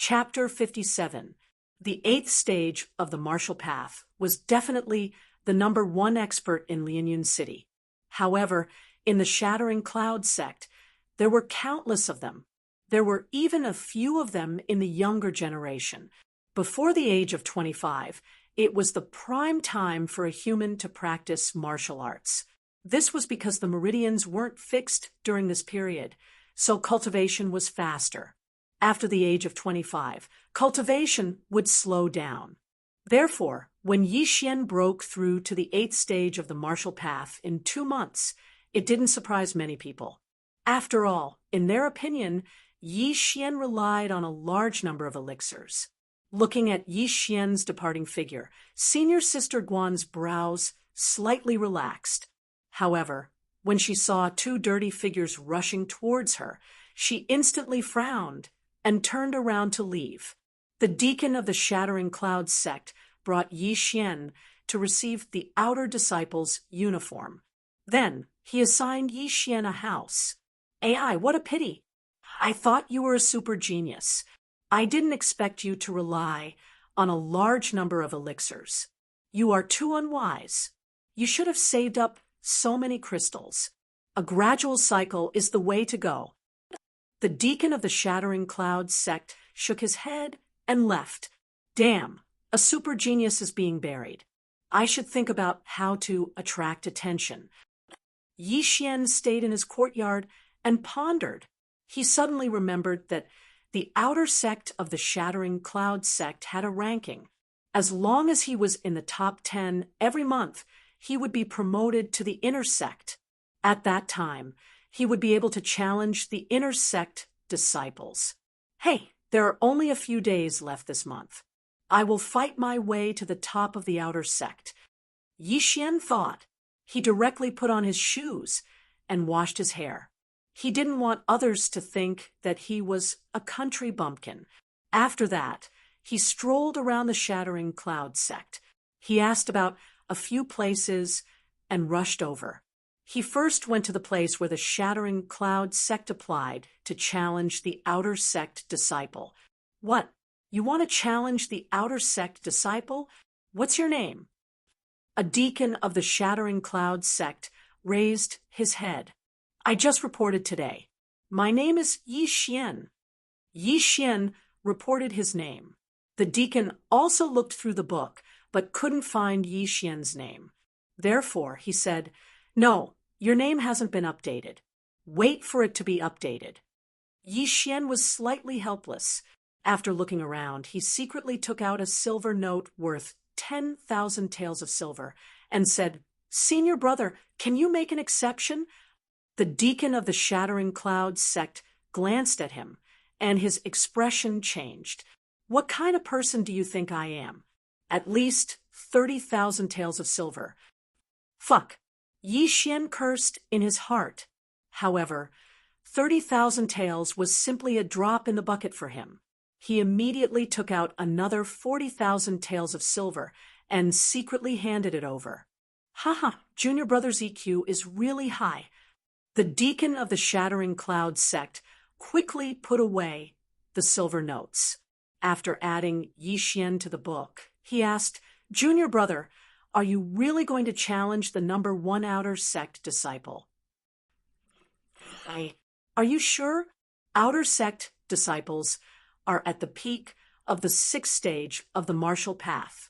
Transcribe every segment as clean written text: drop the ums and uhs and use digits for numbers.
Chapter 57. The eighth stage of the martial path was definitely the #1 expert in Lianyun City. However, in the Shattering Cloud sect, there were countless of them. There were even a few of them in the younger generation. Before the age of 25, it was the prime time for a human to practice martial arts. This was because the meridians weren't fixed during this period, so cultivation was faster. After the age of 25, cultivation would slow down. Therefore, when Yi Xian broke through to the eighth stage of the martial path in 2 months, it didn't surprise many people. After all, in their opinion, Yi Xian relied on a large number of elixirs. Looking at Yi Xian's departing figure, Senior Sister Guan's brows slightly relaxed. However, when she saw 2 dirty figures rushing towards her, she instantly frowned and turned around to leave. The deacon of the Shattering Cloud sect brought Yi Xian to receive the outer disciple's uniform. Then he assigned Yi Xian a house. AI, what a pity! I thought you were a super genius. I didn't expect you to rely on a large number of elixirs. You are too unwise. You should have saved up so many crystals. A gradual cycle is the way to go. The deacon of the Shattering Cloud sect shook his head and left. Damn, a super genius is being buried. I should think about how to attract attention. Yi Xian stayed in his courtyard and pondered. He suddenly remembered that the outer sect of the Shattering Cloud sect had a ranking. As long as he was in the top 10 every month, he would be promoted to the inner sect. At that time, he would be able to challenge the inner sect disciples. Hey, there are only a few days left this month. I will fight my way to the top of the outer sect. Yi Xian thought. He directly put on his shoes and washed his hair. He didn't want others to think that he was a country bumpkin. After that, he strolled around the Shattering Cloud sect. He asked about a few places and rushed over. He first went to the place where the Shattering Cloud sect applied to challenge the outer sect disciple. What? You want to challenge the outer sect disciple? What's your name? A deacon of the Shattering Cloud sect raised his head. I just reported today. My name is Yi Xian. Yi Xian reported his name. The deacon also looked through the book, but couldn't find Yi Xian's name. Therefore, he said, No, your name hasn't been updated. Wait for it to be updated. Yi Xian was slightly helpless. After looking around, he secretly took out a silver note worth 10,000 taels of silver and said, Senior brother, can you make an exception? The deacon of the Shattering Cloud sect glanced at him, and his expression changed. What kind of person do you think I am? At least 30,000 taels of silver. Fuck. Yi Xian cursed in his heart. However, 30,000 taels was simply a drop in the bucket for him. He immediately took out another 40,000 taels of silver and secretly handed it over. Haha, Junior Brother's EQ is really high. The deacon of the Shattering Cloud sect quickly put away the silver notes. After adding Yi Xian to the book, he asked, Junior Brother, are you really going to challenge the #1 outer sect disciple? Are you sure? Outer sect disciples are at the peak of the 6th stage of the martial path.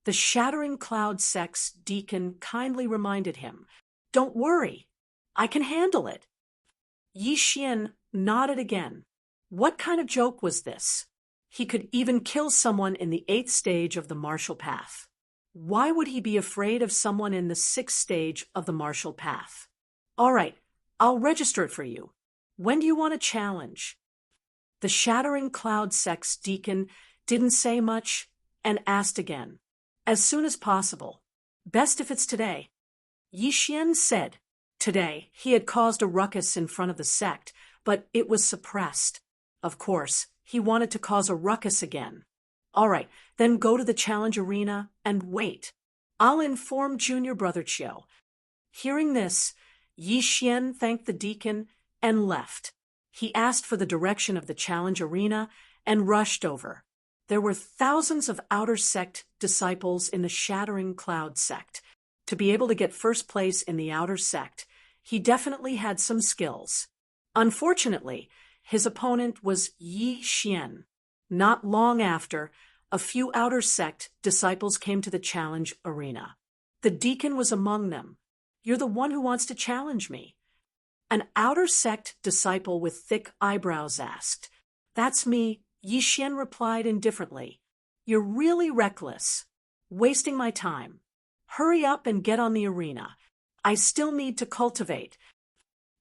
The Shattering Cloud sect's deacon kindly reminded him, Don't worry, I can handle it. Yi Xian nodded again. What kind of joke was this? He could even kill someone in the 8th stage of the martial path. Why would he be afraid of someone in the 6th stage of the martial path? All right, I'll register it for you. When do you want to challenge? The Shattering Cloud sect's deacon didn't say much and asked again. As soon as possible. Best if it's today. Yi Xian said. Today, he had caused a ruckus in front of the sect, but it was suppressed. Of course, he wanted to cause a ruckus again. All right, then go to the challenge arena and wait. I'll inform Junior Brother Chiu. Hearing this, Yi Xian thanked the deacon and left. He asked for the direction of the challenge arena and rushed over. There were thousands of outer sect disciples in the shattering cloud sect. To be able to get first place in the outer sect, he definitely had some skills. Unfortunately, his opponent was Yi Xian. Not long after, a few outer sect disciples came to the challenge arena. The deacon was among them. "You're the one who wants to challenge me." An outer sect disciple with thick eyebrows asked. "That's me," Yi Xian replied indifferently. "You're really reckless. Wasting my time. Hurry up and get on the arena. I still need to cultivate."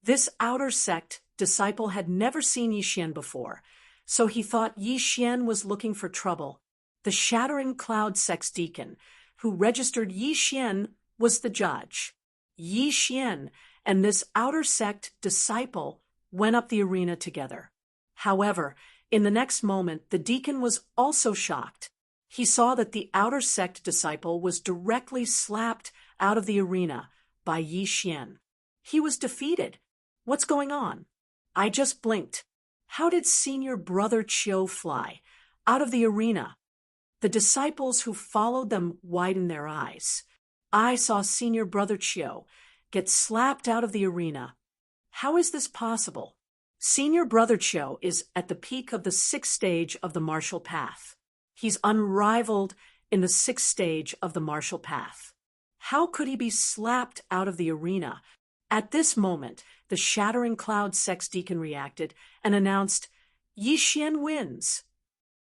This outer sect disciple had never seen Yi Xian before, so he thought Yi Xian was looking for trouble. The shattering cloud sect's deacon, who registered Yi Xian, was the judge. Yi Xian and this outer sect disciple went up the arena together. However, in the next moment, the deacon was also shocked. He saw that the outer sect disciple was directly slapped out of the arena by Yi Xian. He was defeated. "What's going on?" "I just blinked. How did Senior Brother Chiu fly out of the arena?" The disciples who followed them widened their eyes. "I saw Senior Brother Chiu get slapped out of the arena. How is this possible?" Senior Brother Chiu is at the peak of the 6th stage of the martial path. He's unrivaled in the 6th stage of the martial path. How could he be slapped out of the arena? At this moment, the shattering cloud sect's deacon reacted and announced, "Yi Xian wins."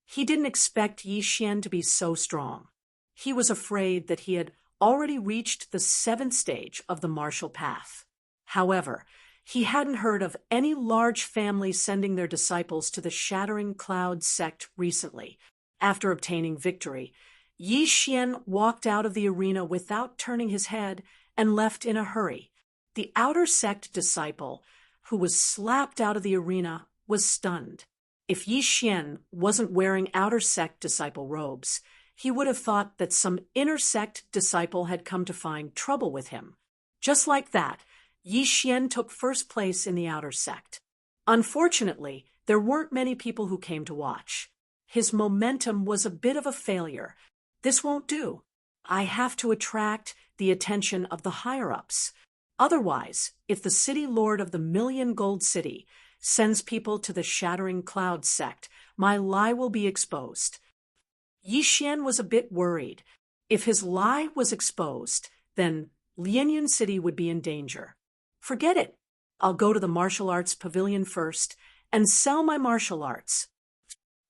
He didn't expect Yi Xian to be so strong. He was afraid that he had already reached the 7th stage of the martial path. However, he hadn't heard of any large family sending their disciples to the shattering cloud sect recently. After obtaining victory, Yi Xian walked out of the arena without turning his head and left in a hurry. The outer sect disciple, who was slapped out of the arena, was stunned. If Yi Xian wasn't wearing outer sect disciple robes, he would have thought that some inner sect disciple had come to find trouble with him. Just like that, Yi Xian took first place in the outer sect. Unfortunately, there weren't many people who came to watch. His momentum was a bit of a failure. "This won't do. I have to attract the attention of the higher-ups. Otherwise, if the city lord of the Million Gold City sends people to the shattering cloud sect, my lie will be exposed." Yi Xian was a bit worried. If his lie was exposed, then Lianyun City would be in danger. "Forget it. I'll go to the martial arts pavilion first and sell my martial arts."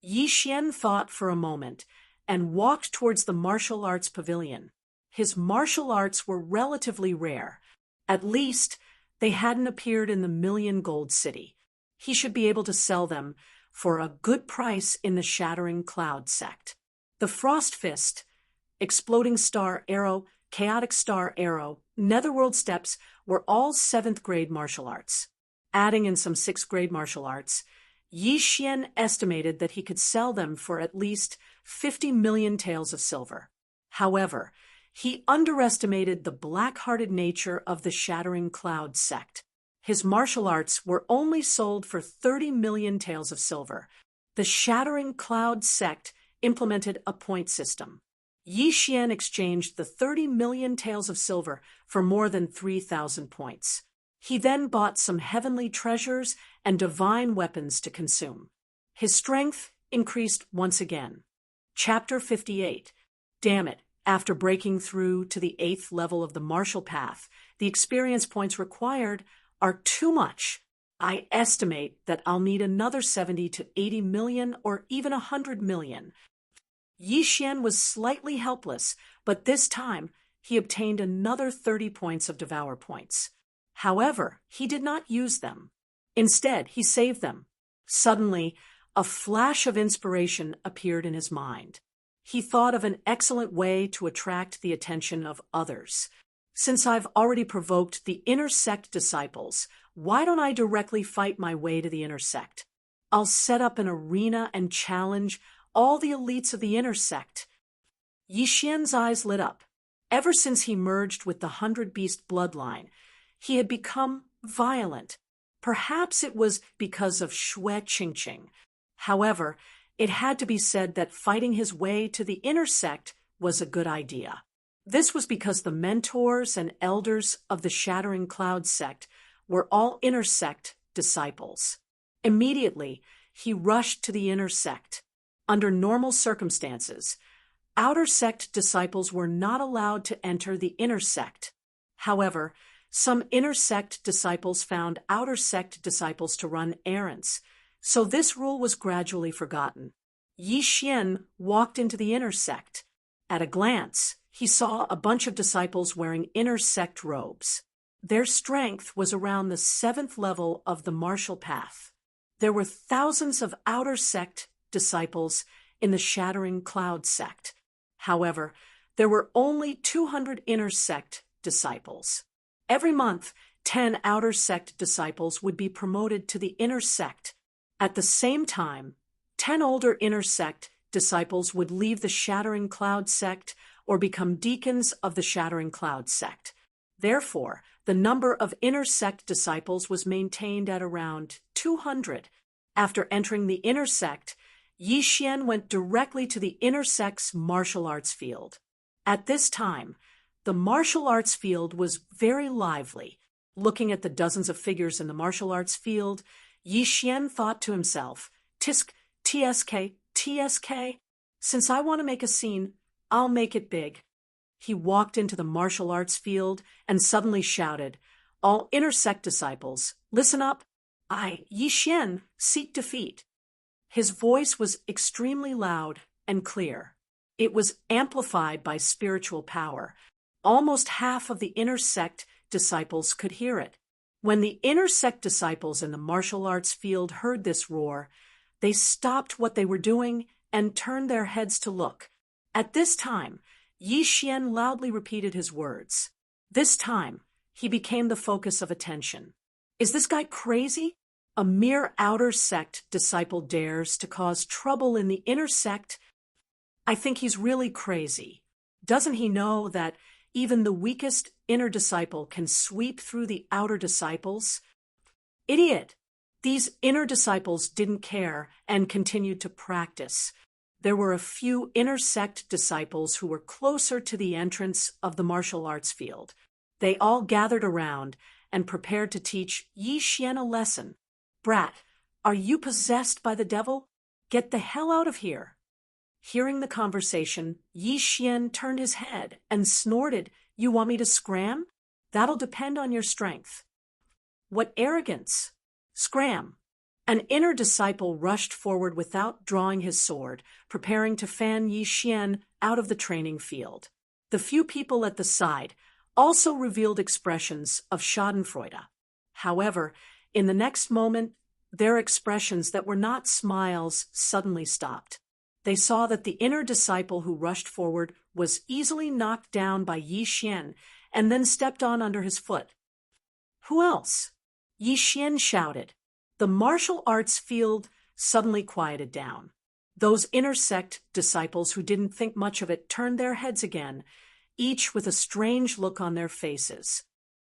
Yi Xian thought for a moment and walked towards the martial arts pavilion. His martial arts were relatively rare. At least, they hadn't appeared in the Million Gold City. He should be able to sell them for a good price in the shattering cloud sect. The Frost Fist, Exploding Star Arrow, Chaotic Star Arrow, Netherworld Steps were all 7th grade martial arts. Adding in some 6th grade martial arts, Yi Xian estimated that he could sell them for at least 50 million taels of silver. However, he underestimated the black-hearted nature of the shattering cloud sect. His martial arts were only sold for 30 million taels of silver. The shattering cloud sect implemented a point system. Yi Xian exchanged the 30 million taels of silver for more than 3,000 points. He then bought some heavenly treasures and divine weapons to consume. His strength increased once again. Chapter 58. Damn it, after breaking through to the 8th level of the martial path, the experience points required are too much. I estimate that I'll need another 70 to 80 million or even 100 million. Yi Xian was slightly helpless, but this time he obtained another 30 points of Devour points. However, he did not use them. Instead, he saved them. Suddenly, a flash of inspiration appeared in his mind. He thought of an excellent way to attract the attention of others. Since I've already provoked the inner sect disciples, why don't I directly fight my way to the inner sect? I'll set up an arena and challenge all the elites of the inner sect. Yi Xian's eyes lit up. Ever since he merged with the 100 Beast bloodline, he had become violent. Perhaps it was because of Xue Qingqing. However, it had to be said that fighting his way to the inner sect was a good idea. This was because the mentors and elders of the Shattering Cloud sect were all inner sect disciples. Immediately, he rushed to the inner sect. Under normal circumstances, outer sect disciples were not allowed to enter the inner sect. However, some inner sect disciples found outer sect disciples to run errands, so this rule was gradually forgotten. Yi Xian walked into the inner sect. At a glance, he saw a bunch of disciples wearing inner sect robes. Their strength was around the 7th level of the martial path. There were thousands of outer sect disciples in the Shattering Cloud sect. However, there were only 200 inner sect disciples. Every month, 10 outer sect disciples would be promoted to the inner sect. At the same time, 10 older inner sect disciples would leave the Shattering Cloud sect or become deacons of the Shattering Cloud sect. Therefore, the number of inner sect disciples was maintained at around 200. After entering the inner sect, Yi Xian went directly to the inner sect's martial arts field. At this time, the martial arts field was very lively. Looking at the dozens of figures in the martial arts field, Yi Xian thought to himself, "Tisk, TSK, TSK. Since I want to make a scene, I'll make it big." He walked into the martial arts field and suddenly shouted, "All inner sect disciples, listen up. I, Yi Xian, seek defeat." His voice was extremely loud and clear. It was amplified by spiritual power. Almost half of the inner sect disciples could hear it. When the inner sect disciples in the martial arts field heard this roar, they stopped what they were doing and turned their heads to look. At this time, Yi Xian loudly repeated his words. This time, he became the focus of attention. Is this guy crazy? A mere outer sect disciple dares to cause trouble in the inner sect? I think he's really crazy. Doesn't he know that even the weakest inner disciple can sweep through the outer disciples? Idiot! These inner disciples didn't care and continued to practice. There were a few inner sect disciples who were closer to the entrance of the martial arts field. They all gathered around and prepared to teach Yi Xian a lesson. "Brat, are you possessed by the devil? Get the hell out of here." Hearing the conversation, Yi Xian turned his head and snorted, "You want me to scram? That'll depend on your strength." "What arrogance! Scram!" An inner disciple rushed forward without drawing his sword, preparing to fan Yi Xian out of the training field. The few people at the side also revealed expressions of schadenfreude. However, in the next moment, their expressions that were not smiles suddenly stopped. They saw that the inner disciple who rushed forward was easily knocked down by Yi Xian and then stepped on under his foot. "Who else?" Yi Xian shouted. The martial arts field suddenly quieted down. Those inner sect disciples who didn't think much of it turned their heads again, each with a strange look on their faces.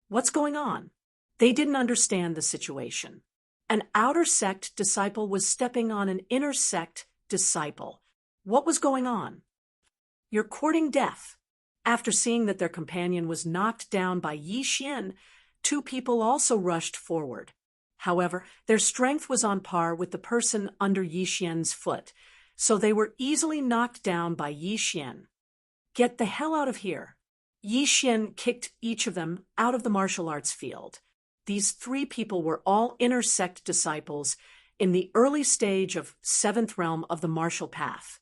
What's going on? They didn't understand the situation. An outer sect disciple was stepping on an inner sect disciple. What was going on? "You're courting death." After seeing that their companion was knocked down by Yi Xian, two people also rushed forward. However, their strength was on par with the person under Yi Xian's foot, so they were easily knocked down by Yi Xian. "Get the hell out of here." Yi Xian kicked each of them out of the martial arts field. These three people were all inner sect disciples in the early stage of 7th realm of the martial path.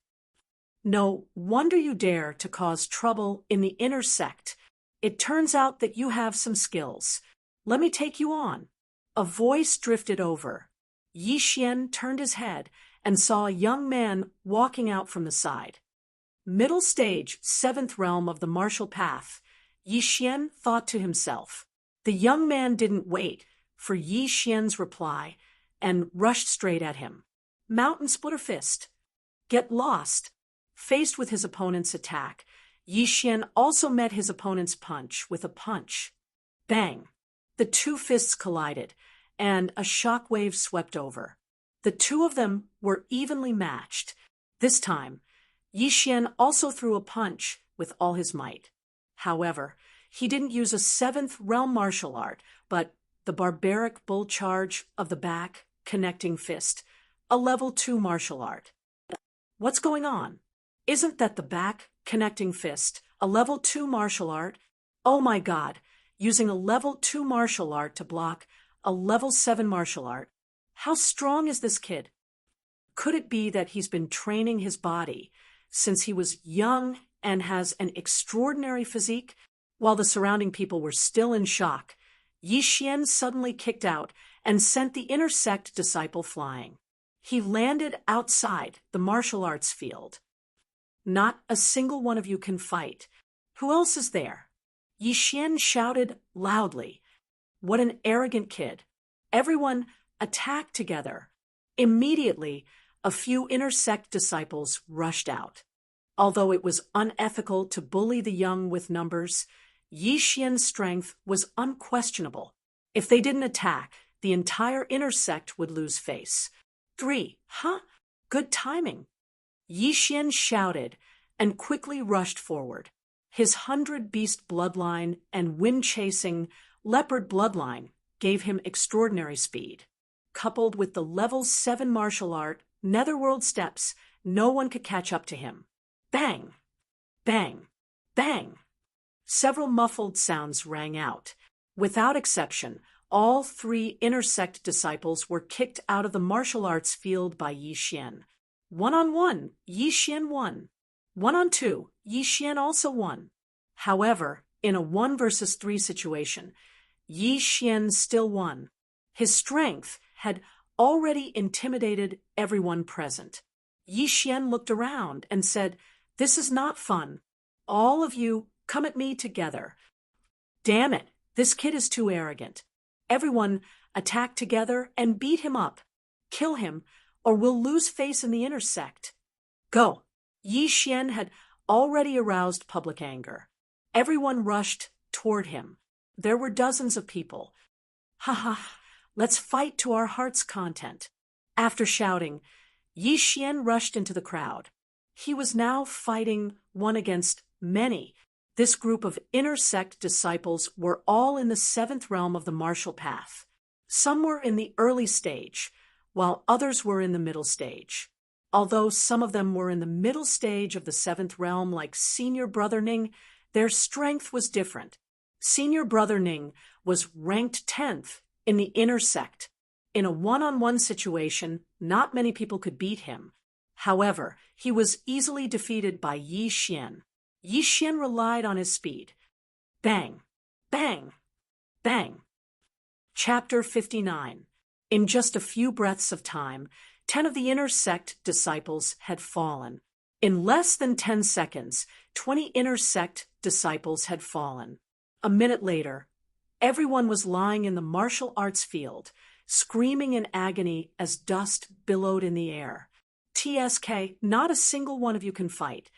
"No wonder you dare to cause trouble in the inner sect. It turns out that you have some skills. Let me take you on." A voice drifted over. Yi Xian turned his head and saw a young man walking out from the side. Middle stage, 7th realm of the martial path, Yi Xian thought to himself. The young man didn't wait for Yi Xian's reply and rushed straight at him. Mountain Splitter Fist. Get lost. Faced with his opponent's attack, Yi Xian also met his opponent's punch with a punch. Bang! The two fists collided, and a shock wave swept over. The two of them were evenly matched. This time, Yi Xian also threw a punch with all his might. However, he didn't use a seventh realm martial art, but the barbaric bull charge of the back connecting fist, a level 2 martial art. What's going on? Isn't that the back connecting fist, a level 2 martial art? Oh my God, using a level 2 martial art to block a level 7 martial art. How strong is this kid? Could it be that he's been training his body since he was young and has an extraordinary physique? While the surrounding people were still in shock, Yi Xian suddenly kicked out and sent the inner sect disciple flying. He landed outside the martial arts field. Not a single one of you can fight. Who else is there? Yi Xian shouted loudly. What an arrogant kid. Everyone attacked together. Immediately, a few inner sect disciples rushed out. Although it was unethical to bully the young with numbers, Yi Xian's strength was unquestionable. If they didn't attack, the entire inner sect would lose face. 3. Huh? Good timing. Yi Xian shouted and quickly rushed forward. His 100-beast bloodline and wind-chasing leopard bloodline gave him extraordinary speed. Coupled with the level 7 martial art, netherworld steps, no one could catch up to him. Bang! Bang! Bang! Several muffled sounds rang out. Without exception, all 3 inner sect disciples were kicked out of the martial arts field by Yi Xian. 1-on-1, Yi Xian won. 1-on-2, Yi Xian also won. However, in a 1 versus 3 situation, Yi Xian still won. His strength had already intimidated everyone present. Yi Xian looked around and said, "This is not fun. All of you come at me together." Damn it, this kid is too arrogant. Everyone attack together and beat him up. Kill him, or we'll lose face in the inner sect. Go. Yi Xian had already aroused public anger. Everyone rushed toward him. There were dozens of people. Ha ha, let's fight to our heart's content. After shouting, Yi Xian rushed into the crowd. He was now fighting one against many. This group of inner sect disciples were all in the 7th realm of the martial path. Some were in the early stage, while others were in the middle stage. Although some of them were in the middle stage of the 7th realm, like Senior Brother Ning, their strength was different. Senior Brother Ning was ranked 10th in the inner sect. In a 1-on-1 situation, not many people could beat him. However, he was easily defeated by Yi Xian. Yi Xian relied on his speed. Bang! Bang! Bang! Chapter 59. In just a few breaths of time, 10 of the inner sect disciples had fallen. In less than 10 seconds, 20 inner sect disciples had fallen. A minute later, everyone was lying in the martial arts field, screaming in agony as dust billowed in the air. TSK, not a single one of you can fight.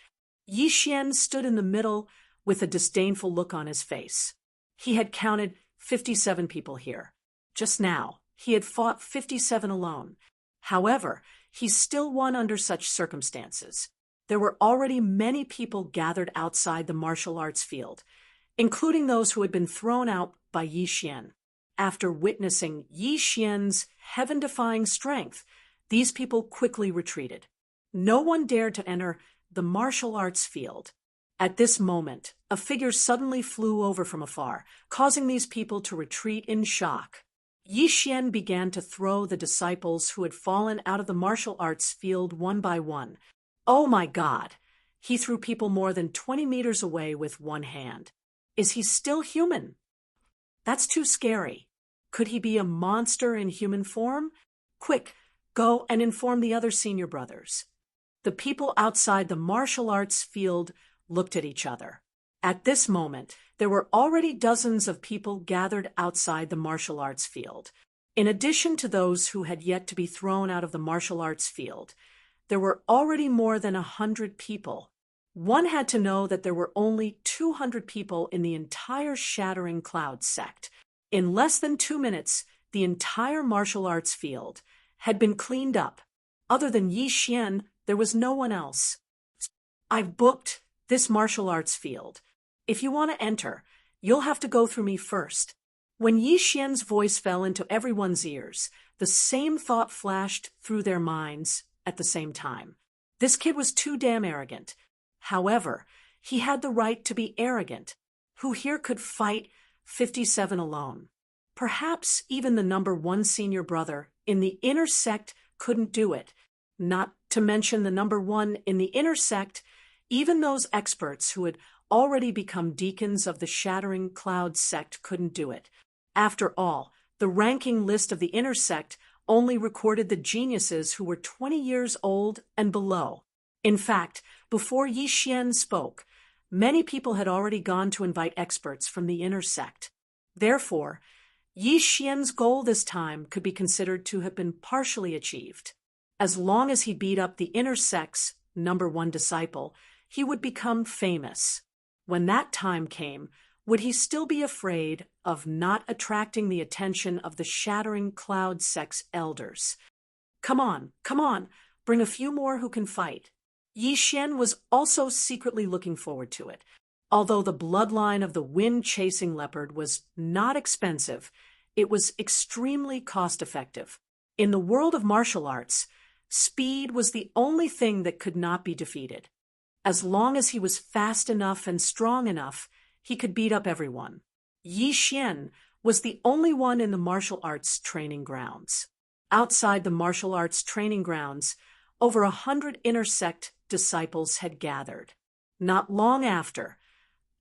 Yi Xian stood in the middle with a disdainful look on his face. He had counted 57 people here. Just now, he had fought 57 alone. However, he still won under such circumstances. There were already many people gathered outside the martial arts field, including those who had been thrown out by Yi Xian. After witnessing Yi Xian's heaven-defying strength, these people quickly retreated. No one dared to enter the martial arts field. At this moment, a figure suddenly flew over from afar, causing these people to retreat in shock. Yi Xian began to throw the disciples who had fallen out of the martial arts field one by one. Oh my God! He threw people more than 20 meters away with one hand. Is he still human? That's too scary. Could he be a monster in human form? Quick, go and inform the other senior brothers. The people outside the martial arts field looked at each other. At this moment, there were already dozens of people gathered outside the martial arts field. In addition to those who had yet to be thrown out of the martial arts field, there were already more than 100 people. One had to know that there were only 200 people in the entire Shattering Cloud sect. In less than 2 minutes, the entire martial arts field, had been cleaned up. Other than Yi Xian, there was no one else. I've booked this martial arts field. If you want to enter, you'll have to go through me first. When Yi Xian's voice fell into everyone's ears, the same thought flashed through their minds at the same time. This kid was too damn arrogant. However, he had the right to be arrogant. Who here could fight 57 alone? Perhaps even the number 1 senior brother in the inner sect couldn't do it. Not to mention the number 1 in the inner sect, even those experts who had already become deacons of the Shattering Cloud sect couldn't do it. After all, the ranking list of the inner sect only recorded the geniuses who were 20 years old and below. In fact, before Yi Xian spoke, many people had already gone to invite experts from the inner sect. Therefore, Yi Xian's goal this time could be considered to have been partially achieved. As long as he beat up the inner sect's number 1 disciple, he would become famous. When that time came, would he still be afraid of not attracting the attention of the Shattering Cloud sect's elders? Come on, bring a few more who can fight. Yi Xian was also secretly looking forward to it. Although the bloodline of the wind-chasing leopard was not expensive, it was extremely cost-effective. In the world of martial arts, speed was the only thing that could not be defeated. As long as he was fast enough and strong enough, he could beat up everyone. Yi Xian was the only one in the martial arts training grounds. Outside the martial arts training grounds, over 100 inner sect disciples had gathered. Not long after,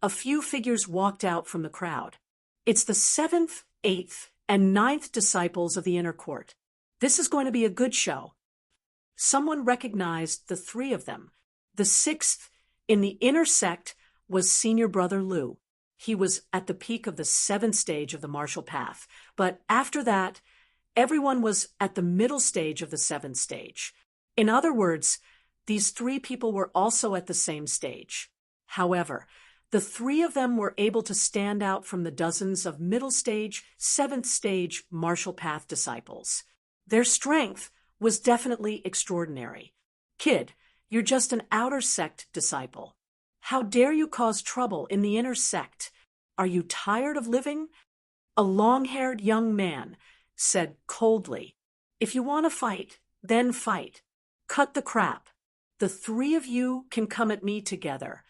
a few figures walked out from the crowd. It's the 7th, 8th, and 9th disciples of the inner court. This is going to be a good show. Someone recognized the 3 of them. The 6th in the inner sect was Senior Brother Lu. He was at the peak of the 7th stage of the martial path, but after that, everyone was at the middle stage of the 7th stage. In other words, these 3 people were also at the same stage. However, the 3 of them were able to stand out from the dozens of middle stage, 7th stage martial path disciples. Their strength was definitely extraordinary. Kid, you're just an outer sect disciple. How dare you cause trouble in the inner sect? Are you tired of living? A long-haired young man said coldly, If you want to fight, then fight. Cut the crap. The 3 of you can come at me together.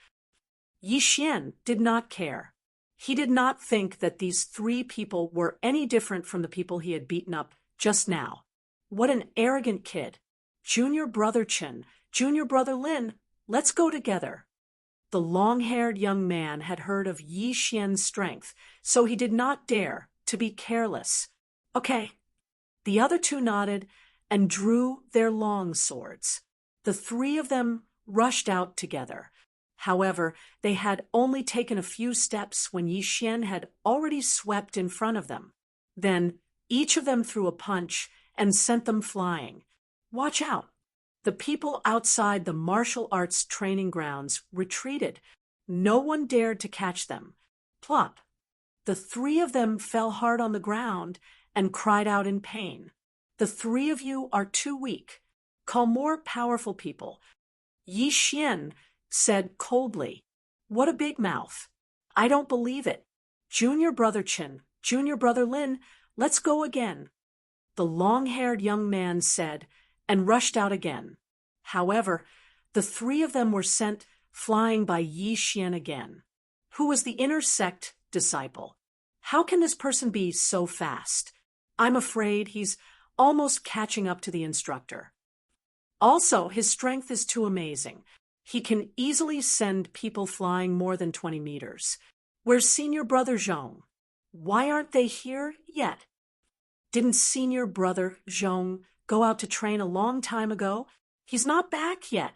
Yi Xian did not care. He did not think that these 3 people were any different from the people he had beaten up just now. What an arrogant kid. Junior Brother Chen, Junior Brother Lin, let's go together. The long-haired young man had heard of Yi Xian's strength, so he did not dare to be careless. Okay. The other 2 nodded and drew their long swords. The 3 of them rushed out together. However, they had only taken a few steps when Yi Xian had already swept in front of them. Then each of them threw a punch and sent them flying. Watch out! The people outside the martial arts training grounds retreated. No one dared to catch them. Plop! The 3 of them fell hard on the ground and cried out in pain. The 3 of you are too weak. Call more powerful people. Yi Xian said coldly, What a big mouth. I don't believe it. Junior Brother Chen, Junior Brother Lin, let's go again. The long-haired young man said, and rushed out again. However, the 3 of them were sent flying by Yi Xian again, who was the inner sect disciple. How can this person be so fast? I'm afraid he's almost catching up to the instructor. Also, his strength is too amazing. He can easily send people flying more than 20 meters. Where's Senior Brother Zhong? Why aren't they here yet? Didn't Senior Brother Zhong go out to train a long time ago? He's not back yet.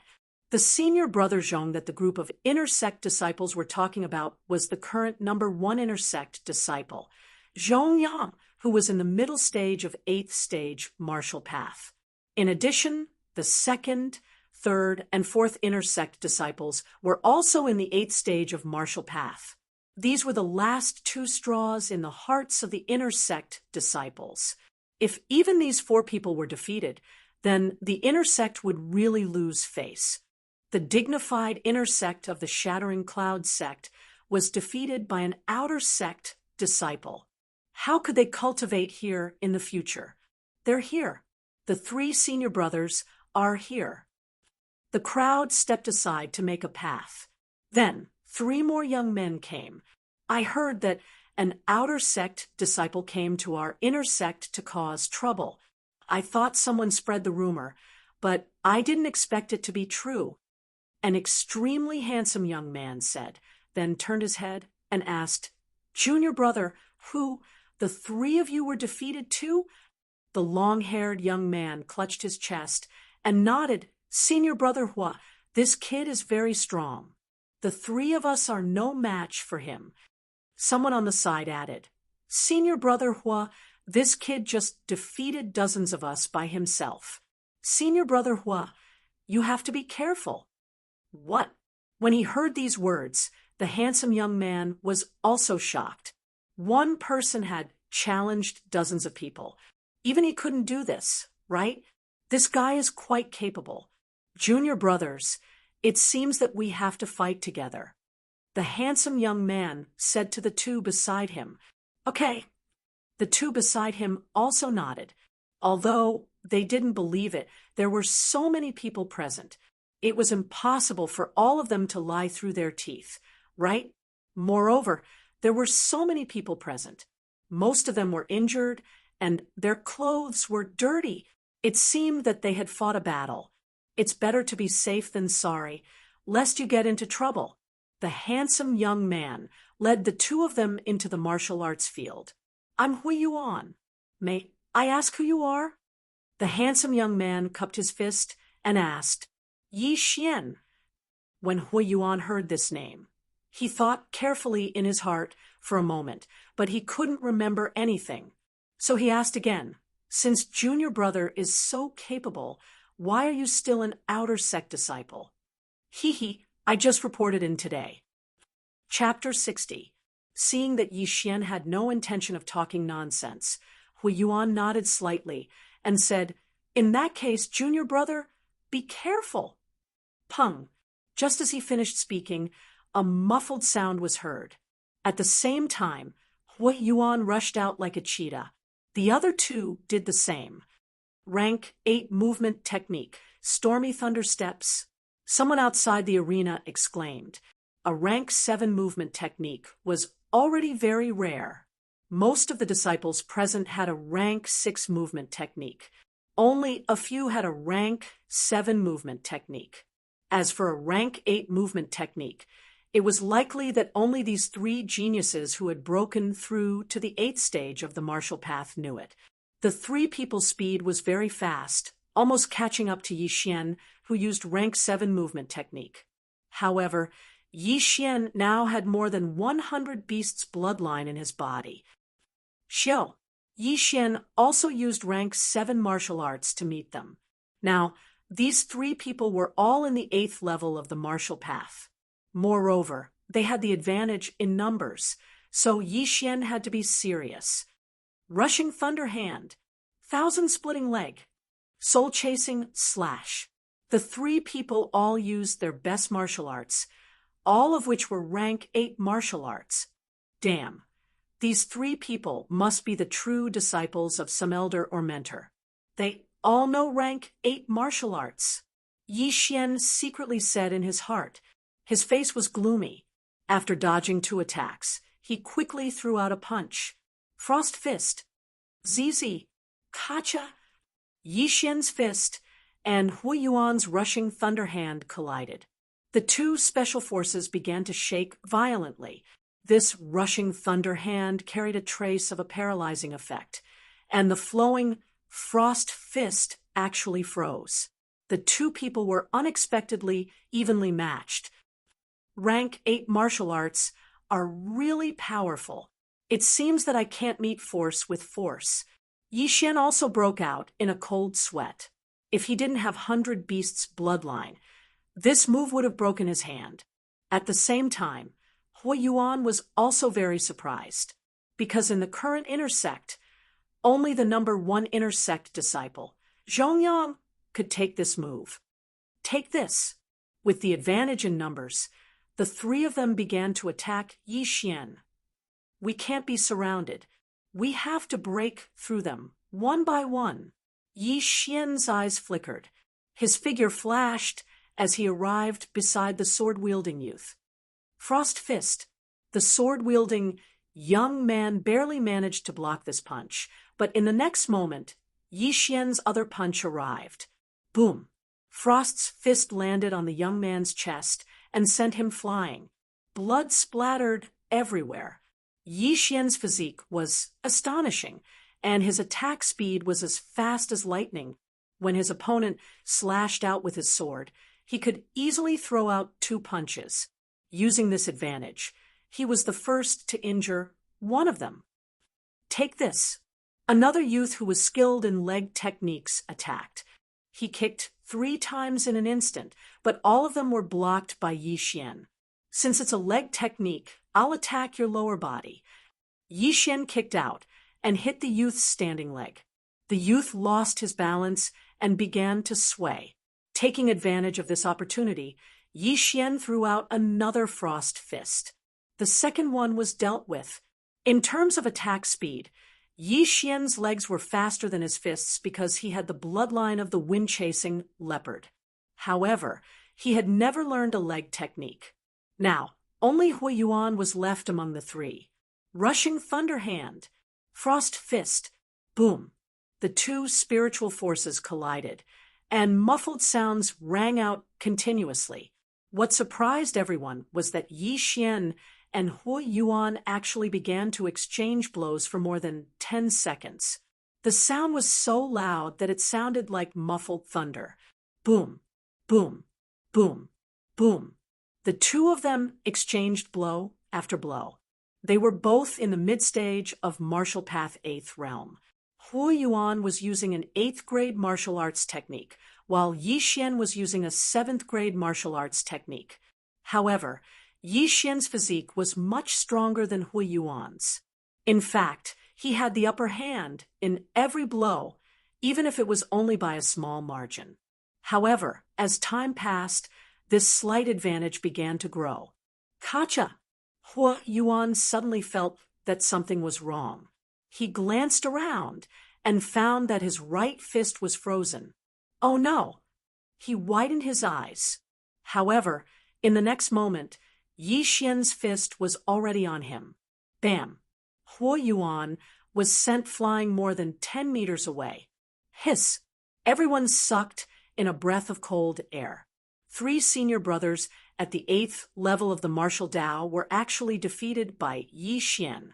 The Senior Brother Zhong that the group of inner sect disciples were talking about was the current number 1 inner sect disciple, Zhong Yang, who was in the middle stage of 8th stage martial path. In addition, the 2nd, 3rd, and 4th inner sect disciples were also in the 8th stage of martial path. These were the last 2 straws in the hearts of the inner sect disciples. If even these 4 people were defeated, then the inner sect would really lose face. The dignified inner sect of the Shattering Cloud sect was defeated by an outer sect disciple. How could they cultivate here in the future? They're here. The 3 senior brothers are here. The crowd stepped aside to make a path. Then 3 more young men came. I heard that an outer sect disciple came to our inner sect to cause trouble. I thought someone spread the rumor, but I didn't expect it to be true. An extremely handsome young man said, then turned his head and asked, "Junior brother, who, the 3 of you were defeated too?" The long-haired young man clutched his chest and nodded. "Senior brother Hua, this kid is very strong. The 3 of us are no match for him." Someone on the side added, "Senior brother Hua, this kid just defeated dozens of us by himself. Senior brother Hua, you have to be careful." What? When he heard these words, the handsome young man was also shocked. One person had challenged dozens of people. Even he couldn't do this, right? This guy is quite capable. Junior brothers, it seems that we have to fight together. The handsome young man said to the 2 beside him, "Okay." The 2 beside him also nodded. Although they didn't believe it, there were so many people present. It was impossible for all of them to lie through their teeth, right? Moreover, there were so many people present. Most of them were injured, and their clothes were dirty. It seemed that they had fought a battle. It's better to be safe than sorry, lest you get into trouble. The handsome young man led the 2 of them into the martial arts field. "I'm Hui Yuan. May I ask who you are?" The handsome young man cupped his fist and asked, "Yi Xian." When Hui Yuan heard this name, he thought carefully in his heart for a moment, but he couldn't remember anything. So he asked again, "Since junior brother is so capable, why are you still an outer sect disciple?" "Hee, I just reported in today." Chapter 60. Seeing that Yi Xian had no intention of talking nonsense, Hui Yuan nodded slightly and said, "In that case, junior brother, be careful." Pung. Just as he finished speaking, a muffled sound was heard. At the same time, Hui Yuan rushed out like a cheetah. The other 2 did the same. Rank 8 movement technique, stormy thunder steps. Someone outside the arena exclaimed. A rank 7 movement technique was already very rare. Most of the disciples present had a rank 6 movement technique. Only a few had a rank 7 movement technique. As for a rank 8 movement technique, it was likely that only these 3 geniuses who had broken through to the 8th stage of the martial path knew it. The 3 people's speed was very fast, almost catching up to Yi Xian, who used rank 7 movement technique. However, Yi Xian now had more than 100 beasts' bloodline in his body. Xiao. Yi Xian also used rank 7 martial arts to meet them. Now, these 3 people were all in the 8th level of the martial path. Moreover, they had the advantage in numbers, so Yi Xian had to be serious. Rushing Thunder Hand, Thousand Splitting Leg, Soul Chasing Slash. The 3 people all used their best martial arts, all of which were rank 8 martial arts. Damn. These 3 people must be the true disciples of some elder or mentor. They all know rank 8 martial arts. Yi Xian secretly said in his heart. His face was gloomy. After dodging 2 attacks, he quickly threw out a punch. Frost Fist, Zizi, Kacha, Yi Xian's fist, and Hui Yuan's rushing thunder hand collided. The 2 special forces began to shake violently. This rushing thunder hand carried a trace of a paralyzing effect, and the flowing frost fist actually froze. The 2 people were unexpectedly evenly matched. Rank 8 martial arts are really powerful. It seems that I can't meet force with force. Yi Xian also broke out in a cold sweat. If he didn't have 100 Beasts' bloodline, this move would have broken his hand. At the same time, Hui Yuan was also very surprised, because in the current inner sect, Only the number 1 inner sect disciple, Zhongyang, could take this move. Take this. With the advantage in numbers, the three of them began to attack Yi Xian. We can't be surrounded. We have to break through them, one by one. Yi Xian's eyes flickered. His figure flashed as he arrived beside the sword-wielding youth. Frost Fist, the sword-wielding young man, barely managed to block this punch, but in the next moment, Yi Xian's other punch arrived. Boom! Frost's fist landed on the young man's chest and sent him flying. Blood splattered everywhere. Yi Xian's physique was astonishing, and his attack speed was as fast as lightning. When his opponent slashed out with his sword, he could easily throw out 2 punches. Using this advantage, he was the first to injure one of them. Take this. Another youth who was skilled in leg techniques attacked. He kicked 3 times in an instant, but all of them were blocked by Yi Xian. Since it's a leg technique, I'll attack your lower body. Yi Xian kicked out and hit the youth's standing leg. The youth lost his balance and began to sway. Taking advantage of this opportunity, Yi Xian threw out another Frost Fist. The second one was dealt with. In terms of attack speed, Yi Xian's legs were faster than his fists because he had the bloodline of the wind-chasing leopard. However, he had never learned a leg technique. Now, only Hui Yuan was left among the three. Rushing Thunder Hand, Frost Fist, boom. The two spiritual forces collided, and muffled sounds rang out continuously. What surprised everyone was that Yi Xian and Hui Yuan actually began to exchange blows for more than 10 seconds. The sound was so loud that it sounded like muffled thunder. Boom, boom, boom, boom. The two of them exchanged blow after blow. They were both in the mid-stage of Martial Path 8th Realm. Hui Yuan was using an 8th grade martial arts technique, while Yi Xian was using a 7th grade martial arts technique. However, Yi Xian's physique was much stronger than Hui Yuan's. In fact, he had the upper hand in every blow, even if it was only by a small margin. However, as time passed, this slight advantage began to grow. Kacha! Hui Yuan suddenly felt that something was wrong. He glanced around and found that his right fist was frozen. Oh no! He widened his eyes. However, in the next moment, Yi Xian's fist was already on him. Bam! Hui Yuan was sent flying more than 10 meters away. Hiss! Everyone sucked in a breath of cold air. 3 senior brothers at the 8th level of the martial Dao were actually defeated by Yi Xian.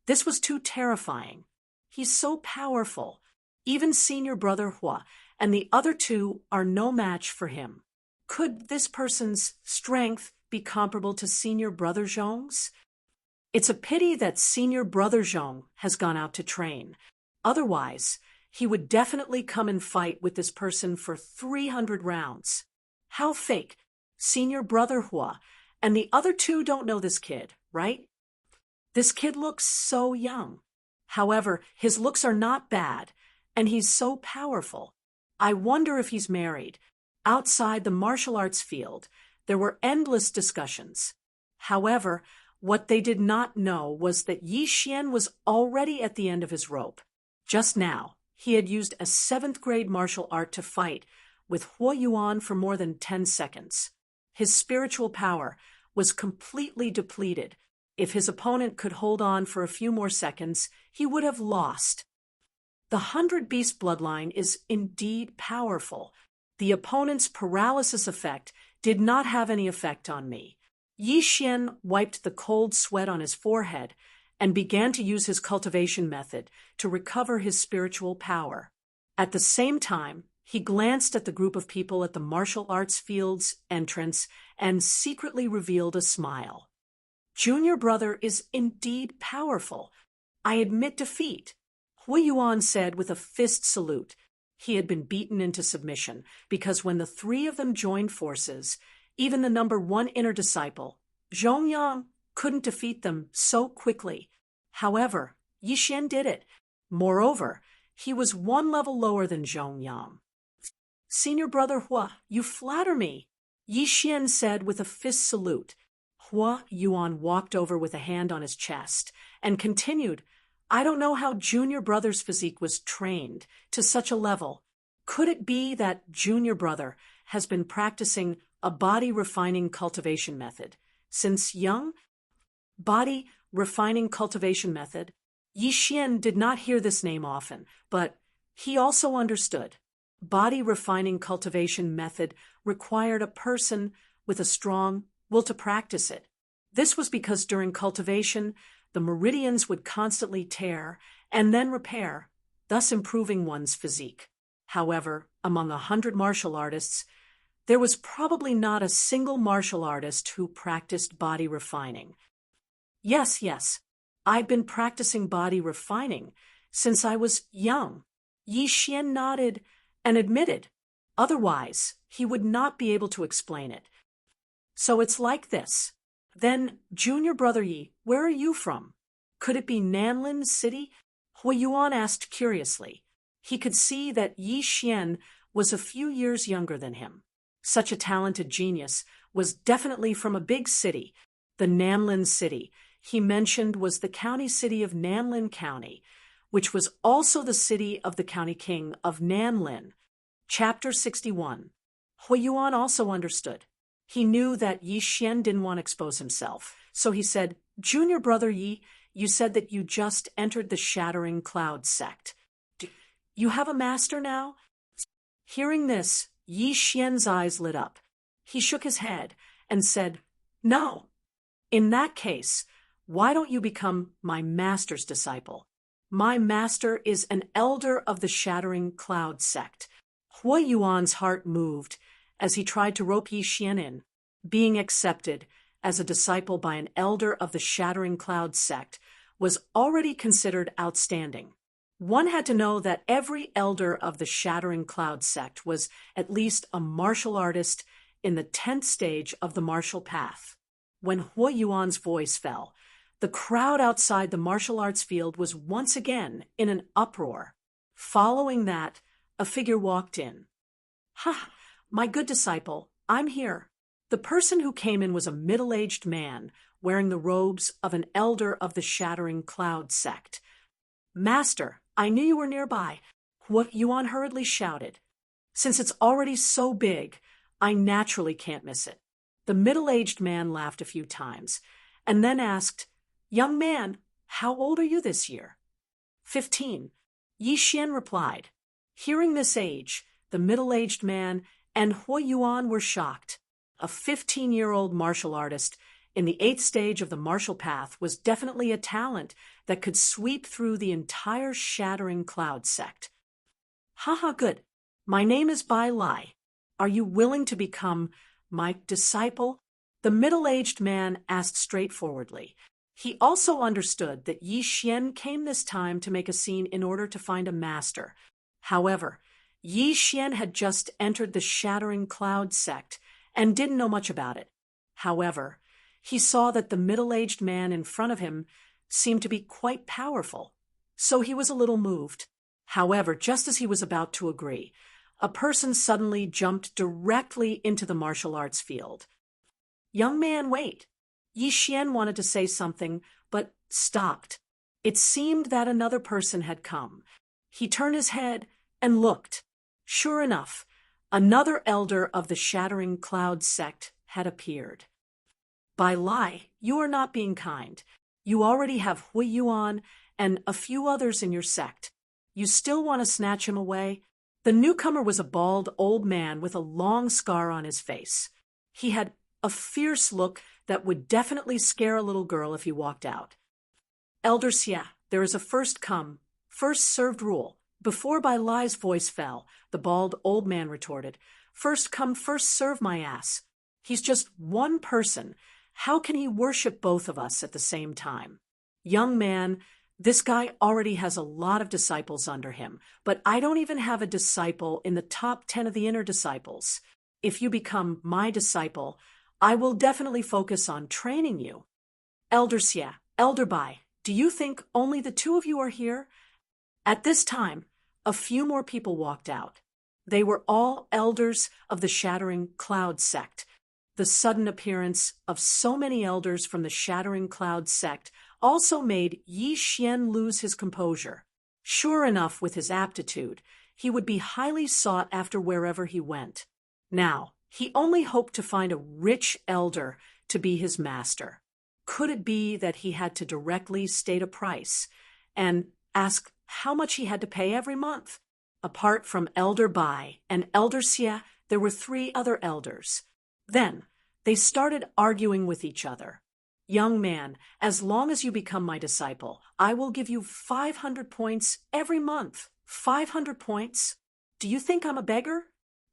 This was too terrifying. He's so powerful. Even senior brother Hua and the other 2 are no match for him. Could this person's strength be comparable to senior brother Zhong's? It's a pity that senior brother Zhong has gone out to train. Otherwise, he would definitely come and fight with this person for 300 rounds. How fake. Senior brother Hua and the other 2 don't know this kid, right? This kid looks so young. However, his looks are not bad, and he's so powerful. I wonder if he's married. Outside the martial arts field, there were endless discussions. However, what they did not know was that Yi Xian was already at the end of his rope. Just now, he had used a 7th grade martial art to fight with Hui Yuan for more than 10 seconds. His spiritual power was completely depleted. If his opponent could hold on for a few more seconds, he would have lost. The 100 Beast bloodline is indeed powerful. The opponent's paralysis effect did not have any effect on me. Yi Xian wiped the cold sweat on his forehead and began to use his cultivation method to recover his spiritual power. At the same time, he glanced at the group of people at the martial arts field's entrance and secretly revealed a smile. Junior brother is indeed powerful. I admit defeat, Hui Yuan said with a fist salute. He had been beaten into submission because when the 3 of them joined forces, even the number 1 inner disciple, Zhongyang, couldn't defeat them so quickly. However, Yi Xian did it. Moreover, he was one level lower than Zhong Yang. Senior brother Hua, you flatter me, Yi Xian said with a fist salute. Hua Yuan walked over with a hand on his chest and continued, I don't know how junior brother's physique was trained to such a level. Could it be that junior brother has been practicing a body refining cultivation method since young? Body refining cultivation method? Yi Xian did not hear this name often, but he also understood. Body refining cultivation method required a person with a strong will to practice it. This was because during cultivation, the meridians would constantly tear and then repair, thus improving one's physique. However, among 100 martial artists, there was probably not a single martial artist who practiced body refining. Yes, I've been practicing body refining since I was young. Yi Xian nodded and admitted. Otherwise, he would not be able to explain it. So it's like this. Then, junior brother Yi, where are you from? Could it be Nanlin City? Hui Yuan asked curiously. He could see that Yi Xian was a few years younger than him. Such a talented genius was definitely from a big city. The Nanlin City he mentioned was the county city of Nanlin County, which was also the city of the county king of Nanlin. Chapter 61. Hui Yuan also understood. He knew that Yi Xian didn't want to expose himself, so he said, Junior brother Yi, you said that you just entered the Shattering Cloud sect. Do you have a master now? Hearing this, Yi Xian's eyes lit up. He shook his head and said, No. In that case, why don't you become my master's disciple? My master is an elder of the Shattering Cloud sect. Hui Yuan's heart moved as he tried to rope Yi Xian in. Being accepted as a disciple by an elder of the Shattering Cloud sect was already considered outstanding. One had to know that every elder of the Shattering Cloud sect was at least a martial artist in the 10th stage of the martial path. When Hui Yuan's voice fell, the crowd outside the martial arts field was once again in an uproar. Following that, a figure walked in. Ha! My good disciple, I'm here. The person who came in was a middle-aged man wearing the robes of an elder of the Shattering Cloud sect. Master, I knew you were nearby, Hui Yuan hurriedly shouted. Since it's already so big, I naturally can't miss it. The middle-aged man laughed a few times and then asked, Young man, how old are you this year? 15. Yi Xian replied. Hearing this age, the middle-aged man and Hui Yuan were shocked. A 15-year-old martial artist in the 8th stage of the martial path was definitely a talent that could sweep through the entire Shattering Cloud sect. Haha, good. My name is Bai Lai. Are you willing to become my disciple? The middle-aged man asked straightforwardly. He also understood that Yi Xian came this time to make a scene in order to find a master. However, Yi Xian had just entered the Shattering Cloud sect and didn't know much about it. However, he saw that the middle-aged man in front of him seemed to be quite powerful, so he was a little moved. However, just as he was about to agree, a person suddenly jumped directly into the martial arts field. Young man, wait. Yi Xian wanted to say something, but stopped. It seemed that another person had come. He turned his head and looked. Sure enough, another elder of the Shattering Cloud sect had appeared. Bai Lai, you are not being kind. You already have Hui Yuan and a few others in your sect. You still want to snatch him away? The newcomer was a bald old man with a long scar on his face. He had a fierce look that would definitely scare a little girl if he walked out. Elder Xia, there is a first come, first served rule. Before Bai Lai's voice fell, the bald old man retorted, First come, first serve, my ass. He's just one person. How can he worship both of us at the same time? Young man, this guy already has a lot of disciples under him, but I don't even have a disciple in the top 10 of the inner disciples. If you become my disciple, I will definitely focus on training you. Elder Xia, Elder Bai, do you think only the two of you are here? At this time, a few more people walked out. They were all elders of the Shattering Cloud sect. The sudden appearance of so many elders from the Shattering Cloud sect also made Yi Xian lose his composure. Sure enough, with his aptitude, he would be highly sought after wherever he went. Now, he only hoped to find a rich elder to be his master. Could it be that he had to directly state a price and ask how much he had to pay every month? Apart from Elder Bai and Elder Xie, there were 3 other elders. Then, they started arguing with each other. Young man, as long as you become my disciple, I will give you 500 points every month. 500 points? Do you think I'm a beggar?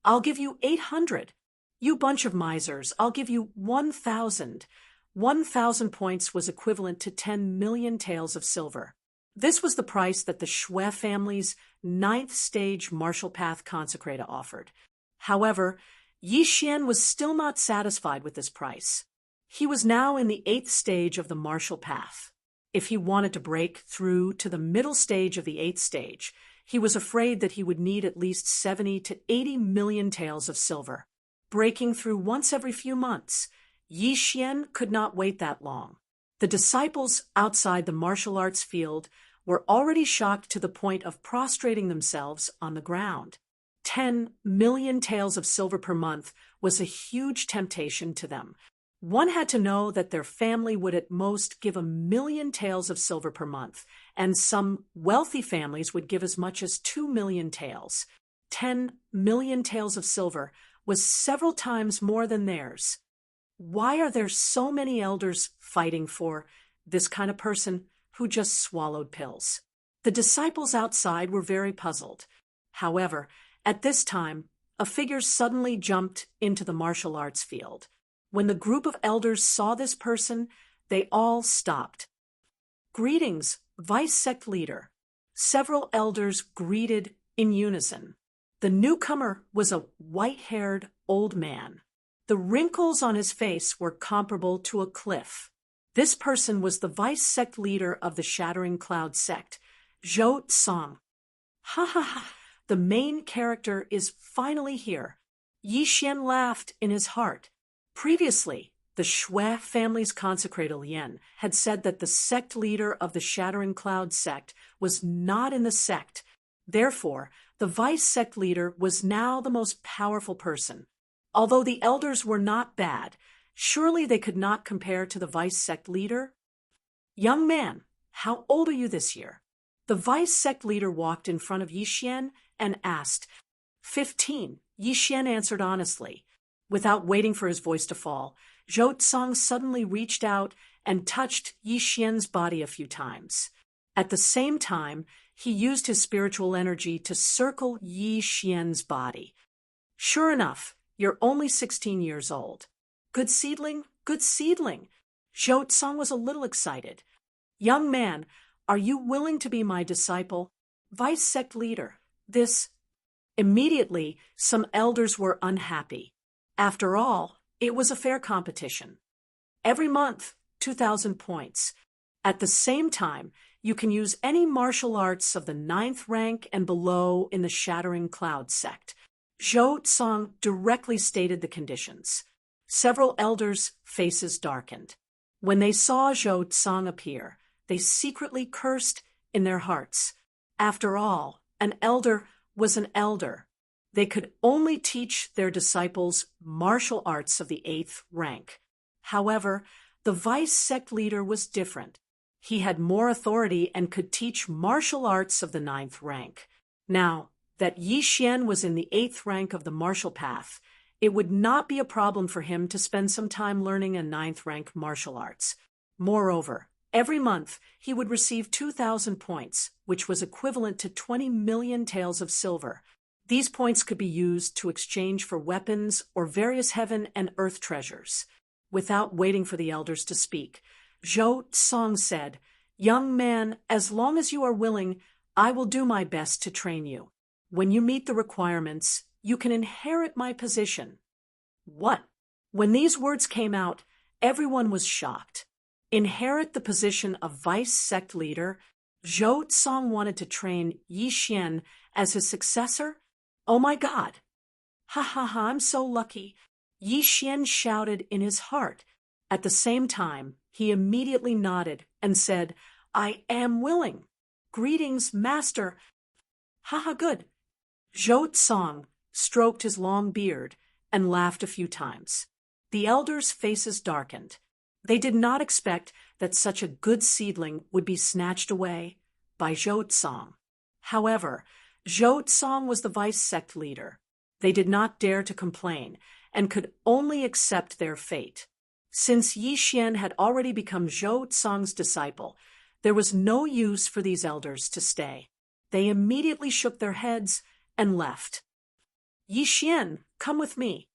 I'll give you 800. You bunch of misers, I'll give you 1,000. 1,000 points was equivalent to 10 million taels of silver. This was the price that the Shui family's 9th stage martial path consecrator offered. However, Yi Xian was still not satisfied with this price. He was now in the 8th stage of the martial path. If he wanted to break through to the middle stage of the 8th stage, he was afraid that he would need at least 70 to 80 million taels of silver. Breaking through once every few months, Yi Xian could not wait that long. The disciples outside the martial arts field were already shocked to the point of prostrating themselves on the ground. 10 million taels of silver per month was a huge temptation to them. One had to know that their family would at most give 1 million taels of silver per month, and some wealthy families would give as much as 2 million taels. 10 million taels of silver was several times more than theirs. Why are there so many elders fighting for this kind of person who just swallowed pills? The disciples outside were very puzzled. However, at this time, a figure suddenly jumped into the martial arts field. When the group of elders saw this person, they all stopped. "Greetings, Vice Sect Leader." Several elders greeted in unison. The newcomer was a white-haired old man. The wrinkles on his face were comparable to a cliff. This person was the Vice Sect Leader of the Shattering Cloud sect, Zhou Tsang. Ha ha ha, the main character is finally here. Yi Xian laughed in his heart. Previously, the Shui family's consecrator Lian had said that the sect leader of the Shattering Cloud sect was not in the sect. Therefore, the vice sect leader was now the most powerful person. Although the elders were not bad, surely they could not compare to the vice sect leader? "Young man, how old are you this year?" The vice sect leader walked in front of Yi Xian and asked. 15, Yi Xian answered honestly. Without waiting for his voice to fall, Zhou Tsang suddenly reached out and touched Yi Xian's body a few times. At the same time, he used his spiritual energy to circle Yi Xian's body. "Sure enough, you're only 16 years old." "Good seedling, good seedling." Zhou Tsang was a little excited. "Young man, are you willing to be my disciple?" "Vice sect leader, this..." Immediately, some elders were unhappy. After all, it was a fair competition. Every month, 2,000 points. At the same time, you can use any martial arts of the 9th rank and below in the Shattering Cloud sect. Zhou Tsang directly stated the conditions. Several elders' faces darkened. When they saw Zhou Tsang appear, they secretly cursed in their hearts. After all, an elder was an elder. They could only teach their disciples martial arts of the 8th rank. However, the vice sect leader was different. He had more authority and could teach martial arts of the 9th rank. Now, that Yi Xian was in the 8th rank of the martial path, it would not be a problem for him to spend some time learning a 9th rank martial arts. Moreover, every month he would receive 2,000 points, which was equivalent to 20 million taels of silver. These points could be used to exchange for weapons or various heaven and earth treasures. Without waiting for the elders to speak, Zhou Tsang said, "Young man, as long as you are willing, I will do my best to train you. When you meet the requirements, you can inherit my position." What? When these words came out, everyone was shocked. Inherit the position of vice sect leader? Zhou Tsong wanted to train Yi Xian as his successor? Oh my God! Ha ha ha, I'm so lucky! Yi Xian shouted in his heart. At the same time, he immediately nodded and said, I am willing. Greetings, master. Ha ha, good. Zhou Tsong stroked his long beard and laughed a few times. The elders' faces darkened. They did not expect that such a good seedling would be snatched away by Zhou Tsong. However, Zhou Tsong was the vice sect leader. They did not dare to complain and could only accept their fate. Since Yi Xian had already become Zhou Tsong's disciple, there was no use for these elders to stay. They immediately shook their heads and left. Yi Xian, come with me.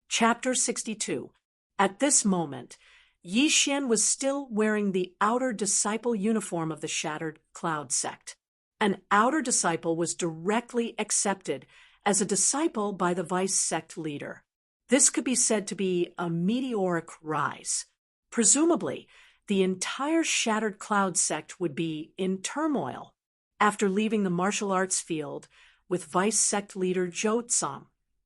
Chapter 62. At this moment, Yi Xian was still wearing the outer disciple uniform of the Shattered Cloud sect. An outer disciple was directly accepted as a disciple by the vice sect leader. This could be said to be a meteoric rise. Presumably, the entire Shattered Cloud sect would be in turmoil after leaving the martial arts field with vice sect leader Zhou Tsong.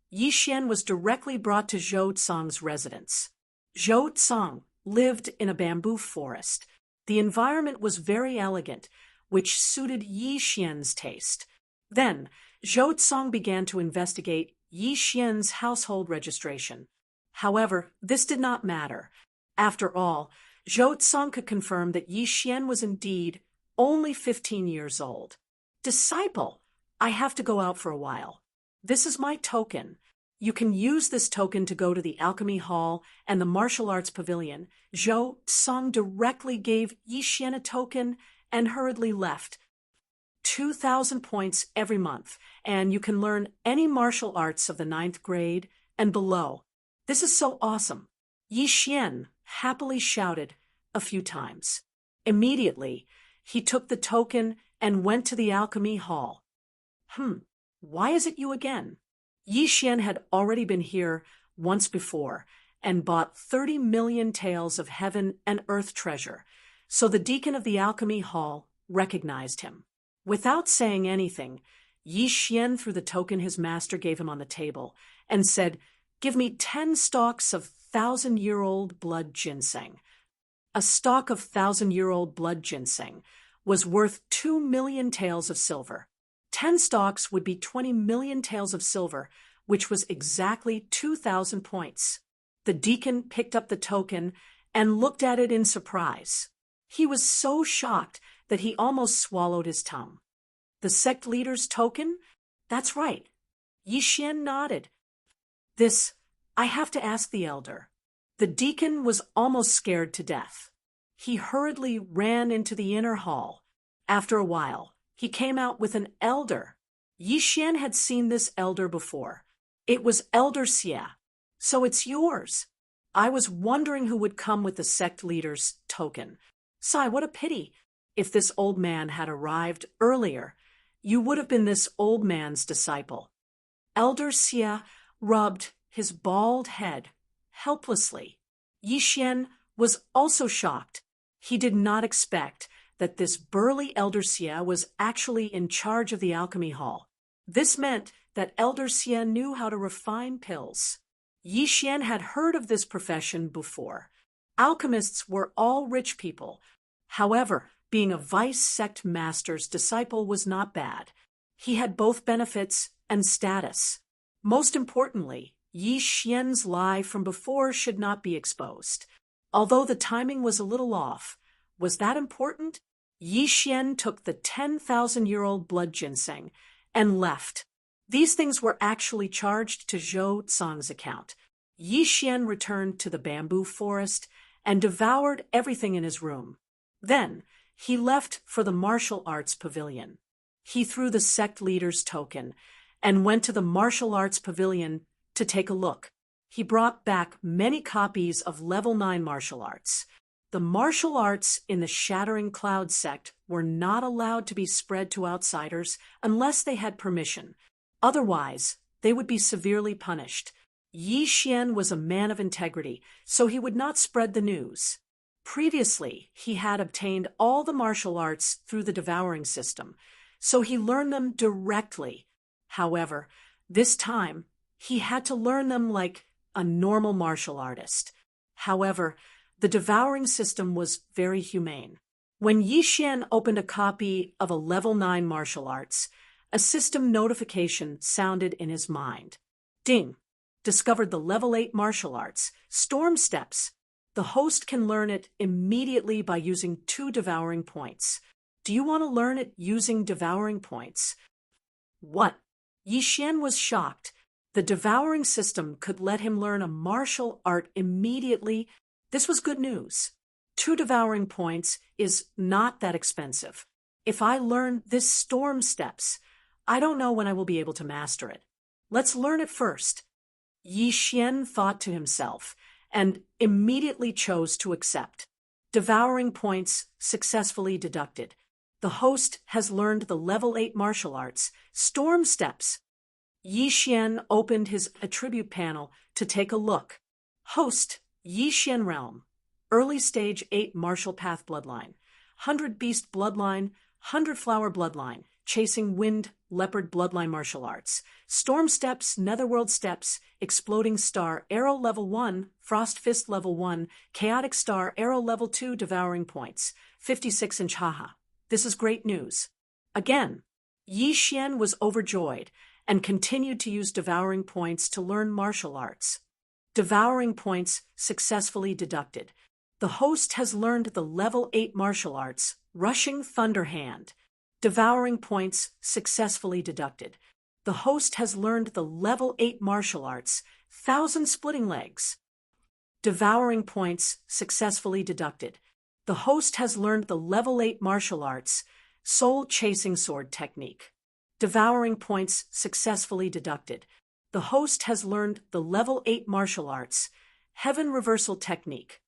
Yi Xian was directly brought to Zhou Tsong's residence. Zhou Tsong lived in a bamboo forest. The environment was very elegant, which suited Yi Xian's taste. Then, Zhou Tsong began to investigate Yi Xian's household registration. However, this did not matter. After all, Zhou Tsong could confirm that Yi Xian was indeed only 15 years old. Disciple, I have to go out for a while. This is my token. You can use this token to go to the Alchemy Hall and the Martial Arts Pavilion. Zhou Tsong directly gave Yi Xian a token and hurriedly left. 2,000 points every month, and you can learn any martial arts of the 9th grade and below. This is so awesome. Yi Xian happily shouted a few times. Immediately, he took the token and went to the Alchemy Hall. Why is it you again? Yi Xian had already been here once before and bought 30 million taels of heaven and earth treasure, so the deacon of the Alchemy Hall recognized him. Without saying anything, Yi Xian threw the token his master gave him on the table and said, Give me 10 stalks of 1,000-year-old blood ginseng. A stalk of 1,000-year-old blood ginseng was worth 2 million taels of silver. 10 stalks would be 20 million taels of silver, which was exactly 2,000 points. The deacon picked up the token and looked at it in surprise. He was so shocked that he almost swallowed his tongue. The sect leader's token? That's right. Yi Xian nodded. This, I have to ask the elder. The deacon was almost scared to death. He hurriedly ran into the inner hall. After a while, he came out with an elder. Yi Xian had seen this elder before. It was Elder Xie. So it's yours. I was wondering who would come with the sect leader's token. Sai, what a pity. If this old man had arrived earlier, you would have been this old man's disciple. Elder Xie rubbed his bald head helplessly. Yi Xian was also shocked. He did not expect that this burly Elder Xie was actually in charge of the Alchemy Hall. This meant that Elder Xie knew how to refine pills. Yi Xian had heard of this profession before. Alchemists were all rich people. However, being a vice sect master's disciple was not bad. He had both benefits and status. Most importantly, Yi Xian's lie from before should not be exposed. Although the timing was a little off, was that important? Yi Xian took the 10,000-year-old blood ginseng and left. These things were actually charged to Zhou Tsong's account. Yi Xian returned to the bamboo forest and devoured everything in his room. Then, he left for the martial arts pavilion. He threw the sect leader's token and went to the martial arts pavilion to take a look. He brought back many copies of Level 9 martial arts. The martial arts in the Shattering Cloud sect were not allowed to be spread to outsiders unless they had permission. Otherwise, they would be severely punished. Yi Xian was a man of integrity, so he would not spread the news. Previously, he had obtained all the martial arts through the devouring system, so he learned them directly. However, this time, he had to learn them like a normal martial artist. However, the devouring system was very humane. When Yi Xian opened a copy of a level 9 martial arts, a system notification sounded in his mind. Ding! Discovered the level 8 martial arts, Storm Steps. The host can learn it immediately by using 2 devouring points. Do you want to learn it using devouring points? What? Yi Xian was shocked. The devouring system could let him learn a martial art immediately. This was good news. 2 devouring points is not that expensive. If I learn this Storm Steps, I don't know when I will be able to master it. Let's learn it first. Yi Xian thought to himself and immediately chose to accept. Devouring points successfully deducted. The host has learned the level 8 martial arts, Storm Steps. Yi Xian opened his attribute panel to take a look. Host, Yi Xian Realm. Early Stage 8 Martial Path Bloodline. 100 Beast Bloodline, 100 Flower Bloodline, Chasing Wind Leopard Bloodline Martial Arts. Storm Steps, Netherworld Steps, Exploding Star, Arrow Level 1, Frost Fist Level 1, Chaotic Star, Arrow Level 2, Devouring Points. 56-inch haha. This is great news. Again, Yi Xian was overjoyed and continued to use devouring points to learn martial arts. Devouring points successfully deducted. The host has learned the level 8 martial arts, Rushing Thunderhand. Devouring points successfully deducted. The host has learned the level 8 martial arts, Thousand Splitting Legs. Devouring points successfully deducted. The host has learned the level 8 martial arts, Soul Chasing Sword Technique. Devouring points successfully deducted. The host has learned the level 8 martial arts, Heaven Reversal Technique.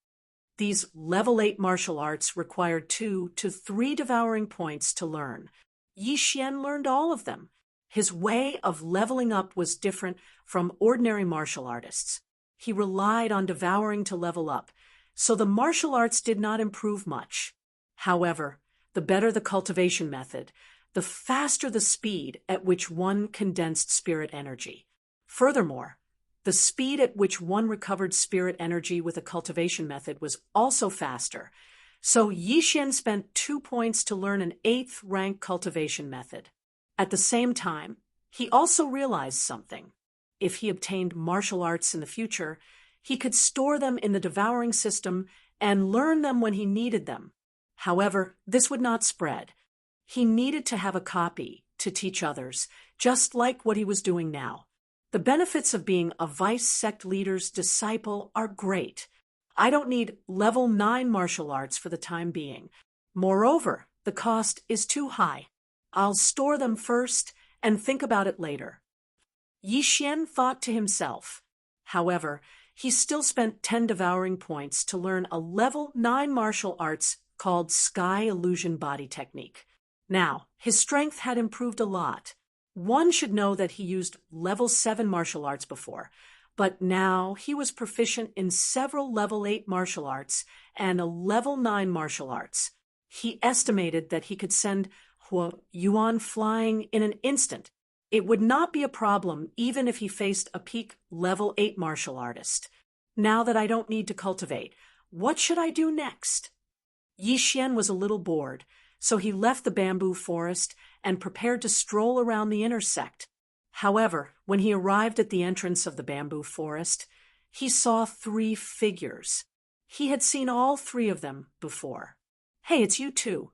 These level 8 martial arts required 2 to 3 devouring points to learn. Yi Xian learned all of them. His way of leveling up was different from ordinary martial artists. He relied on devouring to level up, so the martial arts did not improve much. However, the better the cultivation method, the faster the speed at which one condensed spirit energy. Furthermore, the speed at which one recovered spirit energy with a cultivation method was also faster, so Yi Xian spent 2 points to learn an 8th rank cultivation method. At the same time, he also realized something. If he obtained martial arts in the future, he could store them in the devouring system and learn them when he needed them. However, this would not spread. He needed to have a copy to teach others, just like what he was doing now. The benefits of being a vice sect leader's disciple are great. I don't need level 9 martial arts for the time being. Moreover, the cost is too high. I'll store them first and think about it later. Yi Xian thought to himself. However, he still spent 10 devouring points to learn a level 9 martial arts called Sky Illusion Body Technique. Now, his strength had improved a lot. One should know that he used level 7 martial arts before, but now he was proficient in several level 8 martial arts and a level 9 martial arts. He estimated that he could send Huo Yuan flying in an instant. It would not be a problem even if he faced a peak level 8 martial artist. Now that I don't need to cultivate, what should I do next? Yi Xian was a little bored, so he left the bamboo forest and prepared to stroll around the intersect. However, when he arrived at the entrance of the bamboo forest, he saw 3 figures. He had seen all 3 of them before. Hey, it's you too.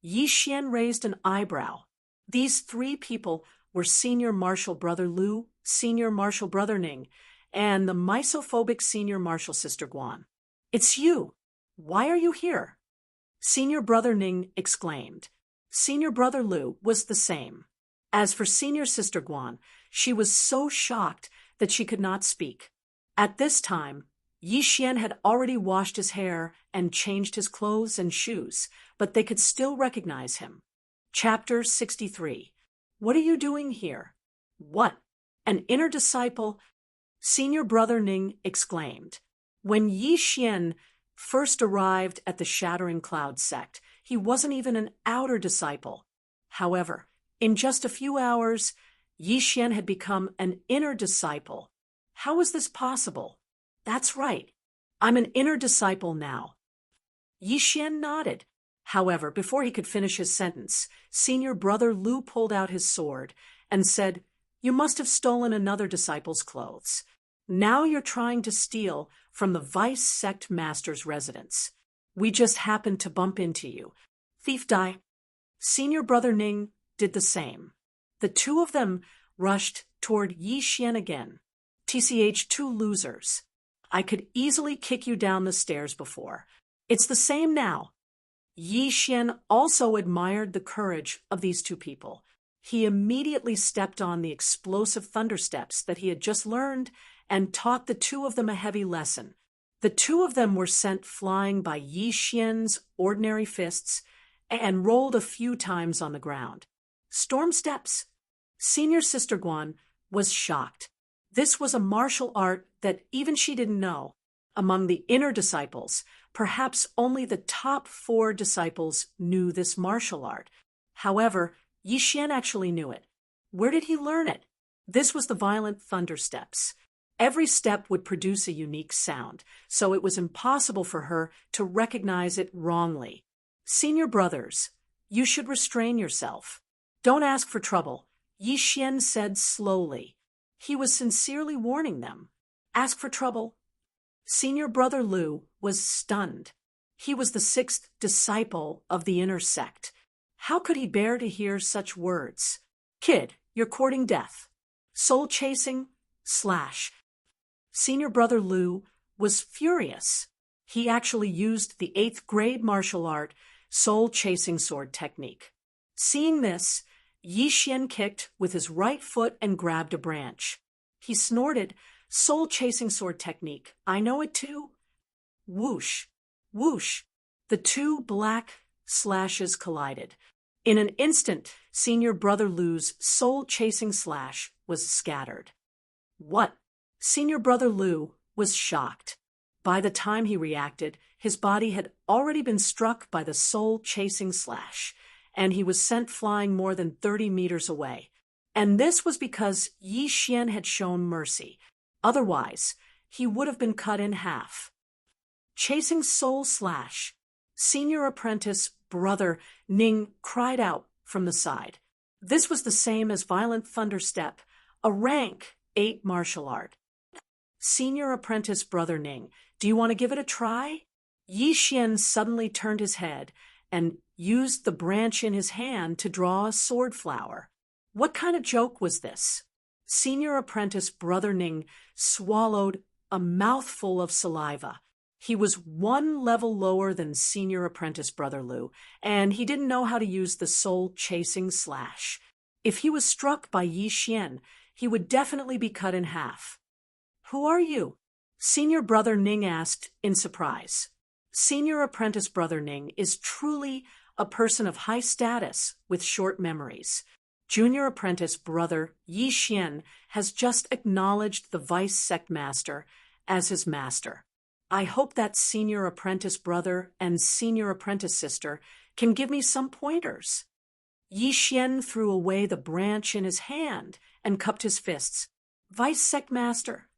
Yi Xian raised an eyebrow. These 3 people were Senior Martial Brother Lu, Senior Martial Brother Ning, and the misophobic Senior Martial Sister Guan. It's you. Why are you here? Senior Brother Ning exclaimed. Senior Brother Lu was the same. As for Senior Sister Guan, she was so shocked that she could not speak. At this time, Yi Xian had already washed his hair and changed his clothes and shoes, but they could still recognize him. Chapter 63. What are you doing here? What? An inner disciple? Senior Brother Ning exclaimed. When Yi Xian first arrived at the Shattering Cloud sect. He wasn't even an outer disciple. However, in just a few hours, Yi Xian had become an inner disciple. How was this possible? That's right. I'm an inner disciple now. Yi Xian nodded. However, before he could finish his sentence, Senior Brother Lu pulled out his sword and said, "You must have stolen another disciple's clothes. Now you're trying to steal from the Vice Sect Master's residence. We just happened to bump into you. Thief die." Senior Brother Ning did the same. The two of them rushed toward Yi Xian again. TCH, two losers. I could easily kick you down the stairs before. It's the same now. Yi Xian also admired the courage of these two people. He immediately stepped on the explosive thunder steps that he had just learned and taught the two of them a heavy lesson. The two of them were sent flying by Yi Xian's ordinary fists and rolled a few times on the ground. Storm steps. Senior Sister Guan was shocked. This was a martial art that even she didn't know. Among the inner disciples, perhaps only the top 4 disciples knew this martial art. However, Yi Xian actually knew it. Where did he learn it? This was the violent thunder steps. Every step would produce a unique sound, so it was impossible for her to recognize it wrongly. Senior brothers, you should restrain yourself. Don't ask for trouble, Yi Xian said slowly. He was sincerely warning them. Ask for trouble? Senior Brother Lu was stunned. He was the 6th disciple of the inner sect. How could he bear to hear such words? Kid, you're courting death. Soul chasing? Slash. Senior Brother Lu was furious. He actually used the 8th grade martial art soul chasing sword technique. Seeing this, Yi Xian kicked with his right foot and grabbed a branch. He snorted, "Soul chasing sword technique. I know it too." Whoosh, whoosh. The two black slashes collided. In an instant, Senior Brother Lu's soul chasing slash was scattered. What? Senior Brother Lu was shocked. By the time he reacted, his body had already been struck by the soul chasing slash, and he was sent flying more than 30 meters away. And this was because Yi Xian had shown mercy. Otherwise, he would have been cut in half. Chasing soul slash. Senior Apprentice Brother Ning cried out from the side. This was the same as violent thunder step, a rank 8 martial art. Senior Apprentice Brother Ning, do you want to give it a try? Yi Xian suddenly turned his head and used the branch in his hand to draw a sword flower. What kind of joke was this? Senior Apprentice Brother Ning swallowed a mouthful of saliva. He was 1 level lower than Senior Apprentice Brother Lu, and he didn't know how to use the soul-chasing slash. If he was struck by Yi Xian, he would definitely be cut in half. Who are you? Senior Brother Ning asked in surprise. Senior Apprentice Brother Ning is truly a person of high status with short memories. Junior Apprentice Brother Yi Xian has just acknowledged the Vice Sect Master as his master. I hope that Senior Apprentice Brother and Senior Apprentice Sister can give me some pointers. Yi Xian threw away the branch in his hand and cupped his fists. Vice Sect Master.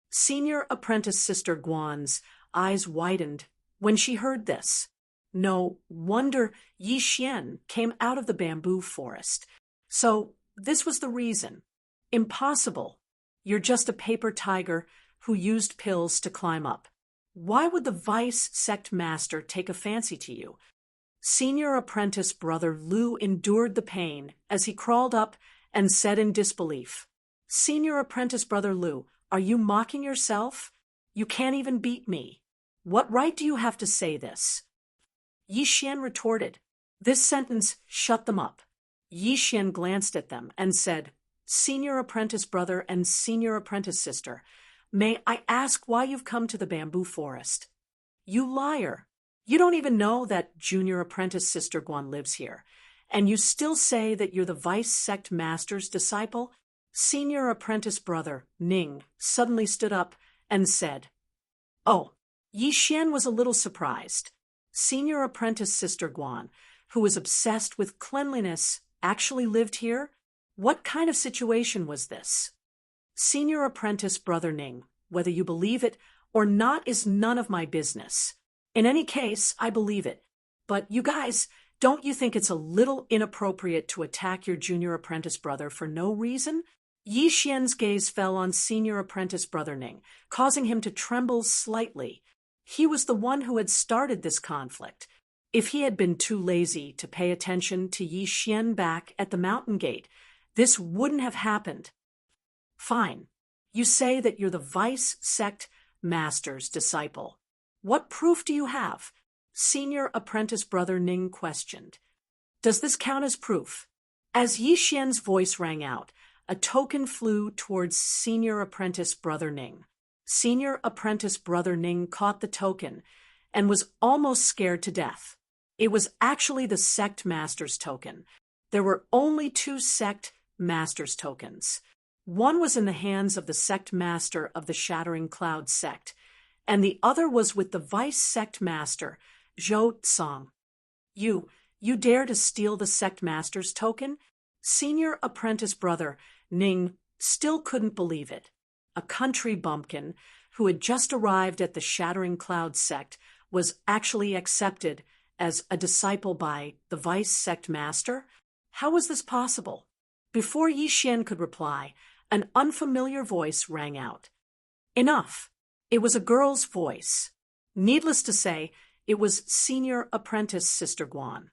Senior Apprentice Sister Guan's eyes widened when she heard this. No wonder Yi Xian came out of the bamboo forest. So this was the reason. Impossible. You're just a paper tiger who used pills to climb up. Why would the Vice Sect Master take a fancy to you? Senior Apprentice Brother Lu endured the pain as he crawled up and said in disbelief, Senior Apprentice Brother Lu, are you mocking yourself? You can't even beat me. What right do you have to say this? Yi Xian retorted. This sentence shut them up. Yi Xian glanced at them and said, Senior Apprentice Brother and Senior Apprentice Sister, may I ask why you've come to the bamboo forest? You liar. You don't even know that Junior Apprentice Sister Guan lives here, and you still say that you're the Vice Sect Master's disciple? Senior Apprentice Brother Ning suddenly stood up and said, Oh, Yi Xian was a little surprised. Senior apprentice Sister Guan, who was obsessed with cleanliness, actually lived here? What kind of situation was this? Senior apprentice Brother Ning, whether you believe it or not is none of my business. In any case, I believe it. But you guys, don't you think it's a little inappropriate to attack your junior apprentice brother for no reason? Yi Xian's gaze fell on senior apprentice Brother Ning, causing him to tremble slightly. He was the one who had started this conflict. If he had been too lazy to pay attention to Yi Xian back at the mountain gate, this wouldn't have happened. Fine. You say that you're the vice sect master's disciple. What proof do you have? Senior apprentice Brother Ning questioned. Does this count as proof? As Yi Xian's voice rang out, a token flew towards senior apprentice Brother Ning. Senior apprentice Brother Ning caught the token and was almost scared to death. It was actually the sect master's token. There were only 2 sect master's tokens. One was in the hands of the sect master of the Shattering Cloud sect, and the other was with the vice sect master, Zhou Tsang. You dare to steal the sect master's token? Senior apprentice Brother Ning still couldn't believe it. A country bumpkin who had just arrived at the Shattering Cloud sect was actually accepted as a disciple by the vice sect master? How was this possible? Before Yi Xian could reply, an unfamiliar voice rang out. Enough! It was a girl's voice. Needless to say, it was Senior Apprentice Sister Guan.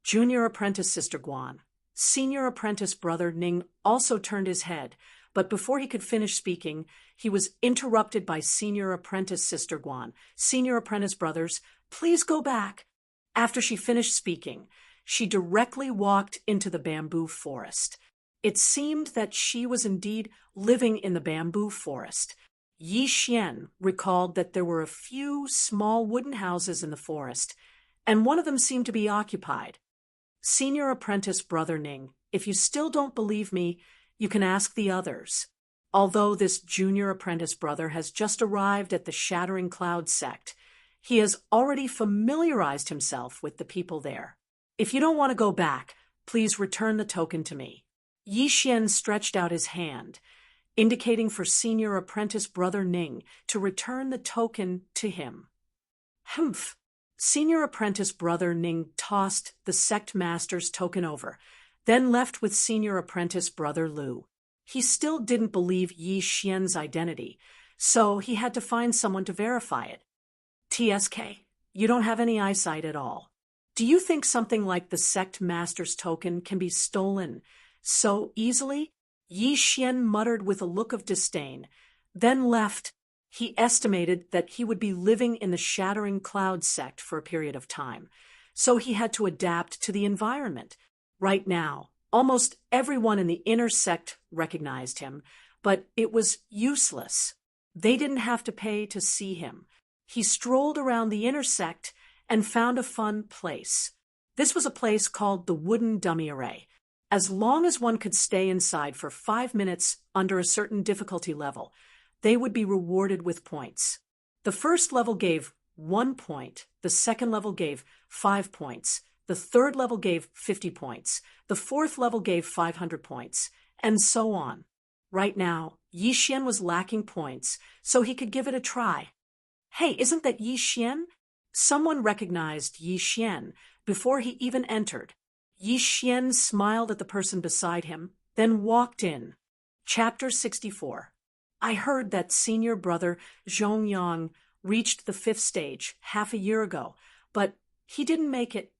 Junior Apprentice Sister Guan. Senior Apprentice Brother Ning also turned his head, but before he could finish speaking, he was interrupted by Senior Apprentice Sister Guan. Senior Apprentice Brothers, please go back. After she finished speaking, she directly walked into the bamboo forest. It seemed that she was indeed living in the bamboo forest. Yi Xian recalled that there were a few small wooden houses in the forest, and one of them seemed to be occupied. Senior Apprentice Brother Ning, if you still don't believe me, you can ask the others. Although this junior apprentice brother has just arrived at the Shattering Cloud sect, he has already familiarized himself with the people there. If you don't want to go back, please return the token to me. Yi Xian stretched out his hand, indicating for Senior Apprentice Brother Ning to return the token to him. Humph! Senior Apprentice Brother Ning tossed the sect master's token over, then left with Senior Apprentice Brother Lu. He still didn't believe Yi Xian's identity, so he had to find someone to verify it. TSK, you don't have any eyesight at all. Do you think something like the sect master's token can be stolen so easily? Yi Xian muttered with a look of disdain, then left. He estimated that he would be living in the Shattering Cloud sect for a period of time, so he had to adapt to the environment. Right now, almost everyone in the inner sect recognized him, but it was useless. They didn't have to pay to see him. He strolled around the inner sect and found a fun place. This was a place called the Wooden Dummy Array. As long as one could stay inside for 5 minutes under a certain difficulty level, they would be rewarded with points. The first level gave 1 point, the second level gave 5 points, the third level gave 50 points, the fourth level gave 500 points, and so on. Right now, Yi Xian was lacking points, so he could give it a try. Hey, isn't that Yi Xian? Someone recognized Yi Xian before he even entered. Yi Xian smiled at the person beside him, then walked in. Chapter 64. I heard that senior brother Zhongyang reached the 5th stage half a year ago, but he didn't make it.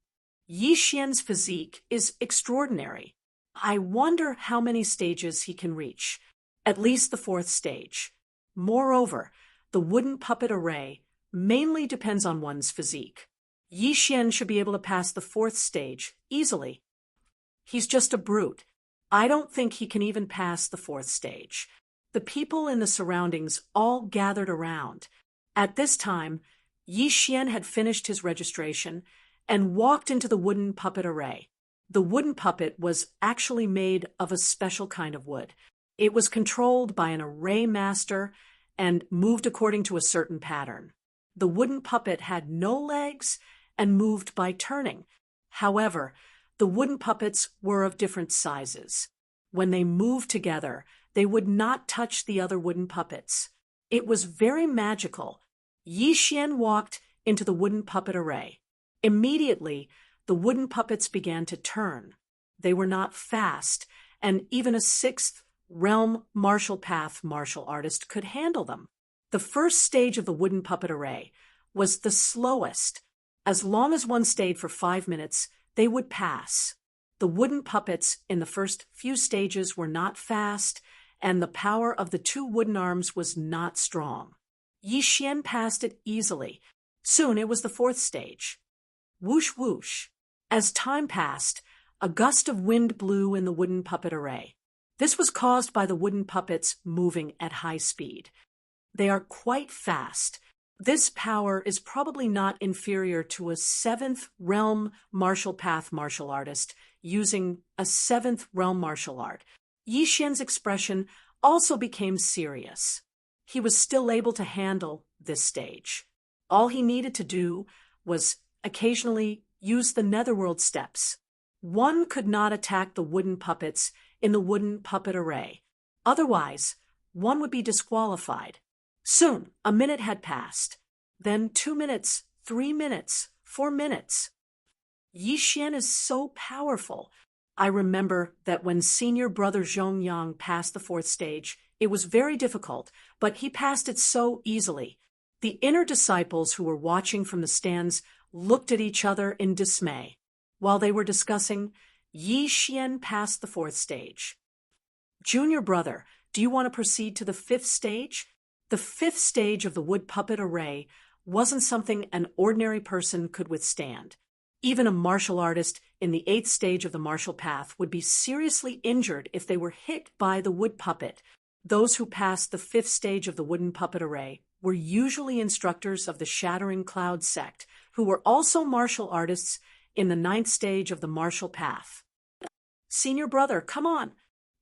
Yi Xian's physique is extraordinary. I wonder how many stages he can reach. At least the 4th stage. Moreover, the wooden puppet array mainly depends on one's physique. Yi Xian should be able to pass the 4th stage easily. He's just a brute. I don't think he can even pass the 4th stage. The people in the surroundings all gathered around. At this time, Yi Xian had finished his registration and walked into the wooden puppet array. The wooden puppet was actually made of a special kind of wood. It was controlled by an array master and moved according to a certain pattern. The wooden puppet had no legs and moved by turning. However, the wooden puppets were of different sizes. When they moved together, they would not touch the other wooden puppets. It was very magical. Yi Xian walked into the wooden puppet array. Immediately, the wooden puppets began to turn. They were not fast, and even a sixth realm martial path martial artist could handle them. The first stage of the wooden puppet array was the slowest. As long as one stayed for 5 minutes, they would pass. The wooden puppets in the first few stages were not fast, and the power of the 2 wooden arms was not strong. Yi Xian passed it easily. Soon it was the 4th stage. Whoosh whoosh. As time passed, a gust of wind blew in the wooden puppet array. This was caused by the wooden puppets moving at high speed. They are quite fast. This power is probably not inferior to a 7th realm martial path martial artist using a 7th realm martial art. Yi Xian's expression also became serious. He was still able to handle this stage. All he needed to do was occasionally use the netherworld steps. One could not attack the wooden puppets in the wooden puppet array. Otherwise, one would be disqualified. Soon, a minute had passed. Then 2 minutes, 3 minutes, 4 minutes. Yi Xian is so powerful. I remember that when senior brother Zhongyang passed the 4th stage, it was very difficult, but he passed it so easily. The inner disciples who were watching from the stands looked at each other in dismay. While they were discussing, Yi Xian passed the 4th stage. Junior brother, do you want to proceed to the 5th stage? The 5th stage of the wood puppet array wasn't something an ordinary person could withstand. Even a martial artist in the 8th stage of the martial path would be seriously injured if they were hit by the wood puppet. Those who passed the 5th stage of the wooden puppet array were usually instructors of the Shattering Cloud sect, who were also martial artists in the 9th stage of the martial path. Senior brother, come on!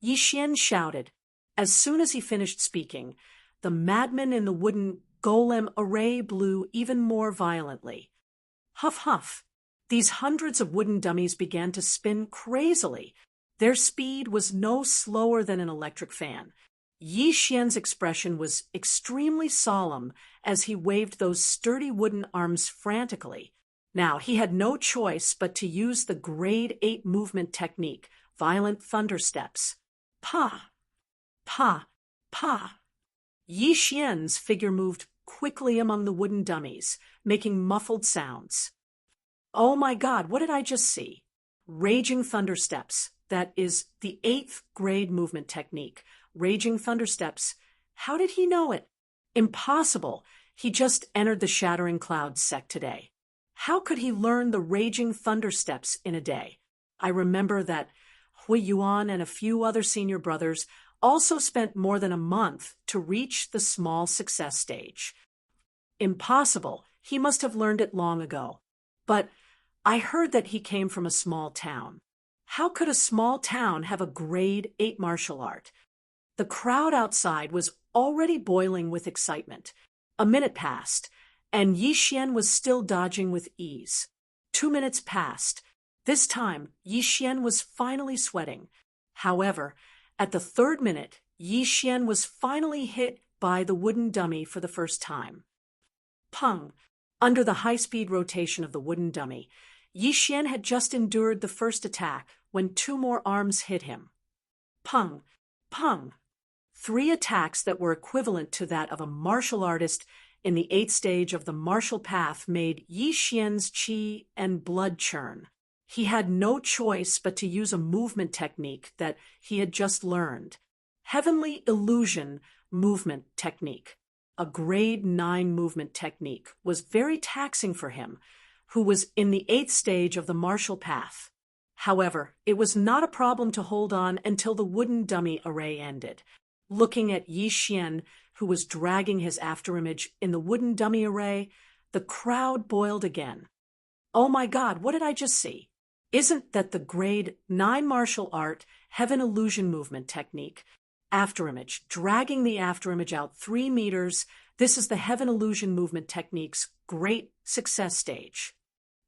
Yi Xian shouted. As soon as he finished speaking, the madman in the wooden golem array blew even more violently. Huff, huff. These hundreds of wooden dummies began to spin crazily. Their speed was no slower than an electric fan. Yi Xian's expression was extremely solemn as he waved those sturdy wooden arms frantically. Now, he had no choice but to use the grade 8 movement technique, violent thunder steps. Pa! Pa! Pa! Yi Xian's figure moved quickly among the wooden dummies, making muffled sounds. Oh my God, what did I just see? Raging thunder steps. That is the 8th grade movement technique. Raging thunder steps. How did he know it? Impossible. He just entered the Shattering Cloud sect today. How could he learn the Raging Thunder Steps in a day? I remember that Hui Yuan and a few other senior brothers also spent more than a month to reach the small success stage. Impossible. He must have learned it long ago. But I heard that he came from a small town. How could a small town have a grade 8 martial art? The crowd outside was already boiling with excitement. A minute passed, and Yi Xian was still dodging with ease. 2 minutes passed. This time, Yi Xian was finally sweating. However, at the 3rd minute, Yi Xian was finally hit by the wooden dummy for the first time. Pung! Under the high-speed rotation of the wooden dummy, Yi Xian had just endured the first attack when 2 more arms hit him. Pung! Pung! 3 attacks that were equivalent to that of a martial artist in the 8th stage of the martial path made Yi Xian's qi and blood churn. He had no choice but to use a movement technique that he had just learned. Heavenly Illusion Movement Technique. A grade 9 movement technique was very taxing for him, who was in the 8th stage of the martial path. However, it was not a problem to hold on until the wooden dummy array ended. Looking at Yi Xian, who was dragging his afterimage in the wooden dummy array, the crowd boiled again. Oh my God, what did I just see? Isn't that the grade 9 martial art, Heaven Illusion Movement Technique? Afterimage, dragging the afterimage out 3 meters, This is the Heaven Illusion Movement Technique's great success stage.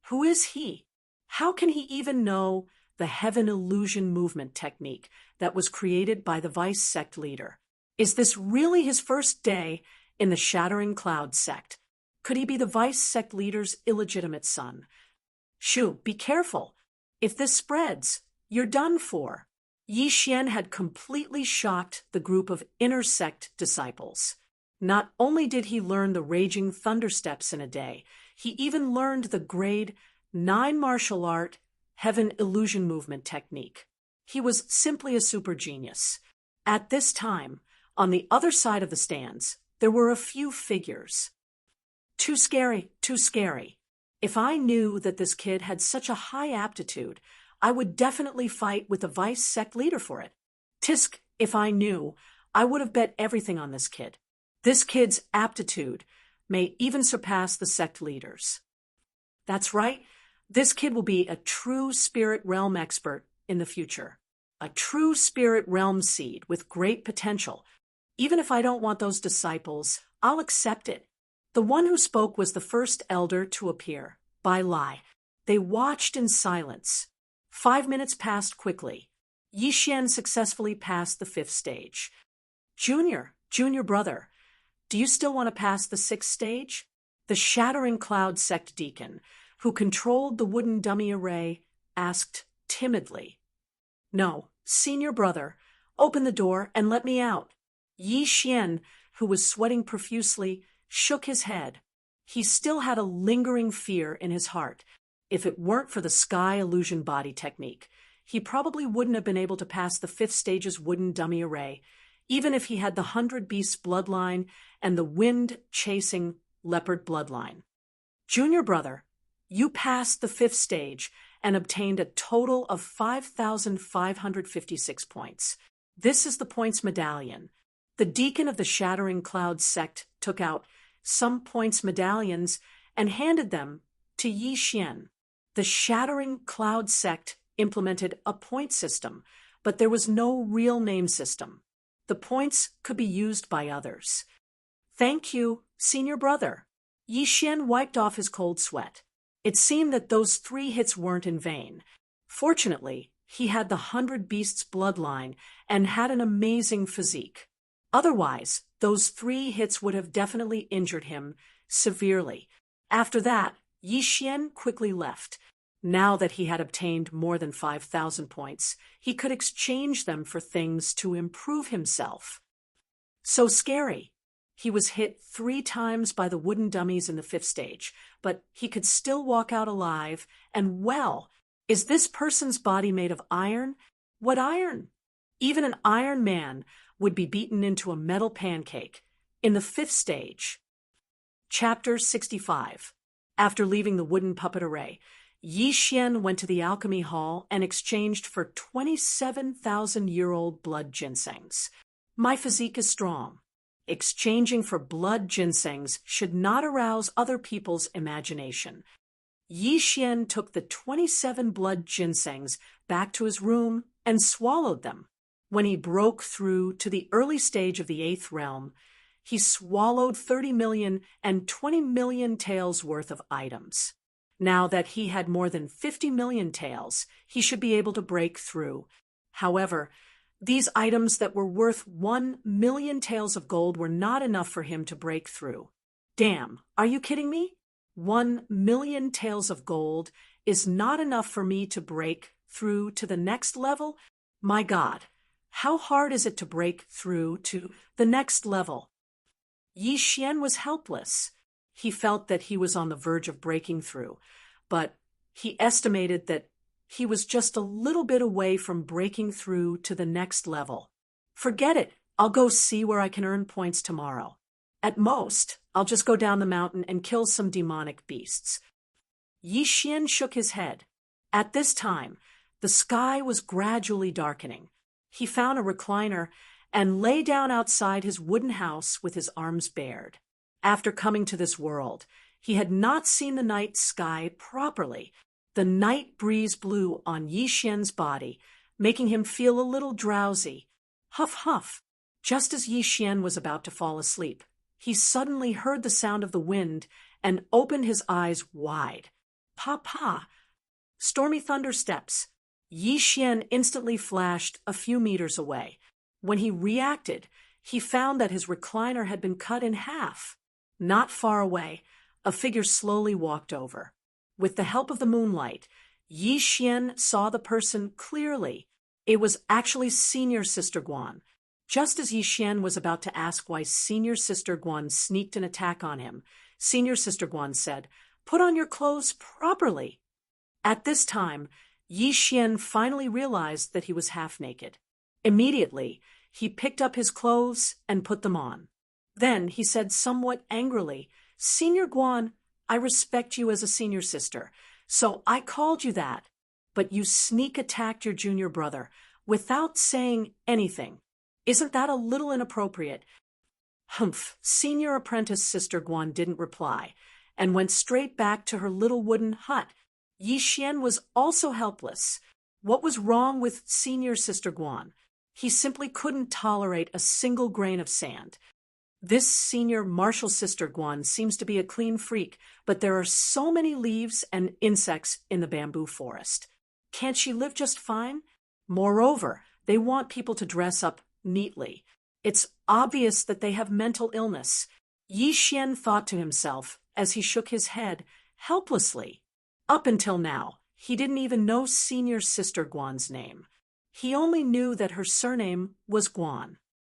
Who is he? How can he even know the Heaven Illusion Movement Technique that was created by the Vice sect leader? Is this really his first day in the Shattering Cloud sect? Could he be the Vice sect leader's illegitimate son? Shoo, be careful. If this spreads, you're done for. Yi Xian had completely shocked the group of inner sect disciples. Not only did he learn the raging thunder steps in a day, he even learned the grade 9 martial art Heaven Illusion Movement Technique. He was simply a super genius. At this time, on the other side of the stands, there were a few figures. Too scary, too scary. If I knew that this kid had such a high aptitude, I would definitely fight with the Vice sect leader for it. Tisk, if I knew, I would have bet everything on this kid. This kid's aptitude may even surpass the sect leaders. That's right, this kid will be a true spirit realm expert in the future. A true spirit realm seed with great potential. Even if I don't want those disciples, I'll accept it. The one who spoke was the first elder to appear. By lie. They watched in silence. 5 minutes passed quickly. Yi Xian successfully passed the 5th stage. Junior brother, do you still want to pass the 6th stage? The Shattering Cloud sect deacon, who controlled the wooden dummy array, asked timidly. No, senior brother, open the door and let me out. Yi Xian, who was sweating profusely, shook his head. He still had a lingering fear in his heart. If it weren't for the sky illusion body technique, he probably wouldn't have been able to pass the 5th stage's wooden dummy array, even if he had the 100 Beasts bloodline and the wind-chasing leopard bloodline. Junior brother, you passed the 5th stage and obtained a total of 5,556 points. This is the points medallion. The deacon of the Shattering Cloud sect took out some points medallions and handed them to Yi Xian. The Shattering Cloud sect implemented a point system, but there was no real name system. The points could be used by others. Thank you, senior brother. Yi Xian wiped off his cold sweat. It seemed that those 3 hits weren't in vain. Fortunately, he had the 100 Beasts bloodline and had an amazing physique. Otherwise, those 3 hits would have definitely injured him severely. After that, Yi Xian quickly left. Now that he had obtained more than 5,000 points, he could exchange them for things to improve himself. So scary. He was hit 3 times by the wooden dummies in the 5th stage, but he could still walk out alive, and well, is this person's body made of iron? What iron? Even an Iron Man would be beaten into a metal pancake in the 5th stage. Chapter 65. After leaving the wooden puppet array, Yi Xian went to the alchemy hall and exchanged for 27,000-year-old blood ginsengs. My physique is strong. Exchanging for blood ginsengs should not arouse other people's imagination. Yi Xian took the 27 blood ginsengs back to his room and swallowed them. When he broke through to the early stage of the 8th realm, he swallowed 30 million and 20 million taels worth of items. Now that he had more than 50 million taels, he should be able to break through. However, these items that were worth 1 million taels of gold were not enough for him to break through. Damn, are you kidding me? 1 million taels of gold is not enough for me to break through to the next level? My God, how hard is it to break through to the next level? Yi Xian was helpless. He felt that he was on the verge of breaking through, but he estimated that he was just a little bit away from breaking through to the next level. Forget it. I'll go see where I can earn points tomorrow. At most, I'll just go down the mountain and kill some demonic beasts. Yi Xian shook his head. At this time, the sky was gradually darkening. He found a recliner and lay down outside his wooden house with his arms bared. After coming to this world, he had not seen the night sky properly. The night breeze blew on Yi Xian's body, making him feel a little drowsy. Huff, huff. Just as Yi Xian was about to fall asleep, he suddenly heard the sound of the wind and opened his eyes wide. "Papa!" Stormy thunder steps. Yi Xian instantly flashed a few meters away. When he reacted, he found that his recliner had been cut in half. Not far away, a figure slowly walked over. With the help of the moonlight, Yi Xian saw the person clearly. It was actually Senior Sister Guan. Just as Yi Xian was about to ask why Senior Sister Guan sneaked an attack on him, Senior Sister Guan said, "Put on your clothes properly." At this time, Yi Xian finally realized that he was half naked. Immediately, he picked up his clothes and put them on. Then he said somewhat angrily, "Senior Guan, I respect you as a senior sister, so I called you that. But you sneak attacked your junior brother without saying anything. Isn't that a little inappropriate?" Humph! Senior apprentice Sister Guan didn't reply, and went straight back to her little wooden hut. Yi Xian was also helpless. What was wrong with Senior Sister Guan? He simply couldn't tolerate a single grain of sand. This Senior Martial Sister Guan seems to be a clean freak, but there are so many leaves and insects in the bamboo forest. Can't she live just fine? Moreover, they want people to dress up neatly. It's obvious that they have mental illness. Yi Xian thought to himself as he shook his head helplessly. Up until now, he didn't even know Senior Sister Guan's name. He only knew that her surname was Guan.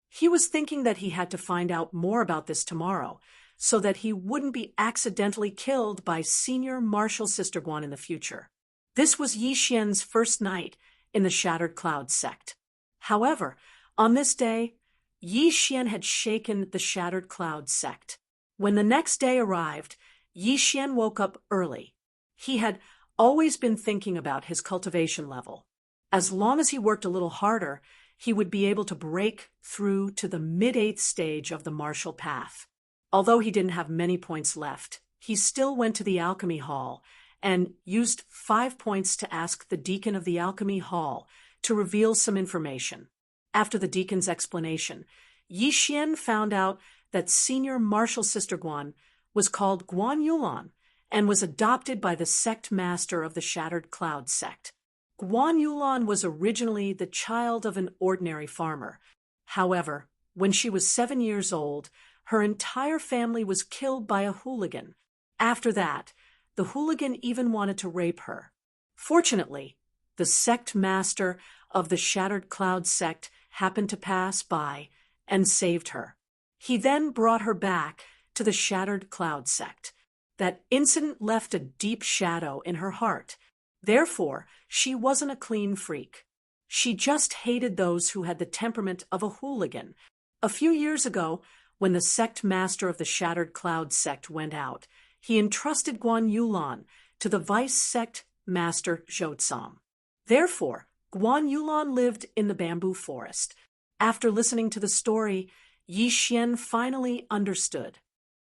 He was thinking that he had to find out more about this tomorrow, so that he wouldn't be accidentally killed by Senior Martial Sister Guan in the future. This was Yi Xian's first night in the Shattered Cloud sect. However, on this day, Yi Xian had shaken the Shattered Cloud sect. When the next day arrived, Yi Xian woke up early. He had always been thinking about his cultivation level. As long as he worked a little harder, he would be able to break through to the mid-8th stage of the martial path. Although he didn't have many points left, he still went to the alchemy hall and used 5 points to ask the deacon of the alchemy hall to reveal some information. After the deacon's explanation, Yi Xian found out that Senior Martial Sister Guan was called Guan Yulan and was adopted by the sect master of the Shattered Cloud sect. Guan Yulan was originally the child of an ordinary farmer. However, when she was 7 years old, her entire family was killed by a hooligan. After that, the hooligan even wanted to rape her. Fortunately, the sect master of the Shattered Cloud sect happened to pass by and saved her. He then brought her back to the Shattered Cloud sect. That incident left a deep shadow in her heart. Therefore, she wasn't a clean freak. She just hated those who had the temperament of a hooligan. A few years ago, when the sect master of the Shattered Cloud sect went out, he entrusted Guan Yulan to the vice sect master Zhotsam. Therefore, Guan Yulan lived in the bamboo forest. After listening to the story, Yi Xian finally understood.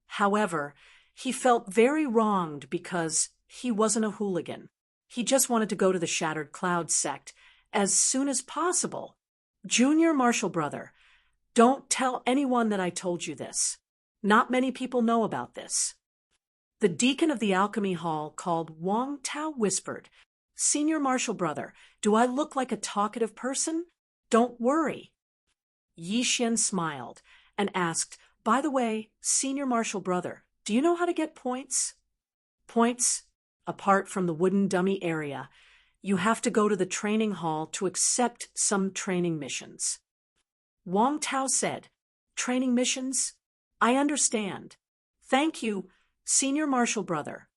However, he felt very wronged because he wasn't a hooligan. He just wanted to go to the Shattered Cloud sect as soon as possible. Junior Martial Brother, don't tell anyone that I told you this. Not many people know about this. The deacon of the alchemy hall called Wang Tao whispered, "Senior Martial Brother, do I look like a talkative person? Don't worry." Yi Xian smiled and asked, "By the way, Senior Martial Brother, do you know how to get points?" Points? Apart from the wooden dummy area, you have to go to the training hall to accept some training missions. Wang Tao said, "Training missions? I understand. Thank you, Senior Martial Brother."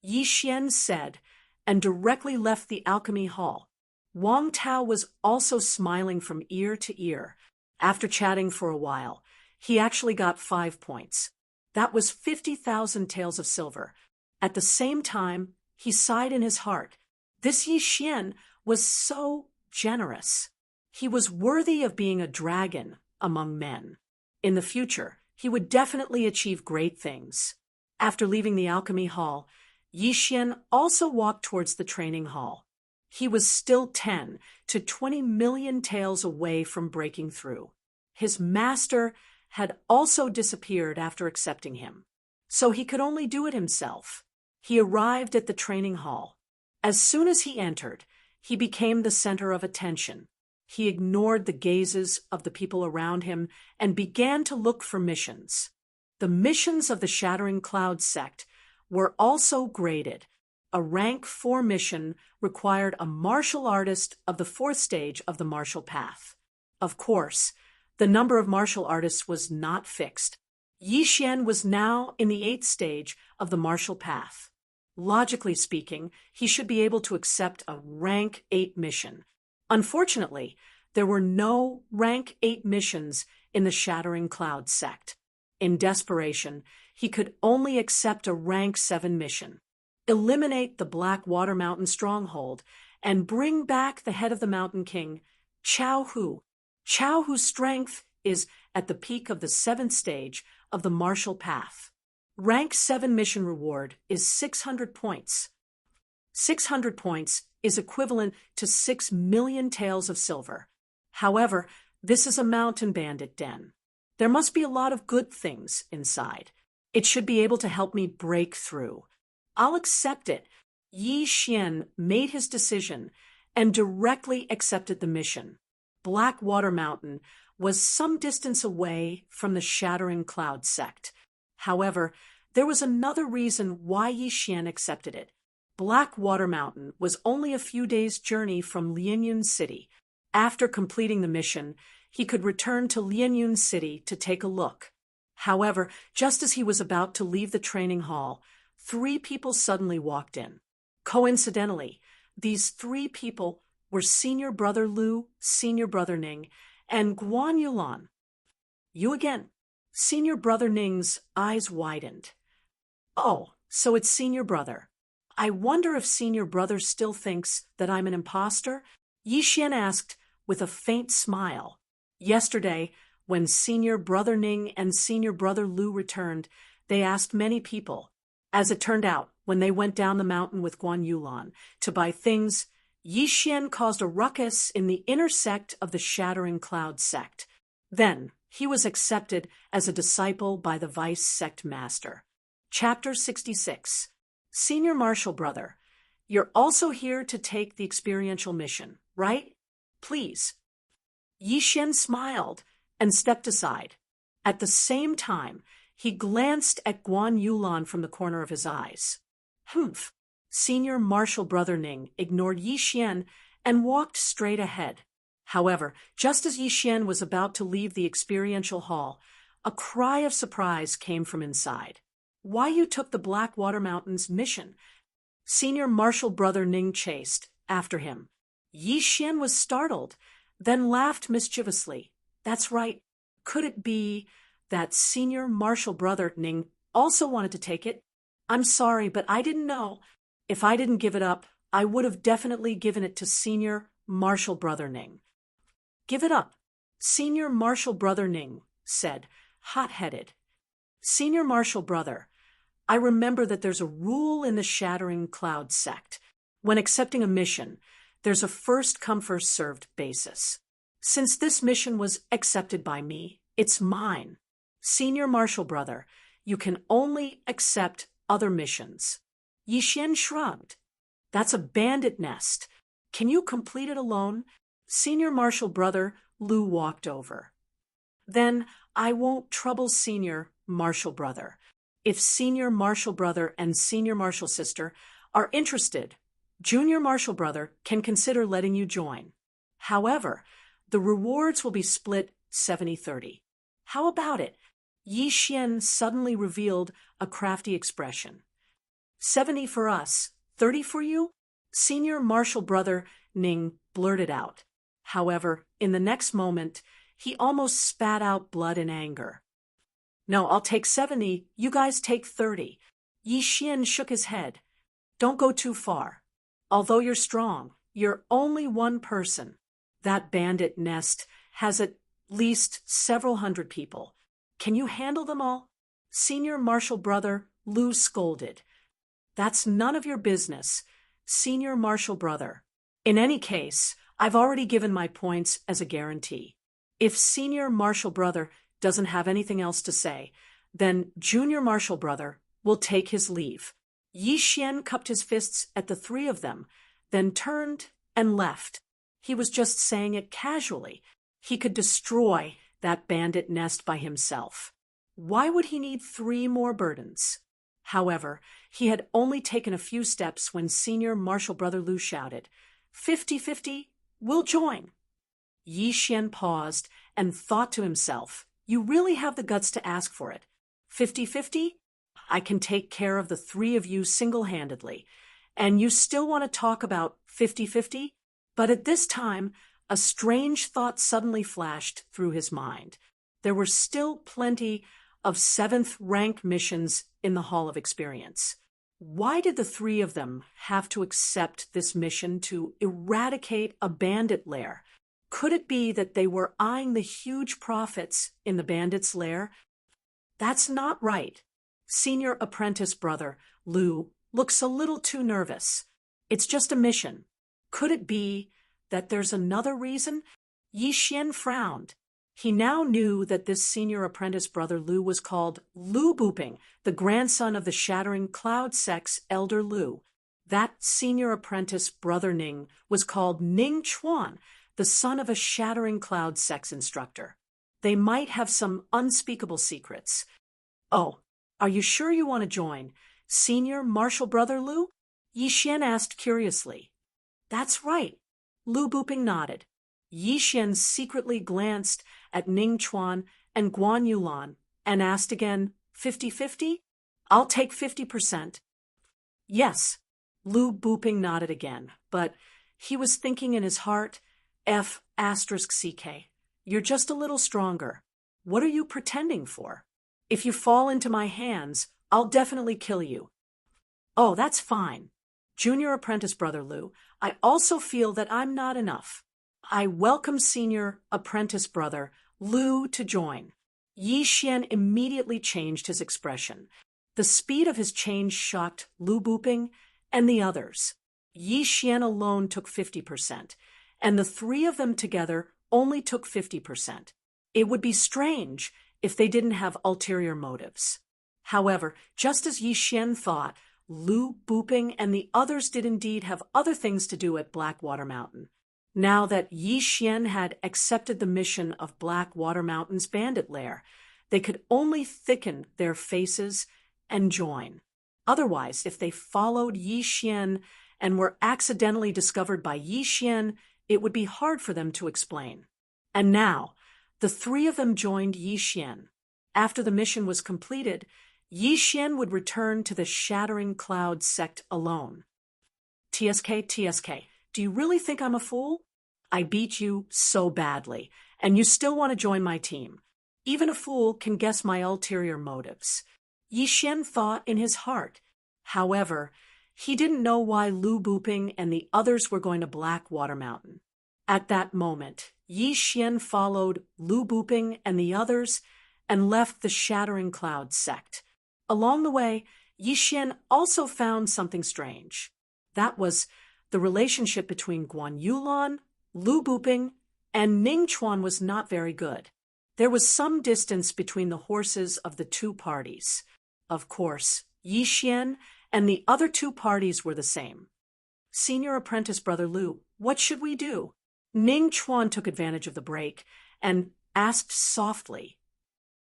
Yi Xian said, and directly left the alchemy hall. Wang Tao was also smiling from ear to ear. After chatting for a while, he actually got 5 points. That was 50,000 taels of silver. At the same time, he sighed in his heart. This Yi Xian was so generous. He was worthy of being a dragon among men. In the future, he would definitely achieve great things. After leaving the alchemy hall, Yi Xian also walked towards the training hall. He was still 10 to 20 million taels away from breaking through. His master had also disappeared after accepting him. So he could only do it himself. He arrived at the training hall. As soon as he entered, he became the center of attention. He ignored the gazes of the people around him and began to look for missions. The missions of the Shattering Cloud sect were also graded. A rank 4 mission required a martial artist of the 4th stage of the martial path. Of course, the number of martial artists was not fixed. Yi Xian was now in the 8th stage of the martial path. Logically speaking, he should be able to accept a rank 8 mission. Unfortunately, there were no rank 8 missions in the Shattering Cloud sect. In desperation, he could only accept a rank 7 mission. Eliminate the Black Water Mountain stronghold and bring back the head of the Mountain King, Chao Hu. Chao Hu's strength is at the peak of the 7th stage of the martial path. Rank 7 mission reward is 600 points. 600 points is equivalent to 6 million taels of silver. However, this is a mountain bandit den. There must be a lot of good things inside. It should be able to help me break through. I'll accept it. Yi Xian made his decision and directly accepted the mission. Black Water Mountain was some distance away from the Shattering Cloud sect. However, there was another reason why Yi Xian accepted it. Black Water Mountain was only a few days' journey from Lianyun City. After completing the mission, he could return to Lianyun City to take a look. However, just as he was about to leave the training hall, 3 people suddenly walked in. Coincidentally, these 3 people were Senior Brother Lu, Senior Brother Ning, and Guan Yulan. You again. Senior Brother Ning's eyes widened. Oh, so it's Senior Brother. I wonder if Senior Brother still thinks that I'm an imposter? Yi Xian asked with a faint smile. Yesterday, when Senior Brother Ning and Senior Brother Lu returned, they asked many people. As it turned out, when they went down the mountain with Guan Yulan to buy things, Yi Xian caused a ruckus in the inner sect of the Shattering Cloud sect. Then, he was accepted as a disciple by the Vice Sect Master. Chapter 66. Senior Martial Brother, you're also here to take the experiential mission, right? Please. Yi Xian smiled and stepped aside. At the same time, he glanced at Guan Yulan from the corner of his eyes. Humph. Senior Martial Brother Ning ignored Yi Xian and walked straight ahead. However, just as Yi Xian was about to leave the experiential hall, a cry of surprise came from inside. Why you took the Black Water Mountain's mission? Senior Martial Brother Ning chased after him. Yi Xian was startled, then laughed mischievously. That's right. Could it be that Senior Martial Brother Ning also wanted to take it? I'm sorry, but I didn't know. If I didn't give it up, I would have definitely given it to Senior Martial Brother Ning. Give it up, Senior Martial Brother Ning said, hot-headed. Senior Martial Brother, I remember that there's a rule in the Shattering Cloud sect. When accepting a mission, there's a first-come, first-served basis. Since this mission was accepted by me, it's mine. Senior Martial Brother, you can only accept other missions. Yi Xian shrugged. That's a bandit nest. Can you complete it alone? Senior Martial Brother Lu walked over. Then I won't trouble Senior Martial Brother. If Senior Martial Brother and Senior Martial Sister are interested, Junior Martial Brother can consider letting you join. However, the rewards will be split 70-30. How about it? Yi Xian suddenly revealed a crafty expression. 70 for us, 30 for you? Senior Martial Brother Ning blurted out. However, in the next moment, he almost spat out blood in anger. No, I'll take 70, you guys take 30. Yi Xian shook his head. Don't go too far. Although you're strong, you're only one person. That bandit nest has at least several hundred people. Can you handle them all? Senior Martial Brother Lu scolded. That's none of your business, Senior Martial Brother. In any case, I've already given my points as a guarantee. If Senior Martial Brother doesn't have anything else to say, then Junior Marshall Brother will take his leave. Yi Xian cupped his fists at the three of them, then turned and left. He was just saying it casually. He could destroy that bandit nest by himself. Why would he need 3 more burdens? However, he had only taken a few steps when Senior Marshall Brother Lu shouted, 50-50, we'll join. Yi Xian paused and thought to himself, you really have the guts to ask for it. 50-50? I can take care of the 3 of you single-handedly. And you still want to talk about 50-50? But at this time, a strange thought suddenly flashed through his mind. There were still plenty of 7th rank missions in the Hall of Experience. Why did the 3 of them have to accept this mission to eradicate a bandit lair? Could it be that they were eyeing the huge profits in the bandit's lair? That's not right. Senior Apprentice Brother Lu looks a little too nervous. It's just a mission. Could it be that there's another reason? Yi Xian frowned. He now knew that this Senior Apprentice Brother Lu was called Lu Booping, the grandson of the Shattering Cloud Sect's Elder Lu. That Senior Apprentice Brother Ning was called Ning Chuan, the son of a Shattering Cloud Sect's instructor. They might have some unspeakable secrets. Oh, are you sure you want to join Senior Marshall Brother Lu? Yi Xian asked curiously. That's right. Lu Booping nodded. Yi Xian secretly glanced at Ning Chuan and Guan Yulan and asked again, 50-50? I'll take 50%. Yes, Lu Booping nodded again, but he was thinking in his heart, F***CK. You're just a little stronger. What are you pretending for? If you fall into my hands, I'll definitely kill you. Oh, that's fine. Junior Apprentice Brother Lu, I also feel that I'm not enough. I welcome Senior Apprentice Brother Lu to join. Yi Xian immediately changed his expression. The speed of his change shocked Lu Booping and the others. Yi Xian alone took 50%, and the 3 of them together only took 50%. It would be strange if they didn't have ulterior motives. However, just as Yi Xian thought, Lu Booping and the others did indeed have other things to do at Blackwater Mountain. Now that Yi Xian had accepted the mission of Blackwater Mountain's bandit lair, they could only thicken their faces and join. Otherwise, if they followed Yi Xian and were accidentally discovered by Yi Xian, it would be hard for them to explain. And now, the 3 of them joined Yi Xian. After the mission was completed, Yi Xian would return to the Shattering Cloud Sect alone. TSK, do you really think I'm a fool? I beat you so badly, and you still want to join my team. Even a fool can guess my ulterior motives. Yi Xian thought in his heart. However, he didn't know why Lu Booping and the others were going to Blackwater Mountain. At that moment, Yi Xian followed Lu Booping and the others and left the Shattering Cloud Sect. Along the way, Yi Xian also found something strange. That was the relationship between Guan Yulan, Lu Booping, and Ning Chuan was not very good. There was some distance between the horses of the 2 parties. Of course, Yi Xian and the other 2 parties were the same. Senior Apprentice Brother Lu, what should we do? Ning Chuan took advantage of the break and asked softly,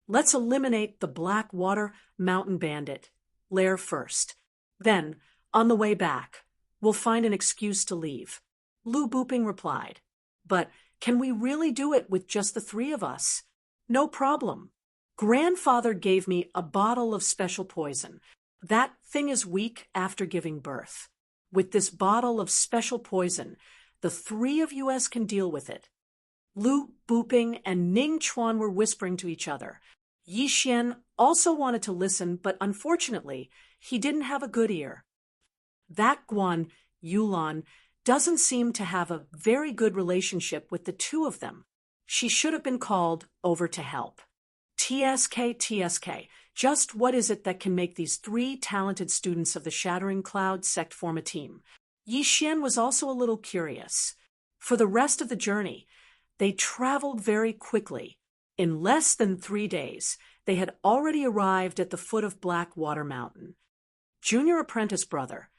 let's eliminate the Blackwater Mountain Bandit lair first. Then, on the way back, we'll find an excuse to leave. Lu Booping replied, but can we really do it with just the 3 of us? No problem. Grandfather gave me a bottle of special poison. That thing is weak after giving birth. With this bottle of special poison, the 3 of us can deal with it. Lu Booping and Ning Chuan were whispering to each other. Yi Xian also wanted to listen, but unfortunately, he didn't have a good ear. That Guan Yulan doesn't seem to have a very good relationship with the 2 of them. She should have been called over to help. TSK, just what is it that can make these 3 talented students of the Shattering Cloud Sect form a team? Yi Xian was also a little curious. For the rest of the journey, they traveled very quickly. In less than 3 days, they had already arrived at the foot of Blackwater Mountain. Junior apprentice brother,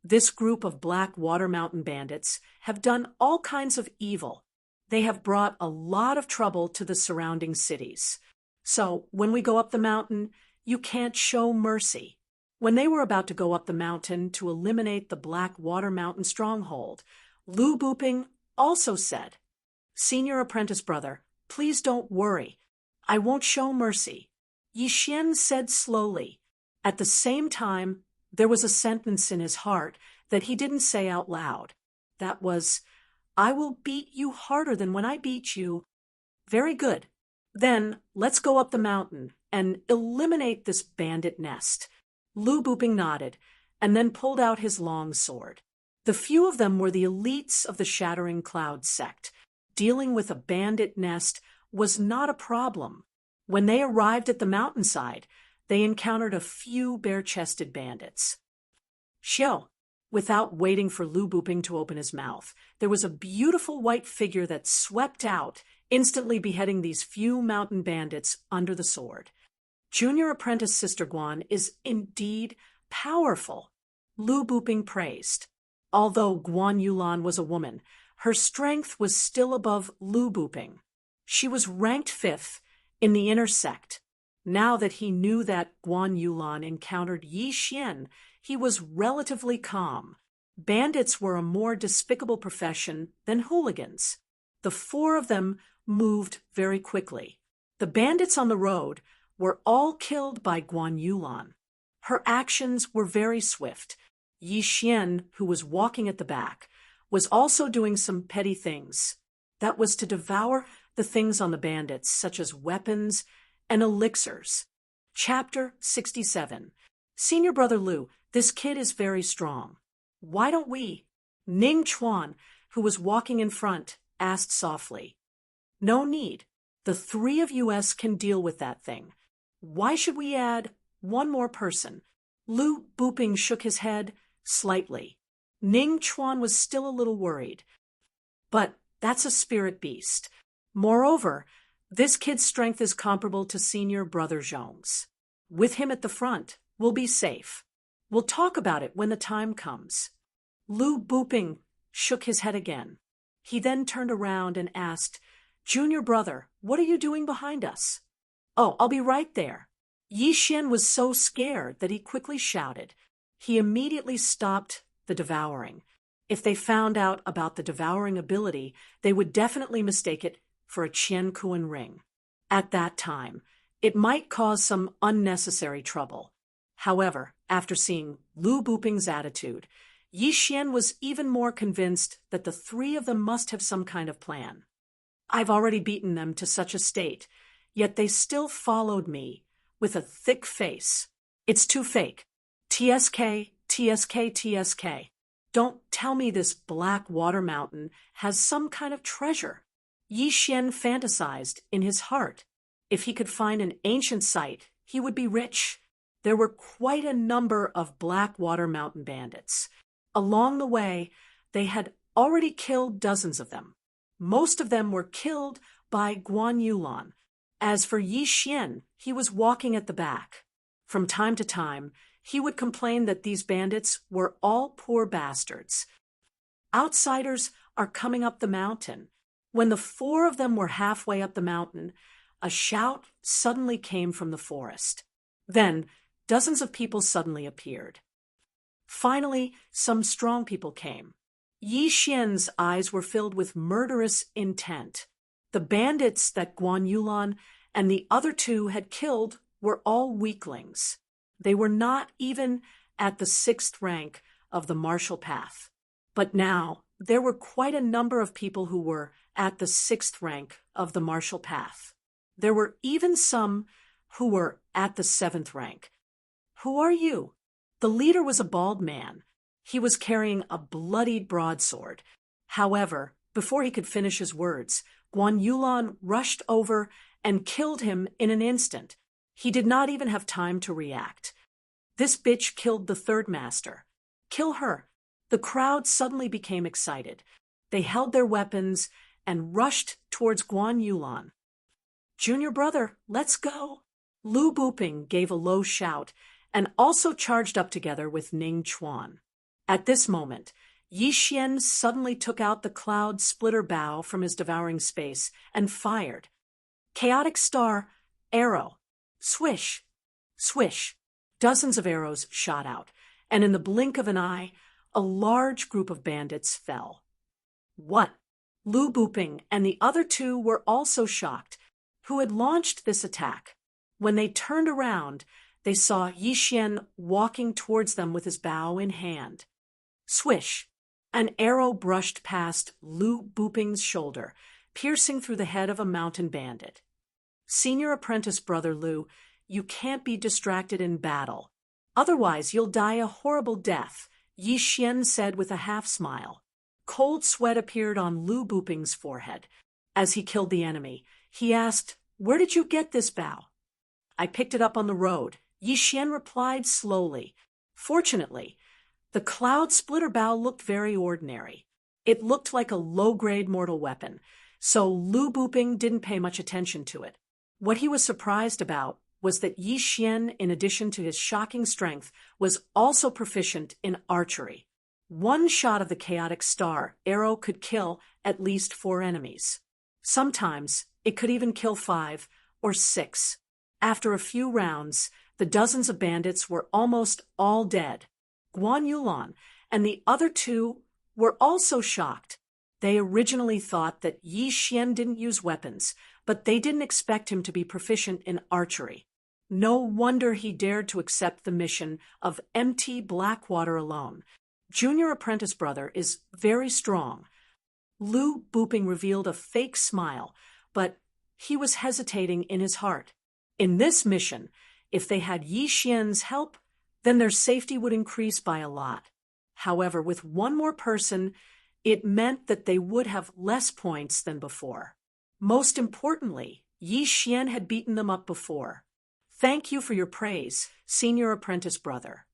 this group of Blackwater Mountain bandits have done all kinds of evil. They have brought a lot of trouble to the surrounding cities. So when we go up the mountain, you can't show mercy. When they were about to go up the mountain to eliminate the Blackwater Mountain stronghold, Lu Booping also said, "Senior apprentice brother, please don't worry. I won't show mercy." Yi Xian said slowly. At the same time, there was a sentence in his heart that he didn't say out loud. That was, "I will beat you harder than when I beat you." Very good. Then let's go up the mountain and eliminate this bandit nest. Lu Booping nodded and then pulled out his long sword. The few of them were the elites of the Shattering Cloud sect. Dealing with a bandit nest was not a problem. When they arrived at the mountainside, they encountered a few bare-chested bandits. Xiao, without waiting for Lu Booping to open his mouth, there was a beautiful white figure that swept out, instantly beheading these few mountain bandits under the sword. Junior apprentice Sister Guan is indeed powerful, Lu Booping praised. Although Guan Yulan was a woman, her strength was still above Lu Booping. She was ranked 5th in the inner sect. Now that he knew that Guan Yulan encountered Yi Xian, he was relatively calm. Bandits were a more despicable profession than hooligans. The 4 of them moved very quickly. The bandits on the road were all killed by Guan Yulan. Her actions were very swift. Yi Xian, who was walking at the back, was also doing some petty things. That was to devour the things on the bandits, such as weapons and elixirs. Chapter 67. Senior brother Lu, this kid is very strong. Why don't we? Ning Chuan, who was walking in front, asked softly. No need. The 3 of us can deal with that thing. Why should we add one more person? Lu Booping shook his head slightly. Ning Chuan was still a little worried. But that's a spirit beast. Moreover, this kid's strength is comparable to senior brother Zhong's. With him at the front, we'll be safe. We'll talk about it when the time comes. Lu Booping shook his head again. He then turned around and asked, Junior brother, what are you doing behind us? Oh, I'll be right there. Yi Xian was so scared that he quickly shouted. He immediately stopped the devouring. If they found out about the devouring ability, they would definitely mistake it for a Qian Kuan ring. At that time, it might cause some unnecessary trouble. However, after seeing Lu Booping's attitude, Yi Xian was even more convinced that the 3 of them must have some kind of plan. I've already beaten them to such a state, yet they still followed me with a thick face. It's too fake. TSK, TSK, TSK. Don't tell me this Blackwater Mountain has some kind of treasure. Yi Xian fantasized in his heart. If he could find an ancient site, he would be rich. There were quite a number of Blackwater Mountain bandits. Along the way, they had already killed dozens of them. Most of them were killed by Guan Yulan. As for Yi Xian, he was walking at the back. From time to time, he would complain that these bandits were all poor bastards. Outsiders are coming up the mountain. When the 4 of them were halfway up the mountain, a shout suddenly came from the forest. Then, dozens of people suddenly appeared. Finally, some strong people came. Yi Xian's eyes were filled with murderous intent. The bandits that Guan Yulan and the other 2 had killed were all weaklings. They were not even at the 6th rank of the martial path. But now, there were quite a number of people who were at the 6th rank of the martial path. There were even some who were at the 7th rank. Who are you? The leader was a bald man. He was carrying a bloodied broadsword. However, before he could finish his words, Guan Yulan rushed over and killed him in an instant. He did not even have time to react. This bitch killed the 3rd master. Kill her. The crowd suddenly became excited. They held their weapons and rushed towards Guan Yulan. Junior brother, let's go. Lu Buping gave a low shout and also charged up together with Ning Chuan. At this moment, Yi Xian suddenly took out the cloud splitter bow from his devouring space and fired. Chaotic star, arrow. Swish, swish. Dozens of arrows shot out, and in the blink of an eye, a large group of bandits fell. What? Lu Buping and the other two were also shocked. Who had launched this attack? When they turned around, they saw Yi Xian walking towards them with his bow in hand. Swish! An arrow brushed past Lu Buping's shoulder, piercing through the head of a mountain bandit. Senior apprentice brother Lu, you can't be distracted in battle. Otherwise you'll die a horrible death, Yi Xian said with a half-smile. Cold sweat appeared on Lu Buping's forehead. As he killed the enemy, he asked, "Where did you get this bow?" "I picked it up on the road," Yi Xian replied slowly. Fortunately, the cloud splitter bow looked very ordinary. It looked like a low-grade mortal weapon, so Lu Buping didn't pay much attention to it. What he was surprised about was that Yi Xian, in addition to his shocking strength, was also proficient in archery. One shot of the chaotic star arrow could kill at least 4 enemies. Sometimes it could even kill 5 or 6. After a few rounds, the dozens of bandits were almost all dead. Guan Yulan and the other two were also shocked. They originally thought that Yi Xian didn't use weapons, but they didn't expect him to be proficient in archery. No wonder he dared to accept the mission of empty Blackwater alone. Junior apprentice brother is very strong. Lu Buping revealed a fake smile, but he was hesitating in his heart. In this mission, if they had Yi Xian's help, then their safety would increase by a lot. However, with one more person, it meant that they would have less points than before. Most importantly, Yi Xian had beaten them up before. Thank you for your praise, senior apprentice brother.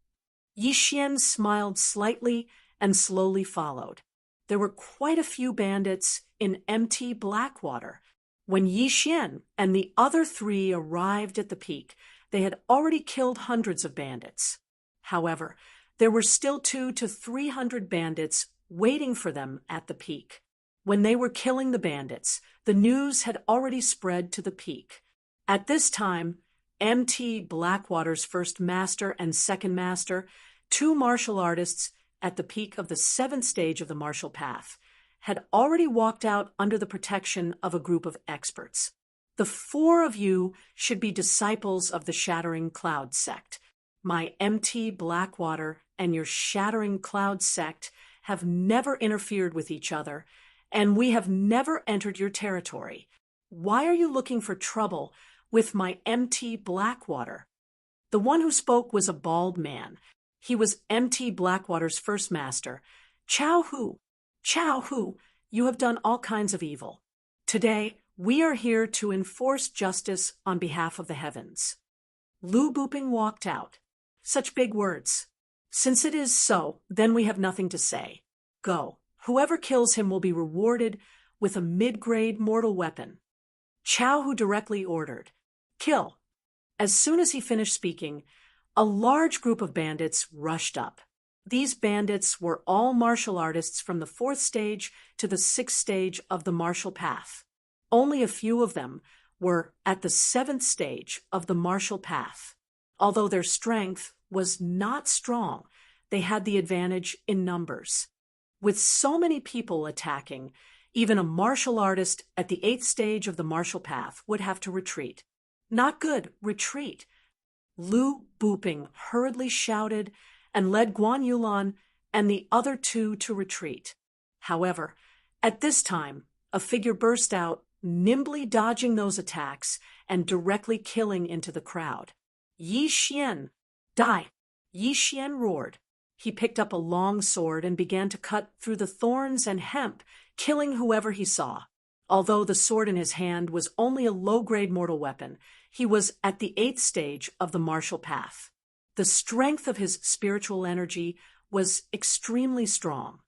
Yi Xian smiled slightly and slowly followed. There were quite a few bandits in empty Blackwater. When Yi Xian and the other 3 arrived at the peak, they had already killed hundreds of bandits. However, there were still 200 to 300 bandits waiting for them at the peak. When they were killing the bandits, the news had already spread to the peak. At this time, MT Blackwater's first master and second master, 2 martial artists at the peak of the 7th stage of the martial path, had already walked out under the protection of a group of experts. The 4 of you should be disciples of the Shattering Cloud sect. My MT Blackwater and your Shattering Cloud sect have never interfered with each other, and we have never entered your territory. Why are you looking for trouble with my MT Blackwater? The one who spoke was a bald man. He was MT Blackwater's first master. Chao Hu, you have done all kinds of evil. Today, we are here to enforce justice on behalf of the heavens. Lu Buping walked out. Such big words. Since it is so, then we have nothing to say. Go. Whoever kills him will be rewarded with a mid-grade mortal weapon. Chao Hu directly ordered, "Kill." As soon as he finished speaking, a large group of bandits rushed up. These bandits were all martial artists from the 4th stage to the 6th stage of the martial path. Only a few of them were at the 7th stage of the martial path. Although their strength was not strong, they had the advantage in numbers. With so many people attacking, even a martial artist at the 8th stage of the martial path would have to retreat. Not good, retreat. Lu Buping hurriedly shouted and led Guan Yulan and the other 2 to retreat. However, at this time, a figure burst out, nimbly dodging those attacks and directly killing into the crowd. Yi Xian, die! Yi Xian roared. He picked up a long sword and began to cut through the thorns and hemp, killing whoever he saw. Although the sword in his hand was only a low-grade mortal weapon, he was at the 8th stage of the martial path. The strength of his spiritual energy was extremely strong.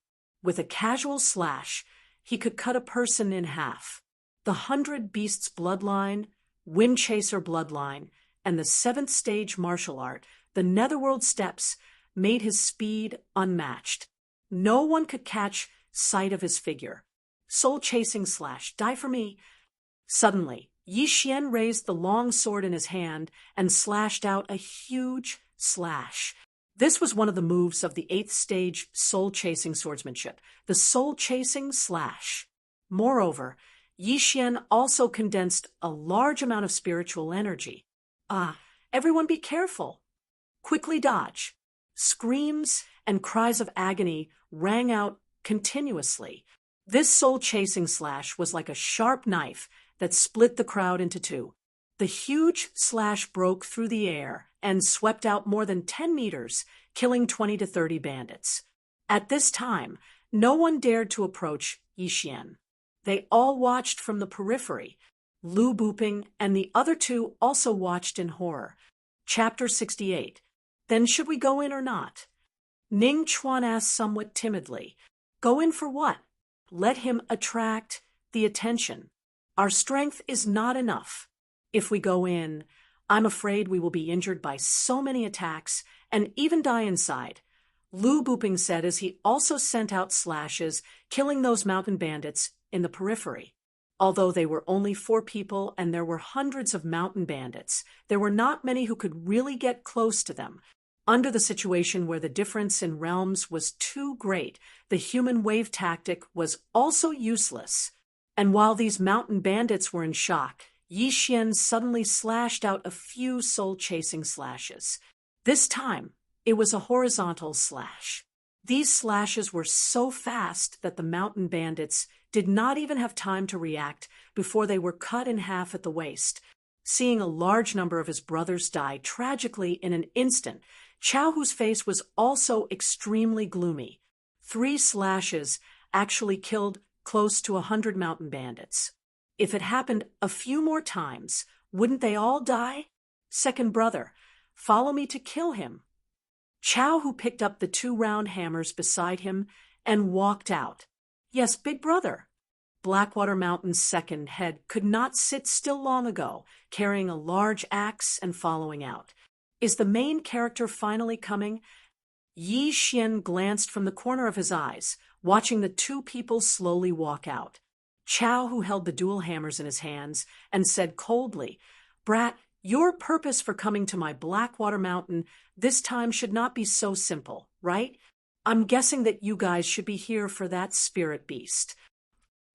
With a casual slash, he could cut a person in half. The 100 Beasts bloodline Wind Chaser bloodline, and the 7th stage martial art, the Netherworld steps, made his speed unmatched. No one could catch sight of his figure. Soul-chasing slash, die for me. Suddenly, Yi Xian raised the long sword in his hand and slashed out a huge slash. This was one of the moves of the 8th stage soul-chasing swordsmanship, the soul-chasing slash. Moreover, Yi Xian also condensed a large amount of spiritual energy. Everyone be careful. Quickly dodge. Screams and cries of agony rang out continuously. This soul-chasing slash was like a sharp knife that split the crowd into two. The huge slash broke through the air and swept out more than 10 meters, killing 20 to 30 bandits. At this time, no one dared to approach Yi Xian. They all watched from the periphery. Lu Buping and the other two also watched in horror. Chapter 68. Then should we go in or not? Ning Chuan asked somewhat timidly. Go in for what? Let him attract the attention. Our strength is not enough. If we go in, I'm afraid we will be injured by so many attacks and even die inside. Lu Buping said as he also sent out slashes, killing those mountain bandits in the periphery. Although they were only 4 people and there were hundreds of mountain bandits, there were not many who could really get close to them. Under the situation where the difference in realms was too great, the human wave tactic was also useless. And while these mountain bandits were in shock, Yi Xian suddenly slashed out a few soul-chasing slashes. This time, it was a horizontal slash. These slashes were so fast that the mountain bandits did not even have time to react before they were cut in half at the waist. Seeing a large number of his brothers die tragically in an instant, Chao Hu's face was also extremely gloomy. 3 slashes actually killed close to 100 mountain bandits. If it happened a few more times, wouldn't they all die? Second brother, follow me to kill him. Chao Hu picked up the 2 round hammers beside him and walked out. Yes, big brother. Blackwater Mountain's second head could not sit still long ago, carrying a large axe and following out. Is the main character finally coming? Yi Xian glanced from the corner of his eyes, watching the 2 people slowly walk out. Chao Hu held the dual hammers in his hands and said coldly, Brat, your purpose for coming to my Blackwater Mountain this time should not be so simple, right? I'm guessing that you guys should be here for that spirit beast.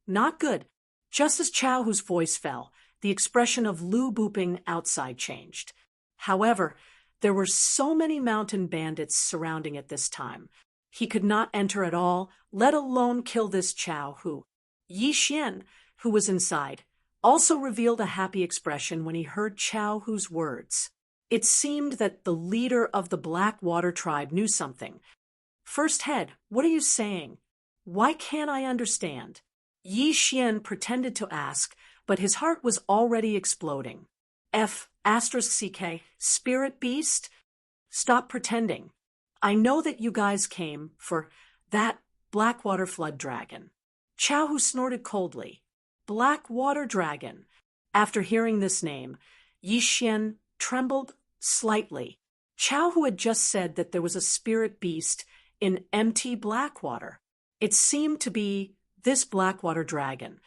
Not good. Just as Chao Hu's voice fell, the expression of Lu Buping outside changed. However, there were so many mountain bandits surrounding at this time. He could not enter at all, let alone kill this Chao Hu. Yi Xian, who was inside, also revealed a happy expression when he heard Chao Hu's words. It seemed that the leader of the Blackwater tribe knew something. First head, what are you saying? Why can't I understand? Yi Xian pretended to ask, but his heart was already exploding. *CK, spirit beast? Stop pretending. I know that you guys came for that Blackwater flood dragon. Chao Hu snorted coldly. Blackwater dragon. After hearing this name, Yi Xian trembled slightly. Chao Hu had just said that there was a spirit beast in empty Blackwater. It seemed to be this Blackwater dragon.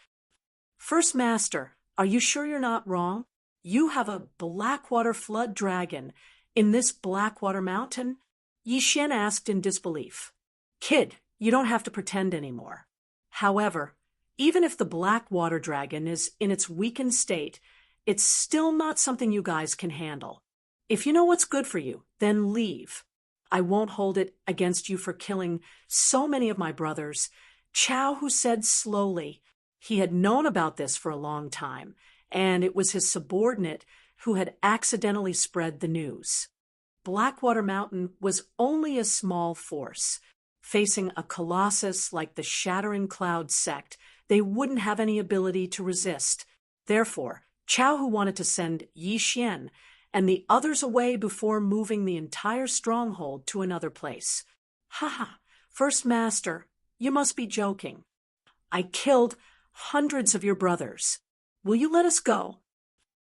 First Master, are you sure you're not wrong? You have a Blackwater flood dragon in this Blackwater Mountain? Yi Xian asked in disbelief. Kid, you don't have to pretend anymore. However, even if the Blackwater dragon is in its weakened state, it's still not something you guys can handle. If you know what's good for you, then leave. I won't hold it against you for killing so many of my brothers. Chao Hu said slowly. He had known about this for a long time, and it was his subordinate who had accidentally spread the news. Blackwater Mountain was only a small force. Facing a colossus like the Shattering Cloud sect, they wouldn't have any ability to resist. Therefore, Chao Hu wanted to send Yi Xian and the others away before moving the entire stronghold to another place. Ha! First Master, you must be joking. I killed hundreds of your brothers. Will you let us go?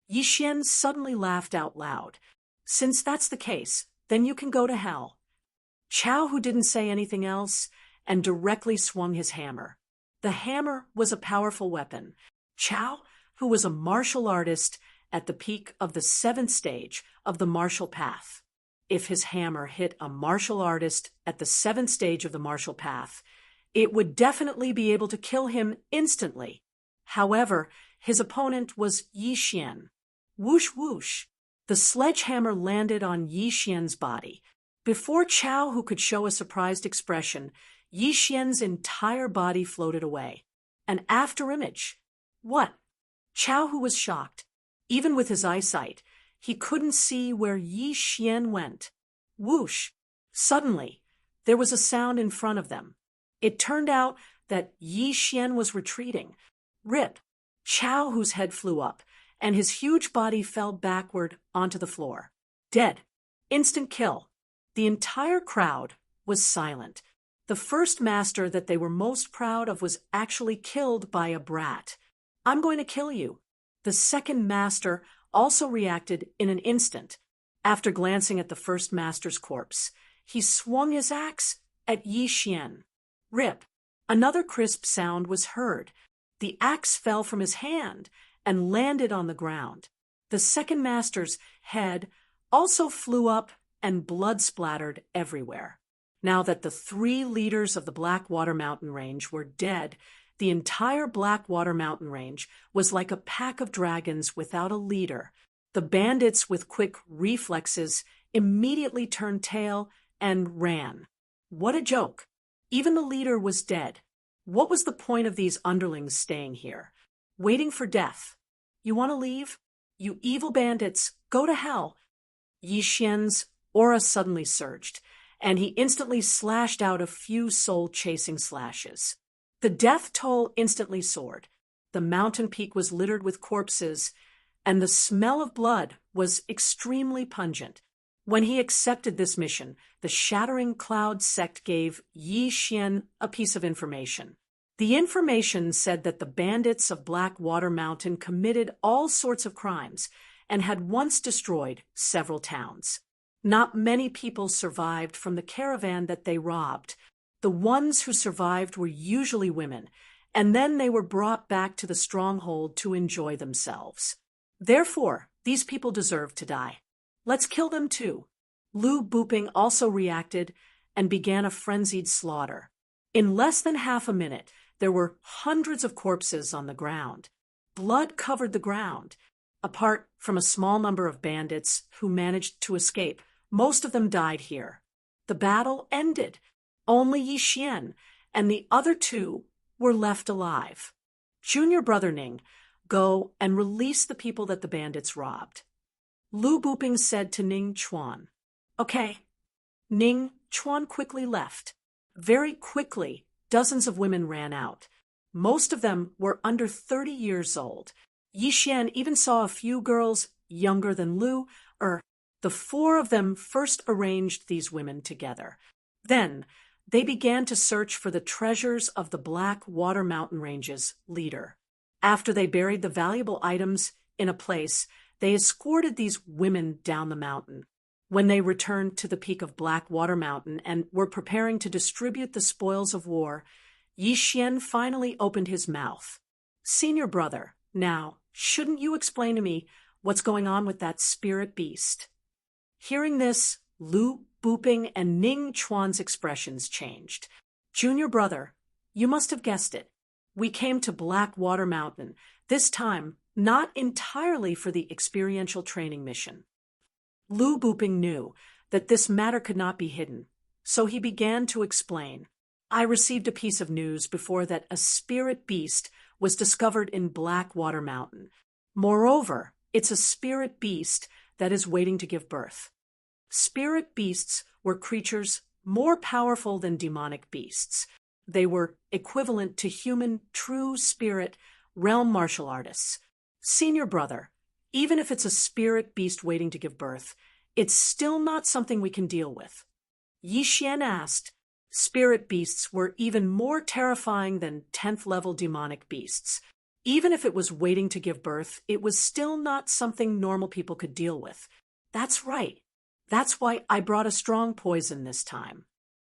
Yi Xian suddenly laughed out loud. Since that's the case, then you can go to hell. Chao, who didn't say anything else, and directly swung his hammer. The hammer was a powerful weapon. Chao, who was a martial artist at the peak of the 7th stage of the martial path. If his hammer hit a martial artist at the 7th stage of the martial path, it would definitely be able to kill him instantly. However, his opponent was Yi Xian. Whoosh whoosh. The sledgehammer landed on Yi Xian's body. Before Chao, who could show a surprised expression, Yi Xian's entire body floated away. An afterimage. What? Chao, who was shocked. Even with his eyesight, he couldn't see where Yi Xian went. Whoosh! Suddenly, there was a sound in front of them. It turned out that Yi Xian was retreating. Rip! Chao, whose head flew up, and his huge body fell backward onto the floor. Dead. Instant kill. The entire crowd was silent. The first master that they were most proud of was actually killed by a brat. I'm going to kill you. The second master also reacted in an instant. After glancing at the first master's corpse, he swung his axe at Yi Xian. Rip! Another crisp sound was heard. The axe fell from his hand and landed on the ground. The second master's head also flew up and blood splattered everywhere. Now that the 3 leaders of the Blackwater Mountain Range were dead, the entire Blackwater Mountain Range was like a pack of dragons without a leader. The bandits with quick reflexes immediately turned tail and ran. What a joke! Even the leader was dead. What was the point of these underlings staying here? Waiting for death. You want to leave? You evil bandits, go to hell! Yi Xian's aura suddenly surged, and he instantly slashed out a few soul-chasing slashes. The death toll instantly soared. The mountain peak was littered with corpses, and the smell of blood was extremely pungent. When he accepted this mission, the Shattering Cloud sect gave Yi Xian a piece of information. The information said that the bandits of Blackwater Mountain committed all sorts of crimes and had once destroyed several towns. Not many people survived from the caravan that they robbed. The ones who survived were usually women, and then they were brought back to the stronghold to enjoy themselves. Therefore, these people deserved to die. Let's kill them too. Lu Booping also reacted and began a frenzied slaughter. In less than half a minute, there were hundreds of corpses on the ground. Blood covered the ground. Apart from a small number of bandits who managed to escape, most of them died here. The battle ended. Only Yi Xian and the other 2 were left alive. Junior brother Ning, go and release the people that the bandits robbed. Lu Booping said to Ning Chuan. Okay. Ning Chuan quickly left. Very quickly, dozens of women ran out. Most of them were under 30 years old. Yi Xian even saw a few girls younger than Lu. The 4 of them first arranged these women together. Then, they began to search for the treasures of the Blackwater Mountain Range's leader. After they buried the valuable items in a place, they escorted these women down the mountain. When they returned to the peak of Blackwater Mountain and were preparing to distribute the spoils of war, Yi Xian finally opened his mouth. Senior brother, now, shouldn't you explain to me what's going on with that spirit beast? Hearing this, Lu Booping and Ning Chuan's expressions changed. Junior brother, you must have guessed it. We came to Blackwater Mountain, this time not entirely for the experiential training mission. Lu Booping knew that this matter could not be hidden, so he began to explain. I received a piece of news before that a spirit beast was discovered in Blackwater Mountain. Moreover, it's a spirit beast that is waiting to give birth. Spirit beasts were creatures more powerful than demonic beasts. They were equivalent to human true spirit realm martial artists. Senior brother, even if it's a spirit beast waiting to give birth, it's still not something we can deal with. Yi Xian asked. Spirit beasts were even more terrifying than 10th level demonic beasts. Even if it was waiting to give birth, it was still not something normal people could deal with. That's right. That's why I brought a strong poison this time.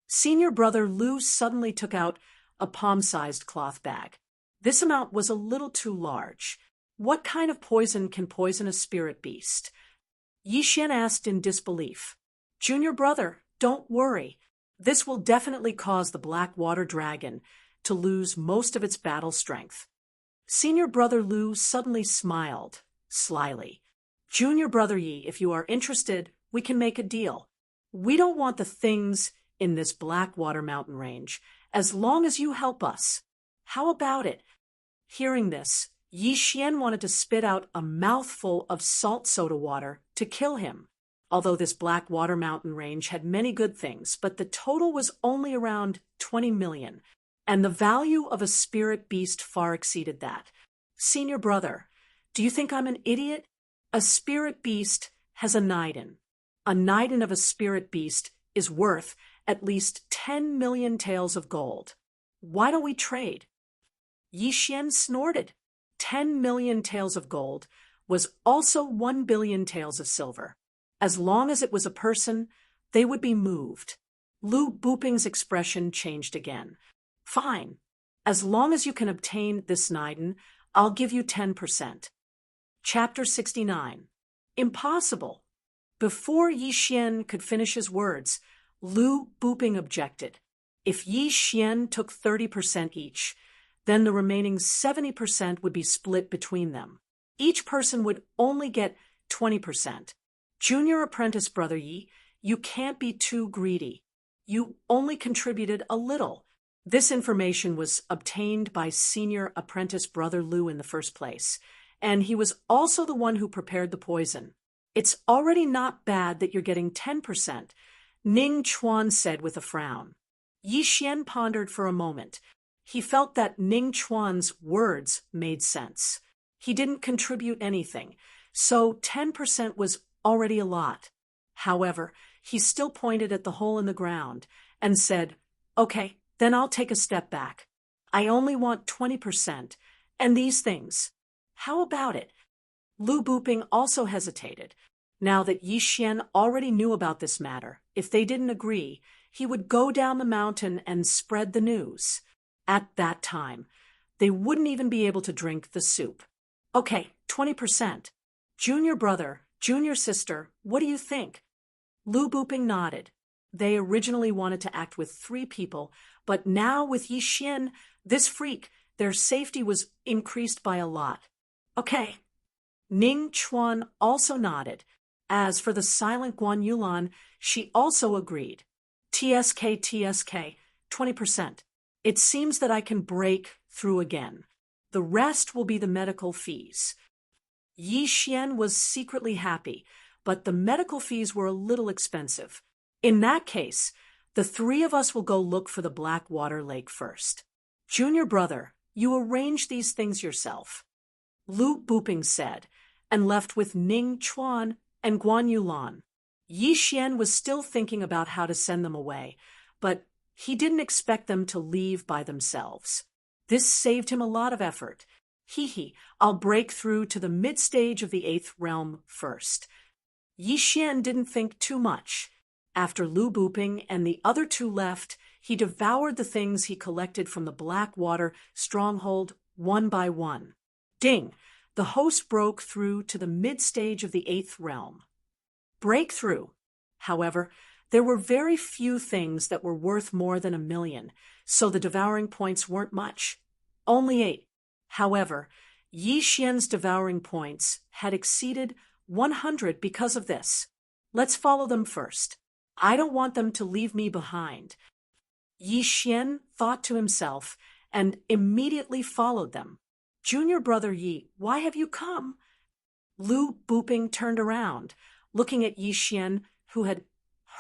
Senior brother Lu suddenly took out a palm-sized cloth bag. This amount was a little too large. What kind of poison can poison a spirit beast? Yi Xian asked in disbelief. Junior brother, don't worry. This will definitely cause the black water dragon to lose most of its battle strength. Senior brother Lu suddenly smiled, slyly. Junior brother Yi, if you are interested, we can make a deal. We don't want the things in this Blackwater mountain range, as long as you help us. How about it? Hearing this, Yi Xian wanted to spit out a mouthful of salt soda water to kill him. Although this Blackwater mountain range had many good things, but the total was only around 20 million, and the value of a spirit beast far exceeded that. Senior brother, do you think I'm an idiot? A spirit beast has a Niden. A Niden of a spirit beast is worth at least 10 million taels of gold. Why don't we trade? Yi Xian snorted. 10 million taels of gold was also 1 billion taels of silver. As long as it was a person, they would be moved. Lu Buping's expression changed again. Fine. As long as you can obtain this Niden, I'll give you 10%. Chapter 69. Impossible. Before Yi Xian could finish his words, Lu Buping objected. If Yi Xian took 30% each, then the remaining 70% would be split between them. Each person would only get 20%. Junior apprentice brother Yi, you can't be too greedy. You only contributed a little. This information was obtained by senior apprentice brother Lu in the first place, and he was also the one who prepared the poison. It's already not bad that you're getting 10%, Ning Chuan said with a frown. Yi Xian pondered for a moment. He felt that Ning Chuan's words made sense. He didn't contribute anything, so 10% was already a lot. However, he still pointed at the hole in the ground and said, Okay, then I'll take a step back. I only want 20%, and these things. How about it? Lu Buping also hesitated. Now that Yi Xian already knew about this matter, if they didn't agree, he would go down the mountain and spread the news. At that time, they wouldn't even be able to drink the soup. Okay, 20%. Junior brother, junior sister, what do you think? Lu Buping nodded. They originally wanted to act with 3 people, but now with Yi Xian, this freak, their safety was increased by a lot. Okay. Ning Chuan also nodded. As for the silent Guan Yulan, she also agreed. TSK, 20%. It seems that I can break through again. The rest will be the medical fees. Yi Xian was secretly happy, but the medical fees were a little expensive. In that case, the 3 of us will go look for the Blackwater Lake first. Junior brother, you arrange these things yourself. Lu Buping said, and left with Ning Chuan and Guan Yulan. Yi Xian was still thinking about how to send them away, but he didn't expect them to leave by themselves. This saved him a lot of effort. I'll break through to the mid-stage of the 8th realm first. Yi Xian didn't think too much. After Lu Buping and the other 2 left, he devoured the things he collected from the Blackwater stronghold one by one. Ding! The host broke through to the mid-stage of the 8th realm. Breakthrough. However, there were very few things that were worth more than 1 million, so the devouring points weren't much. Only 8. However, Yi Xian's devouring points had exceeded 100 because of this. Let's follow them first. I don't want them to leave me behind. Yi Xian thought to himself and immediately followed them. Junior brother Yi, why have you come? Lu Buping turned around, looking at Yi Xian, who had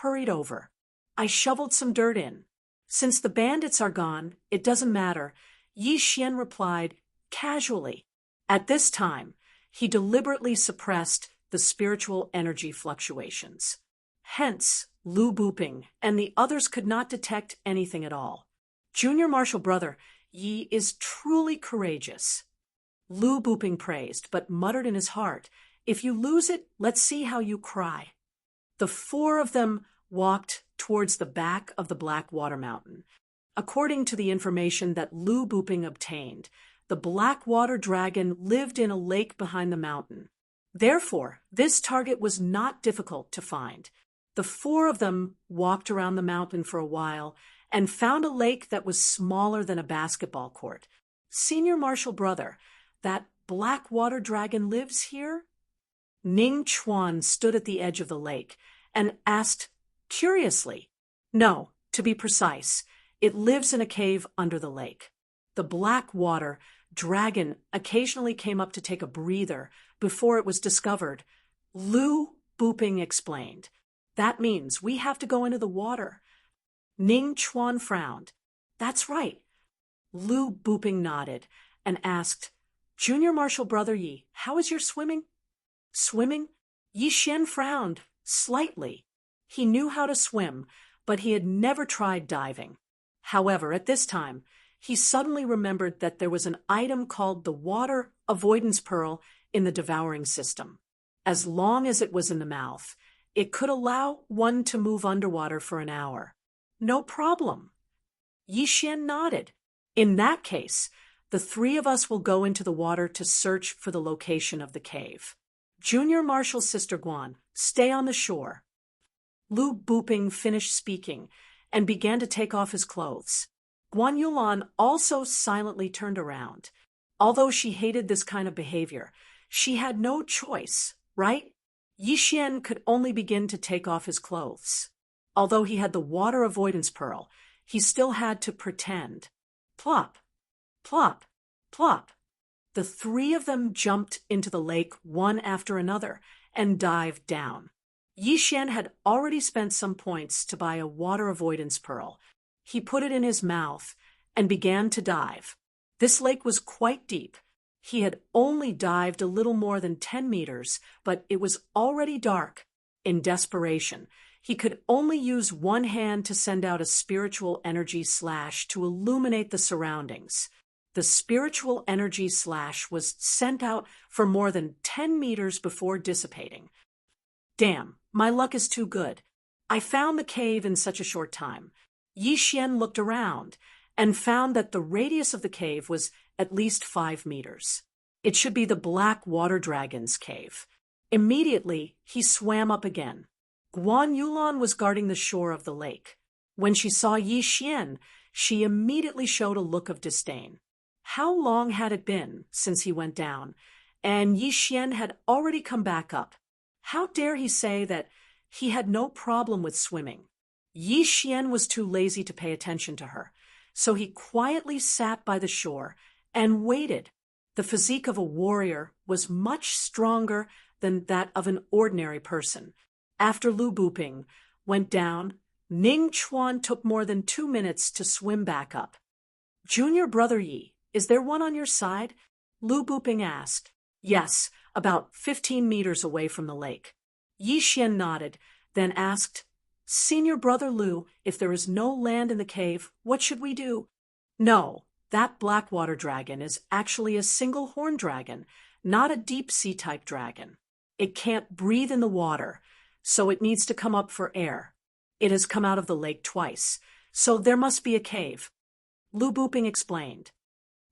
hurried over. I shoveled some dirt in. Since the bandits are gone, it doesn't matter, Yi Xian replied casually. At this time, he deliberately suppressed the spiritual energy fluctuations. Hence, Lu Buping and the others could not detect anything at all. Junior martial brother Yi is truly courageous. Lu Booping praised, but muttered in his heart, "If you lose it, let's see how you cry." The four of them walked towards the back of the Black Water Mountain. According to the information that Lu Booping obtained, the Black Water Dragon lived in a lake behind the mountain. Therefore, this target was not difficult to find. The four of them walked around the mountain for a while and found a lake that was smaller than a basketball court. "Senior Marshal Brother, that Black Water Dragon lives here?" Ning Chuan stood at the edge of the lake and asked curiously. "No, to be precise, it lives in a cave under the lake." The Black Water Dragon occasionally came up to take a breather before it was discovered. Lu Booping explained, "That means we have to go into the water." Ning Chuan frowned. "That's right." Lu Booping nodded and asked, "Junior Marshal Brother Yi, how is your swimming?" "Swimming?" Yi Xian frowned slightly. He knew how to swim, but he had never tried diving. However, at this time, he suddenly remembered that there was an item called the Water Avoidance Pearl in the Devouring system. As long as it was in the mouth, it could allow one to move underwater for an hour. "No problem." Yi Xian nodded. "In that case, the three of us will go into the water to search for the location of the cave. Junior Marshal Sister Guan, stay on the shore." Lu Booping finished speaking and began to take off his clothes. Guan Yulan also silently turned around. Although she hated this kind of behavior, she had no choice, right? Yi Xian could only begin to take off his clothes. Although he had the water avoidance pearl, he still had to pretend. Plop, plop, plop. The three of them jumped into the lake one after another and dived down. Yi Xian had already spent some points to buy a water avoidance pearl. He put it in his mouth and began to dive. This lake was quite deep. He had only dived a little more than 10 meters, but it was already dark. In desperation, he could only use one hand to send out a spiritual energy slash to illuminate the surroundings. The spiritual energy slash was sent out for more than 10 meters before dissipating. "Damn, my luck is too good. I found the cave in such a short time." Yi Xian looked around and found that the radius of the cave was at least 5 meters. It should be the Black Water Dragon's cave. Immediately, he swam up again. Guan Yulan was guarding the shore of the lake. When she saw Yi Xian, she immediately showed a look of disdain. How long had it been since he went down, and Yi Xian had already come back up? How dare he say that he had no problem with swimming? Yi Xian was too lazy to pay attention to her, so he quietly sat by the shore and waited. The physique of a warrior was much stronger than that of an ordinary person. After Lu Booping went down, Ning Chuan took more than 2 minutes to swim back up. "Junior Brother Yi, is there one on your side?" Lu Booping asked. "Yes, about 15 meters away from the lake." Yi Xian nodded, then asked, "Senior Brother Lu, if there is no land in the cave, what should we do?" "No, that Black Water Dragon is actually a single horn dragon, not a deep-sea type dragon. It can't breathe in the water, so it needs to come up for air. It has come out of the lake twice, so there must be a cave." Lu Booping explained.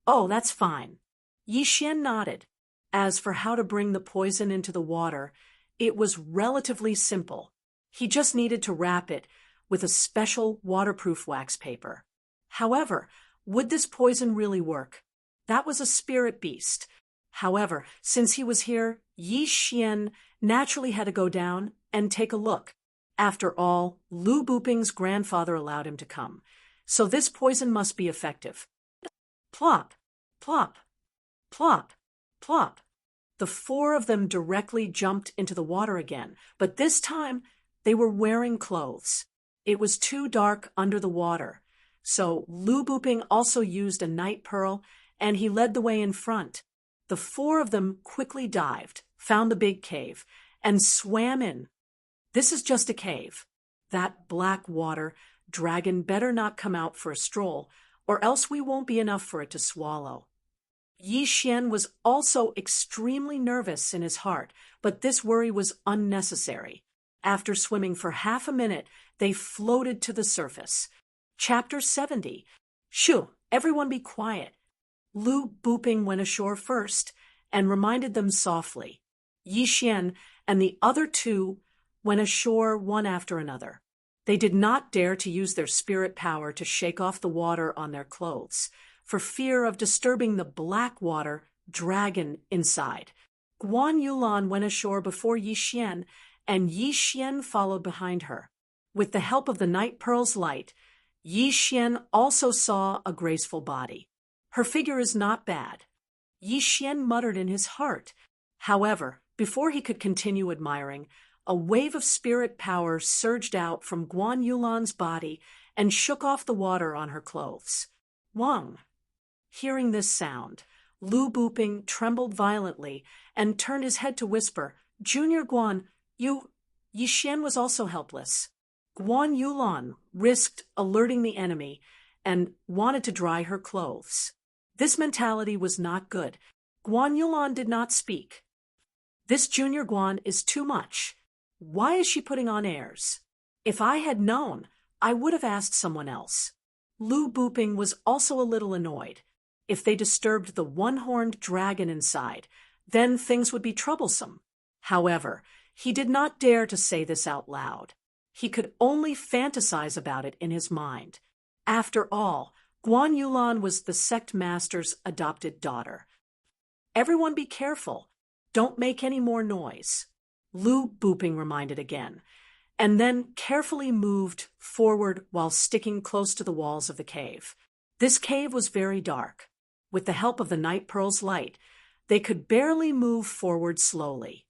"Oh, that's fine." Yi Xian nodded. As for how to bring the poison into the water, it was relatively simple. He just needed to wrap it with a special waterproof wax paper. However, would this poison really work? That was a spirit beast. However, since he was here, Yi Xian naturally had to go down and take a look. After all, Lu Booping's grandfather allowed him to come, so this poison must be effective. Plop, plop, plop, plop. The four of them directly jumped into the water again, but this time they were wearing clothes. It was too dark under the water, so Lu Booping also used a night pearl, and he led the way in front. The four of them quickly dived, found the big cave, and swam in. This is just a cave. That Black Water Dragon better not come out for a stroll, or else we won't be enough for it to swallow. Yi Xian was also extremely nervous in his heart, but this worry was unnecessary. After swimming for half a minute, they floated to the surface. Chapter 70. Shoo, everyone be quiet. Lu Buping went ashore first and reminded them softly. Yi Xian and the other two went ashore one after another. They did not dare to use their spirit power to shake off the water on their clothes, for fear of disturbing the black water dragon inside. Guan Yulan went ashore before Yi Xian, and Yi Xian followed behind her. With the help of the Night Pearl's light, Yi Xian also saw a graceful body. Her figure is not bad. Yi Xian muttered in his heart. However, before he could continue admiring, a wave of spirit power surged out from Guan Yulan's body and shook off the water on her clothes. Wang. Hearing this sound, Lu Buping trembled violently and turned his head to whisper, Junior Guan, Yi Xian was also helpless. Guan Yulan risked alerting the enemy and wanted to dry her clothes. This mentality was not good. Guan Yulan did not speak. This Junior Guan is too much. Why is she putting on airs? If I had known, I would have asked someone else. Lu Buping was also a little annoyed. If they disturbed the one-horned dragon inside, then things would be troublesome. However, he did not dare to say this out loud. He could only fantasize about it in his mind. After all, Guan Yulan was the sect master's adopted daughter. Everyone be careful. Don't make any more noise. Lu Buping reminded again, and then carefully moved forward while sticking close to the walls of the cave. This cave was very dark. With the help of the Night Pearl's light, they could barely move forward slowly.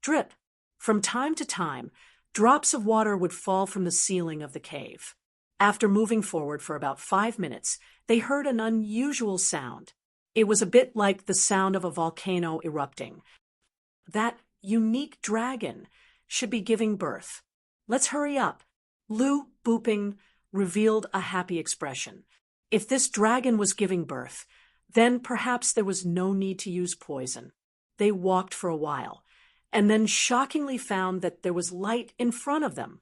Drip. From time to time, drops of water would fall from the ceiling of the cave. After moving forward for about 5 minutes, they heard an unusual sound. It was a bit like the sound of a volcano erupting. That unique dragon should be giving birth. Let's hurry up. Lu Buping revealed a happy expression. If this dragon was giving birth, then perhaps there was no need to use poison. They walked for a while, and then shockingly found that there was light in front of them.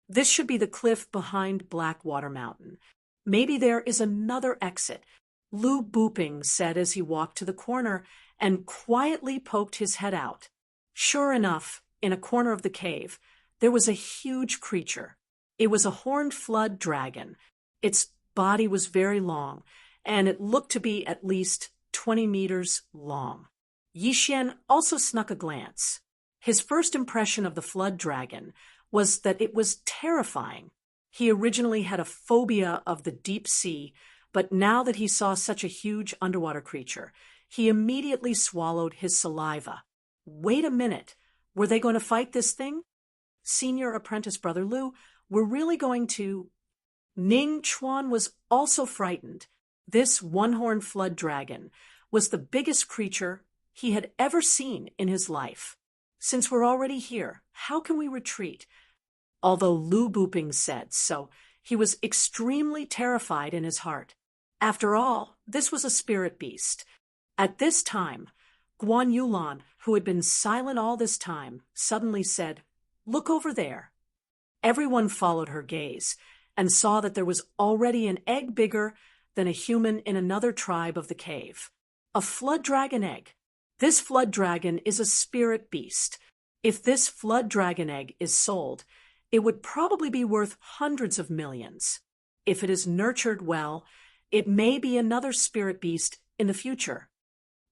This should be the cliff behind Blackwater Mountain. Maybe there is another exit, Lu Buping said as he walked to the corner and quietly poked his head out. Sure enough, in a corner of the cave, there was a huge creature. It was a horned flood dragon. Its body was very long, and it looked to be at least 20 meters long. Yi Xian also snuck a glance. His first impression of the flood dragon was that it was terrifying. He originally had a phobia of the deep sea, but now that he saw such a huge underwater creature, he immediately swallowed his saliva. Wait a minute, were they going to fight this thing? Senior apprentice brother Lu, we're really going to... Ning Chuan was also frightened. This one-horned flood dragon was the biggest creature he had ever seen in his life. Since we're already here, how can we retreat? Although Lu Buping said so, he was extremely terrified in his heart. After all, this was a spirit beast. At this time, Guan Yulan, who had been silent all this time, suddenly said, "Look over there." Everyone followed her gaze and saw that there was already an egg bigger than a human in another tribe of the cave. A flood dragon egg. This flood dragon is a spirit beast. If this flood dragon egg is sold, it would probably be worth hundreds of millions. If it is nurtured well, it may be another spirit beast in the future.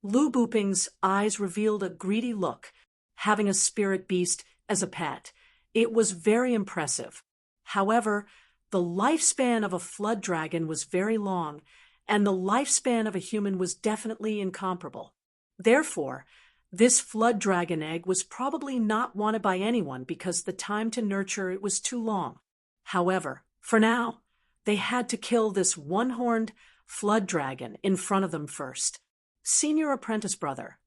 Lu Buping's eyes revealed a greedy look, having a spirit beast as a pet. It was very impressive. However, the lifespan of a flood dragon was very long, and the lifespan of a human was definitely incomparable. Therefore, this flood dragon egg was probably not wanted by anyone because the time to nurture it was too long. However, for now, they had to kill this one-horned flood dragon in front of them first. Senior apprentice brother,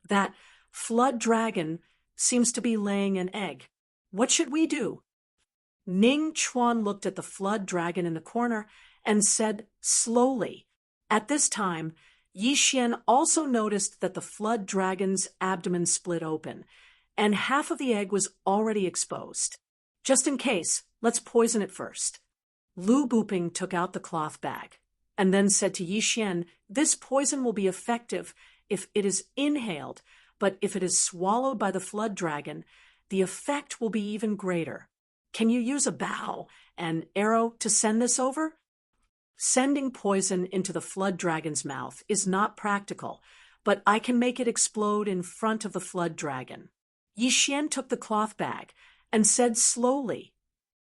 that flood dragon seems to be laying an egg. What should we do? Ning Chuan looked at the flood dragon in the corner and said slowly. At this time, Yi Xian also noticed that the flood dragon's abdomen split open, and half of the egg was already exposed. Just in case, let's poison it first. Lu Buping took out the cloth bag, and then said to Yi Xian, "This poison will be effective if it is inhaled, but if it is swallowed by the flood dragon, the effect will be even greater. Can you use a bow and arrow to send this over?" Sending poison into the flood dragon's mouth is not practical, but I can make it explode in front of the flood dragon. Yi Xian took the cloth bag and said slowly,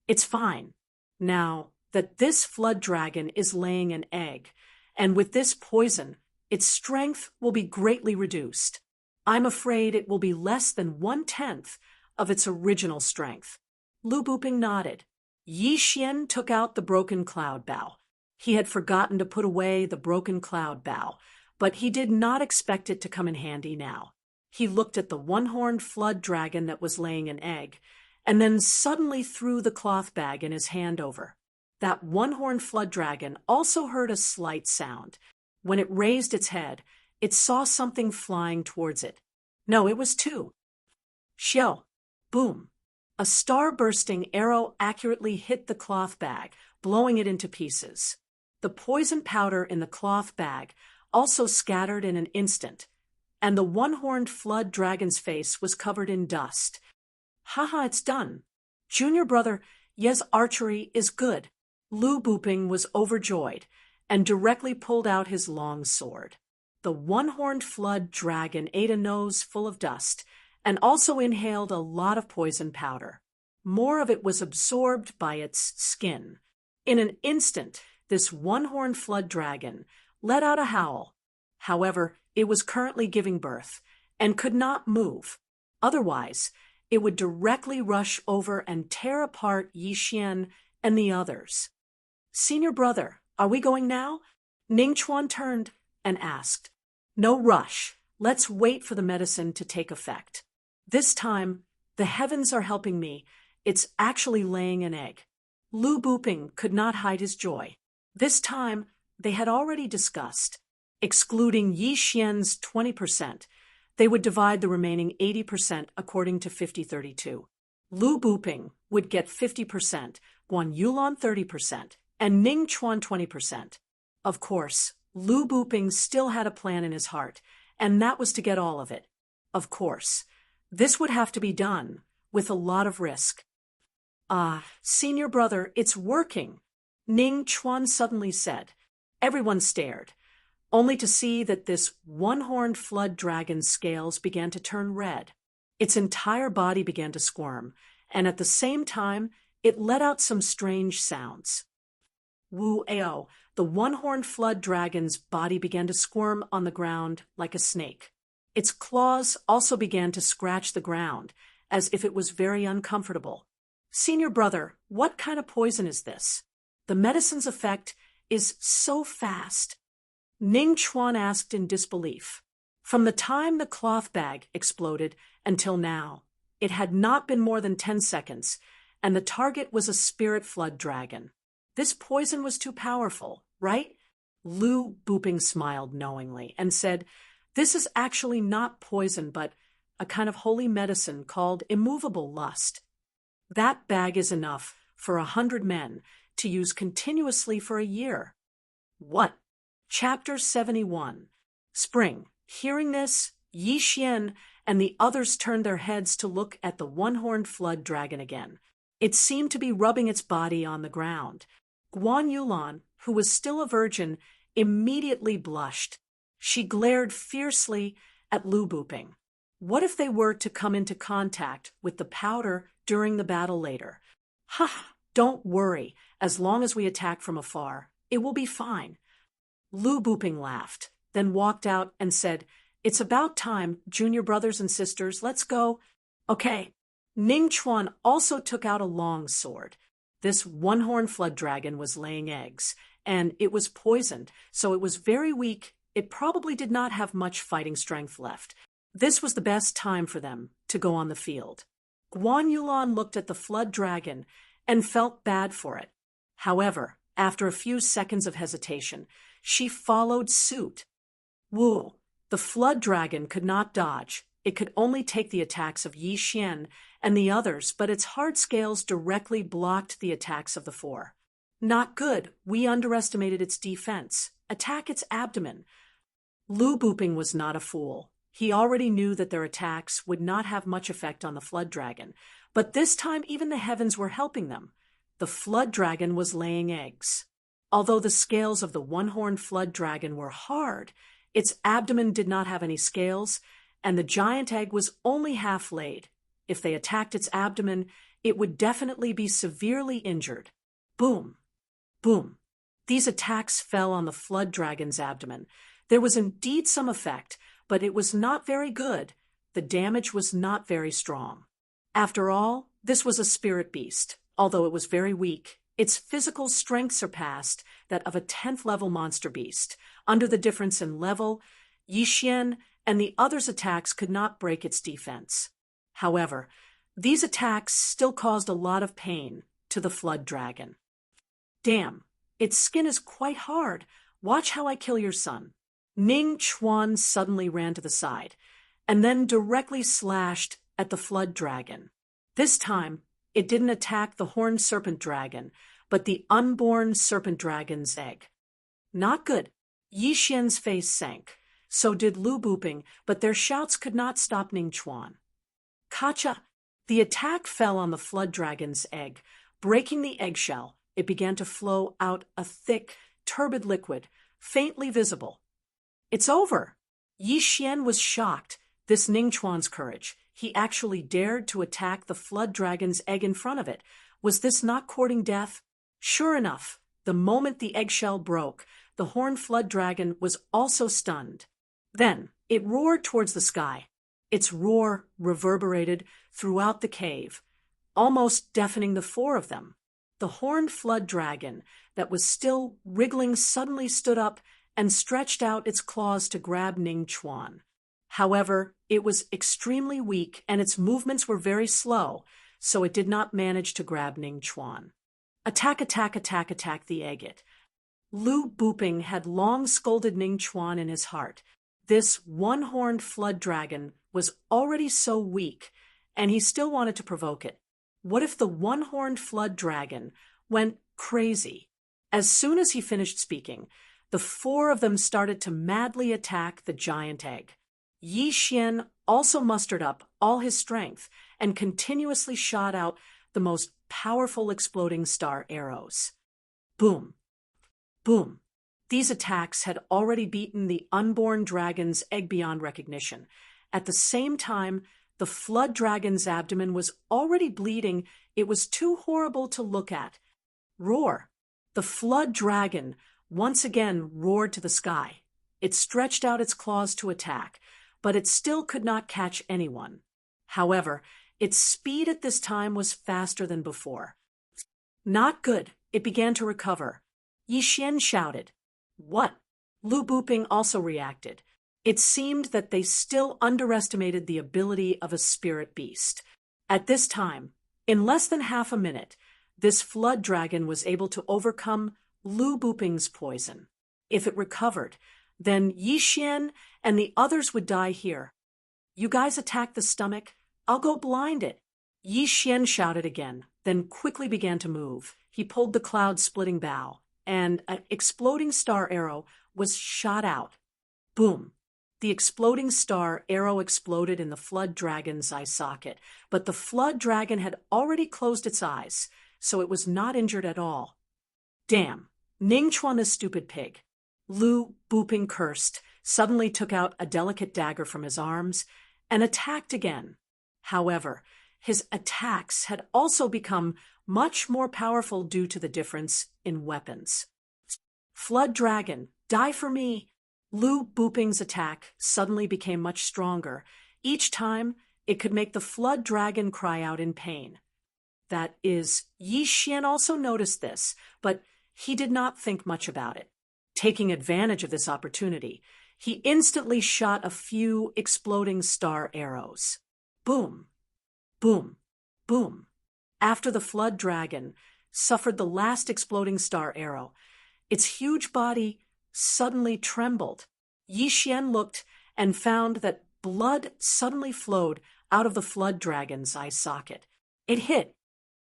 "It's fine. Now that this flood dragon is laying an egg, and with this poison, its strength will be greatly reduced. I'm afraid it will be less than 1/10 of its original strength." Lu Buping nodded. Yi Xian took out the broken cloud bow. He had forgotten to put away the broken cloud bow, but he did not expect it to come in handy now. He looked at the one-horned flood dragon that was laying an egg, and then suddenly threw the cloth bag in his hand over. That one-horned flood dragon also heard a slight sound. When it raised its head, it saw something flying towards it. No, it was two. Xiao! Boom! A star-bursting arrow accurately hit the cloth bag, blowing it into pieces. The poison powder in the cloth bag also scattered in an instant, and the one-horned flood dragon's face was covered in dust. "Haha, it's done. Junior brother, Ye's archery is good." Lu Buping was overjoyed and directly pulled out his long sword. The one-horned flood dragon ate a nose full of dust and also inhaled a lot of poison powder. More of it was absorbed by its skin. In an instant, this one-horned flood dragon let out a howl. However, it was currently giving birth and could not move. Otherwise, it would directly rush over and tear apart Yi Xian and the others. "Senior brother, are we going now?" Ning Chuan turned and asked. "No rush. Let's wait for the medicine to take effect. This time, the heavens are helping me. It's actually laying an egg." Lu Buping could not hide his joy. This time, they had already discussed. Excluding Yi Xian's 20%, they would divide the remaining 80% according to 50-32. Lu Buping would get 50%, Guan Yulan 30%, and Ning Chuan 20%. Of course, Lu Buping still had a plan in his heart, and that was to get all of it. Of course, this would have to be done, with a lot of risk. "Ah, senior brother, it's working," Ning Chuan suddenly said. Everyone stared, only to see that this one-horned flood dragon's scales began to turn red. Its entire body began to squirm, and at the same time, it let out some strange sounds. Wu-ao, the one-horned flood dragon's body began to squirm on the ground like a snake. Its claws also began to scratch the ground, as if it was very uncomfortable. "Senior brother, what kind of poison is this? The medicine's effect is so fast." Ning Chuan asked in disbelief. From the time the cloth bag exploded until now, it had not been more than 10 seconds, and the target was a spirit flood dragon. This poison was too powerful, right? Lu Buping smiled knowingly and said, "This is actually not poison, but a kind of holy medicine called immovable lust. That bag is enough for 100 men to use continuously for a year." What? Chapter 71. Spring. Hearing this, Yi Xian and the others turned their heads to look at the one-horned flood dragon again. It seemed to be rubbing its body on the ground. Guan Yulan, who was still a virgin, immediately blushed. She glared fiercely at Lu Buping. What if they were to come into contact with the powder during the battle later? "Ha! Don't worry. As long as we attack from afar, it will be fine." Lu Buping laughed, then walked out and said, "It's about time, junior brothers and sisters, let's go." "Okay." Ning Chuan also took out a long sword. This one-horned flood dragon was laying eggs, and it was poisoned, so it was very weak. It probably did not have much fighting strength left. This was the best time for them to go on the field. Guan Yulan looked at the flood dragon and felt bad for it. However, after a few seconds of hesitation, she followed suit. Woo! The flood dragon could not dodge. It could only take the attacks of Yi Xian and the others, but its hard scales directly blocked the attacks of the four. Not good. We underestimated its defense. Attack its abdomen. Lu Buping was not a fool. He already knew that their attacks would not have much effect on the flood dragon, but this time even the heavens were helping them. The flood dragon was laying eggs. Although the scales of the one-horned flood dragon were hard, its abdomen did not have any scales, and the giant egg was only half laid. If they attacked its abdomen, it would definitely be severely injured. Boom! Boom! These attacks fell on the flood dragon's abdomen. There was indeed some effect, but it was not very good. The damage was not very strong. After all, this was a spirit beast. Although it was very weak, its physical strength surpassed that of a 10th level monster beast. Under the difference in level, Yi Xian and the others' attacks could not break its defense. However, these attacks still caused a lot of pain to the flood dragon. Damn, its skin is quite hard. Watch how I kill your son. Ning Chuan suddenly ran to the side, and then directly slashed at the flood dragon. This time, it didn't attack the horned serpent dragon, but the unborn serpent dragon's egg. Not good. Yi Xian's face sank. So did Lu Buping, but their shouts could not stop Ning Chuan. Kacha! The attack fell on the flood dragon's egg. Breaking the eggshell, it began to flow out a thick, turbid liquid, faintly visible. It's over! Yi Xian was shocked. This Ning Chuan's courage. He actually dared to attack the flood dragon's egg in front of it. Was this not courting death? Sure enough, the moment the eggshell broke, the horned flood dragon was also stunned. Then, it roared towards the sky. Its roar reverberated throughout the cave, almost deafening the four of them. The horned flood dragon that was still wriggling suddenly stood up and stretched out its claws to grab Ning Chuan. However, it was extremely weak and its movements were very slow, so it did not manage to grab Ning Chuan. Attack, attack, attack, attack the agate. Lu Buping had long scolded Ning Chuan in his heart. This one-horned flood dragon was already so weak, and he still wanted to provoke it. What if the one-horned flood dragon went crazy? As soon as he finished speaking, the four of them started to madly attack the giant egg. Yi Xian also mustered up all his strength and continuously shot out the most powerful exploding star arrows. Boom! Boom! These attacks had already beaten the unborn dragon's egg beyond recognition. At the same time, the flood dragon's abdomen was already bleeding. It was too horrible to look at. Roar! The flood dragon once again roared to the sky. It stretched out its claws to attack, but it still could not catch anyone. However, its speed at this time was faster than before. Not good. It began to recover. Yi Xian shouted. What? Lu Buping also reacted. It seemed that they still underestimated the ability of a spirit beast. At this time, in less than half a minute, this flood dragon was able to overcome Lu Buping's poison. If it recovered, then Yi Xian and the others would die here. You guys attack the stomach, I'll go blind it. Yi Xian shouted again, then quickly began to move. He pulled the cloud-splitting bow, and an exploding star arrow was shot out. Boom! The exploding star arrow exploded in the flood dragon's eye socket, but the flood dragon had already closed its eyes, so it was not injured at all. Damn! Ning Chuan, the stupid pig. Lu Buping cursed, suddenly took out a delicate dagger from his arms, and attacked again. However, his attacks had also become much more powerful due to the difference in weapons. Flood dragon, die for me! Lu Buping's attack suddenly became much stronger. Each time, it could make the flood dragon cry out in pain. That is, Yi Xian also noticed this, but he did not think much about it. Taking advantage of this opportunity, he instantly shot a few exploding star arrows. Boom! Boom! Boom! After the flood dragon suffered the last exploding star arrow, its huge body suddenly trembled. Yi Xian looked and found that blood suddenly flowed out of the flood dragon's eye socket. It hit.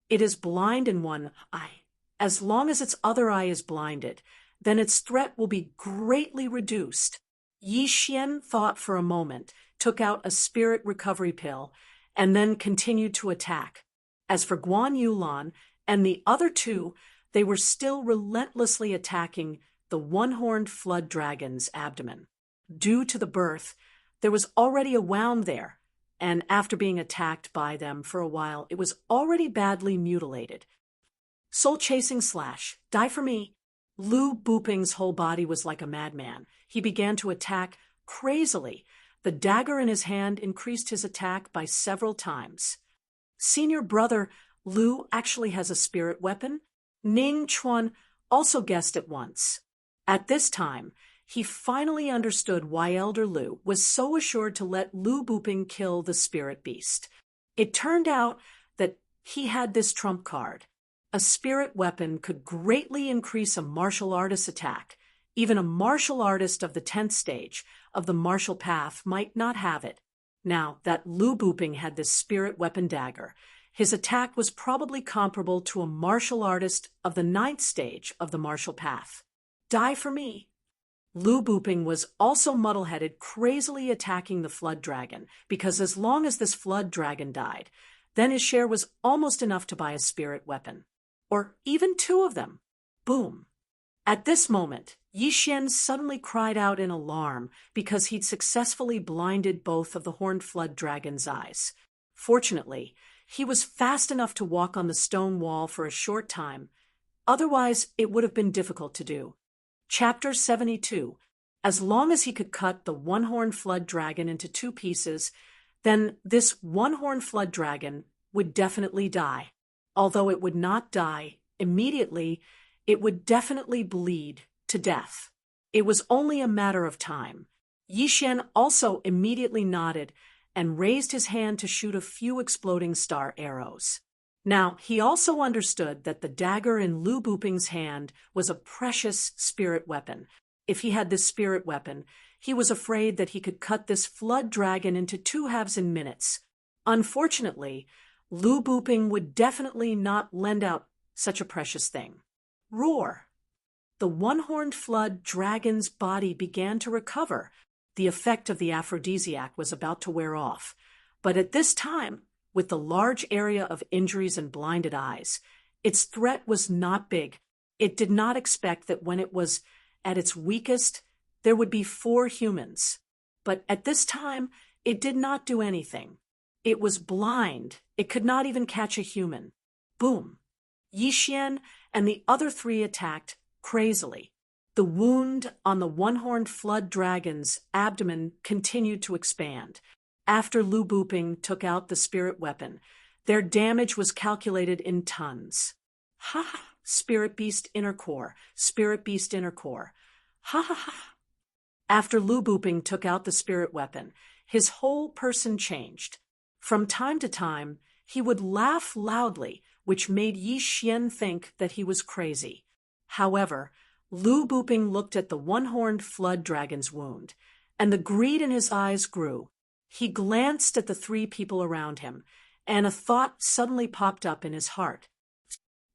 It is blind in one eye. As long as its other eye is blinded, then its threat will be greatly reduced. Yi Xian thought for a moment, took out a spirit recovery pill, and then continued to attack. As for Guan Yulan and the other two, they were still relentlessly attacking the one-horned flood dragon's abdomen. Due to the birth, there was already a wound there, and after being attacked by them for a while, it was already badly mutilated. Soul-chasing slash, die for me. Lu Buping's whole body was like a madman. He began to attack crazily. The dagger in his hand increased his attack by several times. Senior brother Lu actually has a spirit weapon? Ning Chuan also guessed at once. At this time, he finally understood why Elder Lu was so assured to let Lu Buping kill the spirit beast. It turned out that he had this trump card. A spirit weapon could greatly increase a martial artist's attack. Even a martial artist of the 10th stage of the martial path might not have it. Now that Lu Buping had this spirit weapon dagger, his attack was probably comparable to a martial artist of the 9th stage of the martial path. Die for me. Lu Buping was also muddle-headed, crazily attacking the flood dragon, because as long as this flood dragon died, then his share was almost enough to buy a spirit weapon. Or even two of them. Boom. At this moment, Yi Xian suddenly cried out in alarm because he'd successfully blinded both of the horned flood dragon's eyes. Fortunately, he was fast enough to walk on the stone wall for a short time. Otherwise, it would have been difficult to do. Chapter 72. As long as he could cut the one-horned flood dragon into two pieces, then this one-horned flood dragon would definitely die. Although it would not die immediately, it would definitely bleed to death. It was only a matter of time. Yi Xian also immediately nodded and raised his hand to shoot a few exploding star arrows. Now, he also understood that the dagger in Lu Buping's hand was a precious spirit weapon. If he had this spirit weapon, he was afraid that he could cut this flood dragon into two halves in minutes. Unfortunately, Lu Buping would definitely not lend out such a precious thing. Roar! The one-horned flood dragon's body began to recover. The effect of the aphrodisiac was about to wear off. But at this time, with the large area of injuries and blinded eyes, its threat was not big. It did not expect that when it was at its weakest, there would be 4 humans. But at this time, it did not do anything. It was blind. It could not even catch a human. Boom! Yi Xian and the other 3 attacked crazily. The wound on the one-horned flood dragon's abdomen continued to expand. After Lu Buping took out the spirit weapon, their damage was calculated in tons. Ha ha! Spirit beast inner core. Spirit beast inner core. Ha ha ha! After Lu Buping took out the spirit weapon, his whole person changed. From time to time, he would laugh loudly, which made Yi Xian think that he was crazy. However, Lu Buping looked at the one-horned flood dragon's wound, and the greed in his eyes grew. He glanced at the 3 people around him, and a thought suddenly popped up in his heart.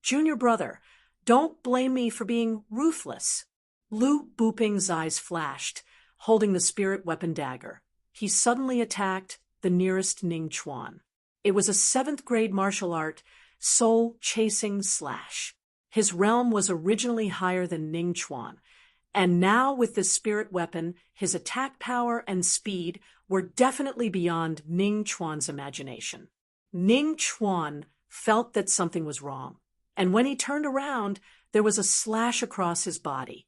Junior brother, don't blame me for being ruthless. Lu Buping's eyes flashed, holding the spirit weapon dagger. He suddenly attacked the nearest Ning Chuan. It was a 7th grade martial art, soul-chasing slash. His realm was originally higher than Ning Chuan, and now with this spirit weapon, his attack power and speed were definitely beyond Ning Chuan's imagination. Ning Chuan felt that something was wrong, and when he turned around, there was a slash across his body.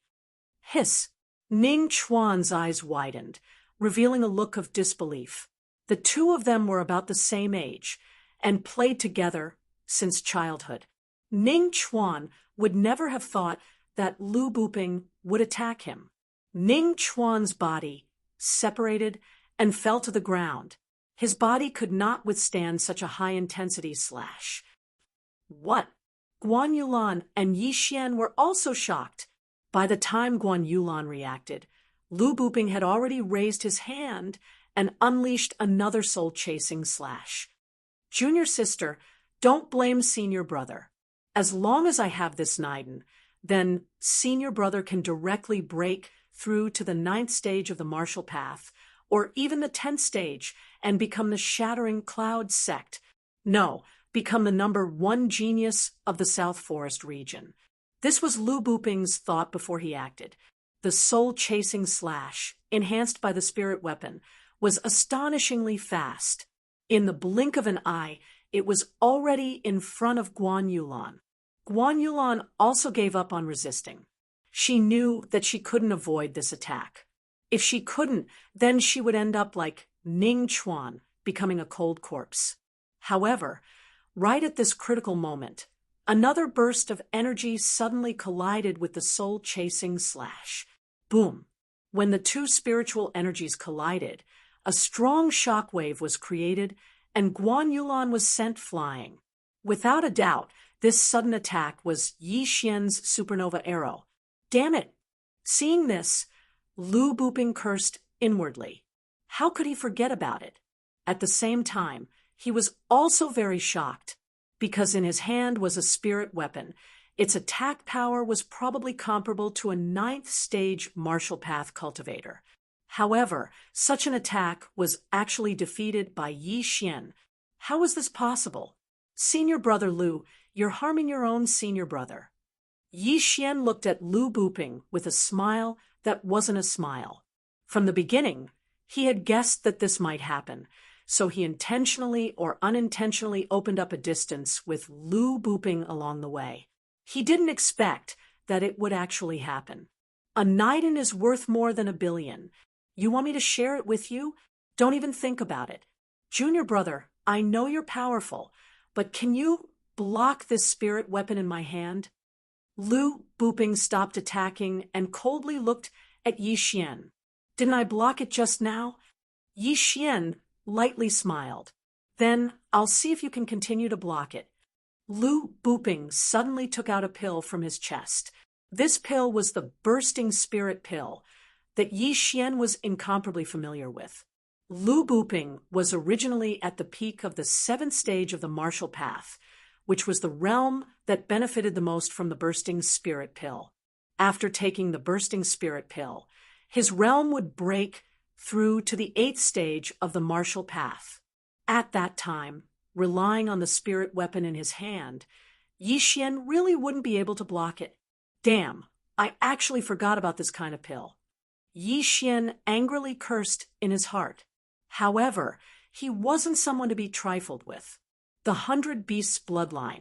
Hiss! Ning Chuan's eyes widened, revealing a look of disbelief. The 2 of them were about the same age, and played together since childhood. Ning Chuan would never have thought that Lu Buping would attack him. Ning Chuan's body separated and fell to the ground. His body could not withstand such a high-intensity slash. What? Guan Yulan and Yi Xian were also shocked. By the time Guan Yulan reacted, Lu Buping had already raised his hand and unleashed another soul-chasing slash. Junior sister, don't blame senior brother. As long as I have this Naiden, then senior brother can directly break through to the 9th stage of the martial path, or even the 10th stage, and become the shattering cloud sect. No, become the #1 genius of the South Forest region. This was Lu Buping's thought before he acted. The soul-chasing slash, enhanced by the spirit weapon, was astonishingly fast. In the blink of an eye, it was already in front of Guan Yulan. Guan Yulan also gave up on resisting. She knew that she couldn't avoid this attack. If she couldn't, then she would end up like Ning Chuan, becoming a cold corpse. However, right at this critical moment, another burst of energy suddenly collided with the soul-chasing slash. Boom! When the two spiritual energies collided, a strong shockwave was created, and Guan Yulan was sent flying. Without a doubt, this sudden attack was Yi Xian's supernova arrow. Damn it! Seeing this, Lu Buping cursed inwardly. How could he forget about it? At the same time, he was also very shocked, because in his hand was a spirit weapon. Its attack power was probably comparable to a 9th stage martial path cultivator. However, such an attack was actually defeated by Yi Xian. How was this possible? Senior brother Lu, you're harming your own senior brother. Yi Xian looked at Lu Buping with a smile that wasn't a smile. From the beginning, he had guessed that this might happen, so he intentionally or unintentionally opened up a distance with Lu Buping along the way. He didn't expect that it would actually happen. A Naiden is worth more than $1 billion. You want me to share it with you? Don't even think about it. Junior brother, I know you're powerful, but can you block this spirit weapon in my hand? Lu Buping stopped attacking and coldly looked at Yi Xian. Didn't I block it just now? Yi Xian lightly smiled. Then I'll see if you can continue to block it. Lu Buping suddenly took out a pill from his chest. This pill was the bursting spirit pill that Yi Xian was incomparably familiar with. Lu Buping was originally at the peak of the 7th stage of the martial path, which was the realm that benefited the most from the bursting spirit pill. After taking the bursting spirit pill, his realm would break through to the 8th stage of the martial path. At that time, relying on the spirit weapon in his hand, Yi Xian really wouldn't be able to block it. Damn, I actually forgot about this kind of pill. Yi Xian angrily cursed in his heart. However, he wasn't someone to be trifled with. The 100 Beasts bloodline,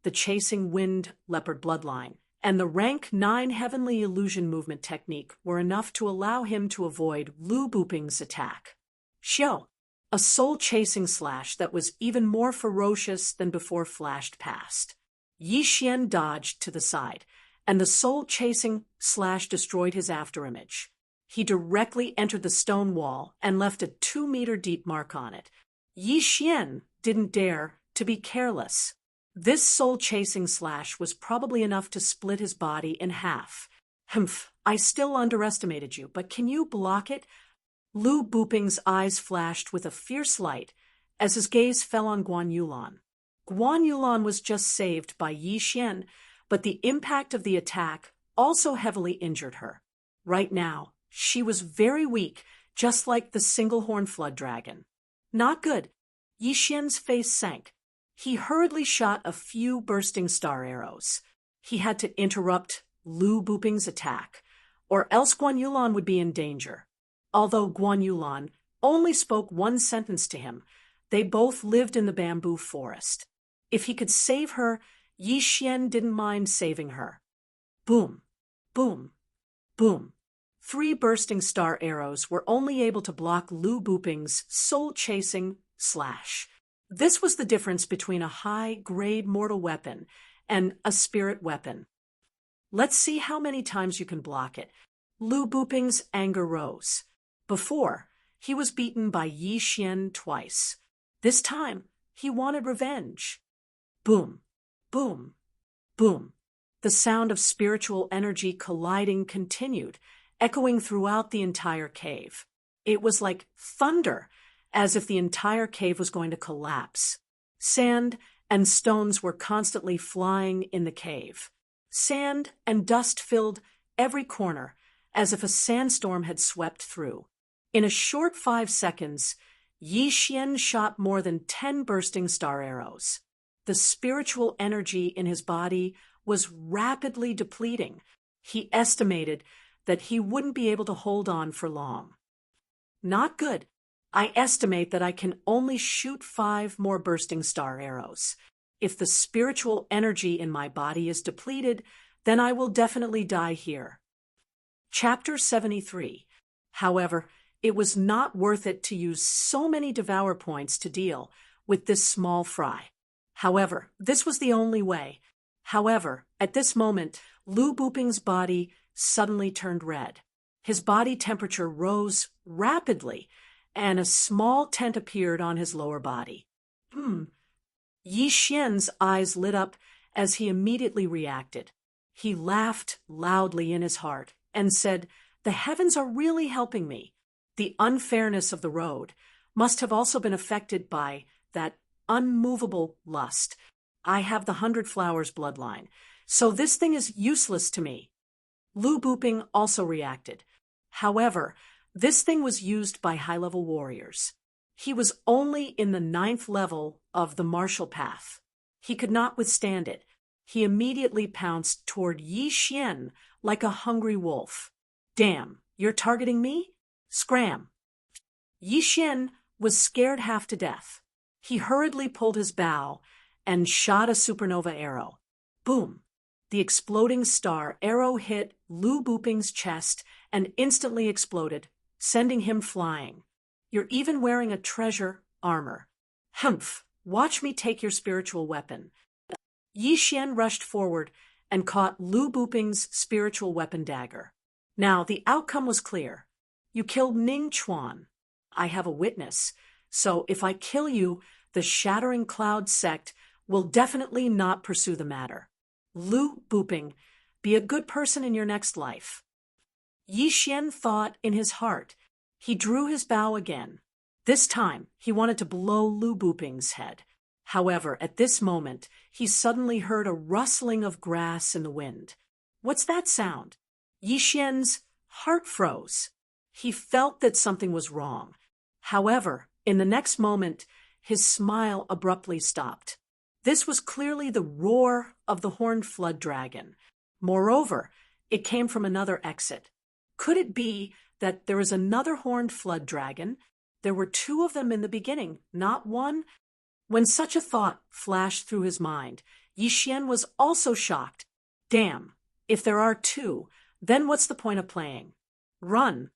the Chasing Wind leopard bloodline, and the rank 9 heavenly illusion movement technique were enough to allow him to avoid Lu Buping's attack. Xiao, a soul-chasing slash that was even more ferocious than before flashed past. Yi Xian dodged to the side, and the soul-chasing slash destroyed his afterimage. He directly entered the stone wall and left a 2-meter deep mark on it. Yi Xian didn't dare to be careless. This soul-chasing slash was probably enough to split his body in half. Humph, I still underestimated you, but can you block it? Lu Buping's eyes flashed with a fierce light as his gaze fell on Guan Yulan. Guan Yulan was just saved by Yi Xian, but the impact of the attack also heavily injured her. Right now, she was very weak, just like the single-horn flood dragon. Not good. Yi Xian's face sank. He hurriedly shot a few bursting star arrows. He had to interrupt Lu Buping's attack, or else Guan Yulan would be in danger. Although Guan Yulan only spoke one sentence to him, they both lived in the bamboo forest. If he could save her, Yi Xian didn't mind saving her. Boom, boom, boom. 3 bursting star arrows were only able to block Lu Buping's soul-chasing slash. This was the difference between a high-grade mortal weapon and a spirit weapon. Let's see how many times you can block it. Lu Buping's anger rose. Before, he was beaten by Yi Xian twice. This time, he wanted revenge. Boom, boom, boom. The sound of spiritual energy colliding continued, echoing throughout the entire cave. It was like thunder, as if the entire cave was going to collapse. Sand and stones were constantly flying in the cave. Sand and dust filled every corner, as if a sandstorm had swept through. In a short 5 seconds, Yi Xian shot more than 10 bursting star arrows. The spiritual energy in his body was rapidly depleting. He estimated that he wouldn't be able to hold on for long. Not good. I estimate that I can only shoot 5 more bursting star arrows. If the spiritual energy in my body is depleted, then I will definitely die here. Chapter 73. However, it was not worth it to use so many Devour points to deal with this small fry. However, this was the only way. However, at this moment, Lu Buping's body suddenly turned red. His body temperature rose rapidly, and a small tent appeared on his lower body. Yi Xian's eyes lit up as he immediately reacted. He laughed loudly in his heart and said, "The heavens are really helping me." The unfairness of the road must have also been affected by that unmovable lust. I have the 100 Flowers bloodline, so this thing is useless to me. Lu Buping also reacted. However, this thing was used by high-level warriors. He was only in the 9th level of the martial path. He could not withstand it. He immediately pounced toward Yi Xian like a hungry wolf. "Damn, you're targeting me? Scram!" Yi Xian was scared half to death. He hurriedly pulled his bow and shot a supernova arrow. Boom! The exploding star arrow hit Lu Buping's chest and instantly exploded, sending him flying. "You're even wearing a treasure armor. Humph! Watch me take your spiritual weapon." Yi Xian rushed forward and caught Lu Buping's spiritual weapon dagger. Now, the outcome was clear. You killed Ning Chuan. I have a witness, so if I kill you, the Shattering Cloud sect will definitely not pursue the matter. Lu Buping, be a good person in your next life. Yi Xian thought in his heart. He drew his bow again. This time, he wanted to blow Lu Buping's head. However, at this moment, he suddenly heard a rustling of grass in the wind. What's that sound? Yi Xian's heart froze. He felt that something was wrong. However, in the next moment, his smile abruptly stopped. This was clearly the roar of the horned flood dragon. Moreover, it came from another exit. Could it be that there is another horned flood dragon? There were 2 of them in the beginning, not one. When such a thought flashed through his mind, Yi Xian was also shocked. Damn, if there are 2, then what's the point of playing? Run!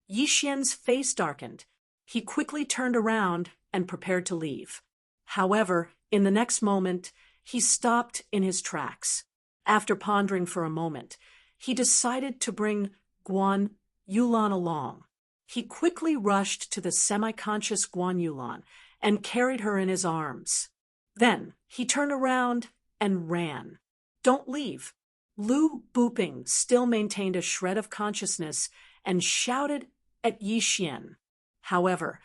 Yi Xian's face darkened. He quickly turned around and prepared to leave. However, in the next moment, he stopped in his tracks. After pondering for a moment, he decided to bring Guan Yulan along. He quickly rushed to the semi-conscious Guan Yulan and carried her in his arms. Then he turned around and ran. Don't leave. Lu Buping still maintained a shred of consciousness and shouted at Yi Xian. However,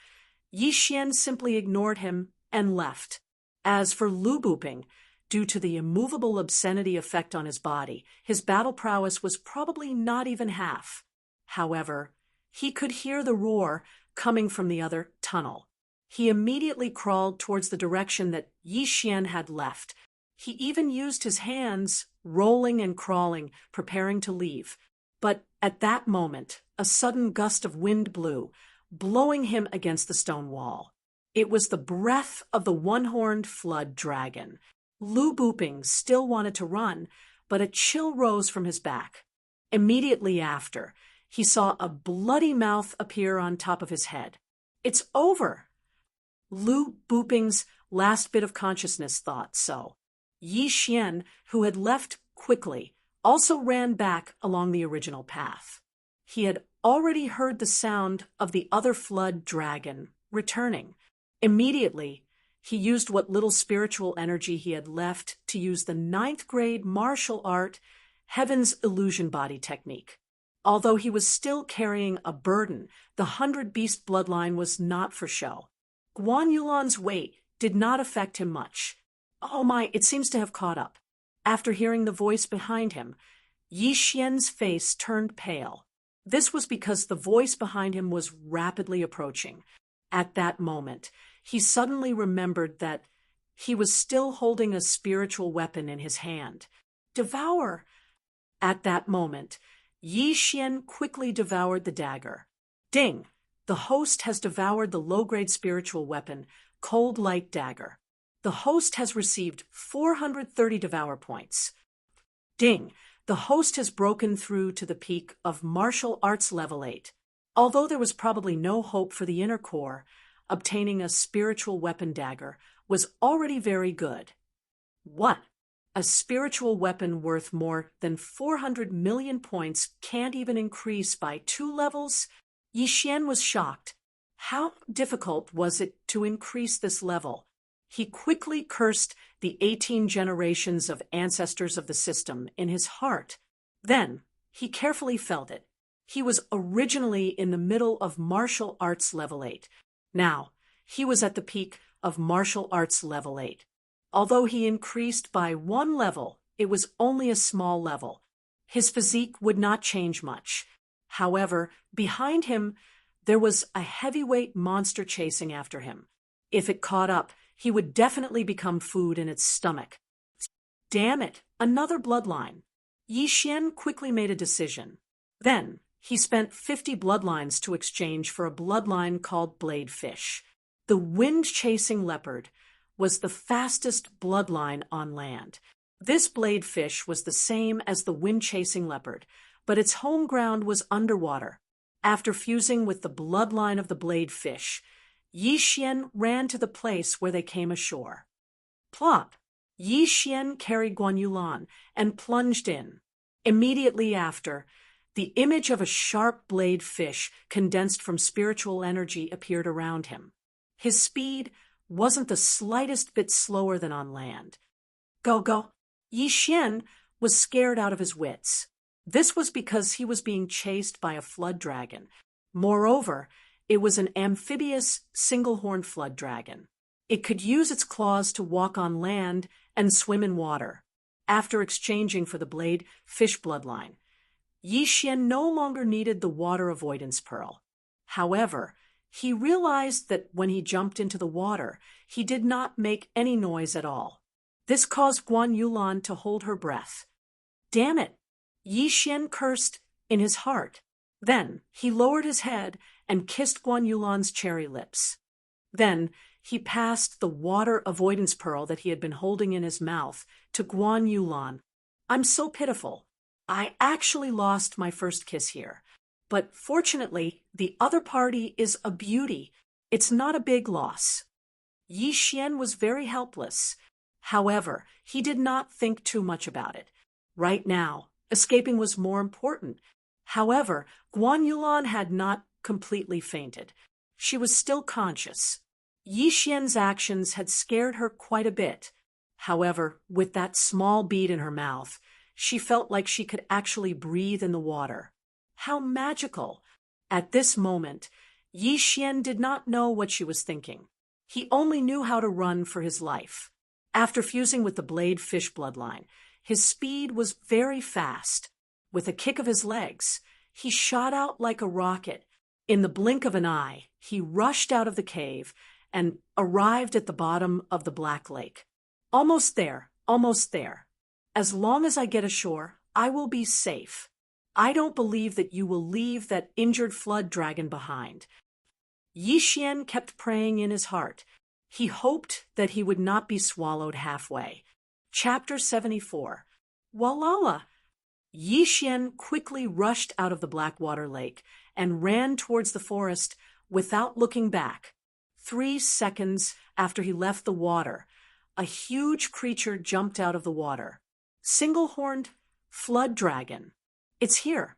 Yi Xian simply ignored him and left. As for Lu Buping, due to the immovable obscenity effect on his body, his battle prowess was probably not even half. However, he could hear the roar coming from the other tunnel. He immediately crawled towards the direction that Yi Xian had left. He even used his hands, rolling and crawling, preparing to leave. But at that moment, a sudden gust of wind blew, blowing him against the stone wall. It was the breath of the one-horned flood dragon. Lu Buping still wanted to run, but a chill rose from his back. Immediately after, he saw a bloody mouth appear on top of his head. It's over! Lu Buping's last bit of consciousness thought so. Yi Xian, who had left quickly, also ran back along the original path. He had already heard the sound of the other flood dragon returning. Immediately, he used what little spiritual energy he had left to use the 9th grade martial art Heaven's Illusion Body technique. Although he was still carrying a burden, the 100-beast bloodline was not for show. Guan Yulan's weight did not affect him much. Oh my, it seems to have caught up. After hearing the voice behind him, Yi Xian's face turned pale. This was because the voice behind him was rapidly approaching. At that moment, he suddenly remembered that he was still holding a spiritual weapon in his hand. Devour! At that moment, Yi Xian quickly devoured the dagger. Ding! The host has devoured the low-grade spiritual weapon, Cold Light Dagger. The host has received 430 devour points. Ding! The host has broken through to the peak of martial arts level 8. Although there was probably no hope for the inner core, obtaining a spiritual weapon dagger was already very good. What? A spiritual weapon worth more than 400 million points can't even increase by 2 levels? Yi Xian was shocked. How difficult was it to increase this level? He quickly cursed the 18 generations of ancestors of the system in his heart. Then, he carefully felt it. He was originally in the middle of martial arts level 8. Now, he was at the peak of martial arts level 8. Although he increased by 1 level, it was only a small level. His physique would not change much. However, behind him, there was a heavyweight monster chasing after him. If it caught up, he would definitely become food in its stomach. Damn it, another bloodline. Yi Xian quickly made a decision. Then, he spent 50 bloodlines to exchange for a bloodline called Bladefish. The wind-chasing leopard was the fastest bloodline on land. This Bladefish was the same as the wind-chasing leopard, but its home ground was underwater. After fusing with the bloodline of the Bladefish, Yi Xian ran to the place where they came ashore. Plop! Yi Xian carried Guan Yulan and plunged in. Immediately after, the image of a sharp blade fish condensed from spiritual energy appeared around him. His speed wasn't the slightest bit slower than on land. Go! Yi Xian was scared out of his wits. This was because he was being chased by a flood dragon. Moreover, it was an amphibious, single-horned flood dragon. It could use its claws to walk on land and swim in water. After exchanging for the blade fish bloodline, Yi Xian no longer needed the water avoidance pearl. However, he realized that when he jumped into the water, he did not make any noise at all. This caused Guan Yulan to hold her breath. Damn it! Yi Xian cursed in his heart. Then he lowered his head and kissed Guan Yulan's cherry lips. Then he passed the water avoidance pearl that he had been holding in his mouth to Guan Yulan. I'm so pitiful. I actually lost my first kiss here. But fortunately, the other party is a beauty. It's not a big loss. Yi Xian was very helpless. However, he did not think too much about it. Right now, escaping was more important. However, Guan Yulan had not completely fainted. She was still conscious. Yi Xian's actions had scared her quite a bit. However, with that small bead in her mouth, she felt like she could actually breathe in the water. How magical! At this moment, Yi Xian did not know what she was thinking. He only knew how to run for his life. After fusing with the blade fish bloodline, his speed was very fast. With a kick of his legs, he shot out like a rocket. In the blink of an eye, he rushed out of the cave and arrived at the bottom of the Black Lake. Almost there, almost there. As long as I get ashore, I will be safe. I don't believe that you will leave that injured flood dragon behind. Yi Xian kept praying in his heart. He hoped that he would not be swallowed halfway. Chapter 74. Walala! Yi Xian quickly rushed out of the Blackwater Lake and ran towards the forest without looking back. 3 seconds after he left the water, a huge creature jumped out of the water. Single-horned flood dragon. It's here.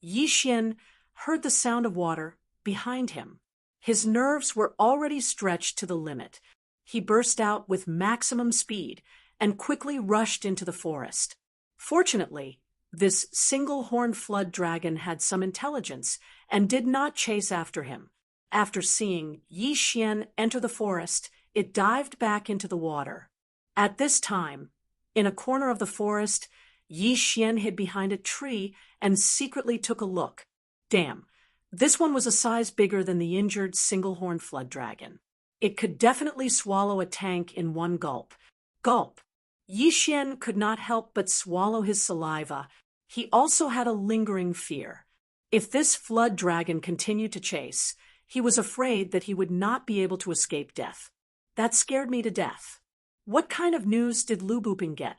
Yi Xian heard the sound of water behind him. His nerves were already stretched to the limit. He burst out with maximum speed and quickly rushed into the forest. Fortunately, This single-horned flood dragon had some intelligence and did not chase after him. After seeing Yi Xian enter the forest, it dived back into the water. At this time, in a corner of the forest, Yi Xian hid behind a tree and secretly took a look. Damn, this one was a size bigger than the injured single-horned flood dragon. It could definitely swallow a tank in one gulp. Gulp. Yi Xian could not help but swallow his saliva. He also had a lingering fear. If this flood dragon continued to chase, he was afraid that he would not be able to escape death. That scared me to death. What kind of news did Lu Buping get?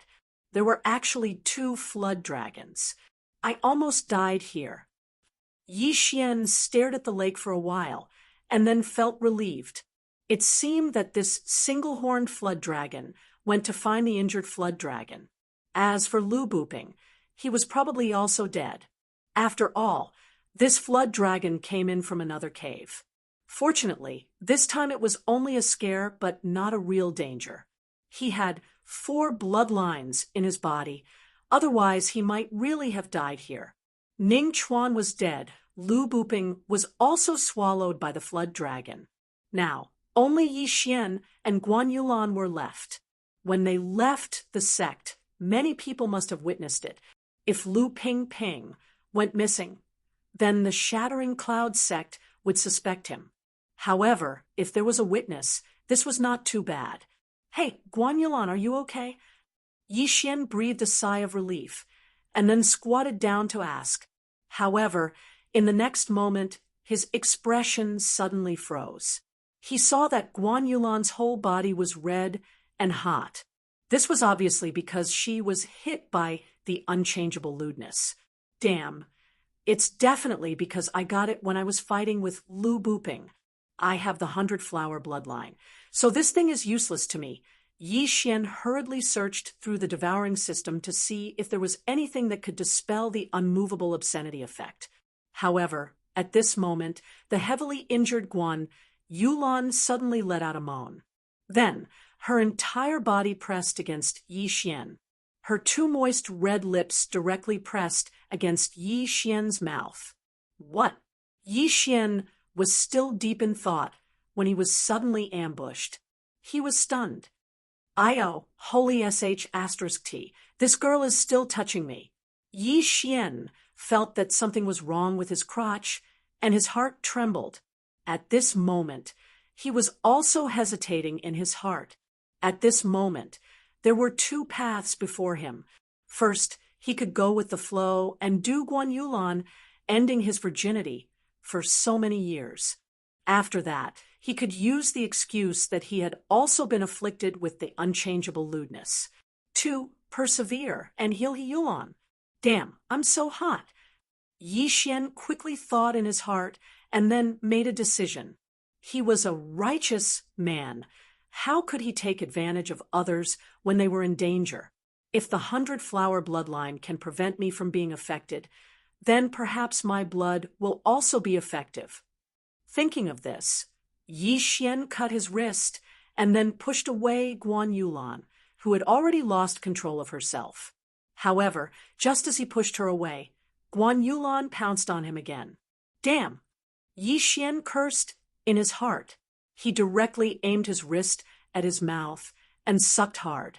There were actually 2 flood dragons. I almost died here. Yi Xian stared at the lake for a while, and then felt relieved. It seemed that this single-horned flood dragon went to find the injured flood dragon. As for Lu Buping, he was probably also dead. After all, this flood dragon came in from another cave. Fortunately, this time it was only a scare but not a real danger. He had 4 bloodlines in his body, otherwise he might really have died here. Ning Chuan was dead. Lu Buping was also swallowed by the flood dragon. Now, only Yi Xian and Guan Yulan were left. When they left the sect, many people must have witnessed it. If Lu Ping went missing, then the Shattering Cloud sect would suspect him. However, if there was a witness, this was not too bad. Hey, Guan Yulan, are you okay? Yi Xian breathed a sigh of relief, and then squatted down to ask. However, in the next moment, his expression suddenly froze. He saw that Guan Yulan's whole body was red and hot. This was obviously because she was hit by the unchangeable lewdness. Damn, it's definitely because I got it when I was fighting with Lu Buping. I have the 100-flower bloodline, so this thing is useless to me. Yi Xian hurriedly searched through the devouring system to see if there was anything that could dispel the unmovable obscenity effect. However, at this moment, the heavily injured Guan Yulan suddenly let out a moan. Then, her entire body pressed against Yi Xian. Her 2 moist red lips directly pressed against Yi Xian's mouth. What? Yi Xian was still deep in thought when he was suddenly ambushed. He was stunned. I-O, holy sh*T, this girl is still touching me. Yi Xian felt that something was wrong with his crotch, and his heart trembled. At this moment, he was also hesitating in his heart. At this moment, there were 2 paths before him. First, he could go with the flow and do Guan Yulan, ending his virginity for so many years. After that, he could use the excuse that he had also been afflicted with the unchangeable lewdness. To persevere and heal Yulan. Damn, I'm so hot. Yi Xian quickly thought in his heart and then made a decision. He was a righteous man. How could he take advantage of others when they were in danger? If the 100-flower bloodline can prevent me from being affected, then perhaps my blood will also be effective. Thinking of this, Yi Xian cut his wrist and then pushed away Guan Yulan, who had already lost control of herself. However, just as he pushed her away, Guan Yulan pounced on him again. Damn! Yi Xian cursed in his heart. He directly aimed his wrist at his mouth and sucked hard.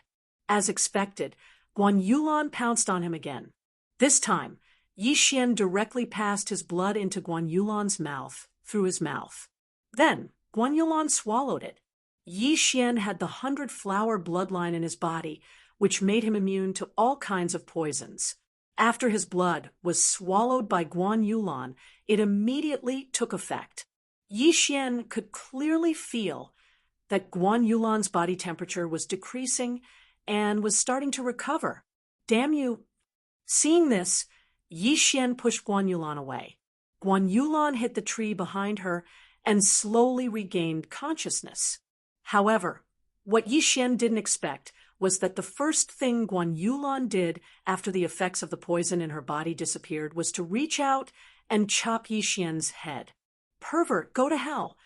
As expected, Guan Yulan pounced on him again. This time, Yi Xian directly passed his blood into Guan Yulan's mouth, through his mouth. Then, Guan Yulan swallowed it. Yi Xian had the 100-flower bloodline in his body, which made him immune to all kinds of poisons. After his blood was swallowed by Guan Yulan, it immediately took effect. Yi Xian could clearly feel that Guan Yulan's body temperature was decreasing and was starting to recover. Damn you! Seeing this, Yi Xian pushed Guan Yulan away. Guan Yulan hit the tree behind her and slowly regained consciousness. However, what Yi Xian didn't expect was that the first thing Guan Yulan did after the effects of the poison in her body disappeared was to reach out and chop Yi Xian's head. Pervert, go to hell.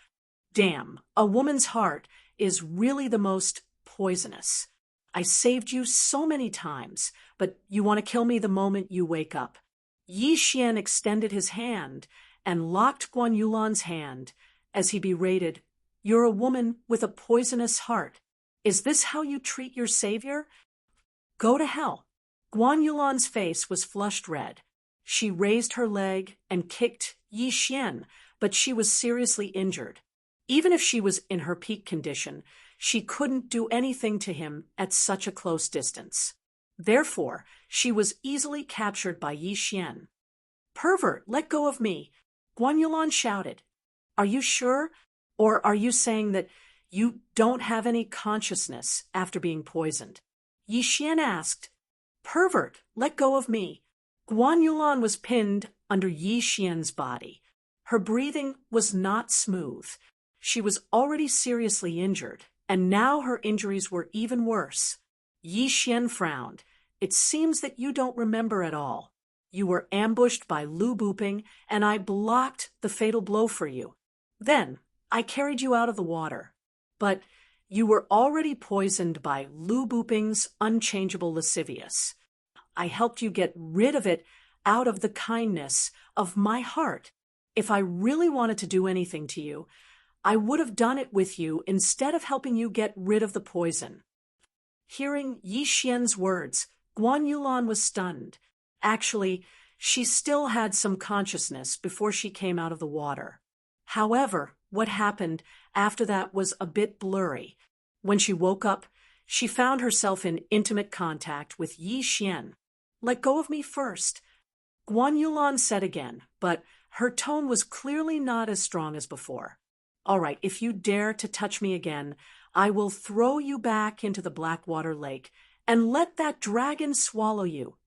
Damn, a woman's heart is really the most poisonous. I saved you so many times, but you want to kill me the moment you wake up. Yi Xian extended his hand and locked Guan Yulan's hand as he berated, "You're a woman with a poisonous heart. Is this how you treat your savior? Go to hell." Guan Yulan's face was flushed red. She raised her leg and kicked Yi Xian, but she was seriously injured. Even if she was in her peak condition, she couldn't do anything to him at such a close distance. Therefore, she was easily captured by Yi Xian. "Pervert, let go of me!" Guan Yulan shouted. "Are you sure? Or are you saying that you don't have any consciousness after being poisoned?" Yi Xian asked. "Pervert, let go of me." Guan Yulan was pinned under Yi Xian's body. Her breathing was not smooth. She was already seriously injured, and now her injuries were even worse. Yi Xian frowned. "It seems that you don't remember at all. You were ambushed by Lu Buping, and I blocked the fatal blow for you. Then I carried you out of the water. But you were already poisoned by Lu Buping's unchangeable lascivious. I helped you get rid of it out of the kindness of my heart. If I really wanted to do anything to you, I would have done it with you instead of helping you get rid of the poison." Hearing Yi Xian's words, Guan Yulan was stunned. Actually, she still had some consciousness before she came out of the water. However, what happened after that was a bit blurry. When she woke up, she found herself in intimate contact with Yi Xian. "Let go of me first," Guan Yulan said again, but her tone was clearly not as strong as before. "All right, if you dare to touch me again, I will throw you back into the Blackwater Lake and let that dragon swallow you."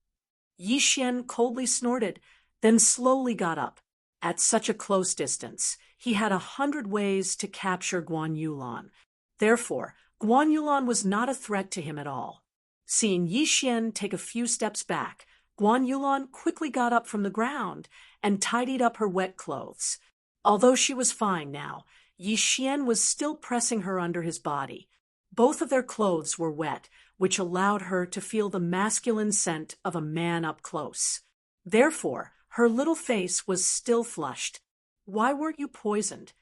Yi Xian coldly snorted, then slowly got up. At such a close distance, he had 100 ways to capture Guan Yulan. Therefore, Guan Yulan was not a threat to him at all. Seeing Yi Xian take a few steps back, Guan Yulan quickly got up from the ground and tidied up her wet clothes. Although she was fine now, Yi Xian was still pressing her under his body. Both of their clothes were wet, which allowed her to feel the masculine scent of a man up close. Therefore, her little face was still flushed. "Why weren't you poisoned?"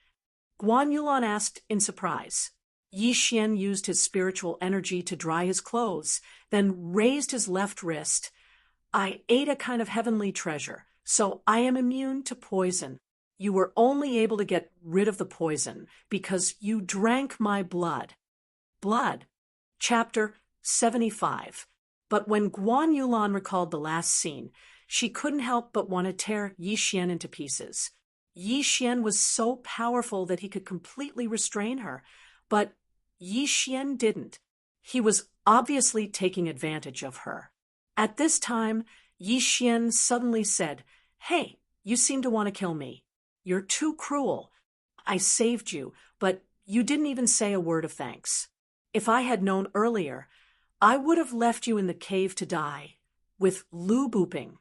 Guan Yulan asked in surprise. Yi Xian used his spiritual energy to dry his clothes, then raised his left wrist. "I ate a kind of heavenly treasure, so I am immune to poison. You were only able to get rid of the poison because you drank my blood." Blood. Chapter 75. But when Guan Yulan recalled the last scene, she couldn't help but want to tear Yi Xian into pieces. Yi Xian was so powerful that he could completely restrain her, but Yi Xian didn't. He was obviously taking advantage of her. At this time, Yi Xian suddenly said, "Hey, you seem to want to kill me. You're too cruel. I saved you, but you didn't even say a word of thanks. If I had known earlier, I would have left you in the cave to die, with Lu Buping."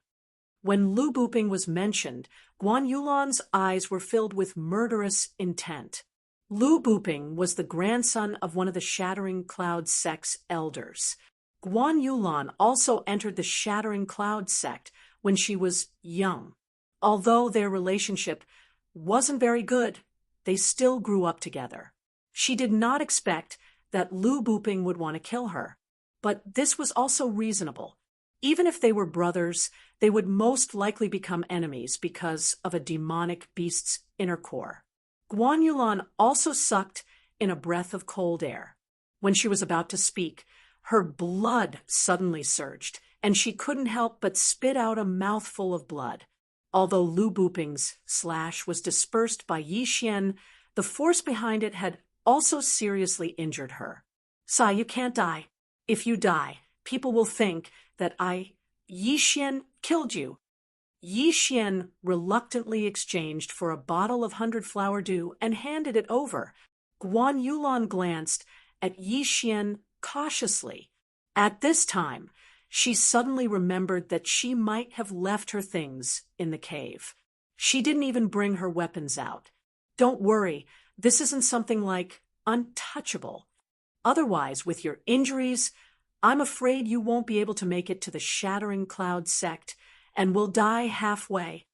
When Lu Buping was mentioned, Guan Yulan's eyes were filled with murderous intent. Lu Buping was the grandson of one of the Shattering Cloud sect's elders. Guan Yulan also entered the Shattering Cloud sect when she was young. Although their relationship wasn't very good, they still grew up together. She did not expect that Lu Buping would want to kill her, but this was also reasonable. Even if they were brothers, they would most likely become enemies because of a demonic beast's inner core. Guan Yulan also sucked in a breath of cold air. When she was about to speak, her blood suddenly surged, and she couldn't help but spit out a mouthful of blood. Although Lu Buping's slash was dispersed by Yi Xian, the force behind it had also seriously injured her. "Sai, you can't die. If you die, people will think that Yi Xian, killed you." Yi Xian reluctantly exchanged for a bottle of 100-flower dew and handed it over. Guan Yulan glanced at Yi Xian cautiously. At this time, she suddenly remembered that she might have left her things in the cave. She didn't even bring her weapons out. "Don't worry, this isn't something like untouchable. Otherwise, with your injuries, I'm afraid you won't be able to make it to the Shattering Cloud sect and will die halfway.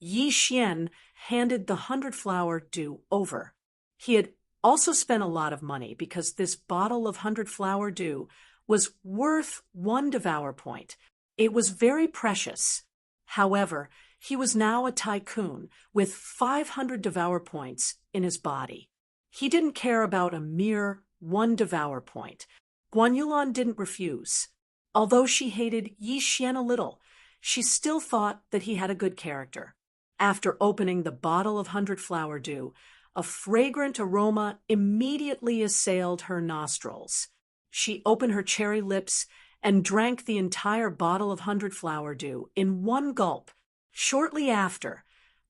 Yi Xian handed the 100-flower dew over. He had also spent a lot of money because this bottle of 100-flower dew was worth 1 Devour point. It was very precious. However, he was now a tycoon with 500 Devour points in his body. He didn't care about a mere 1 Devour point. Guan Yulan didn't refuse. Although she hated Yi Xian a little, she still thought that he had a good character. After opening the bottle of 100-flower dew, a fragrant aroma immediately assailed her nostrils. She opened her cherry lips and drank the entire bottle of 100-flower dew in one gulp. Shortly after,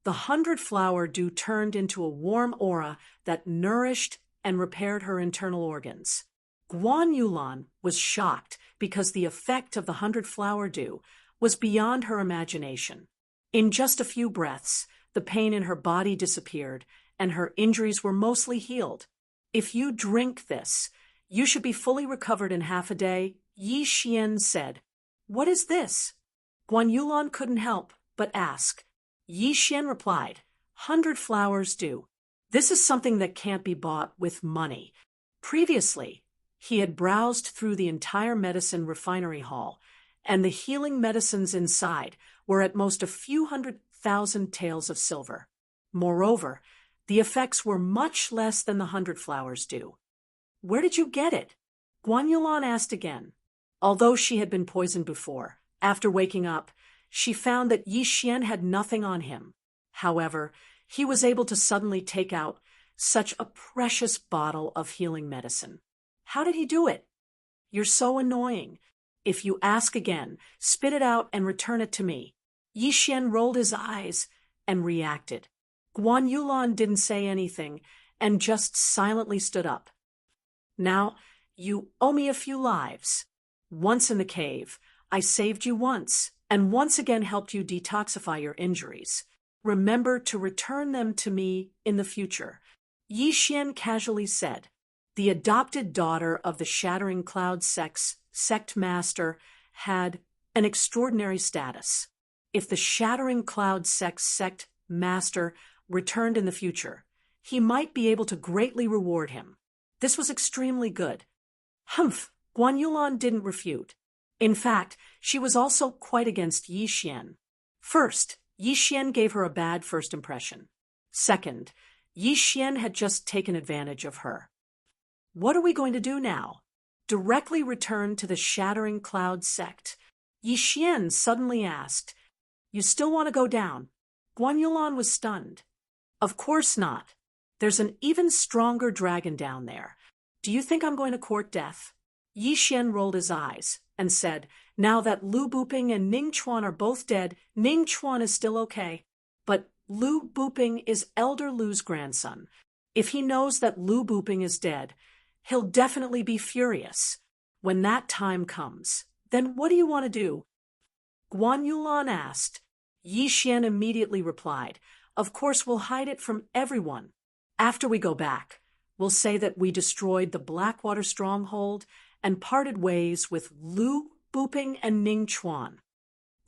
the 100-flower dew turned into a warm aura that nourished and repaired her internal organs. Guan Yulan was shocked because the effect of the 100-flower dew was beyond her imagination. In just a few breaths, the pain in her body disappeared, and her injuries were mostly healed. If you drink this, you should be fully recovered in half a day, Yi Xian said. What is this? Guan Yulan couldn't help but ask. Yi Xian replied, 100 flowers dew. This is something that can't be bought with money. Previously, he had browsed through the entire medicine refinery hall, and the healing medicines inside were at most a few 100,000 taels of silver. Moreover, the effects were much less than the 100 flowers dew. Where did you get it? Guan Yulan asked again. Although she had been poisoned before, after waking up, she found that Yi Xian had nothing on him. However, he was able to suddenly take out such a precious bottle of healing medicine. How did he do it? You're so annoying. If you ask again, spit it out and return it to me. Yi Xian rolled his eyes and reacted. Guan Yulan didn't say anything and just silently stood up. Now, you owe me a few lives. Once in the cave, I saved you once, and once again helped you detoxify your injuries. Remember to return them to me in the future. Yi Xian casually said. The adopted daughter of the Shattering Cloud sect master had an extraordinary status. If the Shattering Cloud sect master returned in the future, he might be able to greatly reward him. This was extremely good. Humph, Guan Yulan didn't refute. In fact, she was also quite against Yi Xian. First, Yi Xian gave her a bad first impression. Second, Yi Xian had just taken advantage of her. What are we going to do now? Directly return to the Shattering Cloud sect? Yi Xian suddenly asked. You still want to go down? Guan Yulan was stunned. Of course not. There's an even stronger dragon down there. Do you think I'm going to court death? Yi Xian rolled his eyes and said, now that Lu Buping and Ning Chuan are both dead, Ning Chuan is still okay. But Lu Buping is Elder Lu's grandson. If he knows that Lu Buping is dead, he'll definitely be furious. When that time comes, then what do you want to do? Guan Yulan asked. Yi Xian immediately replied, of course we'll hide it from everyone. After we go back, we'll say that we destroyed the Blackwater stronghold and parted ways with Lu Buping and Ning Chuan.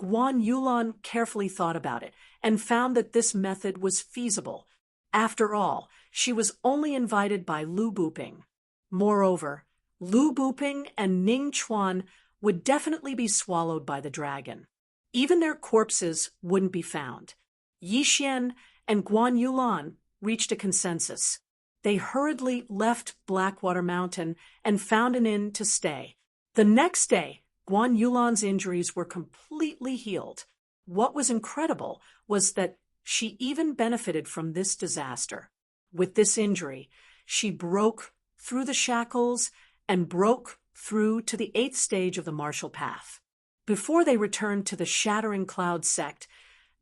Guan Yulan carefully thought about it and found that this method was feasible. After all, she was only invited by Lu Buping. Moreover, Lu Buping and Ning Chuan would definitely be swallowed by the dragon. Even their corpses wouldn't be found. Yi Xian and Guan Yulan reached a consensus. They hurriedly left Blackwater Mountain and found an inn to stay. The next day, Guan Yulan's injuries were completely healed. What was incredible was that she even benefited from this disaster. With this injury, she broke through the shackles and broke through to the 8th stage of the martial path. Before they returned to the Shattering Cloud sect,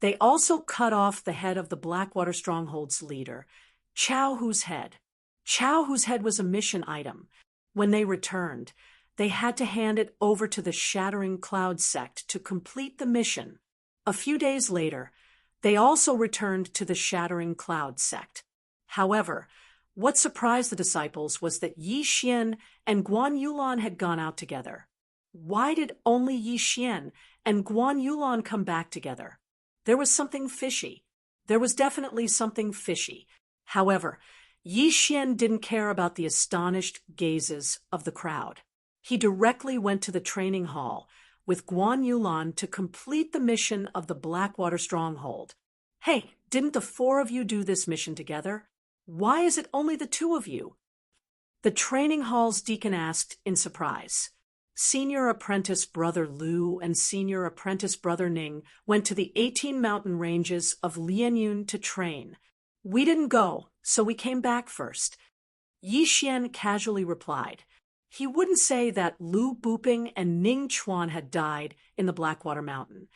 they also cut off the head of the Blackwater Stronghold's leader, Chao Hu's head. Chao Hu's head was a mission item. When they returned, they had to hand it over to the Shattering Cloud sect to complete the mission. A few days later, they also returned to the Shattering Cloud sect. However, What surprised the disciples was that Yi Xian and Guan Yulan had gone out together. Why did only Yi Xian and Guan Yulan come back together? There was something fishy. There was definitely something fishy. However, Yi Xian didn't care about the astonished gazes of the crowd. He directly went to the training hall with Guan Yulan to complete the mission of the Blackwater Stronghold. Hey, didn't the four of you do this mission together? Why is it only the two of you? The training hall's deacon asked in surprise. Senior apprentice brother Lu and senior apprentice brother Ning went to the 18 mountain ranges of Lianyun to train. We didn't go, so we came back first. Yi Xian casually replied. He wouldn't say that Lu Buping and Ning Chuan had died in the Blackwater Mountain.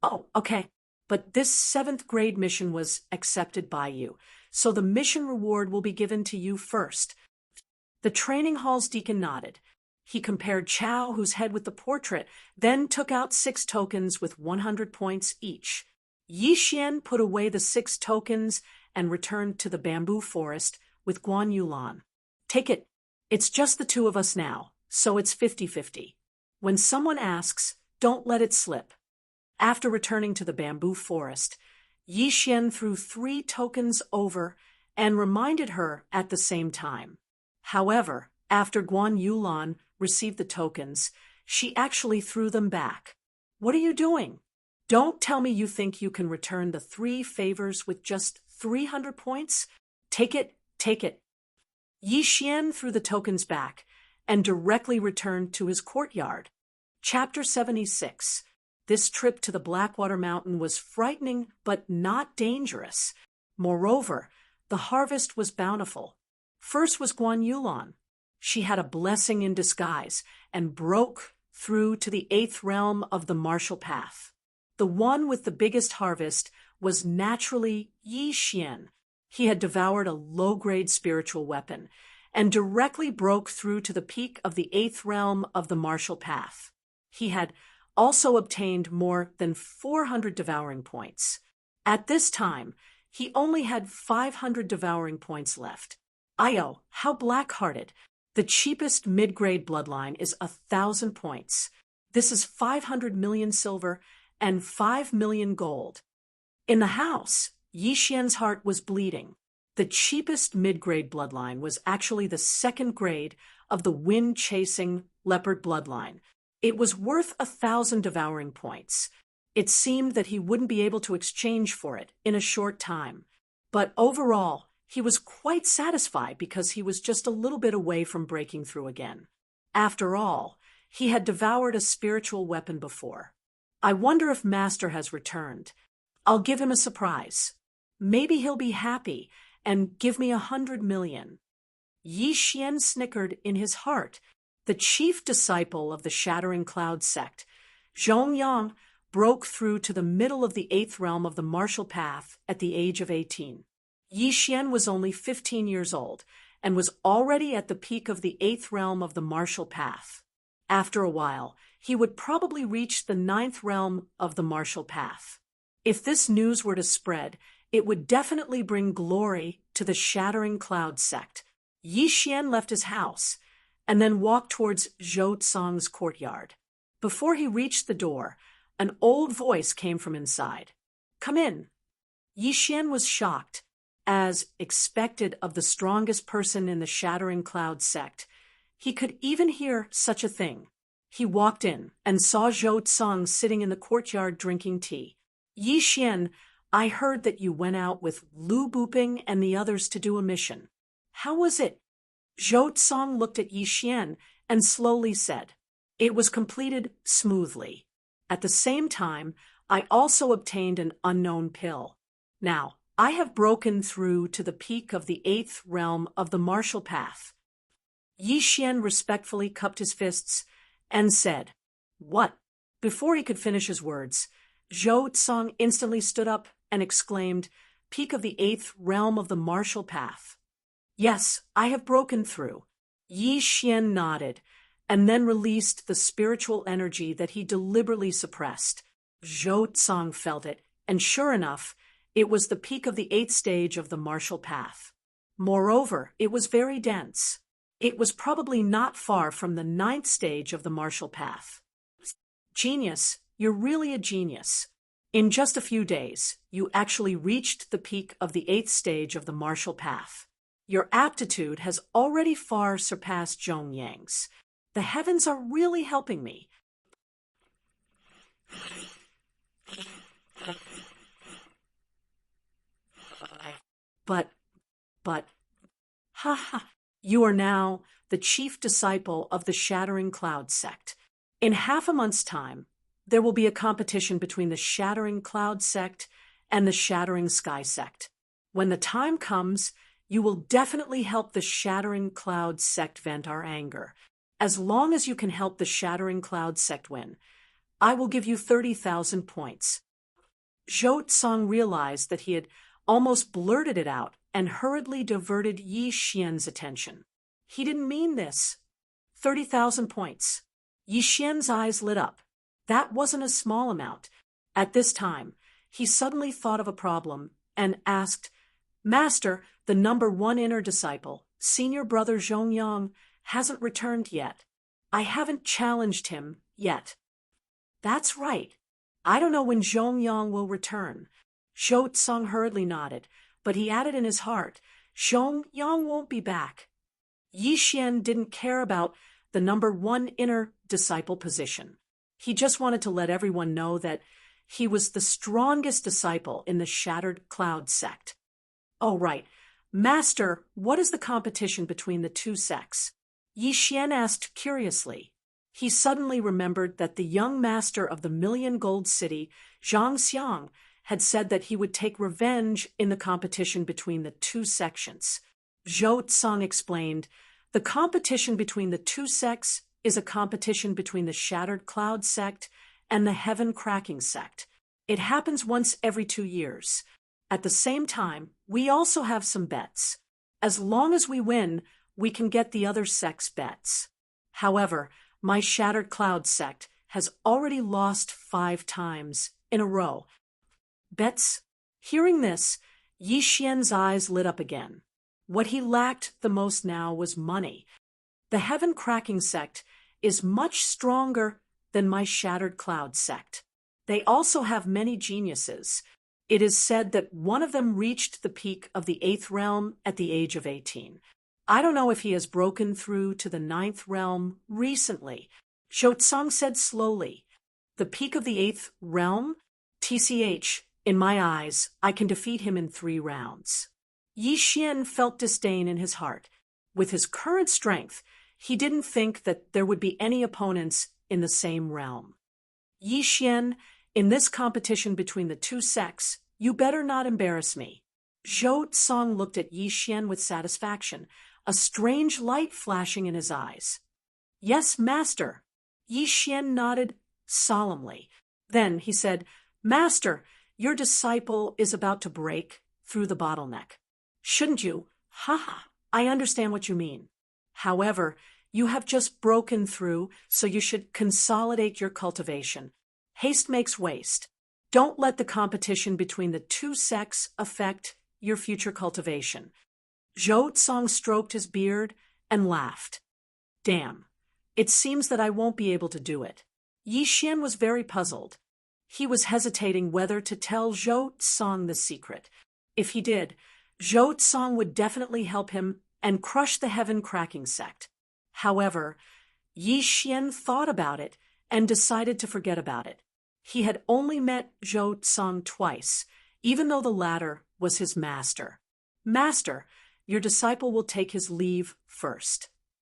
Oh, okay, but this 7th grade mission was accepted by you, so the mission reward will be given to you first. The training hall's deacon nodded. He compared Chow, whose head with the portrait, then took out 6 tokens with 100 points each. Yi Xian put away the 6 tokens and returned to the bamboo forest with Guan Yulan. Take it. It's just the two of us now, so it's 50-50. When someone asks, don't let it slip. After returning to the bamboo forest, Yi Xian threw 3 tokens over and reminded her at the same time. However, after Guan Yulan received the tokens, she actually threw them back. What are you doing? Don't tell me you think you can return the 3 favors with just 300 points? Take it, take it. Yi Xian threw the tokens back and directly returned to his courtyard. Chapter 76. This trip to the Blackwater Mountain was frightening but not dangerous. Moreover, the harvest was bountiful. First was Guan Yulan. She had a blessing in disguise and broke through to the 8th realm of the martial path. The one with the biggest harvest was naturally Yi Xian. He had devoured a low-grade spiritual weapon and directly broke through to the peak of the 8th realm of the martial path. He had also obtained more than 400 devouring points. At this time, he only had 500 devouring points left. Io, how black-hearted! The cheapest mid-grade bloodline is 1,000 points. This is 500 million silver and 5 million gold. In the house, Yi Xian's heart was bleeding. The cheapest mid-grade bloodline was actually the 2nd grade of the wind-chasing leopard bloodline. It was worth 1,000 devouring points. It seemed that he wouldn't be able to exchange for it in a short time. But overall, he was quite satisfied because he was just a little bit away from breaking through again. After all, he had devoured a spiritual weapon before. I wonder if Master has returned. I'll give him a surprise. Maybe he'll be happy and give me 100 million. Yi Xian snickered in his heart. The chief disciple of the Shattering Cloud sect, Zhongyang, broke through to the middle of the 8th realm of the martial path at the age of 18. Yi Xian was only 15 years old and was already at the peak of the 8th realm of the martial path. After a while, he would probably reach the 9th realm of the martial path. If this news were to spread, it would definitely bring glory to the Shattering Cloud sect. Yi Xian left his house and then walked towards Zhou Tsang's courtyard. Before he reached the door, an old voice came from inside. Come in. Yi Xian was shocked. As expected of the strongest person in the Shattering Cloud sect, he could even hear such a thing. He walked in and saw Zhou Tsang sitting in the courtyard drinking tea. Yi Xian, I heard that you went out with Lu Buping and the others to do a mission. How was it? Zhou Tsang looked at Yi Xian and slowly said, It was completed smoothly. At the same time, I also obtained an unknown pill. Now, I have broken through to the peak of the 8th realm of the martial path. Yi Xian respectfully cupped his fists and said, What? Before he could finish his words, Zhou Tsang instantly stood up and exclaimed, Peak of the 8th realm of the martial path. Yes, I have broken through. Yi Xian nodded and then released the spiritual energy that he deliberately suppressed. Zhou Tsang felt it, and sure enough, it was the peak of the 8th stage of the martial path. Moreover, it was very dense. It was probably not far from the 9th stage of the martial path. Genius, you're really a genius. In just a few days, you actually reached the peak of the 8th stage of the martial path. Your aptitude has already far surpassed Zhong Yang's. The heavens are really helping me. But, you are now the chief disciple of the Shattering Cloud sect. In half a month's time, there will be a competition between the Shattering Cloud sect and the Shattering Sky sect. When the time comes, you will definitely help the Shattering Cloud sect vent our anger. As long as you can help the Shattering Cloud sect win, I will give you 30,000 points. Zhou Tsang realized that he had almost blurted it out and hurriedly diverted Yi Xian's attention. He didn't mean this. 30,000 points. Yi Xian's eyes lit up. That wasn't a small amount. At this time, he suddenly thought of a problem and asked, Master, the number 1 inner disciple, senior brother Zhongyang, hasn't returned yet. I haven't challenged him yet. That's right. I don't know when Zhongyang will return. Zhou Tsang hurriedly nodded, but he added in his heart, Zhongyang won't be back. Yi Xian didn't care about the number 1 inner disciple position. He just wanted to let everyone know that he was the strongest disciple in the Shattered Cloud sect. Oh, right. Master, what is the competition between the 2 sects? Yi Xian asked curiously. He suddenly remembered that the young master of the Million Gold City, Zhang Xiang, had said that he would take revenge in the competition between the 2 sections. Zhou Tsang explained, the competition between the 2 sects is a competition between the Shattered Cloud sect and the Heaven Cracking sect. It happens once every 2 years. At the same time, we also have some bets. As long as we win, we can get the other sect's bets. However, my Shattered Cloud sect has already lost 5 times in a row. Bets? Hearing this, Yi Xian's eyes lit up again. What he lacked the most now was money. The Heaven Cracking sect is much stronger than my Shattered Cloud sect. They also have many geniuses. It is said that one of them reached the peak of the 8th realm at the age of 18. I don't know if he has broken through to the 9th realm recently. Zhou Tsang said slowly. The peak of the 8th realm? TCH, in my eyes, I can defeat him in 3 rounds. Yi Xian felt disdain in his heart. With his current strength, he didn't think that there would be any opponents in the same realm. Yi Xian, in this competition between the 2 sects, you better not embarrass me. Zhou Tsang looked at Yi Xian with satisfaction, a strange light flashing in his eyes. Yes, master. Yi Xian nodded solemnly. Then he said, Master, your disciple is about to break through the bottleneck. Shouldn't you? I understand what you mean. However, you have just broken through, so you should consolidate your cultivation. Haste makes waste. Don't let the competition between the 2 sects affect your future cultivation. Zhou Tsang stroked his beard and laughed. Damn. It seems that I won't be able to do it. Yi Xian was very puzzled. He was hesitating whether to tell Zhou Tsang the secret. If he did, Zhou Tsang would definitely help him and crush the Heaven Cracking sect. However, Yi Xian thought about it and decided to forget about it. He had only met Zhou Tsang twice, even though the latter was his master. Master, your disciple will take his leave first.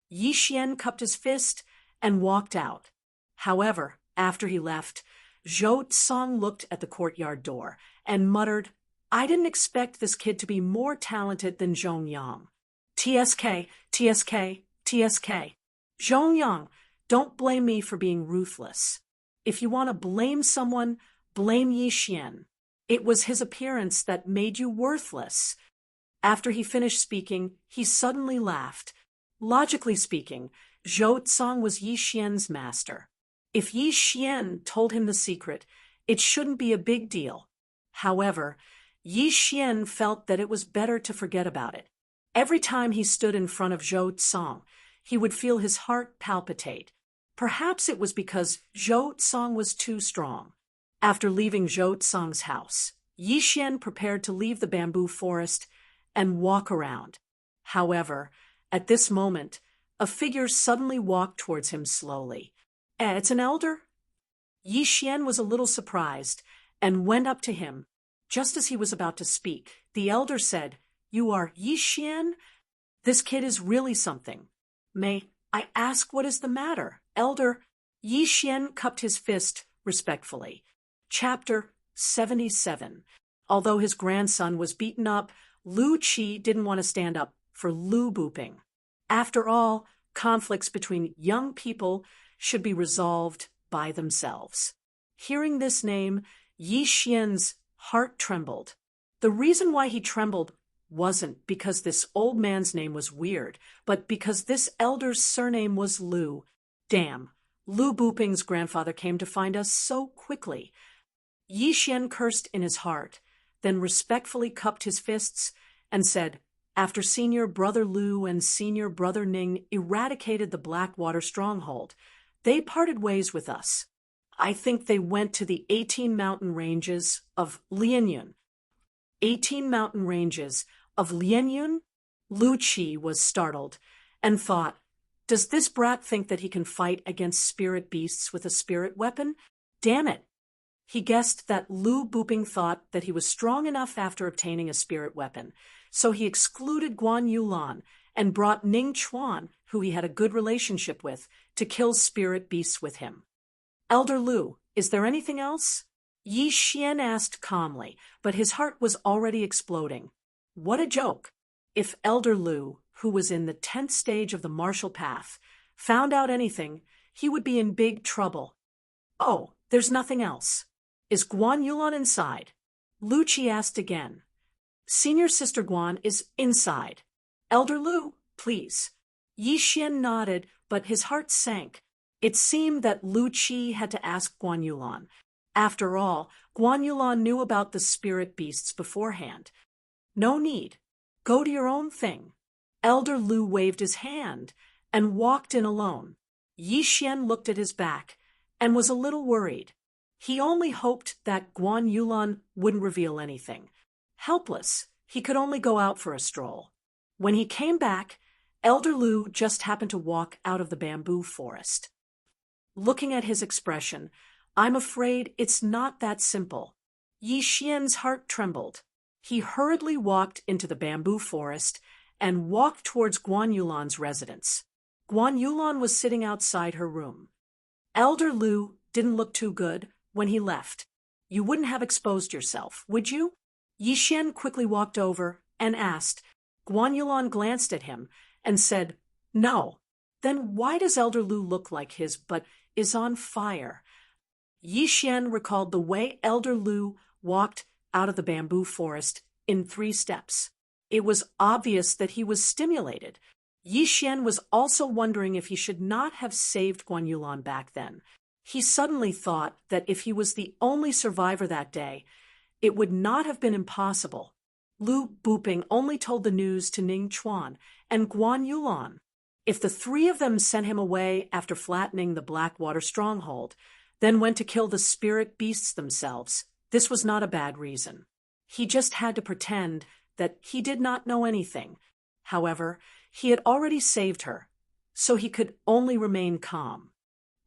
Yi Xian cupped his fist and walked out. However, after he left, Zhou Tsang looked at the courtyard door and muttered, I didn't expect this kid to be more talented than Zhongyang. TSK, TSK, TSK. Zhongyang, don't blame me for being ruthless. If you want to blame someone, blame Yi Xian. It was his appearance that made you worthless. After he finished speaking, he suddenly laughed. Logically speaking, Zhou Tsang was Yi Xian's master. If Yi Xian told him the secret, it shouldn't be a big deal. However, Yi Xian felt that it was better to forget about it. Every time he stood in front of Zhou Tsang, he would feel his heart palpitate. Perhaps it was because Zhou Tsang was too strong. After leaving Zhou Tsang's house, Yi Xian prepared to leave the bamboo forest and walk around. However, at this moment, a figure suddenly walked towards him slowly. It's an elder? Yi Xian was a little surprised and went up to him. Just as he was about to speak, the elder said, "You are Yi Xian? This kid is really something. May I ask what is the matter, elder?" Yi Xian cupped his fist respectfully. Chapter 77. Although his grandson was beaten up, Lu Qi didn't want to stand up for Lu Buping. After all, conflicts between young people should be resolved by themselves. Hearing this name, Yi Xian's heart trembled. The reason why he trembled wasn't because this old man's name was weird, but because this elder's surname was Lu. Damn, Lu Buping's grandfather came to find us so quickly. Yi Xian cursed in his heart, then respectfully cupped his fists and said, "After Senior Brother Lu and Senior Brother Ning eradicated the Blackwater stronghold, they parted ways with us. I think they went to the 18 mountain ranges of Lianyun." 18 mountain ranges of Lianyun? Lu Qi was startled and thought, does this brat think that he can fight against spirit beasts with a spirit weapon? Damn it! He guessed that Lu Buping thought that he was strong enough after obtaining a spirit weapon, so he excluded Guan Yulan and brought Ning Chuan, who he had a good relationship with, to kill spirit beasts with him. "Elder Lu, is there anything else?" Yi Xian asked calmly, but his heart was already exploding. What a joke! If Elder Lu, who was in the 10th stage of the martial path, found out anything, he would be in big trouble. "Oh, there's nothing else. Is Guan Yulan inside?" Lu Qi asked again. "Senior Sister Guan is inside. Elder Lu, please." Yi Xian nodded, but his heart sank. It seemed that Lu Qi had to ask Guan Yulan. After all, Guan Yulan knew about the spirit beasts beforehand. "No need. Go to your own thing." Elder Lu waved his hand and walked in alone. Yi Xian looked at his back and was a little worried. He only hoped that Guan Yulan wouldn't reveal anything. Helpless, he could only go out for a stroll. When he came back, Elder Lu just happened to walk out of the bamboo forest. Looking at his expression, I'm afraid it's not that simple. Yi Xian's heart trembled. He hurriedly walked into the bamboo forest and walked towards Guan Yulan's residence. Guan Yulan was sitting outside her room. Elder Lu didn't look too good when he left. "You wouldn't have exposed yourself, would you?" Yi Xian quickly walked over and asked. Guan Yulan glanced at him and said, "No." "Then why does Elder Lu look like his but is on fire?" Yi Xian recalled the way Elder Lu walked out of the bamboo forest in 3 steps. It was obvious that he was stimulated. Yi Xian was also wondering if he should not have saved Guan Yulan back then. He suddenly thought that if he was the only survivor that day, it would not have been impossible. Lu Buping only told the news to Ning Chuan and Guan Yulan. If the 3 of them sent him away after flattening the Blackwater stronghold, then went to kill the spirit beasts themselves, this was not a bad reason. He just had to pretend that he did not know anything. However, he had already saved her, so he could only remain calm.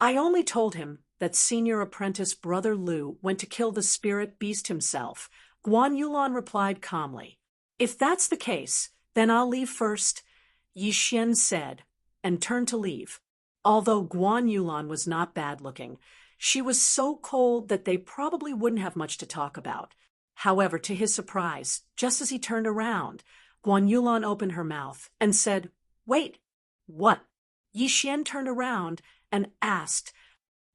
"I only told him that Senior Apprentice Brother Lu went to kill the spirit beast himself," Guan Yulan replied calmly. "If that's the case, then I'll leave first," Yi Xian said, and turned to leave. Although Guan Yulan was not bad-looking, she was so cold that they probably wouldn't have much to talk about. However, to his surprise, just as he turned around, Guan Yulan opened her mouth and said, "Wait, what?" Yi Xian turned around and asked,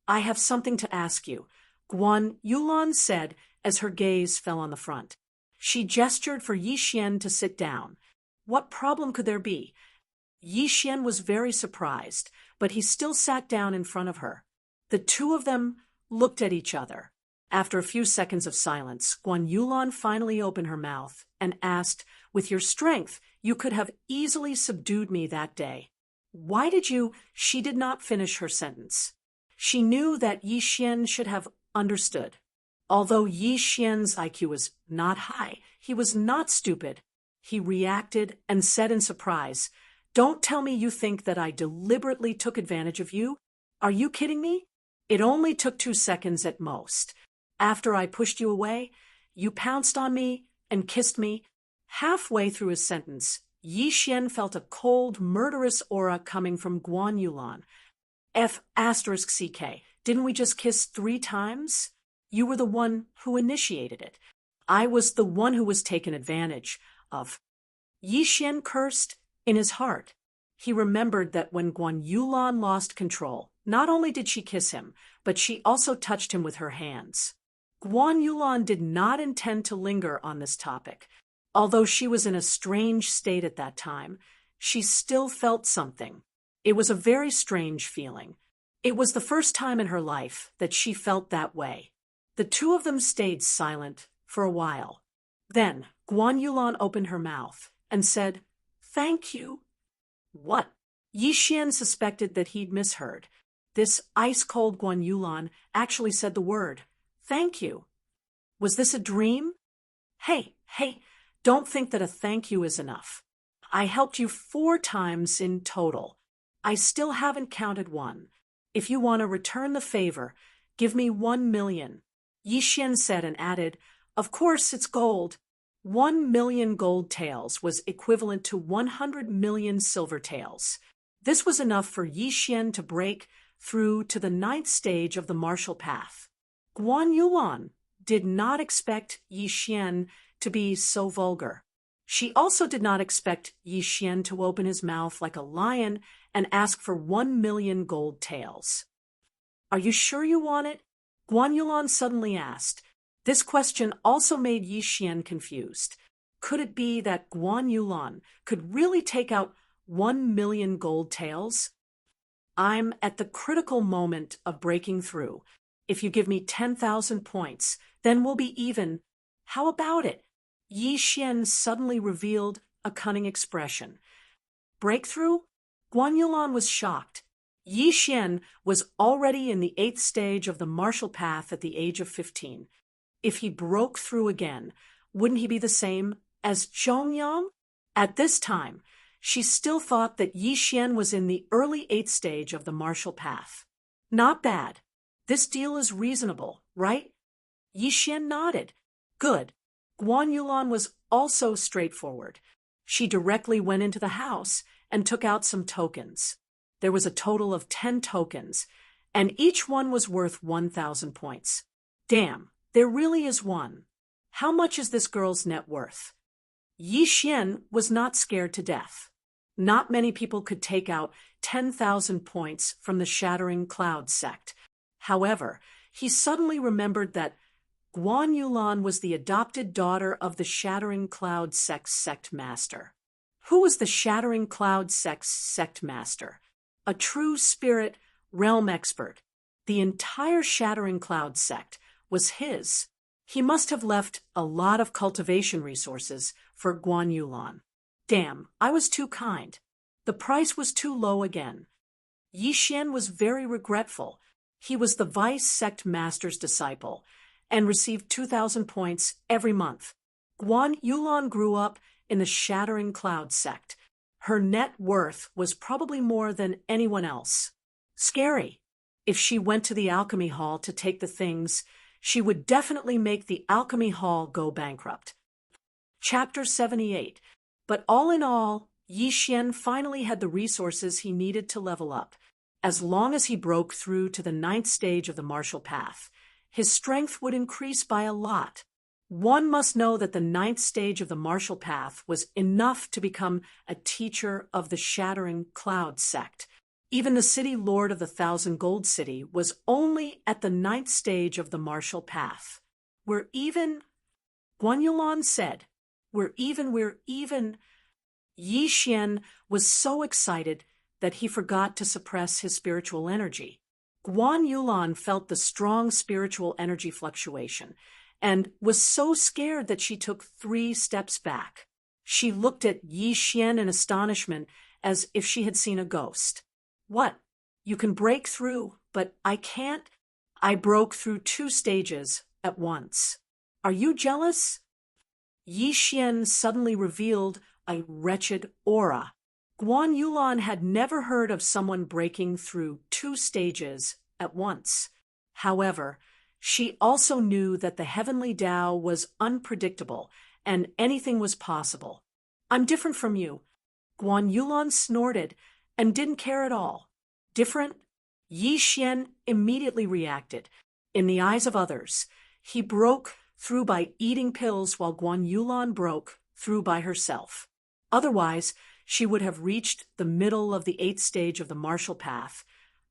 "I have something to ask you," Guan Yulan said as her gaze fell on the front. She gestured for Yi Xian to sit down. What problem could there be? Yi Xian was very surprised, but he still sat down in front of her. The 2 of them looked at each other. After a few seconds of silence, Guan Yulan finally opened her mouth and asked, "With your strength, you could have easily subdued me that day. Why did you—" She did not finish her sentence. She knew that Yi Xian should have understood. Although Yi Xian's IQ was not high, he was not stupid. He reacted and said in surprise, "Don't tell me you think that I deliberately took advantage of you. Are you kidding me? It only took 2 seconds at most. After I pushed you away, you pounced on me and kissed me." Halfway through his sentence, Yi Xian felt a cold, murderous aura coming from Guan Yulan. F***CK. Didn't we just kiss 3 times? You were the one who initiated it. I was the one who was taken advantage of. Yi Xian cursed in his heart. He remembered that when Guan Yulan lost control, not only did she kiss him, but she also touched him with her hands. Guan Yulan did not intend to linger on this topic. Although she was in a strange state at that time, she still felt something. It was a very strange feeling. It was the first time in her life that she felt that way. The two of them stayed silent for a while. Then Guan Yulan opened her mouth and said, "Thank you." What? Yi Xian suspected that he'd misheard. This ice-cold Guan Yulan actually said the word, "Thank you." Was this a dream? Hey, don't think that a thank you is enough. I helped you 4 times in total. I still haven't counted 1. If you want to return the favor, give me 1 million. Yi Xian said and added, "Of course it's gold." 1 million gold taels was equivalent to 100 million silver taels. This was enough for Yi Xian to break through to the 9th stage of the martial path. Guan Yulan did not expect Yi Xian to be so vulgar. She also did not expect Yi Xian to open his mouth like a lion and ask for 1 million gold taels. "Are you sure you want it?" Guan Yulan suddenly asked. This question also made Yi Xian confused. Could it be that Guan Yulan could really take out 1 million gold taels? "I'm at the critical moment of breaking through. If you give me 10,000 points, then we'll be even. How about it?" Yi Xian suddenly revealed a cunning expression. Breakthrough? Guan Yulan was shocked. Yi Xian was already in the 8th stage of the martial path at the age of 15. If he broke through again, wouldn't he be the same as Zhongyang? At this time, she still thought that Yi Xian was in the early 8th stage of the martial path. Not bad. This deal is reasonable, right? Yi Xian nodded. Good. Guan Yulan was also straightforward. She directly went into the house and took out some tokens. There was a total of 10 tokens, and each one was worth 1,000 points. Damn, there really is one. How much is this girl's net worth? Yi Xian was not scared to death. Not many people could take out 10,000 points from the Shattering Cloud sect. However, he suddenly remembered that Guan Yulan was the adopted daughter of the Shattering Cloud sect master. Who was the Shattering Cloud sect master? A true spirit realm expert. The entire Shattering Cloud sect was his. He must have left a lot of cultivation resources for Guan Yulan. Damn, I was too kind. The price was too low again. Yi Xian was very regretful. He was the vice sect master's disciple and received 2,000 points every month. Guan Yulan grew up in the Shattering Cloud sect. Her net worth was probably more than anyone else. Scary. If she went to the alchemy hall to take the things, she would definitely make the alchemy hall go bankrupt. Chapter 78. But all in all, Yi Xian finally had the resources he needed to level up. As long as he broke through to the 9th stage of the martial path, his strength would increase by a lot. One must know that the 9th stage of the martial path was enough to become a teacher of the Shattering Cloud sect. Even the city lord of the 1,000 Gold City was only at the 9th stage of the martial path. "We're even," Guan Yulan said. We're even. Yi Xian was so excited that he forgot to suppress his spiritual energy. Guan Yulan felt the strong spiritual energy fluctuation, and was so scared that she took 3 steps back. She looked at Yi Xian in astonishment, as if she had seen a ghost. "What? You can break through, but I can't." "I broke through 2 stages at once. Are you jealous?" Yi Xian suddenly revealed a wretched aura. Guan Yulan had never heard of someone breaking through 2 stages at once. However, she also knew that the heavenly Tao was unpredictable and anything was possible. "I'm different from you." Guan Yulan snorted and didn't care at all. "Different?" Yi Xian immediately reacted. In the eyes of others, he broke through by eating pills while Guan Yulan broke through by herself. Otherwise, she would have reached the middle of the 8th stage of the martial path,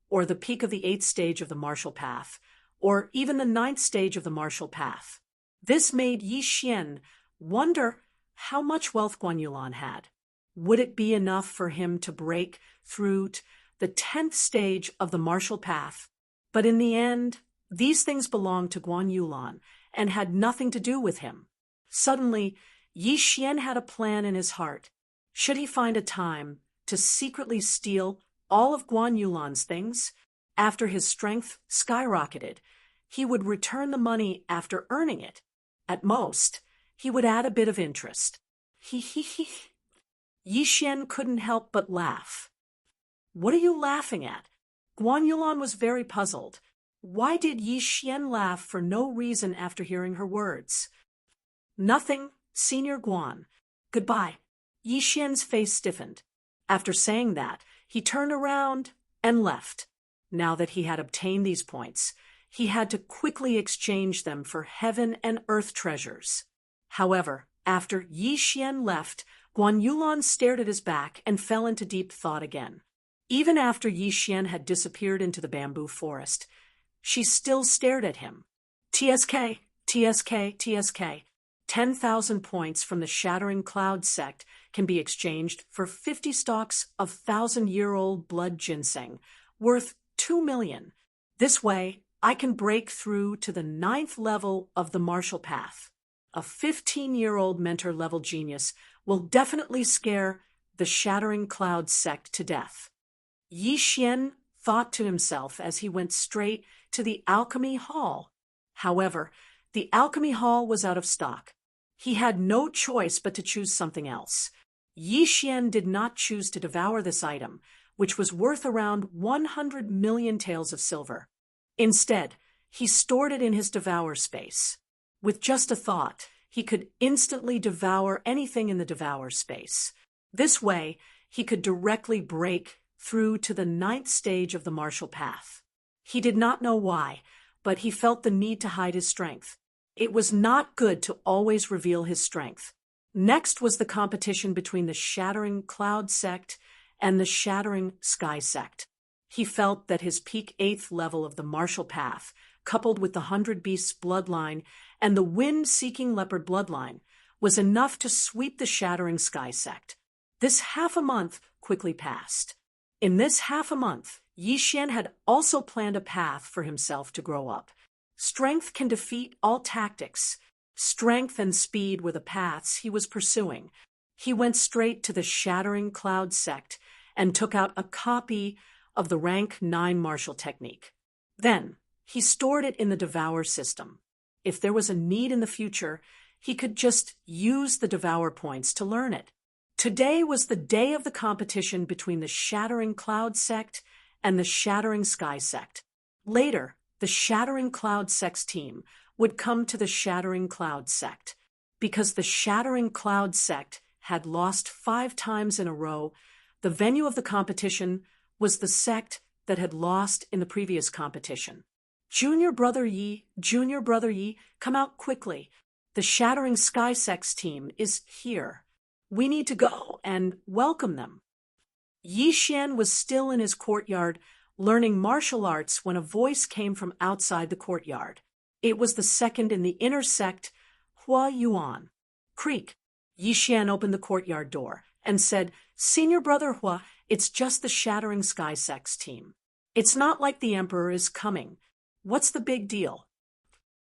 or the peak of the 8th stage of the martial path, or even the 9th stage of the martial path. This made Yi Xian wonder how much wealth Guan Yulan had. Would it be enough for him to break through the 10th stage of the martial path? But in the end, these things belonged to Guan Yulan and had nothing to do with him. Suddenly, Yi Xian had a plan in his heart. Should he find a time to secretly steal all of Guan Yulan's things? After his strength skyrocketed, he would return the money after earning it. At most, he would add a bit of interest. He. Yi Xian couldn't help but laugh. "What are you laughing at?" Guan Yulan was very puzzled. Why did Yi Xian laugh for no reason after hearing her words? "Nothing, Senior Guan. Goodbye." Yi Xian's face stiffened. After saying that, he turned around and left. Now that he had obtained these points, he had to quickly exchange them for heaven and earth treasures. However, after Yi Xian left, Guan Yulan stared at his back and fell into deep thought again. Even after Yi Xian had disappeared into the bamboo forest, she still stared at him. "TSK, TSK, TSK. 10,000 points from the Shattering Cloud sect can be exchanged for 50 stalks of 1,000-year-old blood ginseng, worth 2 million. This way, I can break through to the 9th level of the martial path. A 15-year-old mentor-level genius will definitely scare the Shattering Cloud sect to death." Yi Xian thought to himself as he went straight to the alchemy hall. However, the alchemy hall was out of stock. He had no choice but to choose something else. Yi Xian did not choose to devour this item, which was worth around 100 million taels of silver. Instead, he stored it in his devour space. With just a thought, he could instantly devour anything in the devour space. This way, he could directly break through to the 9th stage of the martial path. He did not know why, but he felt the need to hide his strength. It was not good to always reveal his strength. Next was the competition between the Shattering Cloud sect and the Shattering Sky sect. He felt that his peak 8th level of the martial path, coupled with the 100 Beasts bloodline and the Wind-Seeking Leopard bloodline, was enough to sweep the Shattering Sky sect. This half a month quickly passed. In this half a month, Yi Xian had also planned a path for himself to grow up. Strength can defeat all tactics. Strength and speed were the paths he was pursuing. He went straight to the Shattering Cloud sect and took out a copy of the Rank 9 martial technique. Then, he stored it in the Devour system. If there was a need in the future, he could just use the Devour points to learn it. Today was the day of the competition between the Shattering Cloud sect and the Shattering Sky sect. Later, the Shattering Cloud sect's team would come to the Shattering Cloud sect. Because the Shattering Cloud sect had lost 5 times in a row, the venue of the competition was the sect that had lost in the previous competition. Junior Brother Yi, come out quickly. The Shattering Sky sect's team is here. We need to go and welcome them." Yi Xian was still in his courtyard, learning martial arts when a voice came from outside the courtyard. It was the second in the inner sect, Hua Yuan. "Creak." Yi Xian opened the courtyard door and said, "Senior Brother Hua, it's just the Shattering Sky sect's team. It's not like the Emperor is coming. What's the big deal?"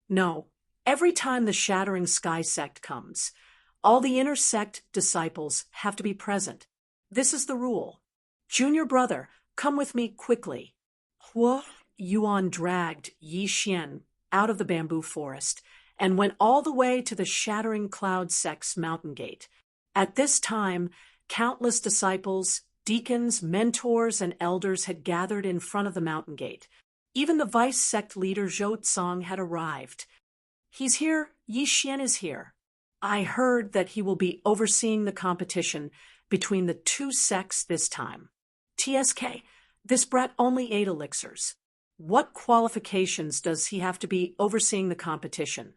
"No, Every time the Shattering Sky sect comes, all the inner sect disciples have to be present. This is the rule. Junior brother, come with me quickly. Huo Yuan dragged Yi Xian out of the bamboo forest and went all the way to the Shattering Cloud sect's mountain gate. At this time, countless disciples, deacons, mentors, and elders had gathered in front of the mountain gate. Even the vice sect leader Zhou Tsang had arrived. He's here, Yi Xian is here. I heard that he will be overseeing the competition between the two sects this time. TSK, this brat only ate elixirs. What qualifications does he have to be overseeing the competition?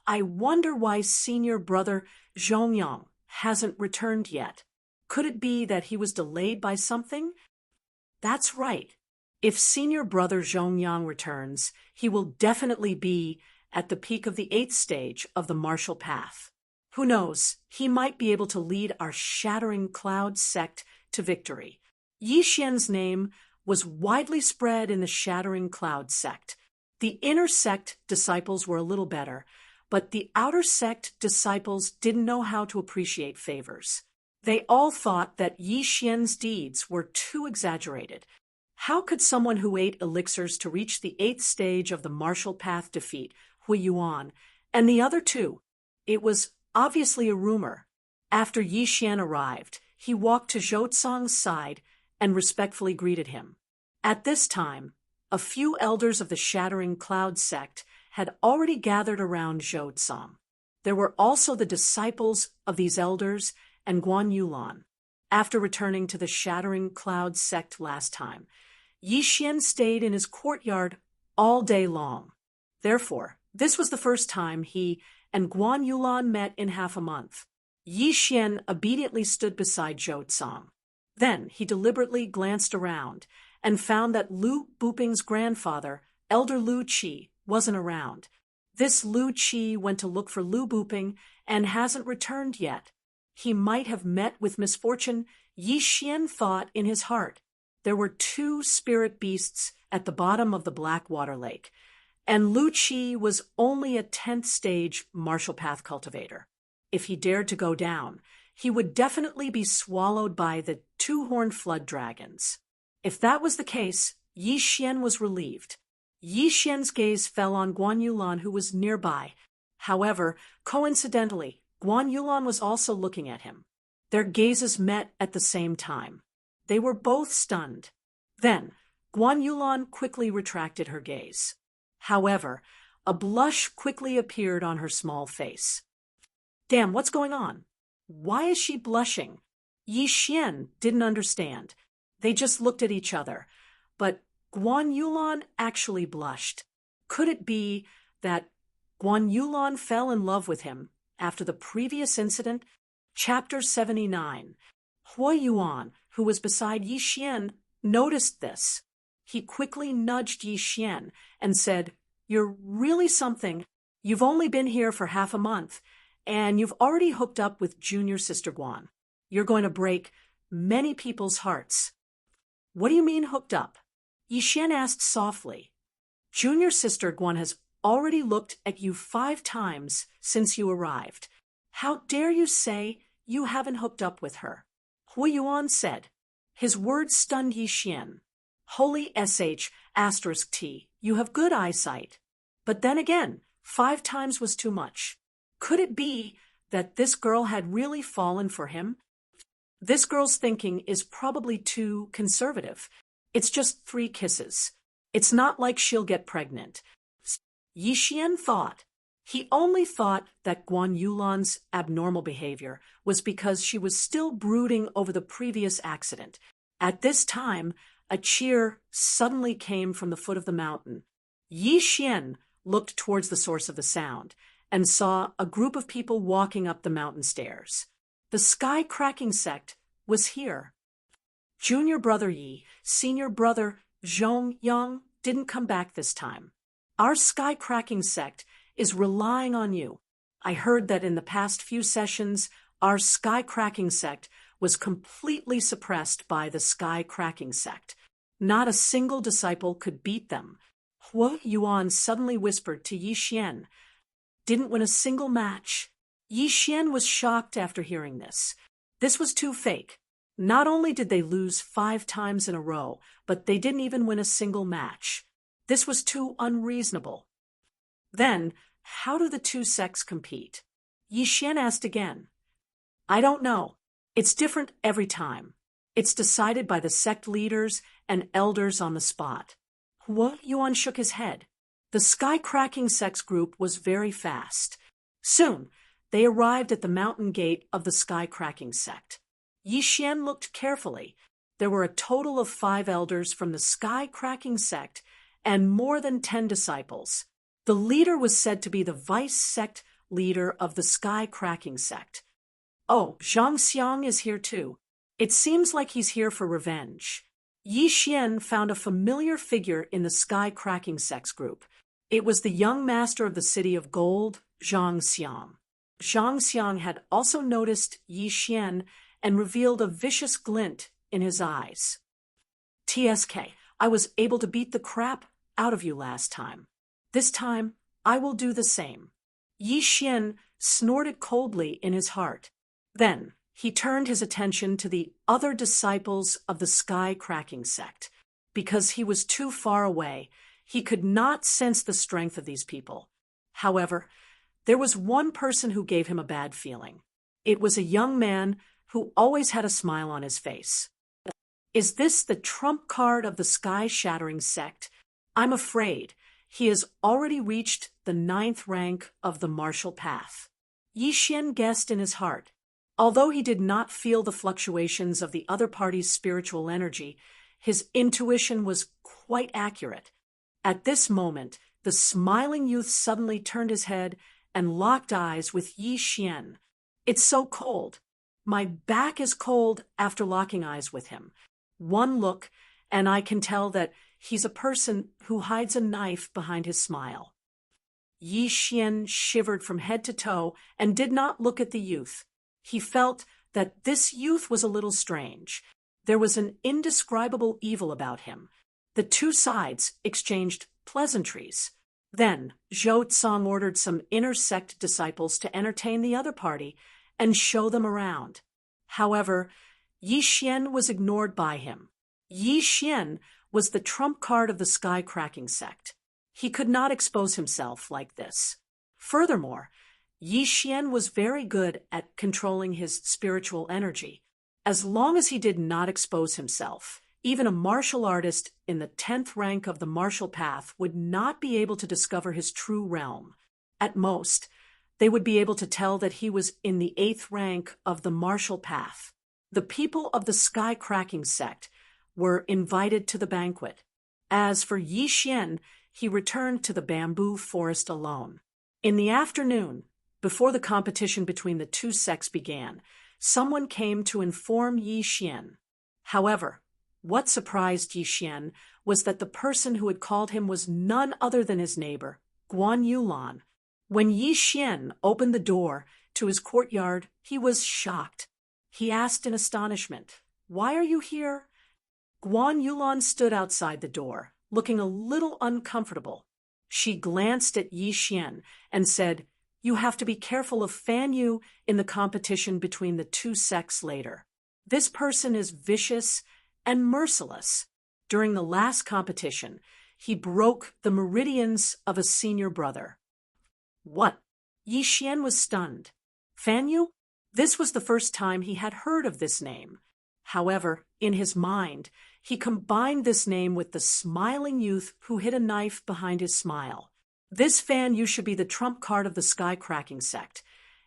I wonder why senior brother Zhongyang hasn't returned yet. Could it be that he was delayed by something? That's right. If senior brother Zhongyang returns, he will definitely be at the peak of the 8th stage of the martial path. Who knows, he might be able to lead our Shattering Cloud sect to victory. Yi Xian's name was widely spread in the Shattering Cloud sect. The inner sect disciples were a little better, but the outer sect disciples didn't know how to appreciate favors. They all thought that Yi Xian's deeds were too exaggerated. How could someone who ate elixirs to reach the 8th stage of the martial path defeat Hui Yuan and the other two? It was obviously a rumor. After Yi Xian arrived, he walked to Zhou Tsang's side and respectfully greeted him. At this time, a few elders of the Shattering Cloud sect had already gathered around Zhou Tsang. There were also the disciples of these elders and Guan Yulan. After returning to the Shattering Cloud sect last time, Yi Xian stayed in his courtyard all day long. Therefore, this was the first time he and Guan Yulan met in half a month. Yi Xian obediently stood beside Zhou Tsang. Then he deliberately glanced around and found that Lu Buping's grandfather, Elder Lu Qi, wasn't around. This Lu Qi went to look for Lu Buping and hasn't returned yet. He might have met with misfortune, Yi Xian thought in his heart. There were two spirit beasts at the bottom of the Blackwater Lake, and Lu Qi was only a 10th stage martial path cultivator. If he dared to go down, he would definitely be swallowed by the two-horned flood dragons. If that was the case, Yi Xian was relieved. Yi Xian's gaze fell on Guan Yulan, who was nearby. However, coincidentally, Guan Yulan was also looking at him. Their gazes met at the same time. They were both stunned. Then, Guan Yulan quickly retracted her gaze. However, a blush quickly appeared on her small face. Damn, what's going on? Why is she blushing? Yi Xian didn't understand. They just looked at each other. But Guan Yulan actually blushed. Could it be that Guan Yulan fell in love with him after the previous incident? Chapter 79. Hui Yuan, who was beside Yi Xian, noticed this. He quickly nudged Yi Xian and said, "You're really something. You've only been here for half a month, and you've already hooked up with junior sister Guan. You're going to break many people's hearts." "What do you mean hooked up?" Yi Xian asked softly. "Junior sister Guan has already looked at you 5 times since you arrived. How dare you say you haven't hooked up with her?" Hui Yuan said. His words stunned Yi Xian. "Holy *T, you have good eyesight." But then again, 5 times was too much. Could it be that this girl had really fallen for him? This girl's thinking is probably too conservative. It's just 3 kisses. It's not like she'll get pregnant. Yi Xian thought. He only thought that Guan Yulan's abnormal behavior was because she was still brooding over the previous accident. At this time, a cheer suddenly came from the foot of the mountain. Yi Xian looked towards the source of the sound and saw a group of people walking up the mountain stairs. The Sky Cracking sect was here. Junior brother Yi, senior brother Zhongyang didn't come back this time. Our Sky Cracking sect is relying on you. I heard that in the past few sessions, our Sky Cracking sect was completely suppressed by the Sky Cracking sect. Not a single disciple could beat them. Hui Yuan suddenly whispered to Yi Xian. didn't win a single match. Yi Xian was shocked after hearing this. This was too fake. Not only did they lose 5 times in a row, but they didn't even win a single match. This was too unreasonable. Then, how do the two sects compete? Yi Xian asked again. I don't know. It's different every time. It's decided by the sect leaders and elders on the spot. Hua Yuan shook his head. The sky-cracking sects group was very fast. Soon, they arrived at the mountain gate of the sky-cracking sect. Yi Xian looked carefully. There were a total of 5 elders from the sky-cracking sect and more than 10 disciples. The leader was said to be the vice-sect leader of the sky-cracking sect. Oh, Zhang Xiang is here too. It seems like he's here for revenge. Yi Xian found a familiar figure in the sky-cracking sects group. It was the young master of the city of gold, Zhang Xiang. Zhang Xiang had also noticed Yi Xian and revealed a vicious glint in his eyes. TSK, I was able to beat the crap out of you last time. This time, I will do the same. Yi Xian snorted coldly in his heart. Then, he turned his attention to the other disciples of the sky-cracking sect. Because he was too far away, he could not sense the strength of these people. However, there was one person who gave him a bad feeling. It was a young man who always had a smile on his face. Is this the trump card of the sky-shattering sect? I'm afraid he has already reached the 9th rank of the martial path. Yi Xian guessed in his heart. Although he did not feel the fluctuations of the other party's spiritual energy, his intuition was quite accurate. At this moment, the smiling youth suddenly turned his head and locked eyes with Yi Xian. It's so cold. My back is cold after locking eyes with him. One look, and I can tell that he's a person who hides a knife behind his smile. Yi Xian shivered from head to toe and did not look at the youth. He felt that this youth was a little strange. There was an indescribable evil about him. The two sides exchanged pleasantries. Then Zhou Tsang ordered some inner sect disciples to entertain the other party and show them around. However, Yi Xian was ignored by him. Yi Xian was the trump card of the sky-cracking sect. He could not expose himself like this. Furthermore, Yi Xian was very good at controlling his spiritual energy. As long as he did not expose himself, even a martial artist in the 10th rank of the martial path would not be able to discover his true realm. At most, they would be able to tell that he was in the 8th rank of the martial path. The people of the sky-cracking sect were invited to the banquet. As for Yi Xian, he returned to the bamboo forest alone. In the afternoon, before the competition between the two sects began, someone came to inform Yi Xian. However, what surprised Yi Xian was that the person who had called him was none other than his neighbor, Guan Yulan. When Yi Xian opened the door to his courtyard, he was shocked. He asked in astonishment, "Why are you here?" Guan Yulan stood outside the door, looking a little uncomfortable. She glanced at Yi Xian and said, "You have to be careful of Fan Yu in the competition between the two sects later. This person is vicious and merciless. During the last competition, he broke the meridians of a senior brother." What? Yi Xian was stunned. Fan Yu? This was the first time he had heard of this name. However, in his mind, he combined this name with the smiling youth who hid a knife behind his smile. This Fan Yu should be the trump card of the sky-cracking sect,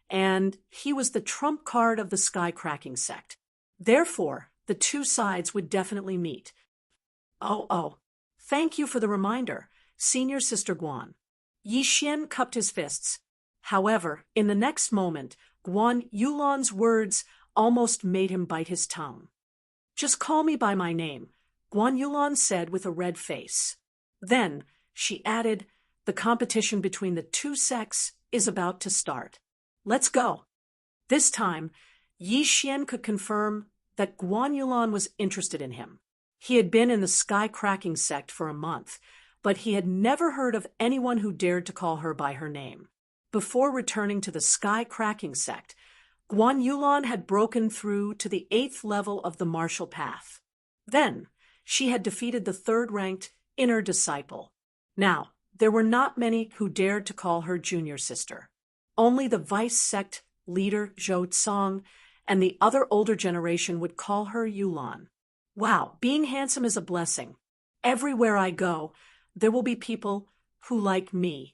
and he was the trump card of the sky-cracking sect. Therefore, the two sides would definitely meet. Oh, thank you for the reminder, Senior Sister Guan. Yi Xian cupped his fists. However, in the next moment, Guan Yulan's words almost made him bite his tongue. "Just call me by my name," Guan Yulan said with a red face. Then, she added, "The competition between the two sects is about to start. Let's go." This time, Yi Xian could confirm that Guan Yulan was interested in him. He had been in the sky-cracking sect for a month, but he had never heard of anyone who dared to call her by her name. before returning to the sky-cracking sect, Guan Yulan had broken through to the 8th level of the martial path. Then, she had defeated the 3rd-ranked inner disciple. Now, there were not many who dared to call her junior sister. Only the vice sect leader Zhou Tsang and the other older generation would call her Yulan. Wow, being handsome is a blessing. Everywhere I go, there will be people who like me.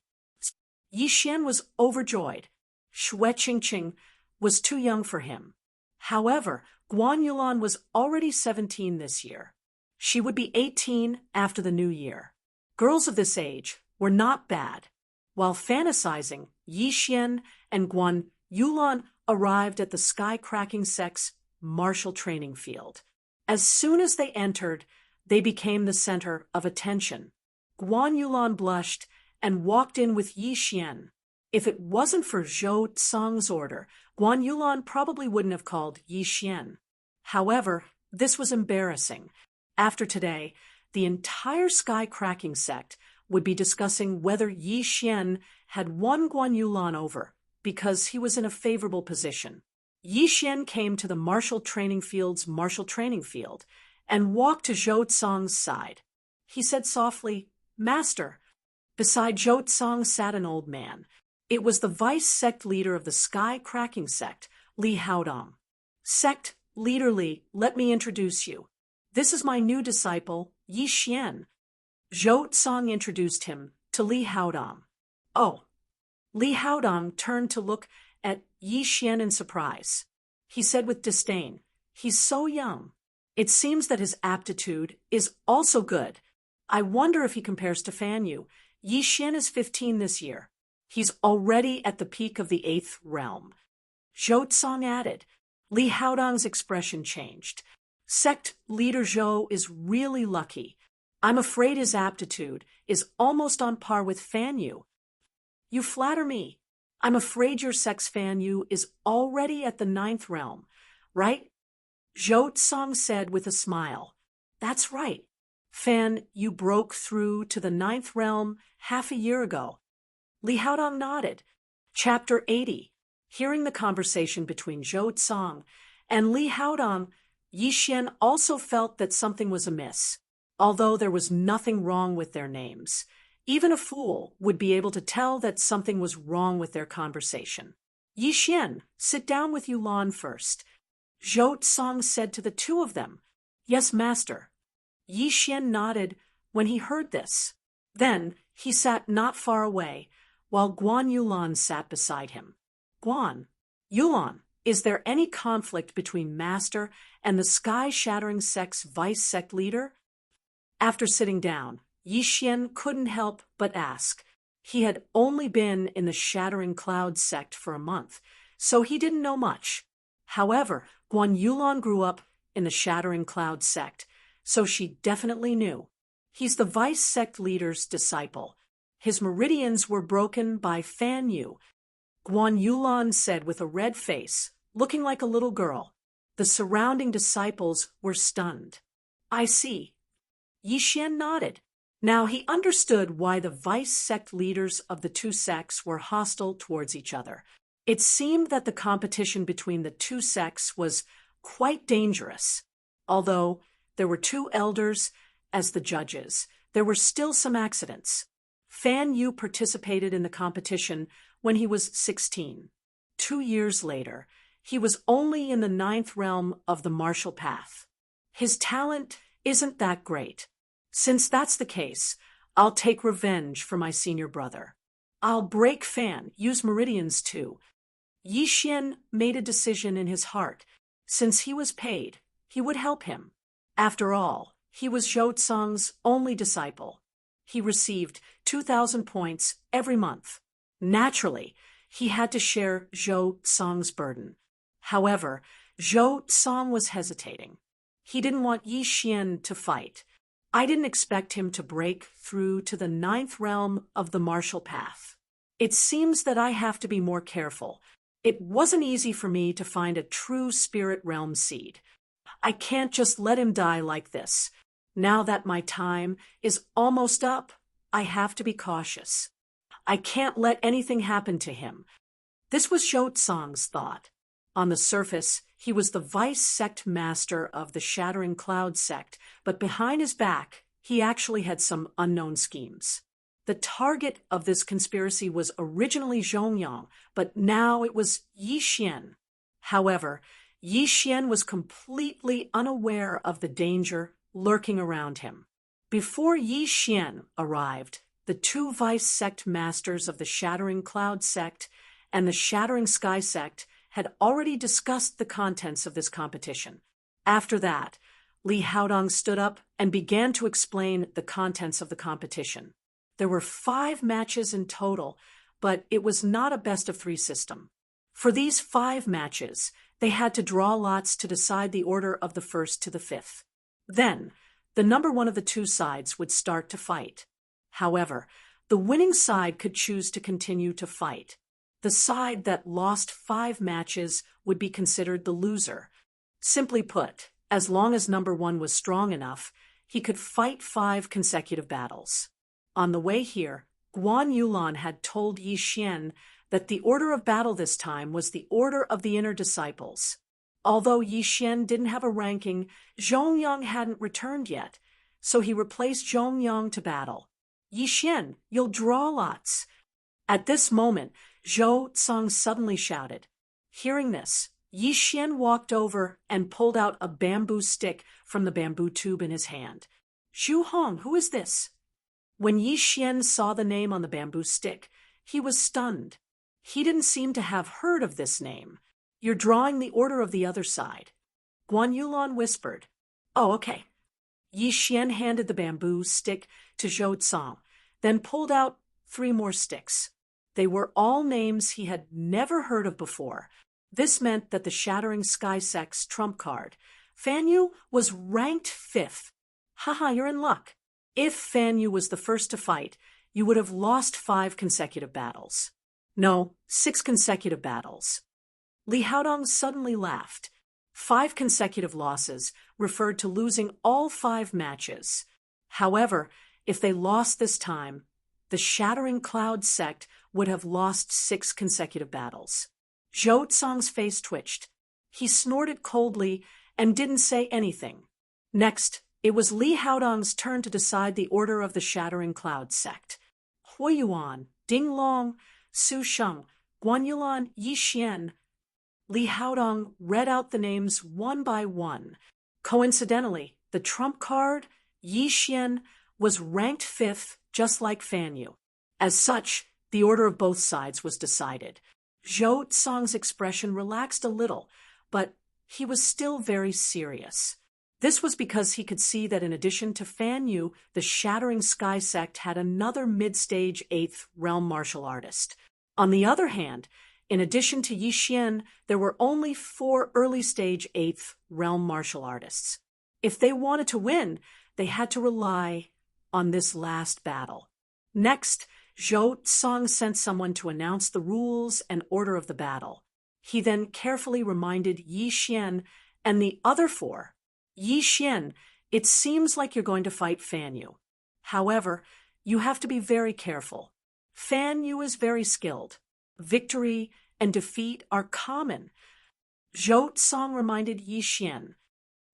Yi Xian was overjoyed. Xue Qingqing was too young for him. However, Guan Yulan was already 17 this year. She would be 18 after the new year. Girls of this age were not bad. While fantasizing, Yi Xian and Guan Yulan arrived at the sky-cracking sect's martial training field. As soon as they entered, they became the center of attention. Guan Yulan blushed and walked in with Yi Xian. If it wasn't for Zhou Tsang's order, Guan Yulan probably wouldn't have called Yi Xian. However, this was embarrassing. After today, the entire sky-cracking sect would be discussing whether Yi Xian had won Guan Yulan over because he was in a favorable position. Yi Xian came to the martial training field's martial training field and walked to Zhou Tsang's side. He said softly, "Master." Beside Zhou Tsang sat an old man. It was the vice sect leader of the sky-cracking sect, Li Haodong. "Sect Leader Li, let me introduce you. This is my new disciple, Yi Xian." Zhou Tsang introduced him to Li Haodong. "Oh." Li Haodong turned to look at Yi Xian in surprise. He said with disdain, "He's so young. It seems that his aptitude is also good. I wonder if he compares to Fan Yu. Yi Xian is 15 this year. He's already at the peak of the 8th realm." Zhou Tsang added. Li Haodong's expression changed. "Sect Leader Zhou is really lucky. I'm afraid his aptitude is almost on par with Fan Yu." "You flatter me. I'm afraid your sect's Fan Yu is already at the 9th realm, right?" Zhou Tsang said with a smile. "That's right. Fan Yu broke through to the 9th realm half a year ago." Li Haodong nodded. Chapter 80. Hearing the conversation between Zhou Tsang and Li Haodong, Yi Xian also felt that something was amiss. Although there was nothing wrong with their names, even a fool would be able to tell that something was wrong with their conversation. "Yi Xian, sit down with Yulan first," Zhou Tsang said to the two of them. "Yes, master." Yi Xian nodded when he heard this. Then he sat not far away, while Guan Yulan sat beside him. "Guan Yulan, is there any conflict between master and the sky-shattering sect's vice sect leader?" After sitting down, Yi Xian couldn't help but ask. He had only been in the Shattering Cloud sect for a month, so he didn't know much. However, Guan Yulan grew up in the Shattering Cloud sect, so she definitely knew. He's the vice sect leader's disciple. His meridians were broken by Fan Yu. Guan Yulan said with a red face, looking like a little girl. The surrounding disciples were stunned. "I see." Yi Xian nodded. Now he understood why the vice sect leaders of the two sects were hostile towards each other. It seemed that the competition between the two sects was quite dangerous. Although there were two elders as the judges, there were still some accidents. Fan Yu participated in the competition when he was 16. 2 years later, he was only in the 9th realm of the martial path. His talent isn't that great. Since that's the case, I'll take revenge for my senior brother. I'll break Fan Yu's meridians too. Yi Xian made a decision in his heart. Since he was paid, he would help him. After all, he was Zhou Tsang's only disciple. He received 2,000 points every month. Naturally, he had to share Zhou Tsang's burden. However, Zhou Tsang was hesitating. He didn't want Yi Xian to fight. I didn't expect him to break through to the 9th realm of the martial path. It seems that I have to be more careful. It wasn't easy for me to find a true spirit realm seed. I can't just let him die like this. Now that my time is almost up, I have to be cautious. I can't let anything happen to him. This was Zhou Tsang's thought. On the surface, he was the vice sect master of the Shattering Cloud sect, but behind his back, he actually had some unknown schemes. The target of this conspiracy was originally Zhongyang, but now it was Yi Xian. However, Yi Xian was completely unaware of the danger lurking around him. Before Yi Xian arrived, the two vice sect masters of the Shattering Cloud sect and the Shattering Sky sect had already discussed the contents of this competition. After that, Li Haodong stood up and began to explain the contents of the competition. There were 5 matches in total, but it was not a best-of-3 system. For these 5 matches, they had to draw lots to decide the order of the first to the 5th. Then, the number one of the 2 sides would start to fight. However, the winning side could choose to continue to fight. The side that lost 5 matches would be considered the loser. Simply put, as long as number 1 was strong enough, he could fight 5 consecutive battles. On the way here, Guan Yulan had told Yi Xian that the order of battle this time was the order of the inner disciples. Although Yi Xian didn't have a ranking, Zhongyang hadn't returned yet, so he replaced Zhongyang to battle. Yi Xian, you'll draw lots. At this moment, Zhou Tsang suddenly shouted. Hearing this, Yi Xian walked over and pulled out a bamboo stick from the bamboo tube in his hand. Zhu Hong, who is this? When Yi Xian saw the name on the bamboo stick, he was stunned. He didn't seem to have heard of this name. You're drawing the order of the other side. Guan Yulan whispered. Oh, okay. Yi Xian handed the bamboo stick to Zhou Tsang, then pulled out 3 more sticks. They were all names he had never heard of before. This meant that the Shattering Sky sect's trump card, Fan Yu, was ranked 5th. Haha, you're in luck. If Fan Yu was the first to fight, you would have lost 5 consecutive battles. No, 6 consecutive battles. Li Haodong suddenly laughed. 5 consecutive losses referred to losing all 5 matches. However, if they lost this time, the Shattering Cloud sect would have lost 6 consecutive battles. Zhou Tsang's face twitched. He snorted coldly and didn't say anything. Next, it was Li Haodong's turn to decide the order of the Shattering Cloud sect. Hui Yuan, Ding Long, Su Sheng, Guan Yulan, Yi Xian. Li Haodong read out the names one by one. Coincidentally, the trump card, Yi Xian, was ranked 5th, just like Fan Yu. As such, the order of both sides was decided. Zhou Tsang's expression relaxed a little, but he was still very serious. This was because he could see that in addition to Fan Yu, the Shattering Sky sect had another mid-stage 8th realm martial artist. On the other hand, in addition to Yi Xian, there were only 4 early-stage 8th realm martial artists. If they wanted to win, they had to rely on this last battle. Next, Zhou Tsang sent someone to announce the rules and order of the battle. He then carefully reminded Yi Xian and the other 4. Yi Xian, it seems like you're going to fight Fan Yu. However, you have to be very careful. Fan Yu is very skilled. Victory and defeat are common. Zhou Tsang reminded Yi Xian.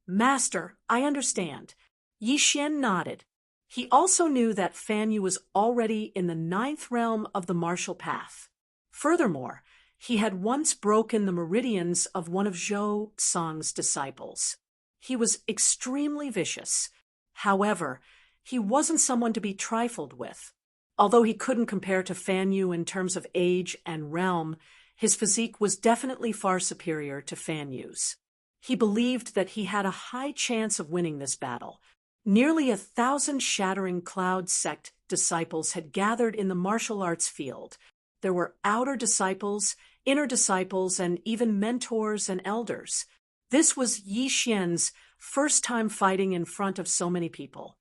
Master, I understand. Yi Xian nodded. He also knew that Fan Yu was already in the 9th realm of the martial path. Furthermore, he had once broken the meridians of one of Zhou Tsang's disciples. He was extremely vicious. However, he wasn't someone to be trifled with. Although he couldn't compare to Fan Yu in terms of age and realm, his physique was definitely far superior to Fan Yu's. He believed that he had a high chance of winning this battle. Nearly 1,000 Shattering Cloud sect disciples had gathered in the martial arts field. There were outer disciples, inner disciples, and even mentors and elders. This was Yi Xian's first time fighting in front of so many people.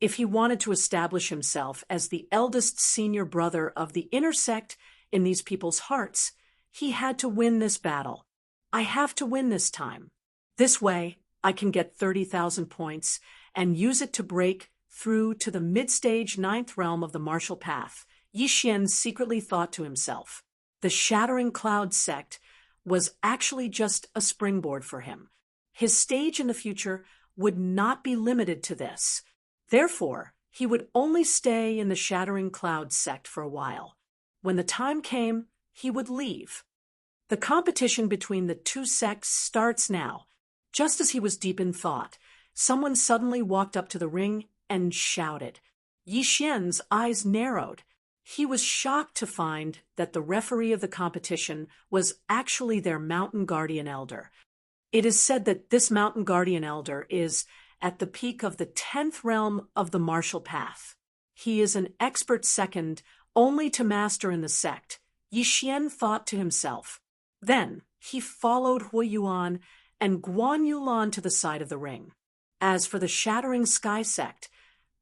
If he wanted to establish himself as the eldest senior brother of the inner sect in these people's hearts, he had to win this battle. I have to win this time. This way, I can get 30,000 points and use it to break through to the mid-stage 9th realm of the martial path, Yi Xian secretly thought to himself. The Shattering Cloud sect was actually just a springboard for him. His stage in the future would not be limited to this. Therefore, he would only stay in the Shattering Cloud sect for a while. When the time came, he would leave. The competition between the two sects starts now. Just as he was deep in thought, someone suddenly walked up to the ring and shouted. Yi Xian's eyes narrowed. He was shocked to find that the referee of the competition was actually their mountain guardian elder. It is said that this mountain guardian elder is at the peak of the 10th realm of the martial path. He is an expert second only to master in the sect, Yi Xian thought to himself. Then he followed Hui Yuan and Guan Yulan to the side of the ring. As for the Shattering Sky sect,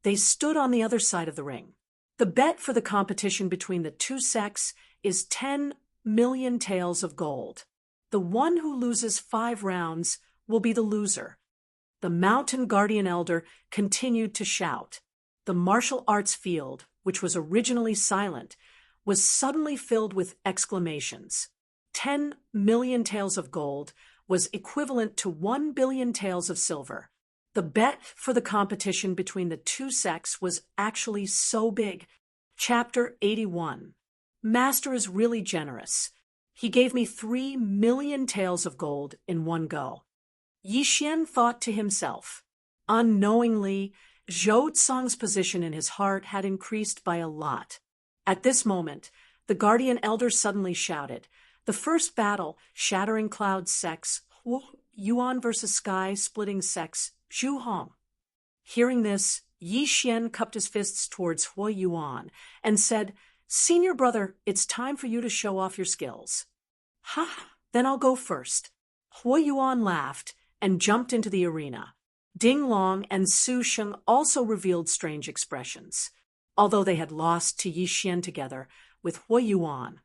they stood on the other side of the ring. The bet for the competition between the two sects is 10 million taels of gold. The one who loses 5 rounds will be the loser. The Mountain Guardian Elder continued to shout. The martial arts field, which was originally silent, was suddenly filled with exclamations. 10 million taels of gold was equivalent to 1 billion taels of silver. The bet for the competition between the two sects was actually so big. Chapter 81. Master is really generous. He gave me 3 million taels of gold in one go. Yi Xian thought to himself. Unknowingly, Zhou Tsang's position in his heart had increased by a lot. At this moment, the Guardian Elder suddenly shouted, "The first battle, Shattering Cloud sects, Yuan versus Sky Splitting sects, Zhu Hong." Hearing this, Yi Xian cupped his fists towards Hui Yuan and said, "Senior brother, it's time for you to show off your skills." "Ha, then I'll go first." Hui Yuan laughed and jumped into the arena. Ding Long and Su Sheng also revealed strange expressions. Although they had lost to Yi Xian together with Hui Yuan,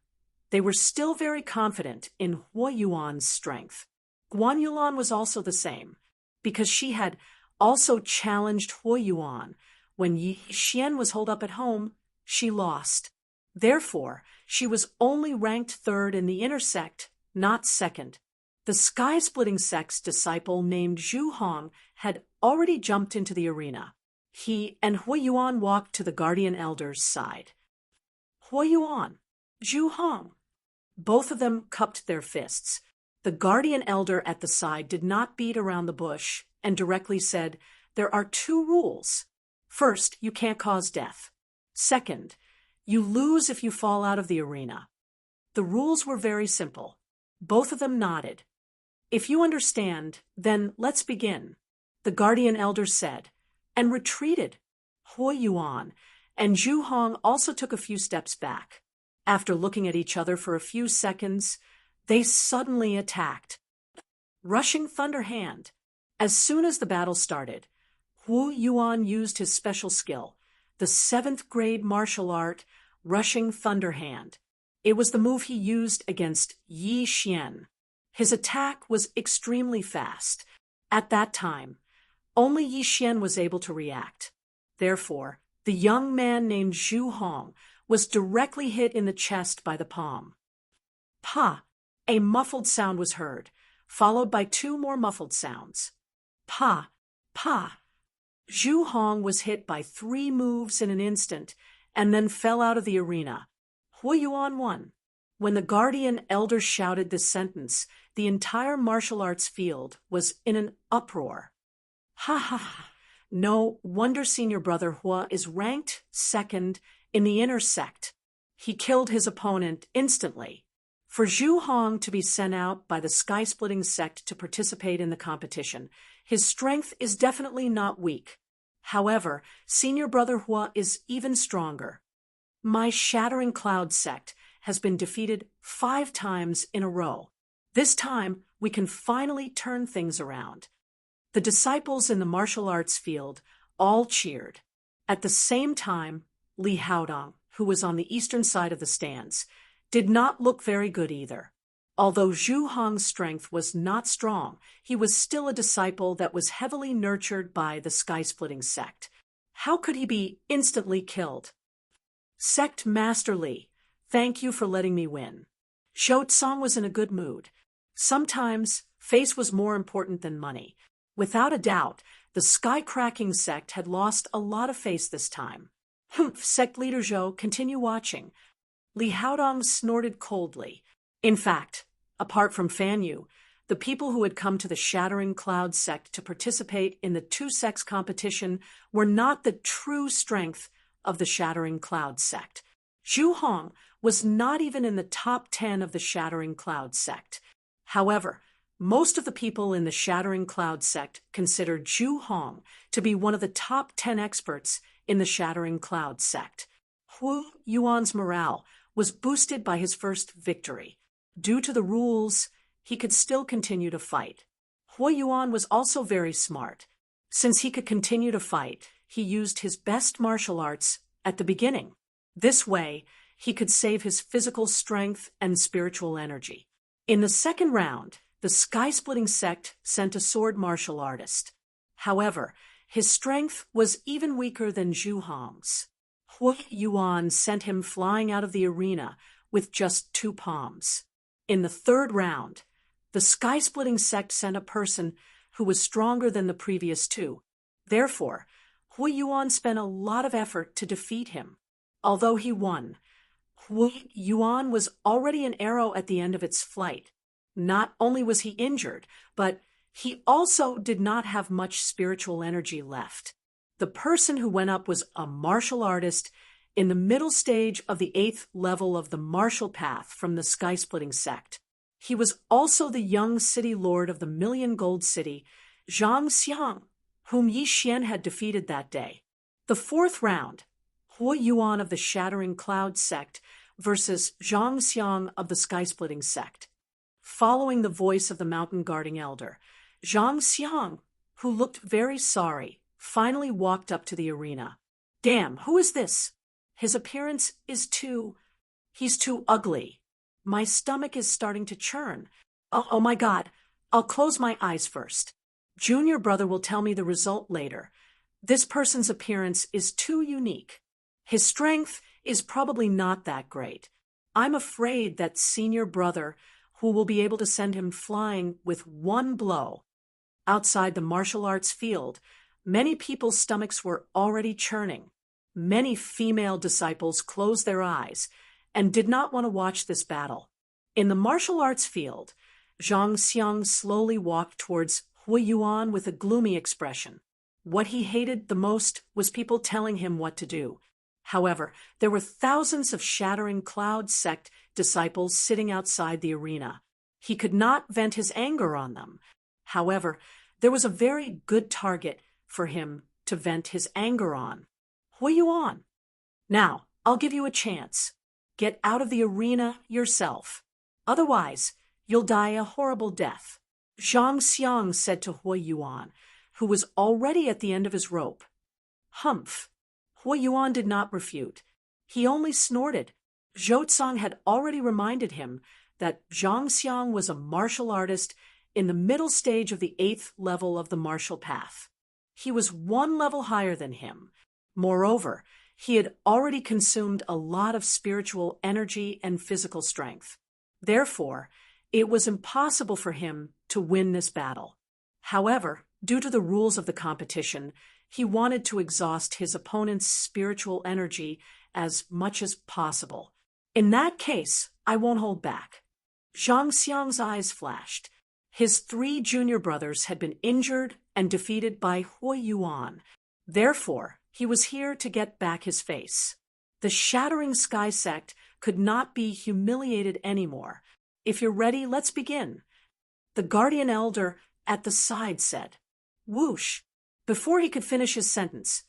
they were still very confident in Hui Yuan's strength. Guan Yulan was also the same, because she had also challenged Hui Yuan. When Yi Xian was holed up at home, she lost. Therefore, she was only ranked 3rd in the inner sect, not 2nd. The sky-splitting sect's disciple named Zhu Hong had already jumped into the arena. He and Hui Yuan walked to the Guardian Elder's side. Hui Yuan, Zhu Hong. Both of them cupped their fists. The Guardian Elder at the side did not beat around the bush and directly said, "There are 2 rules. First, you can't cause death. Second, you lose if you fall out of the arena." The rules were very simple. Both of them nodded. "If you understand, then let's begin," the Guardian Elder said, and retreated. Hui Yuan and Zhu Hong also took a few steps back. After looking at each other for a few seconds, they suddenly attacked. Rushing Thunder Hand. As soon as the battle started, Hui Yuan used his special skill, the 7th grade martial art, Rushing Thunder Hand. It was the move he used against Yi Xian. His attack was extremely fast. At that time, only Yi Xian was able to react. Therefore, the young man named Zhu Hong was directly hit in the chest by the palm. Pa! A muffled sound was heard, followed by 2 more muffled sounds. Pa! Pa! Zhu Hong was hit by 3 moves in an instant and then fell out of the arena. Hui Yuan won. When the Guardian Elder shouted this sentence, the entire martial arts field was in an uproar. Ha ha ha! No wonder Senior Brother Hua is ranked 2nd in the inner sect. He killed his opponent instantly. For Zhu Hong to be sent out by the sky-splitting sect to participate in the competition, his strength is definitely not weak. However, Senior Brother Hua is even stronger. My Shattering Cloud sect has been defeated 5 times in a row. This time, we can finally turn things around. The disciples in the martial arts field all cheered. At the same time, Li Haodong, who was on the eastern side of the stands, did not look very good either. Although Zhu Hong's strength was not strong, he was still a disciple that was heavily nurtured by the sky-splitting sect. How could he be instantly killed? Sect Master Li, thank you for letting me win. Zhou Tsang was in a good mood. Sometimes, face was more important than money. Without a doubt, the sky-cracking sect had lost a lot of face this time. Humph, sect leader Zhou, continue watching. Li Haodong snorted coldly. In fact, apart from Fan Yu, the people who had come to the Shattering Cloud sect to participate in the two sects competition were not the true strength of the Shattering Cloud sect. Zhu Hong was not even in the top 10 of the Shattering Cloud sect. However, most of the people in the Shattering Cloud sect considered Zhu Hong to be one of the top 10 experts in the Shattering Cloud sect. Hu Yuan's morale was boosted by his first victory. Due to the rules, he could still continue to fight. Hu Yuan was also very smart. Since he could continue to fight, he used his best martial arts at the beginning. This way, he could save his physical strength and spiritual energy. In the second round, the sky-splitting sect sent a sword martial artist. However, his strength was even weaker than Zhu Hong's. Hu Yuan sent him flying out of the arena with just 2 palms. In the third round, the sky-splitting sect sent a person who was stronger than the previous 2. Therefore, Hu Yuan spent a lot of effort to defeat him. Although he won, Hu Yuan was already an arrow at the end of its flight. Not only was he injured, but he also did not have much spiritual energy left. The person who went up was a martial artist in the middle stage of the 8th level of the martial path from the sky-splitting sect. He was also the young city lord of the Million Gold City, Zhang Xiang, whom Yi Xian had defeated that day. The fourth round, Hu Yuan of the Shattering Cloud sect versus Zhang Xiang of the sky-splitting sect. Following the voice of the mountain-guarding elder, Zhang Xiang, who looked very sorry, finally walked up to the arena. Damn, who is this? His appearance is he's too ugly. My stomach is starting to churn. Oh my God, I'll close my eyes first. Junior brother will tell me the result later. This person's appearance is too unique. His strength is probably not that great. I'm afraid that senior brother, who will be able to send him flying with 1 blow. Outside the martial arts field, many people's stomachs were already churning. Many female disciples closed their eyes and did not want to watch this battle. In the martial arts field, Zhang Xiang slowly walked towards Hu Yuan with a gloomy expression. What he hated the most was people telling him what to do. However, there were thousands of Shattering Cloud sect disciples sitting outside the arena. He could not vent his anger on them. However, there was a very good target for him to vent his anger on. Hu Yuan. Now, I'll give you a chance. Get out of the arena yourself. Otherwise, you'll die a horrible death. Zhang Xiang said to Hu Yuan, who was already at the end of his rope. Humph. Hu Yuan did not refute. He only snorted. Zhou Tsang had already reminded him that Zhang Xiang was a martial artist in the middle stage of the 8th level of the martial path. He was 1 level higher than him. Moreover, he had already consumed a lot of spiritual energy and physical strength. Therefore, it was impossible for him to win this battle. However, due to the rules of the competition, he wanted to exhaust his opponent's spiritual energy as much as possible. In that case, I won't hold back. Zhang Xiang's eyes flashed. His 3 junior brothers had been injured and defeated by Hu Yuan. Therefore, he was here to get back his face. The Shattering Sky sect could not be humiliated anymore. If you're ready, let's begin. The guardian elder at the side said. Whoosh! Before he could finish his sentence,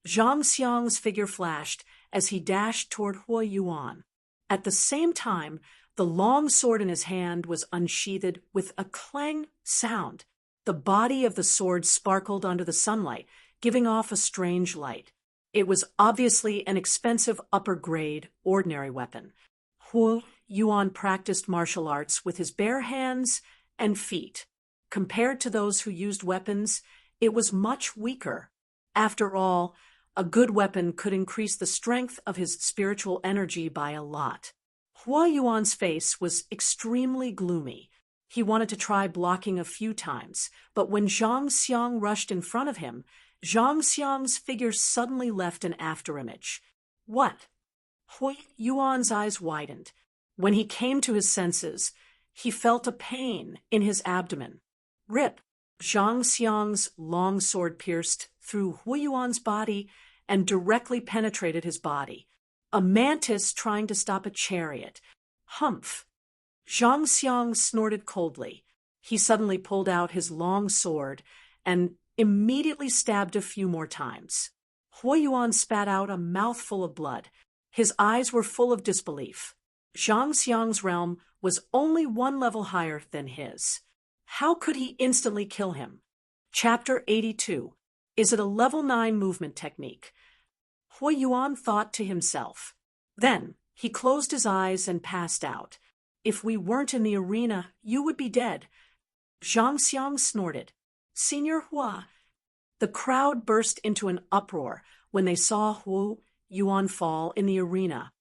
Zhang Xiang's figure flashed as he dashed toward Hu Yuan. At the same time, the long sword in his hand was unsheathed with a clang sound. The body of the sword sparkled under the sunlight, giving off a strange light. It was obviously an expensive upper-grade, ordinary weapon. Hu Yuan practiced martial arts with his bare hands and feet. Compared to those who used weapons, it was much weaker. After all, A good weapon could increase the strength of his spiritual energy by a lot. Hua Yuan's face was extremely gloomy. He wanted to try blocking a few times, but when Zhang Xiang rushed in front of him, Zhang Xiang's figure suddenly left an afterimage. What? Hua Yuan's eyes widened. When he came to his senses, he felt a pain in his abdomen. Rip! Zhang Xiang's long sword pierced through Hua Yuan's body and directly penetrated his body. A mantis trying to stop a chariot. Humph! Zhang Xiang snorted coldly. He suddenly pulled out his long sword and immediately stabbed a few more times. Hua Yuan spat out a mouthful of blood. His eyes were full of disbelief. Zhang Xiang's realm was only one level higher than his. How could he instantly kill him? Chapter 82. Is it a level 9 movement technique? Hua Yuan thought to himself. Then he closed his eyes and passed out. If we weren't in the arena, you would be dead. Zhang Xiang snorted. Senior Hua. The crowd burst into an uproar when they saw Hua Yuan fall in the arena.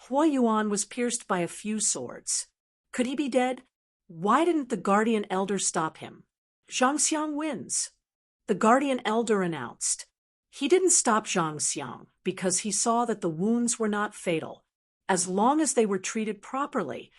Hua Yuan was pierced by a few swords. Could he be dead? Why didn't the Guardian Elder stop him? Zhang Xiang wins. The Guardian Elder announced. He didn't stop Zhang Xiang because he saw that the wounds were not fatal. As long as they were treated properly,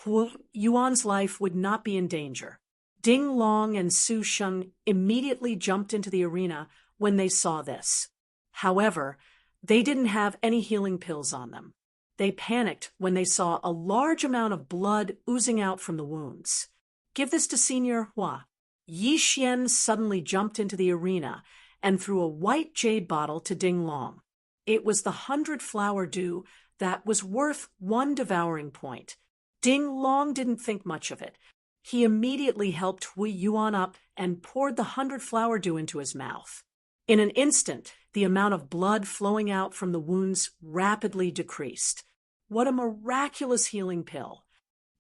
Hua Yuan's life would not be in danger. Ding Long and Su Sheng immediately jumped into the arena when they saw this. However, they didn't have any healing pills on them. They panicked when they saw a large amount of blood oozing out from the wounds. Give this to Senior Hua. Yi Xian suddenly jumped into the arena and threw a white jade bottle to Ding Long. It was the 100-flower dew that was worth 1 devouring point. Ding Long didn't think much of it. He immediately helped Hua Yuan up and poured the 100-flower dew into his mouth. In an instant, the amount of blood flowing out from the wounds rapidly decreased. What a miraculous healing pill!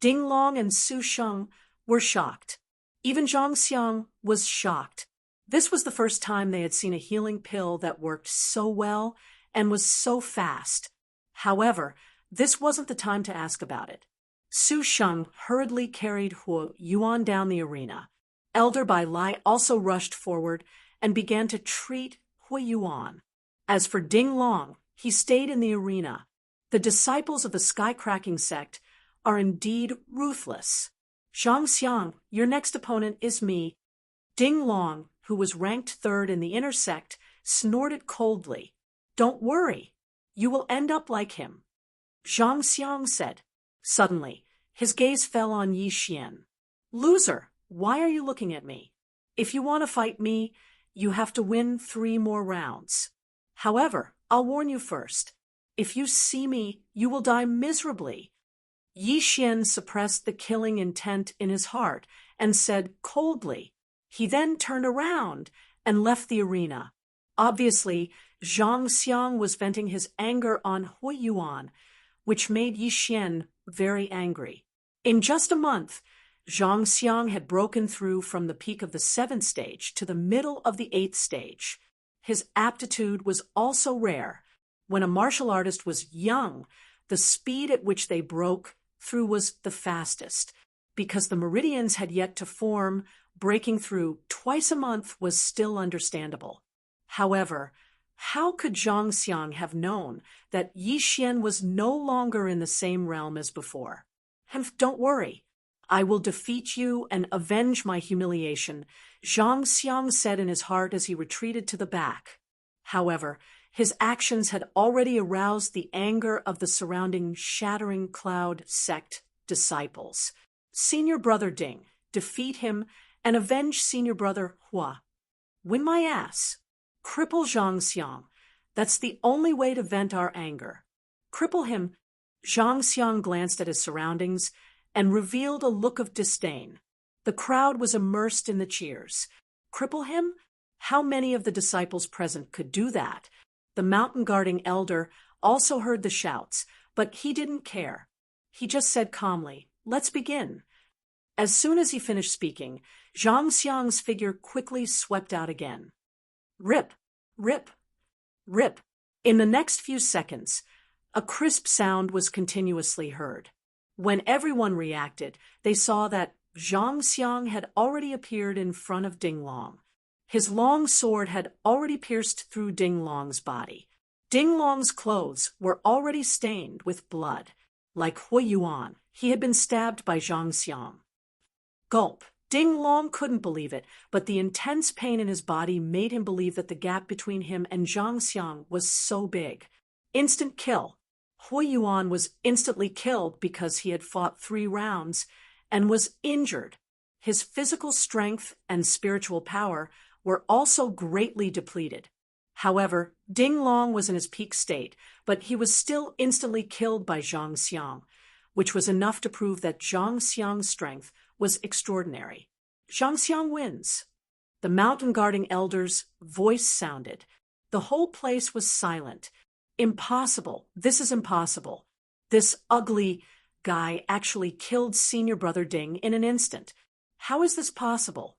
Ding Long and Su Sheng were shocked. Even Zhang Xiang was shocked. This was the first time they had seen a healing pill that worked so well and was so fast. However, this wasn't the time to ask about it. Su Sheng hurriedly carried Hua Yuan down the arena. Elder Bai Lai also rushed forward and began to treat Hua Yuan. As for Ding Long, he stayed in the arena. The disciples of the Sky-Cracking sect are indeed ruthless. Zhang Xiang, your next opponent is me. Ding Long, who was ranked 3rd in the inner sect, snorted coldly. Don't worry, you will end up like him. Zhang Xiang said. Suddenly, his gaze fell on Yi Xian. Loser, why are you looking at me? If you want to fight me, you have to win 3 more rounds. However, I'll warn you first. If you see me, you will die miserably. Yi Xian suppressed the killing intent in his heart and said coldly. He then turned around and left the arena. Obviously, Zhang Xiang was venting his anger on Hua Yuan, which made Yi Xian very angry. In just a month, Zhang Xiang had broken through from the peak of the 7th stage to the middle of the 8th stage. His aptitude was also rare. When a martial artist was young, the speed at which they broke through was the fastest. Because the meridians had yet to form, breaking through twice a month was still understandable. However, how could Zhang Xiang have known that Yi Xian was no longer in the same realm as before? And don't worry, I will defeat you and avenge my humiliation, Zhang Xiang said in his heart as he retreated to the back. However, his actions had already aroused the anger of the surrounding Shattering Cloud sect disciples. Senior Brother Ding, defeat him and avenge Senior Brother Hua. Win my ass. Cripple Zhang Xiang. That's the only way to vent our anger. Cripple him. Zhang Xiang glanced at his surroundings and revealed a look of disdain. The crowd was immersed in the cheers. Cripple him? How many of the disciples present could do that? The mountain guarding elder also heard the shouts, but he didn't care. He just said calmly, "Let's begin." As soon as he finished speaking, Zhang Xiang's figure quickly swept out again. Rip, rip. Rip. In the next few seconds, a crisp sound was continuously heard. When everyone reacted, they saw that Zhang Xiang had already appeared in front of Ding Long. His long sword had already pierced through Ding Long's body. Ding Long's clothes were already stained with blood. Like Hui Yuan, he had been stabbed by Zhang Xiang. Gulp. Ding Long couldn't believe it, but the intense pain in his body made him believe that the gap between him and Zhang Xiang was so big. Instant kill. Hui Yuan was instantly killed because he had fought 3 rounds and was injured. His physical strength and spiritual power were also greatly depleted. However, Ding Long was in his peak state, but he was still instantly killed by Zhang Xiang, which was enough to prove that Zhang Xiang's strength was extraordinary. Zhang Xiang wins. The mountain guarding elder's voice sounded. The whole place was silent. Impossible. This is impossible. This ugly guy actually killed Senior Brother Ding in an instant. How is this possible?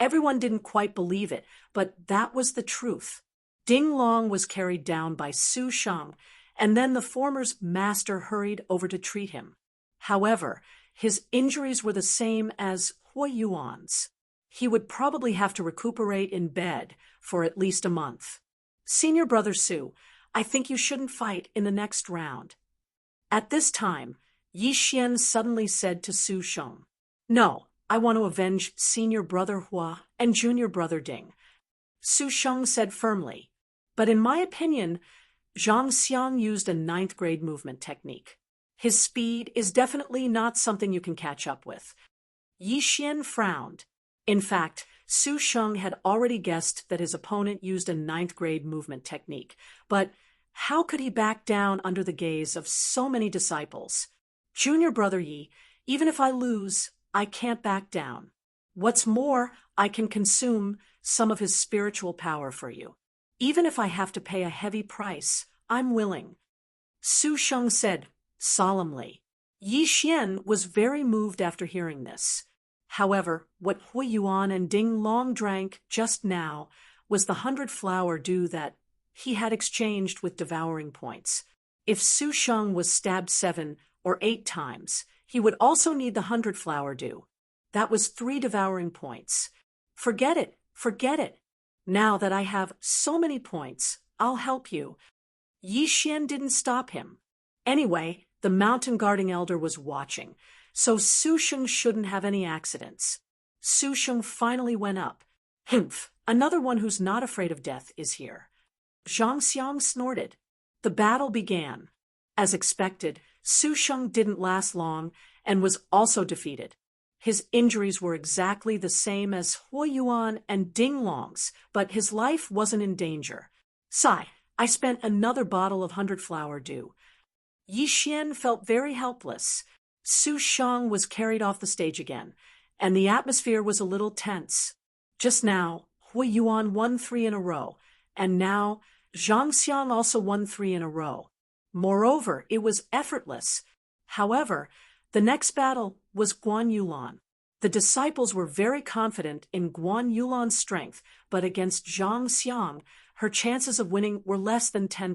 Everyone didn't quite believe it, but that was the truth. Ding Long was carried down by Su Sheng, and then the former's master hurried over to treat him. However, his injuries were the same as Hui Yuan's. He would probably have to recuperate in bed for at least a month. Senior Brother Su, I think you shouldn't fight in the next round. At this time, Yi Xian suddenly said to Su Sheng, No, I want to avenge Senior Brother Hua and Junior Brother Ding. Su Sheng said firmly, but in my opinion, Zhang Xiang used a 9th grade movement technique. His speed is definitely not something you can catch up with. Yi Xian frowned. In fact, Su Sheng had already guessed that his opponent used a 9th grade movement technique, but how could he back down under the gaze of so many disciples? Junior Brother Yi, even if I lose, I can't back down. What's more, I can consume some of his spiritual power for you. Even if I have to pay a heavy price, I'm willing. Su Sheng said solemnly. Yi Xian was very moved after hearing this. However, what Hui Yuan and Ding Long drank just now was the 100-flower dew that he had exchanged with devouring points. If Su Sheng was stabbed 7 or 8 times, he would also need the 100-flower dew. That was 3 devouring points. Forget it, forget it. Now that I have so many points, I'll help you. Yi Xian didn't stop him. Anyway, the mountain guarding elder was watching, so Su Sheng shouldn't have any accidents. Su Sheng finally went up. Humph, another one who's not afraid of death is here. Zhang Xiang snorted. The battle began. As expected, Su Sheng didn't last long and was also defeated. His injuries were exactly the same as Hui Yuan and Ding Long's, but his life wasn't in danger. Sigh, I spent another bottle of 100-flower dew. Yi Xian felt very helpless. Su Sheng was carried off the stage again, and the atmosphere was a little tense. Just now, Hui Yuan won 3 in a row, and now Zhang Xiang also won 3 in a row. Moreover, it was effortless. However, the next battle was Guan Yulan. The disciples were very confident in Guan Yulan's strength, but against Zhang Xiang, her chances of winning were less than 10%.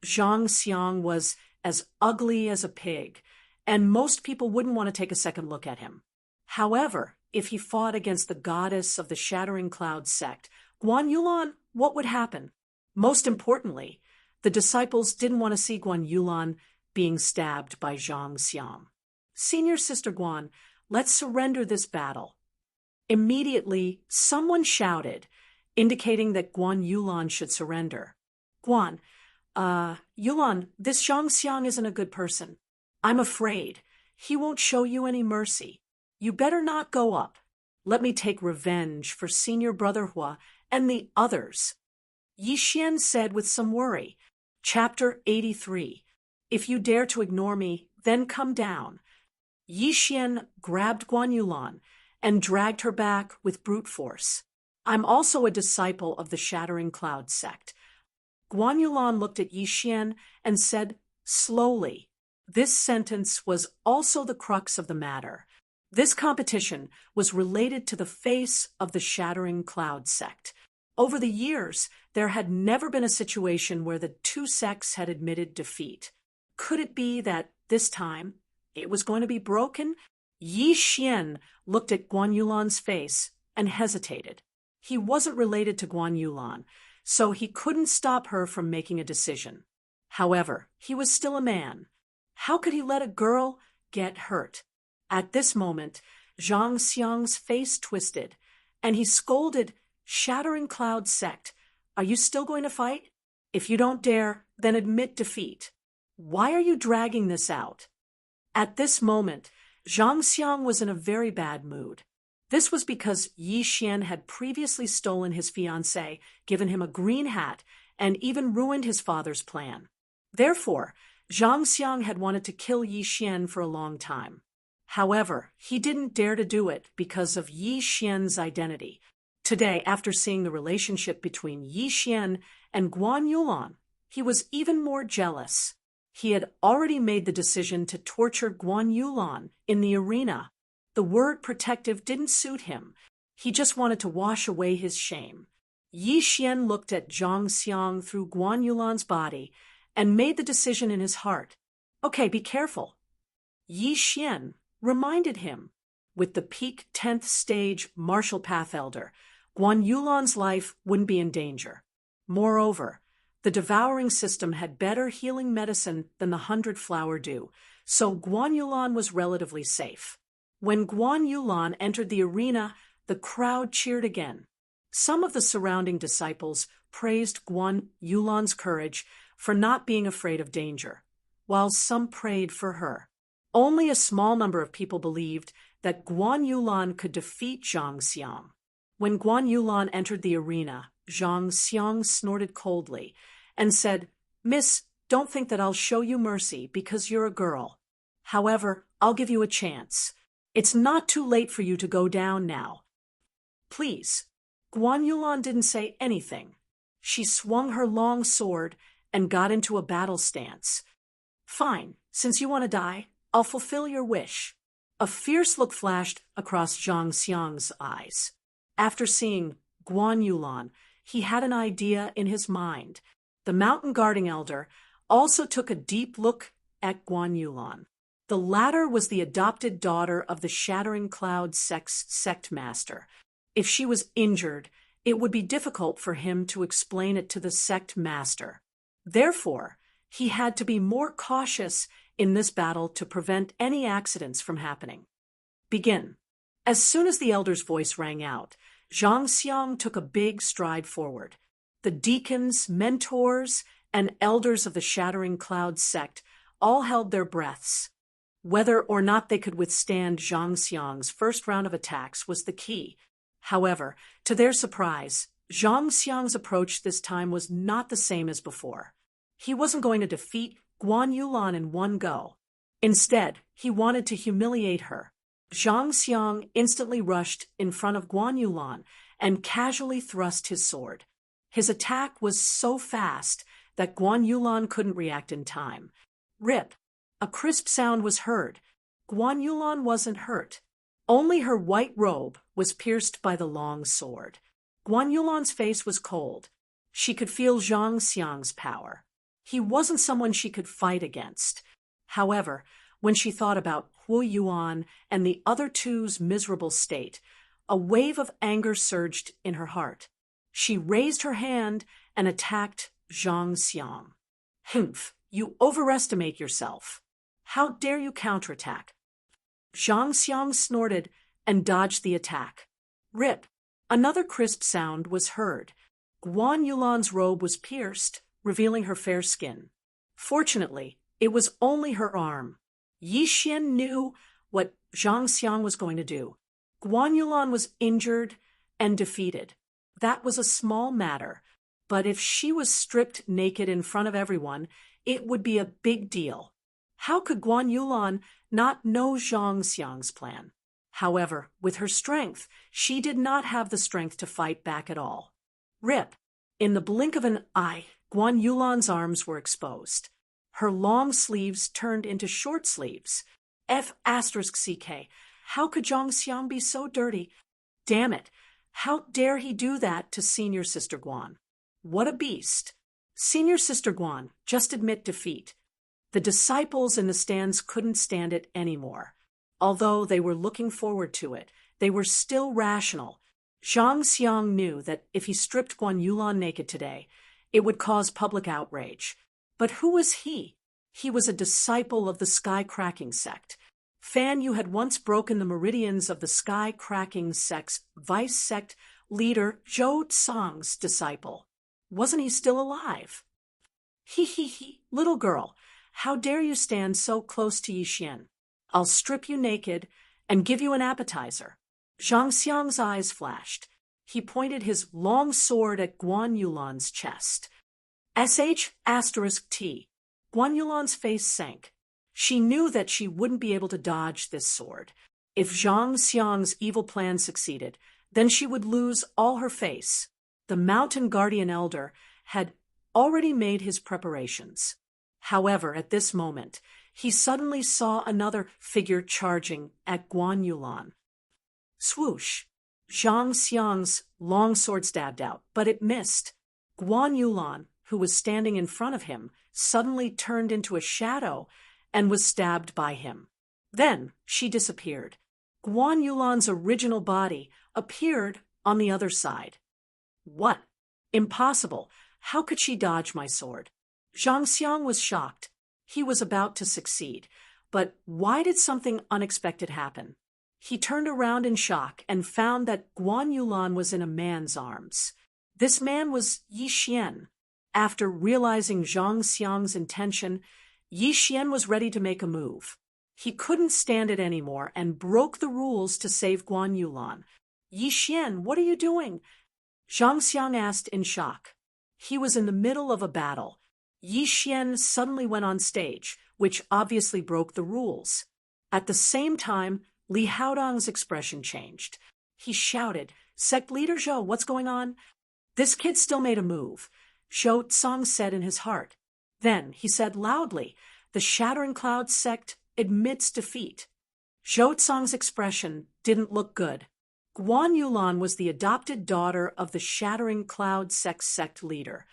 Zhang Xiang was as ugly as a pig, and most people wouldn't want to take a second look at him. However, if he fought against the goddess of the Shattering Cloud sect, Guan Yulan, what would happen? Most importantly, the disciples didn't want to see Guan Yulan being stabbed by Zhang Xiang. Senior Sister Guan, let's surrender this battle. Immediately, someone shouted, indicating that Guan Yulan should surrender. Guan, Yulan, this Zhang Xiang isn't a good person. I'm afraid. He won't show you any mercy. You better not go up. Let me take revenge for Senior Brother Hua and the others. Yi Xian said with some worry. Chapter 83. If you dare to ignore me, then come down. Yi Xian grabbed Guan Yulan and dragged her back with brute force. I'm also a disciple of the Shattering Cloud sect. Guan Yulan looked at Yi Xian and said slowly. This sentence was also the crux of the matter. This competition was related to the face of the Shattering Cloud sect. Over the years, there had never been a situation where the two sects had admitted defeat. Could it be that this time it was going to be broken? Yi Xian looked at Guan Yulan's face and hesitated. He wasn't related to Guan Yulan, so he couldn't stop her from making a decision. However, he was still a man. How could he let a girl get hurt? At this moment, Zhang Xiang's face twisted, and he scolded, "Shattering Cloud Sect, are you still going to fight? If you don't dare, then admit defeat. Why are you dragging this out?" At this moment, Zhang Xiang was in a very bad mood. This was because Yi Xian had previously stolen his fiancée, given him a green hat, and even ruined his father's plan. Therefore, Zhang Xiang had wanted to kill Yi Xian for a long time. However, he didn't dare to do it because of Yi Xian's identity. Today, after seeing the relationship between Yi Xian and Guan Yulan, he was even more jealous. He had already made the decision to torture Guan Yulan in the arena. The word protective didn't suit him. He just wanted to wash away his shame. Yi Xian looked at Zhang Xiang through Guan Yulan's body and made the decision in his heart. Okay, be careful. Yi Xian reminded him. With the peak 10th stage martial path elder, Guan Yulan's life wouldn't be in danger. Moreover, the devouring system had better healing medicine than the 100-flower dew, so Guan Yulan was relatively safe. When Guan Yulan entered the arena, the crowd cheered again. Some of the surrounding disciples praised Guan Yulan's courage for not being afraid of danger, while some prayed for her. Only a small number of people believed that Guan Yulan could defeat Zhang Xiang. When Guan Yulan entered the arena, Zhang Xiang snorted coldly and said, "Miss, don't think that I'll show you mercy because you're a girl. However, I'll give you a chance. It's not too late for you to go down now. Please." Guan Yulan didn't say anything. She swung her long sword and got into a battle stance. "Fine, since you want to die, I'll fulfill your wish." A fierce look flashed across Zhang Xiang's eyes. After seeing Guan Yulan, he had an idea in his mind. The mountain guarding elder also took a deep look at Guan Yulan. The latter was the adopted daughter of the Shattering Cloud sect master. If she was injured, it would be difficult for him to explain it to the sect master. Therefore, he had to be more cautious in this battle to prevent any accidents from happening. Begin. As soon as the elder's voice rang out, Zhang Xiang took a big stride forward. The deacons, mentors, and elders of the Shattering Cloud sect all held their breaths. Whether or not they could withstand Zhang Xiang's first round of attacks was the key. However, to their surprise, Zhang Xiang's approach this time was not the same as before. He wasn't going to defeat Guan Yulan in one go. Instead, he wanted to humiliate her. Zhang Xiang instantly rushed in front of Guan Yulan and casually thrust his sword. His attack was so fast that Guan Yulan couldn't react in time. Rip! A crisp sound was heard. Guan Yulan wasn't hurt. Only her white robe was pierced by the long sword. Guan Yulan's face was cold. She could feel Zhang Xiang's power. He wasn't someone she could fight against. However, when she thought about Hu Yuan and the other two's miserable state, a wave of anger surged in her heart. She raised her hand and attacked Zhang Xiang. "Humph, you overestimate yourself. How dare you counterattack?" Zhang Xiang snorted and dodged the attack. Rip! Another crisp sound was heard. Guan Yulan's robe was pierced, revealing her fair skin. Fortunately, it was only her arm. Yi Xian knew what Zhang Xiang was going to do. Guan Yulan was injured and defeated. That was a small matter, but if she was stripped naked in front of everyone, it would be a big deal. How could Guan Yulan not know Zhang Xiang's plan? However, with her strength, she did not have the strength to fight back at all. Rip! In the blink of an eye, Guan Yulan's arms were exposed. Her long sleeves turned into short sleeves. F***CK. How could Zhang Xiang be so dirty? Damn it! How dare he do that to Senior Sister Guan? What a beast! Senior Sister Guan, just admit defeat. The disciples in the stands couldn't stand it anymore. Although they were looking forward to it, they were still rational. Zhang Xiang knew that if he stripped Guan Yulan naked today, it would cause public outrage. But who was he? He was a disciple of the sky-cracking sect. Fan Yu had once broken the meridians of the sky-cracking sect's vice sect leader Zhou Tsang's disciple. Wasn't he still alive? He, little girl, how dare you stand so close to Yixian? I'll strip you naked and give you an appetizer. Zhang Xiang's eyes flashed. He pointed his long sword at Guan Yulan's chest. *T. Guan Yulan's face sank. She knew that she wouldn't be able to dodge this sword. If Zhang Xiang's evil plan succeeded, then she would lose all her face. The mountain guardian elder had already made his preparations. However, at this moment, he suddenly saw another figure charging at Guan Yulan. Swoosh! Zhang Xiang's long sword stabbed out, but it missed. Guan Yulan, who was standing in front of him, suddenly turned into a shadow and was stabbed by him. Then she disappeared. Guan Yulan's original body appeared on the other side. What? Impossible! How could she dodge my sword? Zhang Xiang was shocked. He was about to succeed. But why did something unexpected happen? He turned around in shock and found that Guan Yulan was in a man's arms. This man was Yixian. After realizing Zhang Xiang's intention, Yixian was ready to make a move. He couldn't stand it anymore and broke the rules to save Guan Yulan. Yixian, what are you doing? Zhang Xiang asked in shock. He was in the middle of a battle. Yixian suddenly went on stage, which obviously broke the rules. At the same time, Li Haodong's expression changed. He shouted, "Sect Leader Zhou, what's going on?" "This kid still made a move," Zhou Tsang said in his heart. Then he said loudly, "The Shattering Cloud sect admits defeat." Zhou Tsang's expression didn't look good. Guan Yulan was the adopted daughter of the Shattering Cloud sect leader.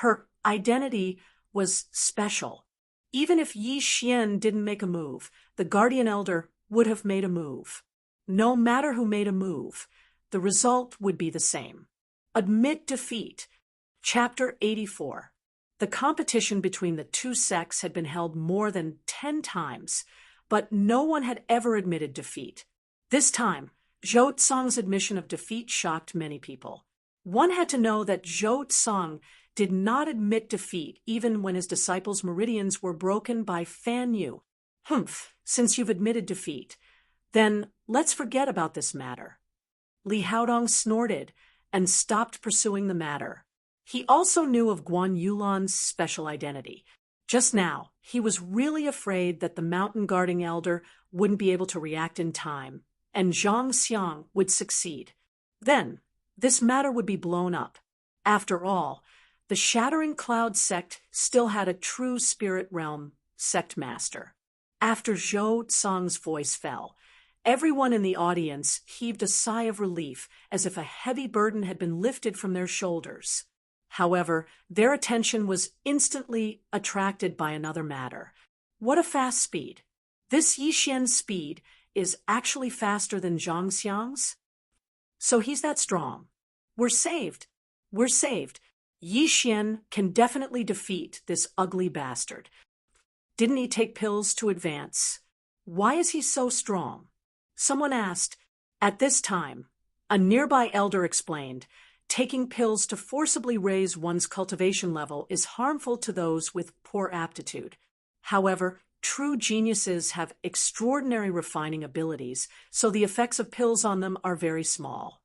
Her identity was special. Even if Yixian didn't make a move, the Guardian Elder would have made a move. No matter who made a move, the result would be the same. Admit defeat. Chapter 84. The competition between the two sects had been held more than 10 times, but no one had ever admitted defeat. This time, Zhou Tsang's admission of defeat shocked many people. One had to know that Zhou Tsang did not admit defeat even when his disciples' meridians were broken by Fan Yu. Since you've admitted defeat, then let's forget about this matter. Li Haodong snorted and stopped pursuing the matter. He also knew of Guan Yulan's special identity. Just now, he was really afraid that the mountain guarding elder wouldn't be able to react in time, and Zhang Xiang would succeed. Then, this matter would be blown up. After all, the Shattering Cloud sect still had a true spirit realm sect master. After Zhou Tsang's voice fell, everyone in the audience heaved a sigh of relief as if a heavy burden had been lifted from their shoulders. However, their attention was instantly attracted by another matter. What a fast speed! This Yixian's speed is actually faster than Zhang Xiang's? So he's that strong. We're saved. We're saved. Yixian can definitely defeat this ugly bastard. Didn't he take pills to advance? Why is he so strong? Someone asked. At this time, a nearby elder explained, taking pills to forcibly raise one's cultivation level is harmful to those with poor aptitude. However, true geniuses have extraordinary refining abilities, so the effects of pills on them are very small.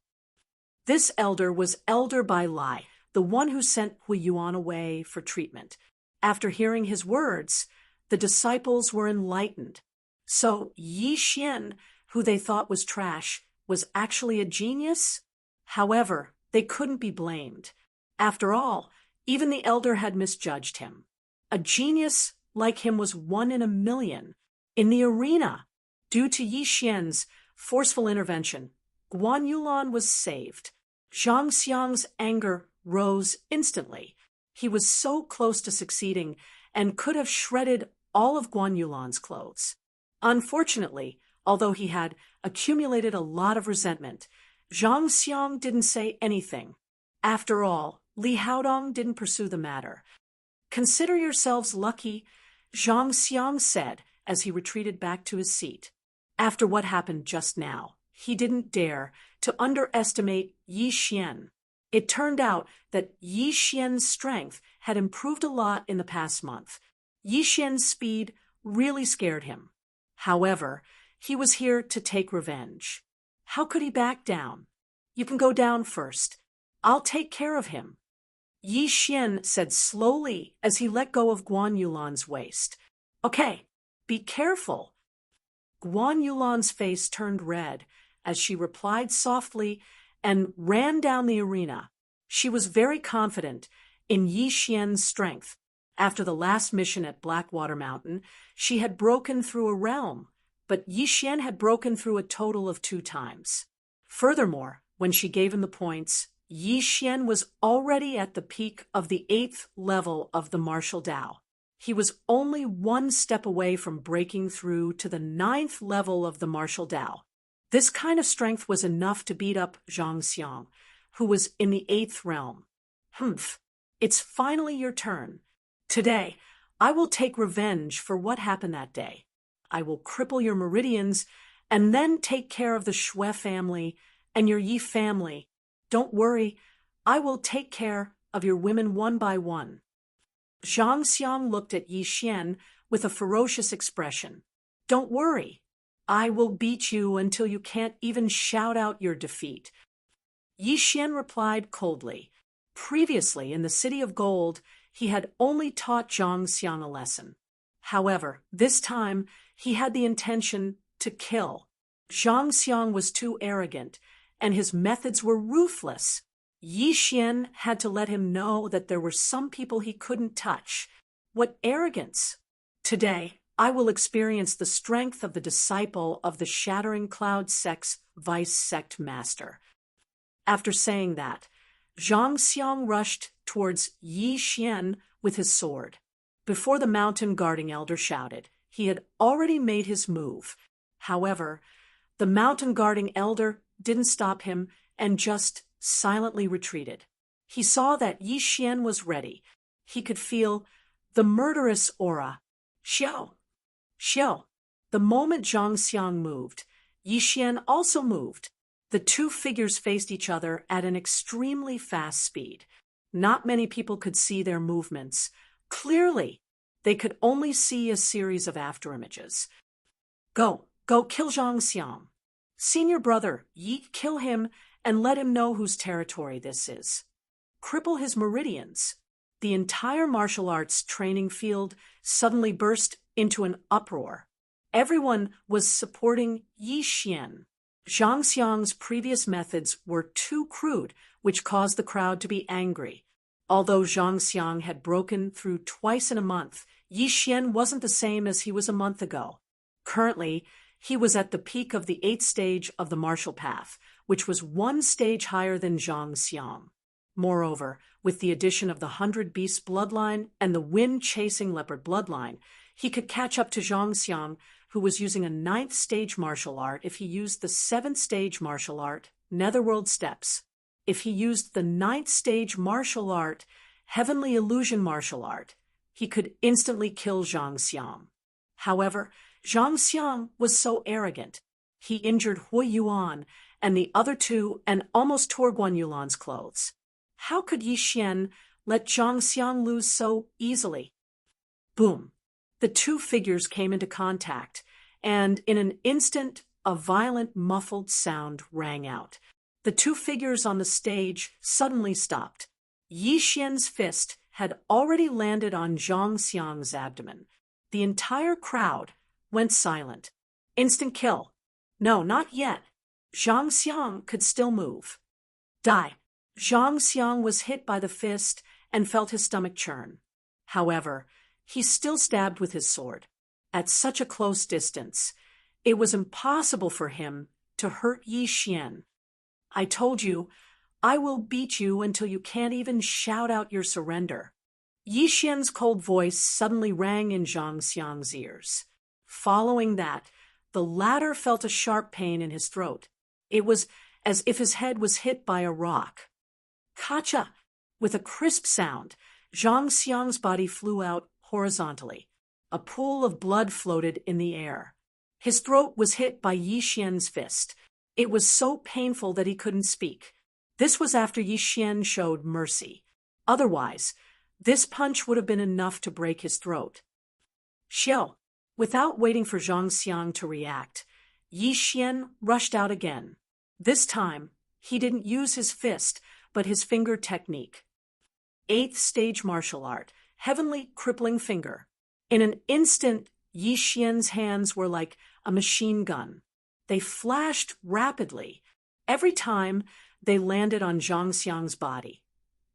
This elder was Elder Bai Lai, the one who sent Hui Yuan away for treatment. After hearing his words, the disciples were enlightened. So Yixian, who they thought was trash, was actually a genius? However, they couldn't be blamed. After all, even the elder had misjudged him. A genius like him was 1 in a million. In the arena, due to Yixian's forceful intervention, Guan Yulan was saved. Zhang Xiang's anger rose instantly. He was so close to succeeding and could have shredded all of Guan Yulan's clothes. Unfortunately, although he had accumulated a lot of resentment, Zhang Xiang didn't say anything. After all, Li Haodong didn't pursue the matter. "Consider yourselves lucky," Zhang Xiang said as he retreated back to his seat. After what happened just now, he didn't dare to underestimate Yi Xian. It turned out that Yi Xian's strength had improved a lot in the past month. Yi Xian's speed really scared him. However, he was here to take revenge. How could he back down? "You can go down first. I'll take care of him," Yi Xian said slowly as he let go of Guan Yulan's waist. "Okay, be careful." Guan Yulan's face turned red as she replied softly and ran down the arena. She was very confident in Yi Xian's strength. After the last mission at Blackwater Mountain, she had broken through a realm, but Yi Xian had broken through a total of 2 times. Furthermore, when she gave him the points, Yi Xian was already at the peak of the 8th level of the martial Dao. He was only 1 step away from breaking through to the 9th level of the martial Dao. This kind of strength was enough to beat up Zhang Xiang, who was in the 8th realm. It's finally your turn. Today, I will take revenge for what happened that day. I will cripple your meridians and then take care of the Shui family and your Yi family. Don't worry, I will take care of your women one by one." Zhang Xiang looked at Yi Xian with a ferocious expression. "Don't worry, I will beat you until you can't even shout out your defeat." Yi Xian replied coldly. Previously, in the City of Gold, he had only taught Zhang Xiang a lesson. However, this time, he had the intention to kill. Zhang Xiang was too arrogant, and his methods were ruthless. Yi Xian had to let him know that there were some people he couldn't touch. What arrogance! "Today, I will experience the strength of the disciple of the Shattering Cloud Sect's Vice Sect Master." After saying that, Zhang Xiang rushed towards Yi Xian with his sword. Before the mountain guarding elder shouted, he had already made his move. However, the mountain guarding elder didn't stop him and just silently retreated. He saw that Yi Xian was ready. He could feel the murderous aura. Xiao! Xiao! The moment Zhang Xiang moved, Yi Xian also moved. The 2 figures faced each other at an extremely fast speed. Not many people could see their movements. Clearly, they could only see a series of afterimages. Go kill Zhang Xiang. Senior brother, Yi, kill him and let him know whose territory this is. Cripple his meridians." The entire martial arts training field suddenly burst into an uproar. Everyone was supporting Yi Xian. Zhang Xiang's previous methods were too crude, which caused the crowd to be angry. Although Zhang Xiang had broken through twice in a month, Yi Xian wasn't the same as he was a month ago. Currently, he was at the peak of the 8th stage of the martial path, which was 1 stage higher than Zhang Xiang. Moreover, with the addition of the 100 Beast bloodline and the wind-chasing leopard bloodline, he could catch up to Zhang Xiang, who was using a 9th stage martial art if he used the 7th stage martial art, Netherworld Steps. If he used the 9th stage martial art, Heavenly Illusion martial art, he could instantly kill Zhang Xiang. However, Zhang Xiang was so arrogant. He injured Hui Yuan and the other 2 and almost tore Guan Yulan's clothes. How could Yi Xian let Zhang Xiang lose so easily? Boom! The 2 figures came into contact, and in an instant, a violent, muffled sound rang out. The 2 figures on the stage suddenly stopped. Yi Xian's fist had already landed on Zhang Xiang's abdomen. The entire crowd went silent. Instant kill. No, not yet. Zhang Xiang could still move. Die. Zhang Xiang was hit by the fist and felt his stomach churn. However, he still stabbed with his sword. At such a close distance, it was impossible for him to hurt Yi Xian. I told you, I will beat you until you can't even shout out your surrender. Yi Xian's cold voice suddenly rang in Zhang Xiang's ears. Following that, the latter felt a sharp pain in his throat. It was as if his head was hit by a rock. Kacha! With a crisp sound, Zhang Xiang's body flew out horizontally. A pool of blood floated in the air. His throat was hit by Yi Xian's fist. It was so painful that he couldn't speak. This was after Yi Xian showed mercy. Otherwise, this punch would have been enough to break his throat. Xiao! Without waiting for Zhang Xiang to react, Yi Xian rushed out again. This time, he didn't use his fist, but his finger technique. 8th stage martial art, heavenly crippling finger. In an instant, Yi Xian's hands were like a machine gun. They flashed rapidly. Every time, they landed on Zhang Xiang's body.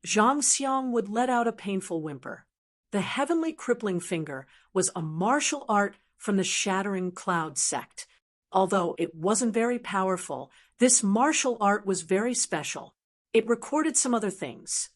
Zhang Xiang would let out a painful whimper. The heavenly crippling finger was a martial art from the Shattering Cloud sect. Although it wasn't very powerful, this martial art was very special. It recorded some other things.